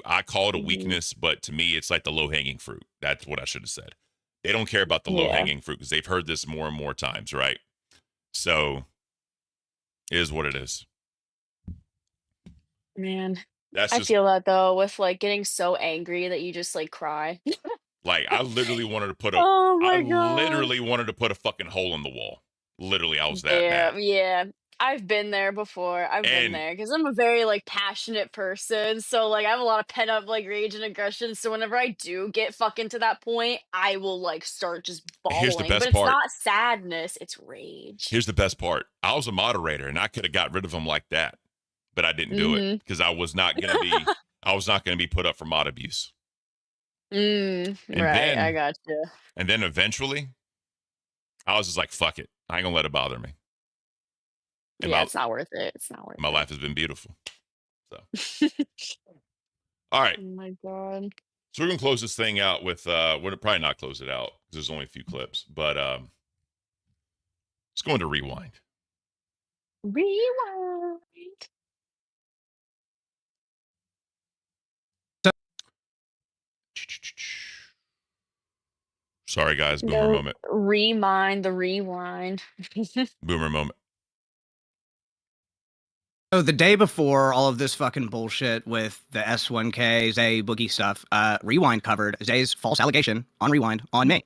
Speaker 1: I call it a weakness, but to me, it's like the low-hanging fruit. That's what I should have said. They don't care about the low-hanging fruit because they've heard this more and more times, right? So it is what it is.
Speaker 3: Man.
Speaker 1: That's
Speaker 3: I
Speaker 1: just
Speaker 3: feel that though, with like getting so angry that you just like cry.
Speaker 1: like I literally wanted to put
Speaker 3: Oh my
Speaker 1: I
Speaker 3: God.
Speaker 1: literally wanted to put a fucking hole in the wall. Literally, I was that
Speaker 3: Yeah,
Speaker 1: bad.
Speaker 3: yeah. I've been there before. I've been
Speaker 1: And-
Speaker 3: there because I'm a very like passionate person. So like I have a lot of pent up like rage and aggression. So whenever I do get fucking to that point, I will like start just bawling.
Speaker 1: Here's the best
Speaker 3: but it's
Speaker 1: part.
Speaker 3: not sadness, it's rage.
Speaker 1: Here's the best part. I was a moderator and I could have got rid of him like that, but I didn't do it because I was not going to be I was not going to be put up for mod abuse.
Speaker 3: Right,
Speaker 1: then-
Speaker 3: I got you.
Speaker 1: And then eventually, I was just like, fuck it. I ain't going to let it bother me. And
Speaker 3: Yeah,
Speaker 1: my-
Speaker 3: it's not worth it. It's not worth
Speaker 1: My life has been beautiful. So, all right.
Speaker 3: Oh my god.
Speaker 1: So we're going to close this thing out with, we're gonna probably not close it out because there's only a few clips, but let's go into rewind.
Speaker 3: Rewind.
Speaker 1: Sorry, guys. Boomer
Speaker 3: No,
Speaker 1: moment.
Speaker 3: Remind the rewind.
Speaker 1: Boomer moment.
Speaker 12: So the day before all of this fucking bullshit with the S1K, Zay, Boogie stuff, Rewind covered Zay's false allegation on Rewind on me.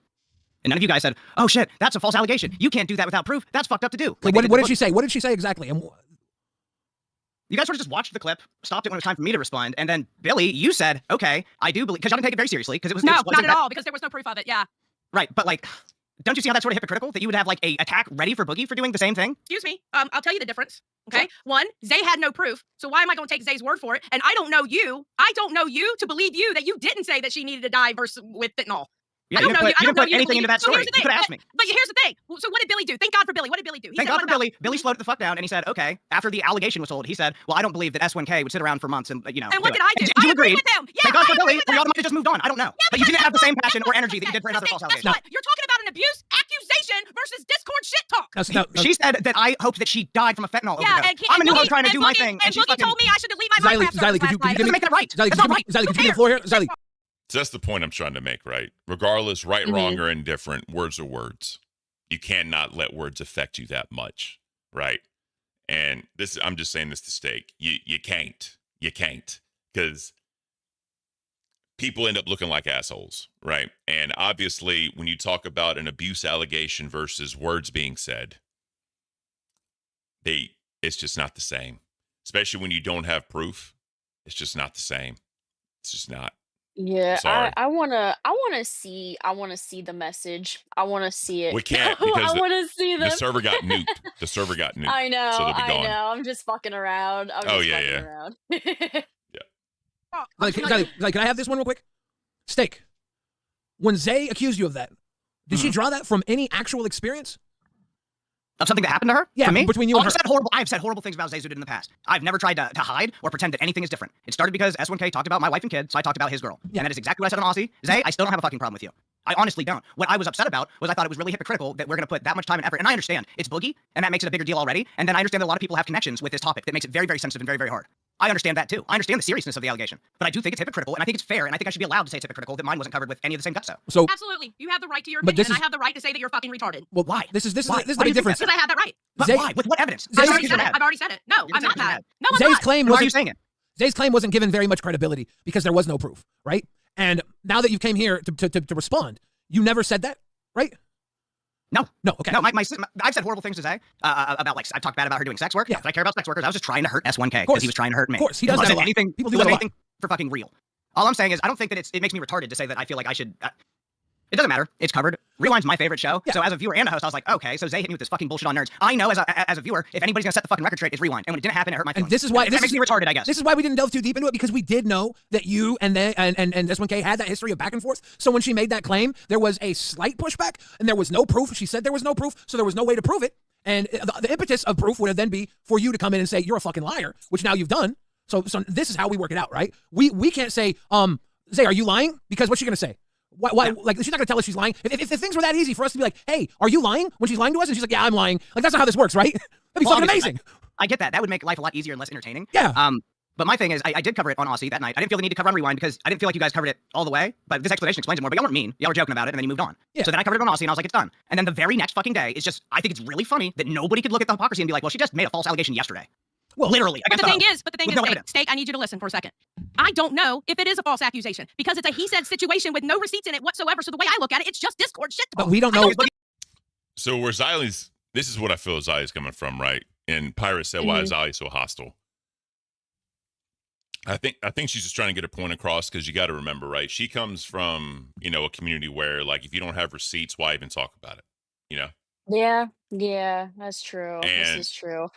Speaker 12: And none of you guys said, oh shit, that's a false allegation. You can't do that without proof. That's fucked up to do.
Speaker 19: Like, what did she say? What did she say exactly? And
Speaker 12: You guys sort of just watched the clip, stopped it when it was time for me to respond, and then Billy, you said, okay, I do believe, because y'all didn't take it very seriously, because it was
Speaker 23: No,
Speaker 12: it was
Speaker 23: not at
Speaker 12: that-
Speaker 23: all, because there was no proof of it. Yeah.
Speaker 12: Right, but like, don't you see how that's sort of hypocritical? That you would have like a attack ready for Boogie for doing the same thing?
Speaker 23: Excuse me. I'll tell you the difference. Okay. One, Zay had no proof, so why am I going to take Zay's word for it? And I don't know you. I don't know you to believe you that you didn't say that she needed to die versus with fentanyl.
Speaker 12: Yeah,
Speaker 23: I don't
Speaker 12: you
Speaker 23: know
Speaker 12: didn't
Speaker 23: you.
Speaker 12: put,
Speaker 23: I
Speaker 12: you
Speaker 23: don't
Speaker 12: didn't
Speaker 23: know
Speaker 12: put
Speaker 23: you to
Speaker 12: anything
Speaker 23: believe.
Speaker 12: into that
Speaker 23: So
Speaker 12: story.
Speaker 23: here's the
Speaker 12: You could
Speaker 23: thing.
Speaker 12: ask me.
Speaker 23: But here's the thing. So what did Billy do? Thank God for Billy. What did Billy do? He
Speaker 12: Thank
Speaker 23: said,
Speaker 12: God
Speaker 23: what
Speaker 12: for
Speaker 23: about-
Speaker 12: Billy. Billy slowed it the fuck down, and he said, okay, after the allegation was told, he said, well, I don't believe that S1K would sit around for months and, you know.
Speaker 23: And what
Speaker 12: do
Speaker 23: did I
Speaker 12: it.
Speaker 23: do?
Speaker 12: And you
Speaker 23: I agreed
Speaker 12: agreed.
Speaker 23: with him. Yeah,
Speaker 12: Thank God
Speaker 23: I
Speaker 12: for
Speaker 23: agree
Speaker 12: Billy,
Speaker 23: with
Speaker 12: or y'all
Speaker 23: him.
Speaker 12: might have just moved on. I don't know. But you didn't have the same passion or energy that you did for another false
Speaker 23: Guess
Speaker 12: allegation.
Speaker 23: what? You're talking about an abuse accusation versus Discord shit talk.
Speaker 12: She said that I hoped that she died from a fentanyl
Speaker 23: Yeah,
Speaker 12: overdose.
Speaker 23: and
Speaker 12: I'm a new
Speaker 23: Boogie-
Speaker 12: host trying to
Speaker 23: and
Speaker 12: do my
Speaker 23: Boogie-
Speaker 12: thing, and she's
Speaker 23: Boogie
Speaker 12: fucking.
Speaker 23: told me I should delete my Minecraft
Speaker 19: Ziley,
Speaker 23: servers
Speaker 19: could you
Speaker 23: last
Speaker 19: give me
Speaker 23: night.
Speaker 12: Doesn't make that right.
Speaker 19: Ziley,
Speaker 12: That's not right.
Speaker 19: Ziley, could you give me the floor here? Ziley.
Speaker 1: So that's the point I'm trying to make, right? Regardless, right, wrong, or indifferent, words are words. You cannot let words affect you that much, right? And this, I'm just saying this to Steak. You can't, because people end up looking like assholes, right? And obviously, when you talk about an abuse allegation versus words being said, it's just not the same. Especially when you don't have proof, it's just not the same. It's just not.
Speaker 3: Yeah,
Speaker 1: Sorry.
Speaker 3: I wanna see the message. I wanna see it.
Speaker 1: We can't because
Speaker 3: I wanna see
Speaker 1: the
Speaker 3: them.
Speaker 1: server got nuked. The server got nuked.
Speaker 3: I know,
Speaker 1: So they'll be
Speaker 3: I
Speaker 1: gone.
Speaker 3: know. I'm just fucking around. I'm
Speaker 1: Oh,
Speaker 3: just
Speaker 1: yeah,
Speaker 3: fucking
Speaker 1: yeah.
Speaker 3: around.
Speaker 19: Ziley, can I have this one real quick? Steak. When Zay accused you of that, did she draw that from any actual experience?
Speaker 12: Of something that happened to her?
Speaker 19: Yeah,
Speaker 12: From me?
Speaker 19: between you and her.
Speaker 12: I've said horrible things about Zay Zudid in the past. I've never tried to hide or pretend that anything is different. It started because S1K talked about my wife and kids, so I talked about his girl.
Speaker 19: Yeah.
Speaker 12: And that is exactly what I said on Aussie. Zay, I still don't have a fucking problem with you. I honestly don't. What I was upset about was I thought it was really hypocritical that we're going to put that much time and effort. And I understand it's Boogie, and that makes it a bigger deal already. And then I understand that a lot of people have connections with this topic that makes it very, very sensitive and very, very hard. I understand that too. I understand the seriousness of the allegation, but I do think it's hypocritical, and I think it's fair, and I think I should be allowed to say it's hypocritical that mine wasn't covered with any of the same gusto.
Speaker 19: So
Speaker 23: absolutely, you have the right to your
Speaker 19: But
Speaker 23: opinion,
Speaker 19: this
Speaker 23: and
Speaker 19: is-
Speaker 23: I have the right to say that you're fucking retarded.
Speaker 19: Well, why? This is the
Speaker 12: Why
Speaker 19: big
Speaker 12: do you think
Speaker 19: difference.
Speaker 23: Because I have that right.
Speaker 12: But
Speaker 19: Zay-
Speaker 12: why? With what evidence?
Speaker 23: I've
Speaker 19: Zay's-
Speaker 23: already said it. I've already said it. No, I'm not mad. No, I'm
Speaker 19: Zay's
Speaker 23: not.
Speaker 19: claim
Speaker 12: Why are
Speaker 19: wasn't.
Speaker 12: you saying it?
Speaker 19: Zay's claim wasn't given very much credibility because there was no proof, right? And now that you came here to respond, you never said that, right?
Speaker 12: No.
Speaker 19: Okay.
Speaker 12: No, I've said horrible things to Zay about, like, I've talked bad about her doing sex work. Yeah. I care about sex workers. I was just trying to hurt S1K because he was trying to hurt me.
Speaker 19: Of course, he does
Speaker 12: It
Speaker 19: that a
Speaker 12: wasn't
Speaker 19: lot.
Speaker 12: anything.
Speaker 19: People
Speaker 12: It
Speaker 19: do that a
Speaker 12: wasn't
Speaker 19: lot.
Speaker 12: anything for fucking real. All I'm saying is I don't think that it makes me retarded to say that I feel like I should. It doesn't matter. It's covered. Rewind's my favorite show. So as a viewer and a host, I was like, okay, so Zay hit me with this fucking bullshit on nerds. I know as a viewer, if anybody's gonna set the fucking record straight, it's Rewind. And when it didn't happen, it hurt my feelings.
Speaker 19: And this is why
Speaker 12: that makes me retarded, I guess.
Speaker 19: This is why we didn't delve too deep into it, because we did know that you and S1K had that history of back and forth. So when she made that claim, there was a slight pushback, and there was no proof. She said there was no proof, so there was no way to prove it. And the impetus of proof would have then be for you to come in and say you're a fucking liar, which now you've done. So this is how we work it out, right? We can't say, Zay, are you lying? Because what's she gonna say? Why? Like, she's not gonna tell us she's lying. If the things were that easy for us to be like, hey, are you lying? When she's lying to us, and she's like, yeah, I'm lying. Like, that's not how this works, right? That'd be fucking amazing.
Speaker 12: I get that. That would make life a lot easier and less entertaining.
Speaker 19: Yeah.
Speaker 12: But my thing is, I did cover it on Aussie that night. I didn't feel the need to cover on Rewind because I didn't feel like you guys covered it all the way. But this explanation explains it more. But y'all weren't mean. Y'all were joking about it, and then you moved on.
Speaker 19: Yeah.
Speaker 12: So then I covered it on Aussie, and I was like, it's done. And then the very next fucking day, it's just, I think it's really funny that nobody could look at the hypocrisy and be like, well, she just made a false allegation yesterday. Well, literally.
Speaker 23: But the thing is,
Speaker 12: no
Speaker 23: Steak, I need you to listen for a second. I don't know if it is a false accusation because it's a he said situation with no receipts in it whatsoever. So the way I look at it, it's just Discord shit talk.
Speaker 19: But we don't know.
Speaker 1: So where Xylee's, this is what I feel Xylee's coming from, right? And Pirate said, why is Xylee so hostile? I think she's just trying to get a point across because you got to remember, right? She comes from, a community where, like, if you don't have receipts, why even talk about it?
Speaker 3: Yeah, that's true.
Speaker 1: And
Speaker 3: This is true.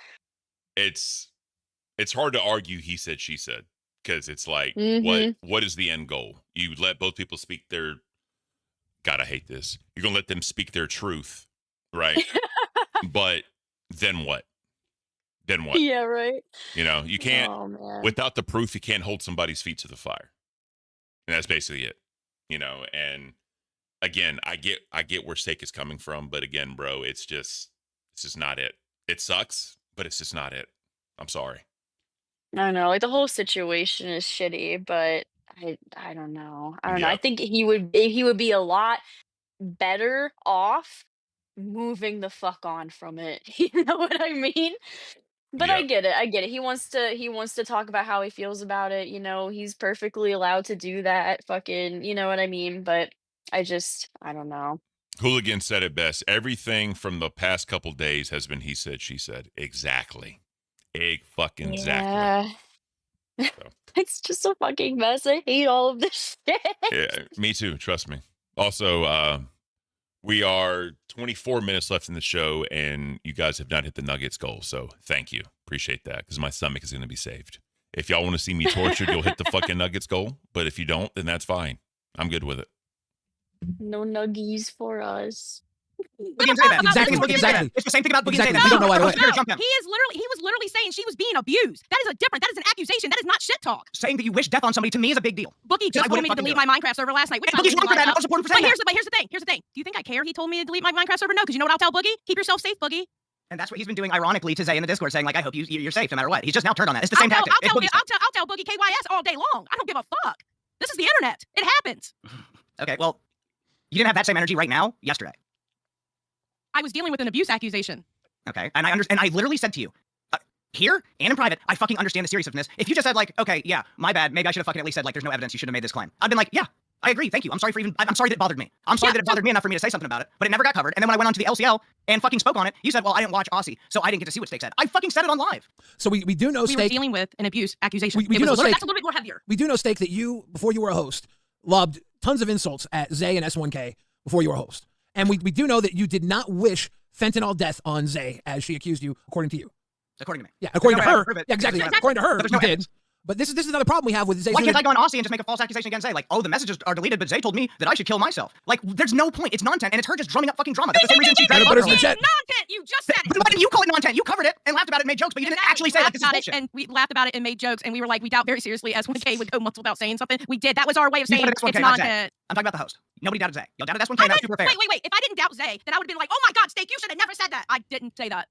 Speaker 1: It's hard to argue he said, she said, because it's like, what is the end goal? You let both people speak their, God, I hate this. You're going to let them speak their truth, right? But then what? Then what?
Speaker 3: Yeah, right.
Speaker 1: You can't,
Speaker 3: Oh, man.
Speaker 1: without the proof, you can't hold somebody's feet to the fire. And that's basically it, and again, I get where Steak is coming from, but again, bro, it's just not it. It sucks, but it's just not it. I'm sorry.
Speaker 3: I don't know. Like, the whole situation is shitty, but I don't know. I don't know. I think he would be a lot better off moving the fuck on from it. You know what I mean? But I get it. He wants to talk about how he feels about it. He's perfectly allowed to do that. Fucking, you know what I mean? But I don't know.
Speaker 1: Hooligan said it best. Everything from the past couple days has been he said, she said. Exactly. Exactly.
Speaker 3: Yeah. It's just a fucking mess. I hate all of this shit.
Speaker 1: Yeah, me too. Trust me. Also, we are 24 minutes left in the show, and you guys have not hit the Nuggets goal. So thank you. Appreciate that, because my stomach is going to be saved. If y'all want to see me tortured, you'll hit the fucking Nuggets goal. But if you don't, then that's fine. I'm good with it.
Speaker 3: No nuggies for us.
Speaker 12: Boogie and Zay that.
Speaker 19: Exactly.
Speaker 12: It's the same thing about Boogie and Zay
Speaker 19: Exactly.
Speaker 12: that.
Speaker 19: We don't know why to
Speaker 12: No,
Speaker 19: wait.
Speaker 23: He was literally saying she was being abused. That is an accusation. That is not shit talk.
Speaker 12: Saying that you wish death on somebody to me is a big deal.
Speaker 23: Boogie just told me to delete my Minecraft server last night. Which
Speaker 12: Boogie's wrong for that. I don't support him for saying
Speaker 23: But here's the thing. Do you think I care he told me to delete my Minecraft server? No, because you know what I'll tell Boogie? Keep yourself safe, Boogie.
Speaker 12: And that's what he's been doing ironically to Zay in the Discord, saying, like, I hope you're safe no matter what. He's just now turned on that. It's the same tactic.
Speaker 23: I'll tell Boogie KYS all day long. I don't give a fuck. This is the internet. It happens.
Speaker 12: Okay, well, you didn't have that same energy right now, yesterday.
Speaker 23: I was dealing with an abuse accusation.
Speaker 12: Okay, and I understand. I literally said to you, here and in private, I fucking understand the seriousness. If you just said, like, okay, yeah, my bad, maybe I should have fucking at least said, like, there's no evidence, you should have made this claim. I've been like, yeah, I agree, thank you. I'm sorry that it bothered me. I'm sorry that it bothered me enough for me to say something about it, but it never got covered. And then when I went on to the LCL and fucking spoke on it, you said, well, I didn't watch Aussie, so I didn't get to see what Steak said. I fucking said it on live.
Speaker 19: So we do know
Speaker 23: We
Speaker 19: Steak.
Speaker 23: were dealing with an abuse accusation.
Speaker 19: We do know Steak.
Speaker 23: That's a little bit more heavier.
Speaker 19: We do know, Steak, that you, before you were a host, lobbed tons of insults at Zay and S1K before you were a host. And we do know that you did not wish fentanyl death on Zay, as she accused you, according to you.
Speaker 12: According to me.
Speaker 19: Yeah, according to her.
Speaker 12: Prove it.
Speaker 19: Yeah, exactly.
Speaker 12: Exactly.
Speaker 19: According to her,
Speaker 12: But there's
Speaker 19: you
Speaker 12: no
Speaker 19: did.
Speaker 12: evidence.
Speaker 19: But this is another problem we have with Zay.
Speaker 12: Why can't I go on Aussie and just make a false accusation against Zay? Like, oh, the messages are deleted, but Zay told me that I should kill myself. Like, there's no point. It's non-tent, and it's her just drumming up fucking drama. That's the same reason she dragged
Speaker 19: But it's
Speaker 12: Butterfly.
Speaker 19: legit.
Speaker 23: Non-tent. You just said it.
Speaker 12: But why didn't you call it non-tent? You covered it and laughed about it and made jokes, but you didn't actually say, like, this is bullshit.
Speaker 23: And we laughed about it and made jokes, and we were like, we doubt very seriously S1K would go months without saying something. We did. That was our way of saying it's
Speaker 12: S1K, not Zay.
Speaker 23: non-tent.
Speaker 12: I'm talking about the host. Nobody doubted Zay. Y'all doubted S1K, and that was super fair.
Speaker 23: Wait. If I didn't doubt Zay, then I would have been like, oh my God, Steak, you should have never said that. I didn't say that.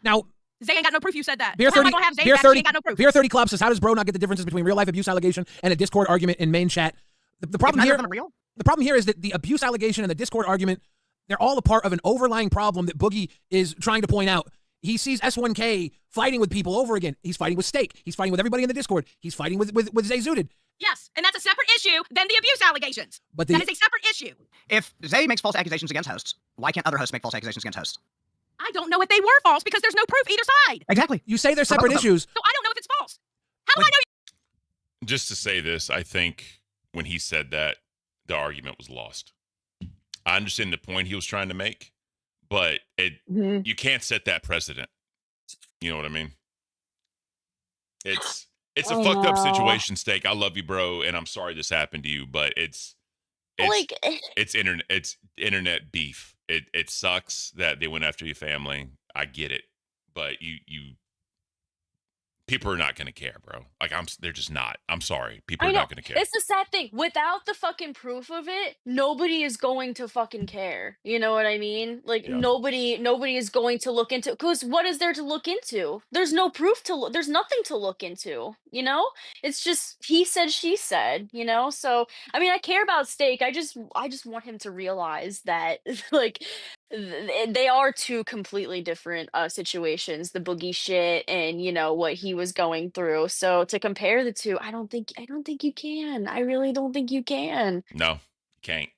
Speaker 19: Now,
Speaker 23: Zay ain't got no proof you said that.
Speaker 19: Beer
Speaker 23: How am I
Speaker 19: 30,
Speaker 23: gonna have Zay
Speaker 19: Beer
Speaker 23: back? She
Speaker 19: 30,
Speaker 23: ain't got no proof.
Speaker 19: Beer 30 Club says, how does bro not get the differences between real life abuse allegation and a Discord argument in main chat? The problem
Speaker 12: neither
Speaker 19: here,
Speaker 12: of them are real?
Speaker 19: the problem here is that the abuse allegation and the Discord argument, they're all a part of an overlying problem that Boogie is trying to point out. He sees S1K fighting with people over again. He's fighting with Steak. He's fighting with everybody in the Discord. He's fighting with Zay Zooted.
Speaker 23: Yes, and that's a separate issue than the abuse allegations.
Speaker 19: But
Speaker 23: that is a separate issue.
Speaker 12: If Zay makes false accusations against hosts, why can't other hosts make false accusations against hosts?
Speaker 23: I don't know if they were false because there's no proof either side.
Speaker 12: Exactly.
Speaker 19: You say they're separate issues.
Speaker 23: So I don't know if it's false. How do I know?
Speaker 1: Just to say this, I think when he said that, the argument was lost. I understand the point he was trying to make, but you can't set that precedent. You know what I mean? It's a fucked up situation, Steak. I love you, bro, and I'm sorry this happened to you, but it's internet beef. It sucks that they went after your family. I get it, but you people are not going to care, bro. Like they're just not. I'm sorry. People are not going to care.
Speaker 3: It's the sad thing. Without the fucking proof of it, nobody is going to fucking care. You know what I mean? Like nobody is going to look into, because what is there to look into? There's no proof to there's nothing to look into, you know? It's just he said, she said, you know? So, I mean, I care about Steak. I just want him to realize that like they are two completely different situations, the Boogie shit and you know what he was going through. So to compare the two, I don't think you can. I really don't think you can.
Speaker 1: No, you can't.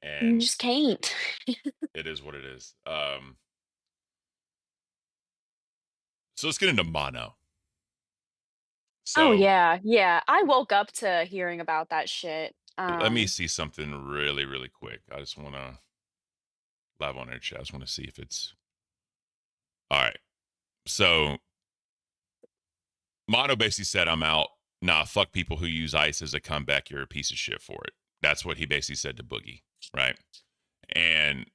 Speaker 3: You
Speaker 1: And
Speaker 3: just can't.
Speaker 1: it is what it is. So let's get into mono.
Speaker 3: Oh yeah. I woke up to hearing about that shit.
Speaker 1: Let me see something really, really quick. I just want to live on air chat. I just want to see if it's all right. So Mono basically said, I'm out. Nah, fuck people who use ice as a comeback. You're a piece of shit for it. That's what he basically said to Boogie, right? And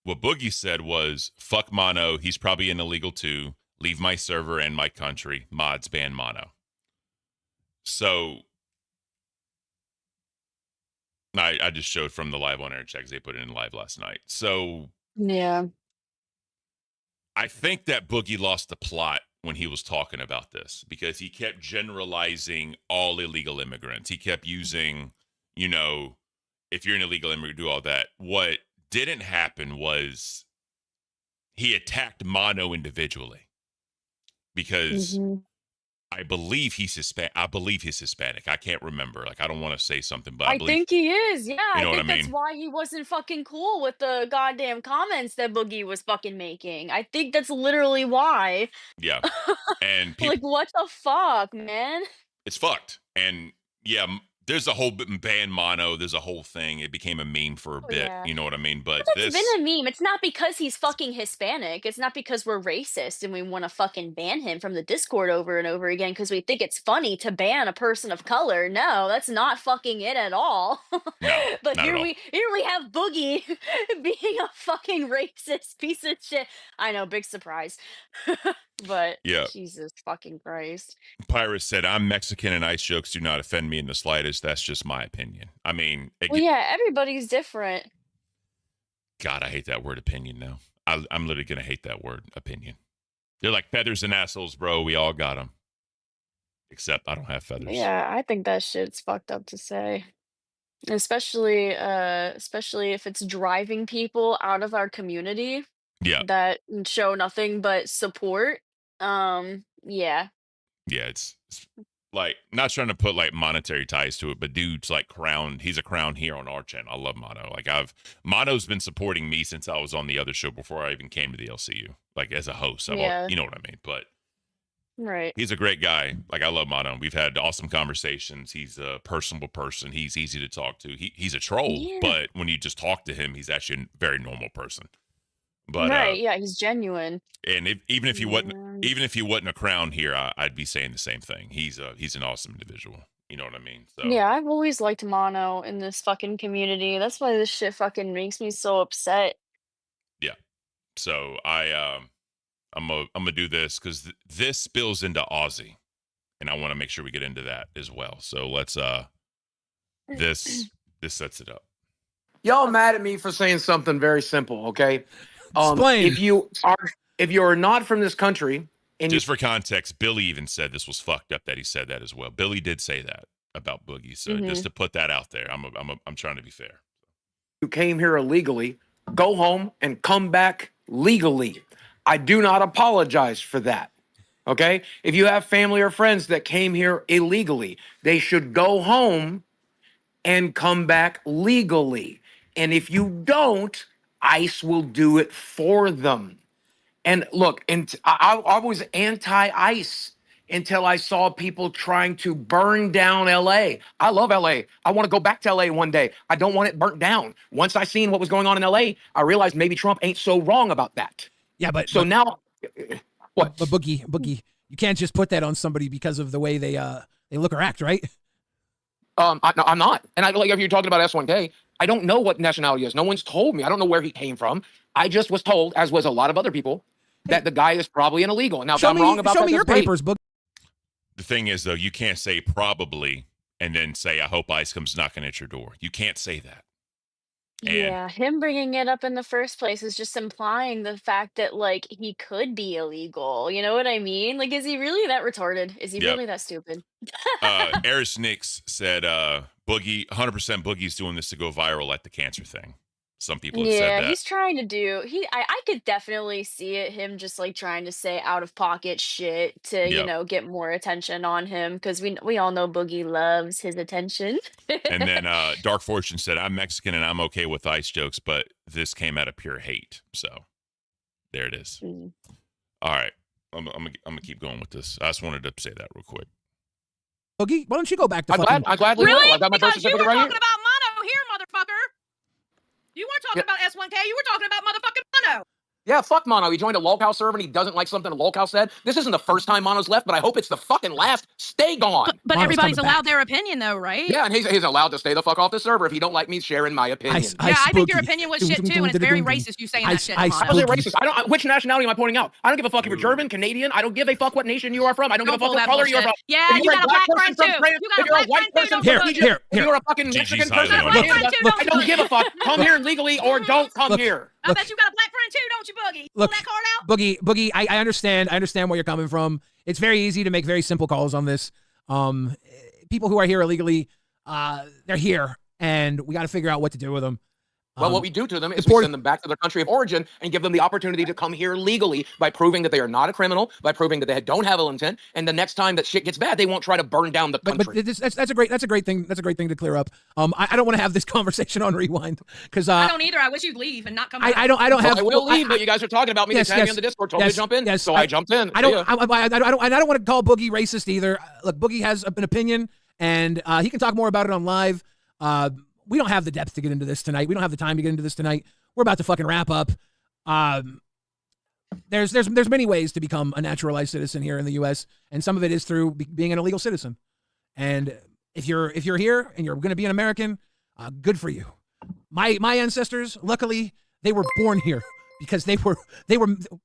Speaker 1: what Boogie said was, fuck Mono. He's probably an illegal too. Leave my server and my country. Mods ban Mono. So I just showed from the live on air checks they put it in live last night. So
Speaker 3: yeah,
Speaker 1: I think that Boogie lost the plot when he was talking about this because he kept generalizing all illegal immigrants. He kept using, you know, if you're an illegal immigrant, do all that. What didn't happen was he attacked Mono individually because I believe he's Hispanic. I can't remember. Like, I don't want to say something, but I
Speaker 3: think he is. Yeah,
Speaker 1: You know
Speaker 3: I
Speaker 1: what
Speaker 3: think
Speaker 1: I
Speaker 3: that's
Speaker 1: mean?
Speaker 3: why he wasn't fucking cool with the goddamn comments that Boogie was fucking making. I think that's literally why.
Speaker 1: Yeah. And people,
Speaker 3: Like, what the fuck, man?
Speaker 1: it's fucked. And yeah, there's a whole ban Mono. There's a whole thing. It became a meme for a bit.
Speaker 3: Yeah.
Speaker 1: You know what I mean? But
Speaker 3: It's been a meme. It's not because he's fucking Hispanic. It's not because we're racist and we want to fucking ban him from the Discord over and over again because we think it's funny to ban a person of color. No, that's not fucking it at all. But
Speaker 1: not
Speaker 3: here
Speaker 1: at all.
Speaker 3: we have Boogie being a fucking racist piece of shit. I know, big surprise. But
Speaker 1: Yeah.
Speaker 3: Jesus fucking Christ.
Speaker 1: Pyrus said, I'm Mexican and ice jokes do not offend me in the slightest. That's just my opinion. I mean,
Speaker 3: Well, yeah, everybody's different.
Speaker 1: God, I hate that word opinion now. I'm literally going to hate that word opinion. They're like feathers and assholes, bro. We all got them. Except I don't have feathers.
Speaker 3: Yeah, I think that shit's fucked up to say. Especially if it's driving people out of our community
Speaker 1: Yeah.
Speaker 3: that show nothing but support. Yeah.
Speaker 1: Yeah, it's like, not trying to put like monetary ties to it, but dude's like he's a crown here on our channel. I love Mono. Like Mono's been supporting me since I was on the other show before I even came to the LCU, like as a host.
Speaker 3: Yeah.
Speaker 1: You know what I mean? But
Speaker 3: Right.
Speaker 1: he's a great guy. Like, I love Mono. We've had awesome conversations. He's a personable person. He's easy to talk to. He's a troll,
Speaker 3: Yeah.
Speaker 1: but when you just talk to him, he's actually a very normal person. But
Speaker 3: Right, yeah, he's genuine.
Speaker 1: and even if he wasn't a crown here, I'd be saying the same thing. He's an awesome individual. You know what I mean? So
Speaker 3: Yeah, I've always liked Mono in this fucking community. That's why this shit fucking makes me so upset.
Speaker 1: yeah. So I'm gonna do this because this spills into Aussie, and I want to make sure we get into that as well. So let's this sets it up.
Speaker 6: Y'all mad at me for saying something very simple, okay?
Speaker 19: Explain.
Speaker 6: If you are
Speaker 5: if you're not from this country, and
Speaker 1: just for context, Billy even said this was fucked up that he said that as well. Billy did say that about Boogie. So just to put that out there, I'm trying to be fair.
Speaker 5: you came here illegally, go home and come back legally. I do not apologize for that. Okay? If you have family or friends that came here illegally, they should go home and come back legally. And if you don't, ICE will do it for them. And look, and I was anti-ICE until I saw people trying to burn down LA. I love LA. I want to go back to LA one day. I don't want it burnt down. Once I seen what was going on in LA, I realized maybe Trump ain't so wrong about that.
Speaker 19: Yeah, but
Speaker 5: now, what?
Speaker 19: But Boogie, you can't just put that on somebody because of the way they look or act, right?
Speaker 5: No, I'm not. And like if you're talking about S1K, I don't know what nationality he is. No one's told me. I don't know where he came from. I just was told, as was a lot of other people, that the guy is probably an illegal. Now, if I'm wrong about that,
Speaker 19: show me your papers, Boogie.
Speaker 1: The thing is, though, you can't say probably and then say, I hope ICE comes knocking at your door. You can't say that.
Speaker 3: Yeah, him bringing it up in the first place is just implying the fact that, like, he could be illegal. You know what I mean? Like, is he really that retarded? Is he really that stupid?
Speaker 1: Eris Nix said, Boogie, 100% Boogie's doing this to go viral like the cancer thing. Some people have said that.
Speaker 3: He's trying to do. I could definitely see it. Him just like trying to say out of pocket shit to you know get more attention on him because we all know Boogie loves his attention.
Speaker 1: And then Dark Fortune said, I'm Mexican and I'm okay with ICE jokes, but this came out of pure hate. So there it is. All right. I'm gonna keep going with this. I just wanted to say that real quick.
Speaker 19: Boogie, why don't you go back to
Speaker 5: I gladly will. I got my birth
Speaker 23: Because you were
Speaker 5: certificate right here.
Speaker 23: talking about mono here, motherfucker. You weren't talking about S1K. You were talking about motherfucking mono.
Speaker 5: Yeah, fuck Mono. He joined a lolcow server and he doesn't like something a lolcow said. This isn't the first time Mono's left, but I hope it's the fucking last. Stay gone.
Speaker 23: But everybody's allowed their opinion, though, right?
Speaker 5: Yeah, and he's allowed to stay the fuck off the server if he don't like me sharing my opinion.
Speaker 23: I think your opinion was shit too, and it's very racist. You saying that shit.
Speaker 5: I wasn't racist. Which nationality am I pointing out? I don't give a fuck if you're German, Canadian. I don't give a fuck what nation you are from. I don't give a fuck what color you're from.
Speaker 23: Yeah,
Speaker 5: if
Speaker 23: you
Speaker 5: you're
Speaker 23: got a black friend too.
Speaker 5: If you're a white person from Egypt, if you're a fucking Mexican person from Canada, I don't give a fuck. Come here legally or don't come here.
Speaker 23: I bet you got a black friend too, don't you, Boogie?
Speaker 19: Look,
Speaker 23: pull that card out.
Speaker 19: Boogie, I understand. I understand where you're coming from. It's very easy to make very simple calls on this. People who are here illegally, they're here, and we got to figure out what to do with them.
Speaker 5: Well, what we do to them is we send them back to their country of origin and give them the opportunity to come here legally by proving that they are not a criminal, by proving that they don't have ill intent, and the next time that shit gets bad, they won't try to burn down the country.
Speaker 19: But that's a great thing. That's a great thing to clear up. I don't want to have this conversation on Rewind because
Speaker 23: I don't either. I wish you'd leave and not come back.
Speaker 19: I don't have.
Speaker 5: I will leave, but you guys are talking about me. They tagged me on the Discord, told me to jump in, so I jumped in.
Speaker 19: I don't want to call Boogie racist either. Look, Boogie has an opinion, and he can talk more about it on live. We don't have the depth to get into this tonight. We don't have the time to get into this tonight. We're about to fucking wrap up. There's many ways to become a naturalized citizen here in the U.S., and some of it is through being an illegal citizen. And if you're here and you're going to be an American, good for you. My ancestors, luckily, they were born here because they were.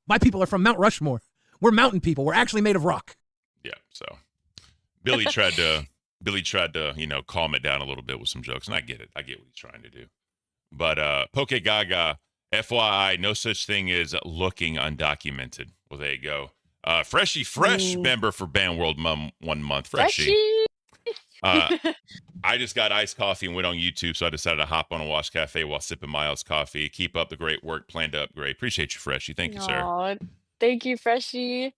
Speaker 19: My people are from Mount Rushmore. We're mountain people. We're actually made of rock.
Speaker 1: Yeah. So Billy tried to. Calm it down a little bit with some jokes, and I get it. I get what he's trying to do. But Poke Gaga, FYI, no such thing as looking undocumented. Well, there you go. Freshie Fresh member for Band World 1 month. Freshie. I just got iced coffee and went on YouTube, so I decided to hop on a Wash Cafe while sipping my iced coffee. Keep up the great work. Plan to upgrade. Appreciate you, Freshie. Thank you, sir.
Speaker 3: Thank you, Freshie.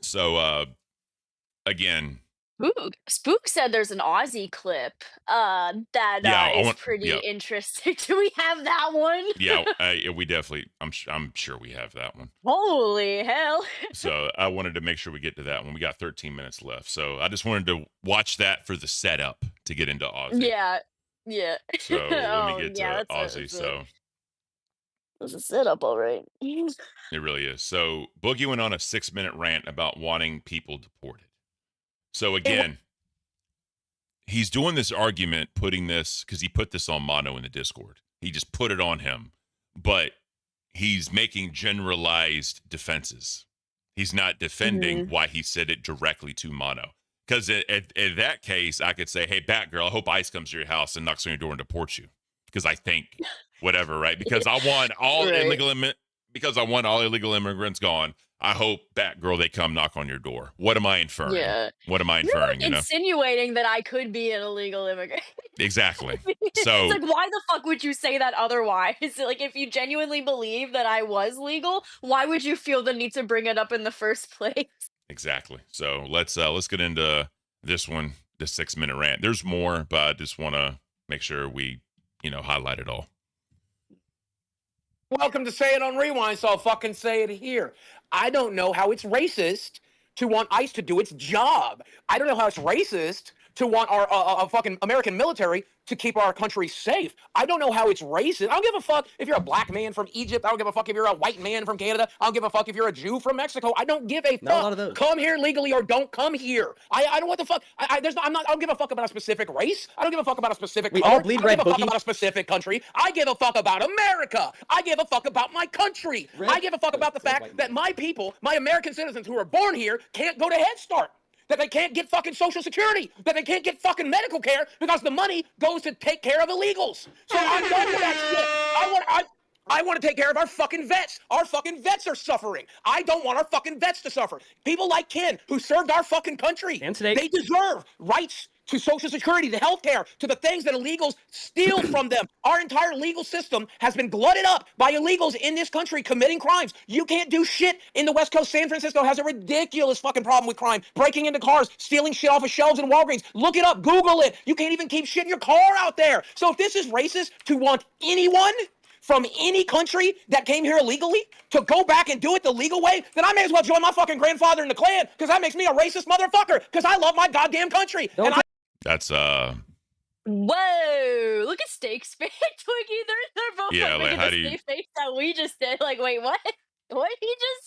Speaker 1: So, again...
Speaker 3: Spook said there's an Aussie clip that is pretty interesting. Do we have that one?
Speaker 1: Yeah, we definitely. I'm sure we have that one.
Speaker 3: Holy hell!
Speaker 1: So I wanted to make sure we get to that one. We got 13 minutes left, so I just wanted to watch that for the setup to get into Aussie.
Speaker 3: Yeah.
Speaker 1: So let me get to Aussie. So
Speaker 3: there's a setup, all right.
Speaker 1: It really is. So Boogie went on a 6-minute rant about wanting people deported. So again, he's doing this argument, putting this, because he put this on Mono in the Discord. He just put it on him, but he's making generalized defenses. He's not defending why he said it directly to Mono. Because in that case, I could say, hey, Batgirl, I hope ICE comes to your house and knocks on your door and deports you. Because I think whatever, right? Because I want all illegal because I want all illegal immigrants gone, I hope, Batgirl, they come knock on your door. What am I inferring?
Speaker 3: Yeah.
Speaker 1: What am I
Speaker 3: You're
Speaker 1: inferring,
Speaker 3: like
Speaker 1: you know?
Speaker 3: insinuating that I could be an illegal immigrant.
Speaker 1: Exactly.
Speaker 3: It's
Speaker 1: So,
Speaker 3: like, why the fuck would you say that otherwise? Like, if you genuinely believe that I was legal, why would you feel the need to bring it up in the first place?
Speaker 1: exactly. So let's get into this one, the 6-minute rant. There's more, but I just want to make sure we, highlight it all.
Speaker 6: Welcome to Say It on Rewind, so I'll fucking say it here. I don't know how it's racist to want ICE to do its job. I don't know how it's racist to want our fucking American military to keep our country safe. I don't know how it's racist. I don't give a fuck if you're a black man from Egypt. I don't give a fuck if you're a white man from Canada. I don't give a fuck if you're a Jew from Mexico. I don't give a fuck.
Speaker 7: Not a lot of those.
Speaker 6: Come here legally or don't come here. I don't what the fuck. I don't give a fuck about a specific race. I don't give a fuck about a specific
Speaker 7: We
Speaker 6: color.
Speaker 7: all bleed
Speaker 6: I don't
Speaker 7: red,
Speaker 6: give a fuck
Speaker 7: Boogie.
Speaker 6: about a specific country. I give a fuck about America. I give a fuck about my country. I give a fuck about the fact that my people, my American citizens who are born here, can't go to Head Start. That they can't get fucking Social Security, that they can't get fucking medical care because the money goes to take care of illegals. So I'm done with that shit. I want to take care of our fucking vets. Our fucking vets are suffering. I don't want our fucking vets to suffer. People like Ken, who served our fucking country, they deserve rights to Social Security, to health care, to the things that illegals steal from them. Our entire legal system has been glutted up by illegals in this country committing crimes. You can't do shit in the West Coast. San Francisco has a ridiculous fucking problem with crime. Breaking into cars, stealing shit off of shelves in Walgreens. Look it up, Google it. You can't even keep shit in your car out there. So if this is racist to want anyone from any country that came here illegally to go back and do it the legal way, then I may as well join my fucking grandfather in the Klan, because that makes me a racist motherfucker, because I love my goddamn country.
Speaker 1: That's
Speaker 3: Whoa! Look at Steak's face, Twiggy. They're both
Speaker 1: Yeah,
Speaker 3: like
Speaker 1: like,
Speaker 3: making
Speaker 1: how
Speaker 3: the
Speaker 1: do you-
Speaker 3: same face that we just did. Like, wait, what? What did he just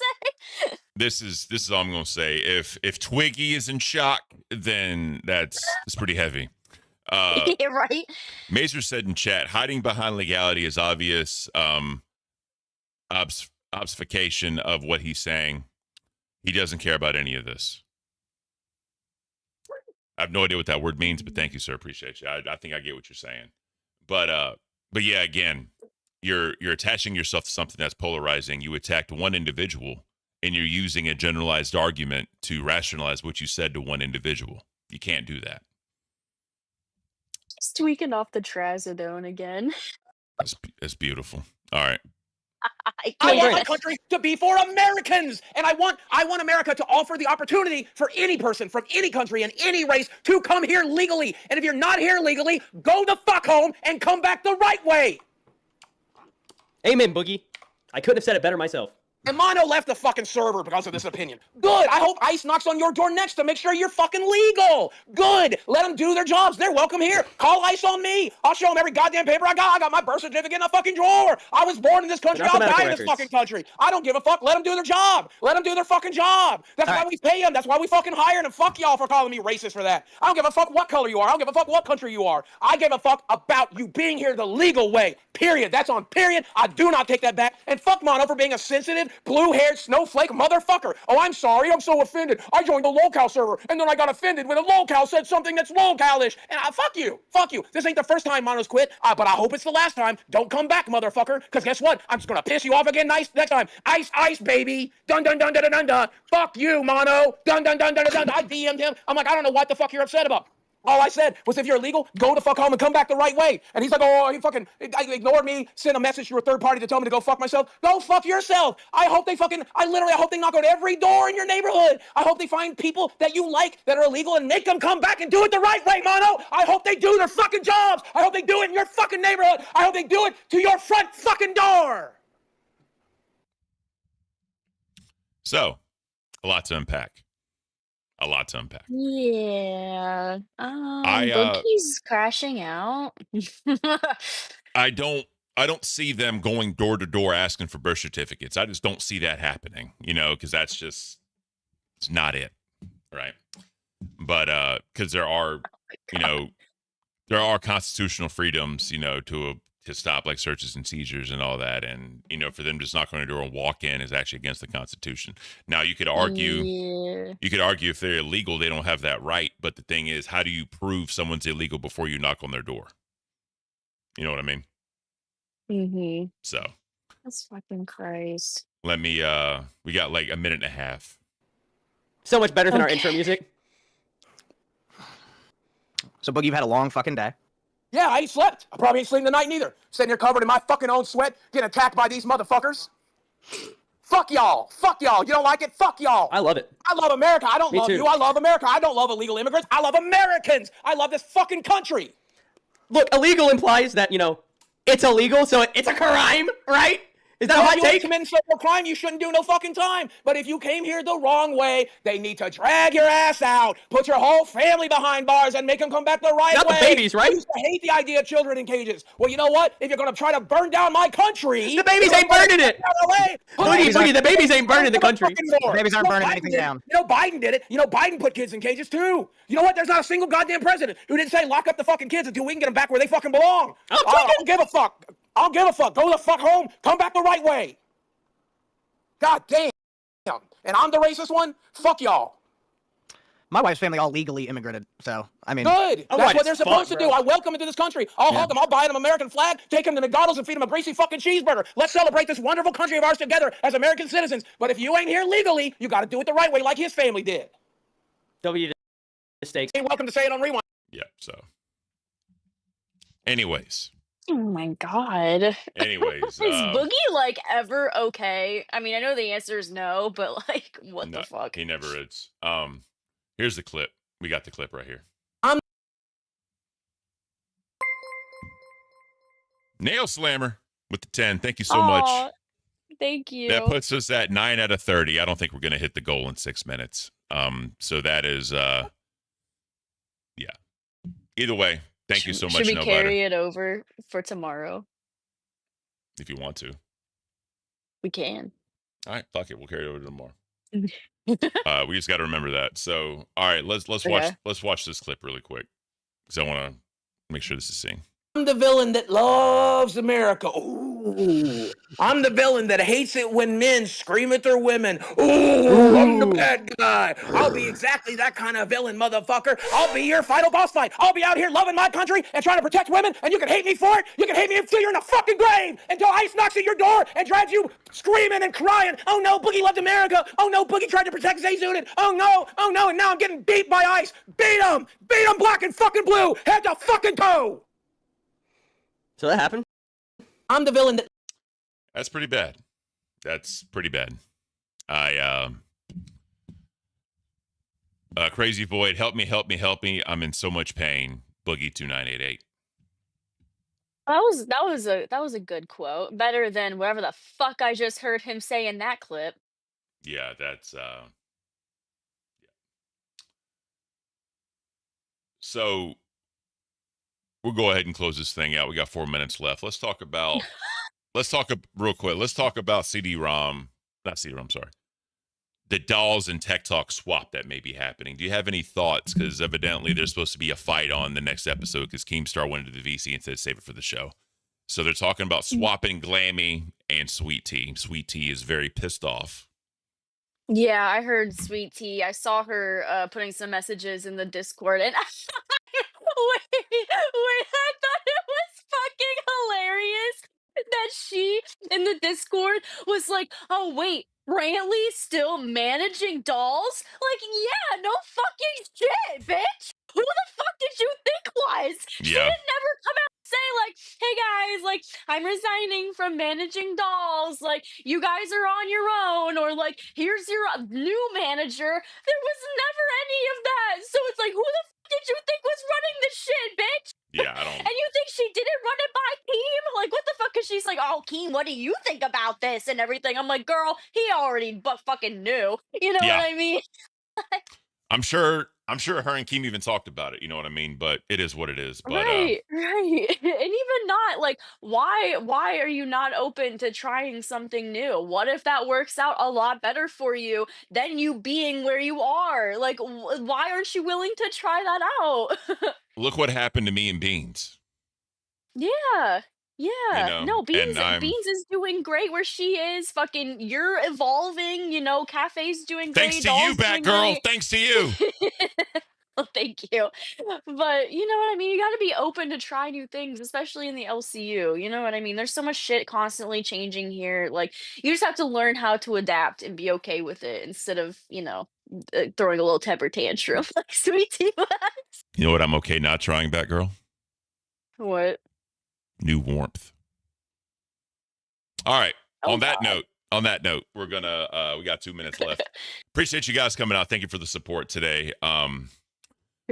Speaker 3: say?
Speaker 1: this is all I'm gonna say. If Twiggy is in shock, then that's pretty heavy.
Speaker 3: Yeah, right?
Speaker 1: Mazer said in chat, hiding behind legality is obvious obfuscation of what he's saying. He doesn't care about any of this. I have no idea what that word means, but thank you, sir. Appreciate you. I think I get what you're saying. But yeah, again, you're attaching yourself to something that's polarizing. You attacked one individual, and you're using a generalized argument to rationalize what you said to one individual. You can't do that.
Speaker 3: Just tweaking off the trazodone again.
Speaker 1: That's beautiful. All right.
Speaker 6: I want my country to be for Americans, and I want America to offer the opportunity for any person from any country and any race to come here legally. And if you're not here legally, go the fuck home and come back the right way.
Speaker 7: Amen, Boogie. I couldn't have said it better myself.
Speaker 6: And Mono left the fucking server because of this opinion. Good. I hope ICE knocks on your door next to make sure you're fucking legal. Good. Let them do their jobs. They're welcome here. Call ICE on me. I'll show them every goddamn paper I got. I got my birth certificate in a fucking drawer. I was born in this country. I'll die in this fucking country. I don't give a fuck. Let them do their job. Let them do their fucking job. That's why we pay them. That's why we fucking hire them. And fuck y'all for calling me racist for that. I don't give a fuck what color you are. I don't give a fuck what country you are. I give a fuck about you being here the legal way. Period. That's on period. I do not take that back. And fuck Mono for being a sensitive, blue-haired, snowflake motherfucker. Oh, I'm sorry. I'm so offended. I joined the locale server, and then I got offended when a locale said something that's locale-ish. And fuck you. Fuck you. This ain't the first time Mono's quit, but I hope it's the last time. Don't come back, motherfucker, because guess what? I'm just going to piss you off again next time. Ice, ice, baby. Dun, dun, dun, dun, dun, dun, dun. Fuck you, Mono. Dun, dun, dun, dun, dun, dun. I DM'd him. I'm like, I don't know what the fuck you're upset about. All I said was, if you're illegal, go the fuck home and come back the right way. And he's like, oh, he fucking ignored me, sent a message to a third party to tell me to go fuck myself. Go fuck yourself. I hope they knock on every door in your neighborhood. I hope they find people that you like that are illegal and make them come back and do it the right way, Mono. I hope they do their fucking jobs. I hope they do it in your fucking neighborhood. I hope they do it to your front fucking door.
Speaker 1: So, a lot to unpack.
Speaker 3: Yeah. Boogie's crashing out.
Speaker 1: I don't see them going door to door asking for birth certificates. I just don't see that happening, because it's not it, right? But because there are constitutional freedoms, to stop like searches and seizures and all that, and for them just knock on the door and walk in is actually against the Constitution. Now you could argue if they're illegal, they don't have that right. But the thing is, how do you prove someone's illegal before you knock on their door? You know what I mean?
Speaker 3: Mm-hmm.
Speaker 1: So
Speaker 3: That's fucking Christ.
Speaker 1: Let me, we got like a minute and a half.
Speaker 7: So much better than our intro music.
Speaker 12: So, Boogie, you've had a long fucking day.
Speaker 6: Yeah, I ain't slept. I probably ain't sleeping tonight neither. Sitting here covered in my fucking own sweat, getting attacked by these motherfuckers. Fuck y'all. Fuck y'all. You don't like it? Fuck y'all.
Speaker 7: I love it.
Speaker 6: I love America. I don't
Speaker 7: Me
Speaker 6: love
Speaker 7: too.
Speaker 6: you. I love America. I don't love illegal immigrants. I love Americans. I love this fucking country.
Speaker 7: Look, illegal implies that, you know, it's illegal, so it's a crime, right? Is that a hot
Speaker 6: If you ain't
Speaker 7: take?
Speaker 6: committing social crime, you shouldn't do no fucking time. But if you came here the wrong way, they need to drag your ass out, put your whole family behind bars, and make them come back the right
Speaker 7: Not
Speaker 6: way.
Speaker 7: the babies, right?
Speaker 6: I used to hate the idea of children in cages. Well, you know what? If you're gonna try to burn down my country,
Speaker 7: The babies ain't burning it. Boogie, the babies ain't burning the country.
Speaker 12: The babies aren't burning anything down.
Speaker 6: You know, Biden did it. You know, Biden put kids in cages too. You know what? There's not a single goddamn president who didn't say lock up the fucking kids until we can get them back where they fucking belong. I don't give a fuck. I don't give a fuck. Go the fuck home. Come back the right way. God damn. And I'm the racist one? Fuck y'all.
Speaker 12: My wife's family all legally immigrated, so, I mean.
Speaker 6: Good. That's what they're supposed to do. I welcome them to this country. I'll hug them. I'll buy them an American flag, take them to McDonald's and feed them a greasy fucking cheeseburger. Let's celebrate this wonderful country of ours together as American citizens. But if you ain't here legally, you got to do it the right way like his family did.
Speaker 7: W mistakes.
Speaker 6: Ain't welcome to say it on rewind.
Speaker 1: Yeah, so. Anyways.
Speaker 3: Oh my god.
Speaker 1: Anyways.
Speaker 3: Is Boogie, like, ever okay? I mean, I know the answer is no, but, like, what the fuck?
Speaker 1: He never is. Here's the clip. We got the clip right here. Nail Slammer with the 10. Thank you so much.
Speaker 3: Thank you.
Speaker 1: That puts us at 9 out of 30. I don't think we're going to hit the goal in 6 minutes. So that is, yeah. Either way, thank you so much.
Speaker 3: Should we
Speaker 1: No
Speaker 3: carry it over for tomorrow?
Speaker 1: If you want to.
Speaker 3: We can.
Speaker 1: All right, fuck it. We'll carry it over to tomorrow. We just got to remember that. So, all right, let's watch this clip really quick because I want to make sure this is seen.
Speaker 6: I'm the villain that loves America. Ooh. I'm the villain that hates it when men scream at their women. Ooh, I'm the bad guy. I'll be exactly that kind of villain, motherfucker. I'll be your final boss fight. I'll be out here loving my country and trying to protect women, and you can hate me for it. You can hate me until you're in a fucking grave, until ICE knocks at your door and drags you screaming and crying. Oh no, Boogie loved America. Oh no, Boogie tried to protect Zay Zooted. Oh no, and now I'm getting beat by ICE. Beat him black and fucking blue, head to fucking toe.
Speaker 7: So that happened?
Speaker 6: I'm the villain that...
Speaker 1: That's pretty bad. That's pretty bad. Crazy Void, help me. I'm in so much pain. Boogie 2988.
Speaker 3: That was a good quote. Better than whatever the fuck I just heard him say in that clip.
Speaker 1: Yeah, that's yeah. So we'll go ahead and close this thing out. We got 4 minutes left. Let's talk real quick. Let's talk about the dolls and Tech Talk swap that may be happening. Do you have any thoughts? Because evidently there's supposed to be a fight on the next episode because Keemstar went into the VC and said save it for the show. So they're talking about swapping Glammy and Sweet Tea. Sweet Tea is very pissed off.
Speaker 3: Yeah, I heard Sweet Tea. I saw her putting some messages in the Discord, and wait, I thought it was fucking hilarious that she in the Discord was like, "Oh wait, Brantley still managing dolls? Like, yeah, no fucking shit, bitch. Who the fuck did you think was? She
Speaker 1: Yeah.
Speaker 3: didn't never come out and say like, hey guys, like I'm resigning from managing dolls. Like you guys are on your own, or like here's your new manager. There was never any of that. So it's like, who the fuck did you think was running this shit, bitch?
Speaker 1: Yeah, I don't.
Speaker 3: And you think she didn't run it by Keem? Like, what the fuck? Because she's like, oh, Keem, what do you think about this and everything? I'm like, girl, he already fucking knew. You know what I mean?
Speaker 1: I'm sure her and Keem even talked about it. You know what I mean? But it is what it is. But,
Speaker 3: right. And even not like, why are you not open to trying something new? What if that works out a lot better for you than you being where you are? Like, why aren't you willing to try that out?
Speaker 1: look what happened to me and Beans.
Speaker 3: Yeah.
Speaker 1: know,
Speaker 3: No, Beans
Speaker 1: and
Speaker 3: Beans is doing great where she is. Fucking you're evolving, you know, Cafe's doing great.
Speaker 1: Thanks to you,
Speaker 3: Doll's doing
Speaker 1: Batgirl.
Speaker 3: great.
Speaker 1: Thanks to you.
Speaker 3: Thank you. But you know what I mean? You got to be open to try new things, especially in the LCU. You know what I mean? There's so much shit constantly changing here. Like, you just have to learn how to adapt and be okay with it instead of, throwing a little temper tantrum like Sweet Tea was.
Speaker 1: You know what I'm okay not trying, Batgirl?
Speaker 3: What?
Speaker 1: New warmth. All right.
Speaker 3: Oh,
Speaker 1: on that
Speaker 3: God.
Speaker 1: note, we're gonna we got 2 minutes left. Appreciate you guys coming out. Thank you for the support today.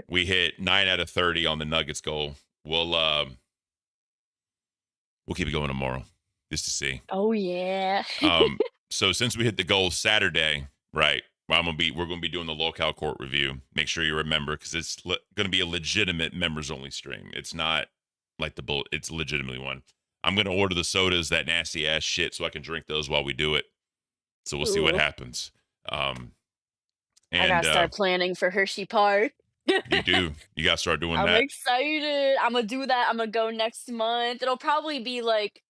Speaker 1: We hit 9 out of 30 on the Nuggets goal. We'll keep it going tomorrow just to see.
Speaker 3: Oh yeah.
Speaker 1: So since we hit the goal Saturday, right? We're gonna be doing the locale court review. Make sure you remember, because it's gonna be a legitimate members only stream. It's not like the bullet. It's legitimately one. I'm gonna order the sodas, that nasty ass shit, so I can drink those while we do it. So we'll see what happens.
Speaker 3: I gotta start planning for Hershey Park.
Speaker 1: You do. You gotta start doing
Speaker 3: I'm
Speaker 1: that.
Speaker 3: excited. I'm gonna do that. I'm gonna go next month. It'll probably be like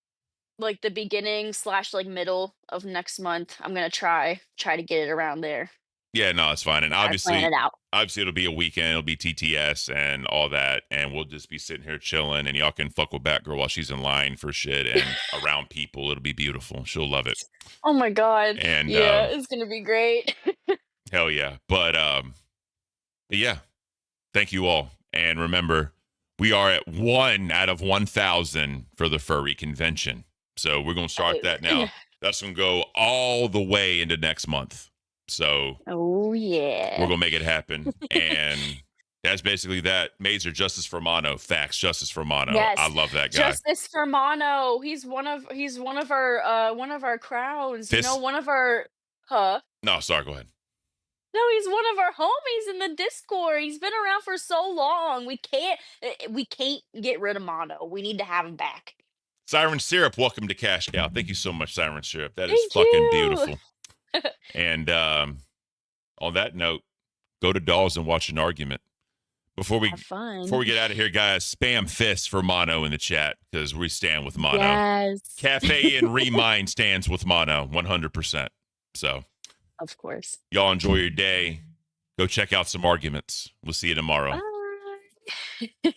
Speaker 3: the beginning / like middle of next month. I'm gonna try to get it around there.
Speaker 1: Yeah, no, it's fine. And
Speaker 3: Plan
Speaker 1: obviously,
Speaker 3: it out.
Speaker 1: it'll be a weekend. It'll be TTS and all that, and we'll just be sitting here chilling, and y'all can fuck with Batgirl while she's in line for shit and around people. It'll be beautiful. She'll love it.
Speaker 3: Oh my God.
Speaker 1: And
Speaker 3: yeah, it's gonna be great.
Speaker 1: hell yeah. But yeah, thank you all. And remember, we are at 1 out of 1,000 for the Furry convention. So we're gonna start that now. That's gonna go all the way into next month. So
Speaker 3: oh yeah,
Speaker 1: we're gonna make it happen. And that's basically that. Mazer, Justice for Mono. Facts, Justice for Mono.
Speaker 3: Yes.
Speaker 1: I love that guy.
Speaker 3: Justice for Mono. He's one of our crowns.
Speaker 1: Fist-
Speaker 3: one of our
Speaker 1: No, sorry, go ahead.
Speaker 3: No, he's one of our homies in the Discord. He's been around for so long. We can't get rid of Mono. We need to have him back.
Speaker 1: Siren Syrup, welcome to Cash Cow. Thank you so much, Siren Syrup. That is
Speaker 3: Thank
Speaker 1: fucking
Speaker 3: you.
Speaker 1: beautiful. And on that note, go to Dolls and watch an argument. Before we get out of here, guys, spam fists for Mono in the chat, because we stand with Mono.
Speaker 3: Yes.
Speaker 1: Cafe and Remind stands with Mono 100%. So,
Speaker 3: of course.
Speaker 1: Y'all enjoy your day. Go check out some arguments. We'll see you tomorrow.
Speaker 3: Bye.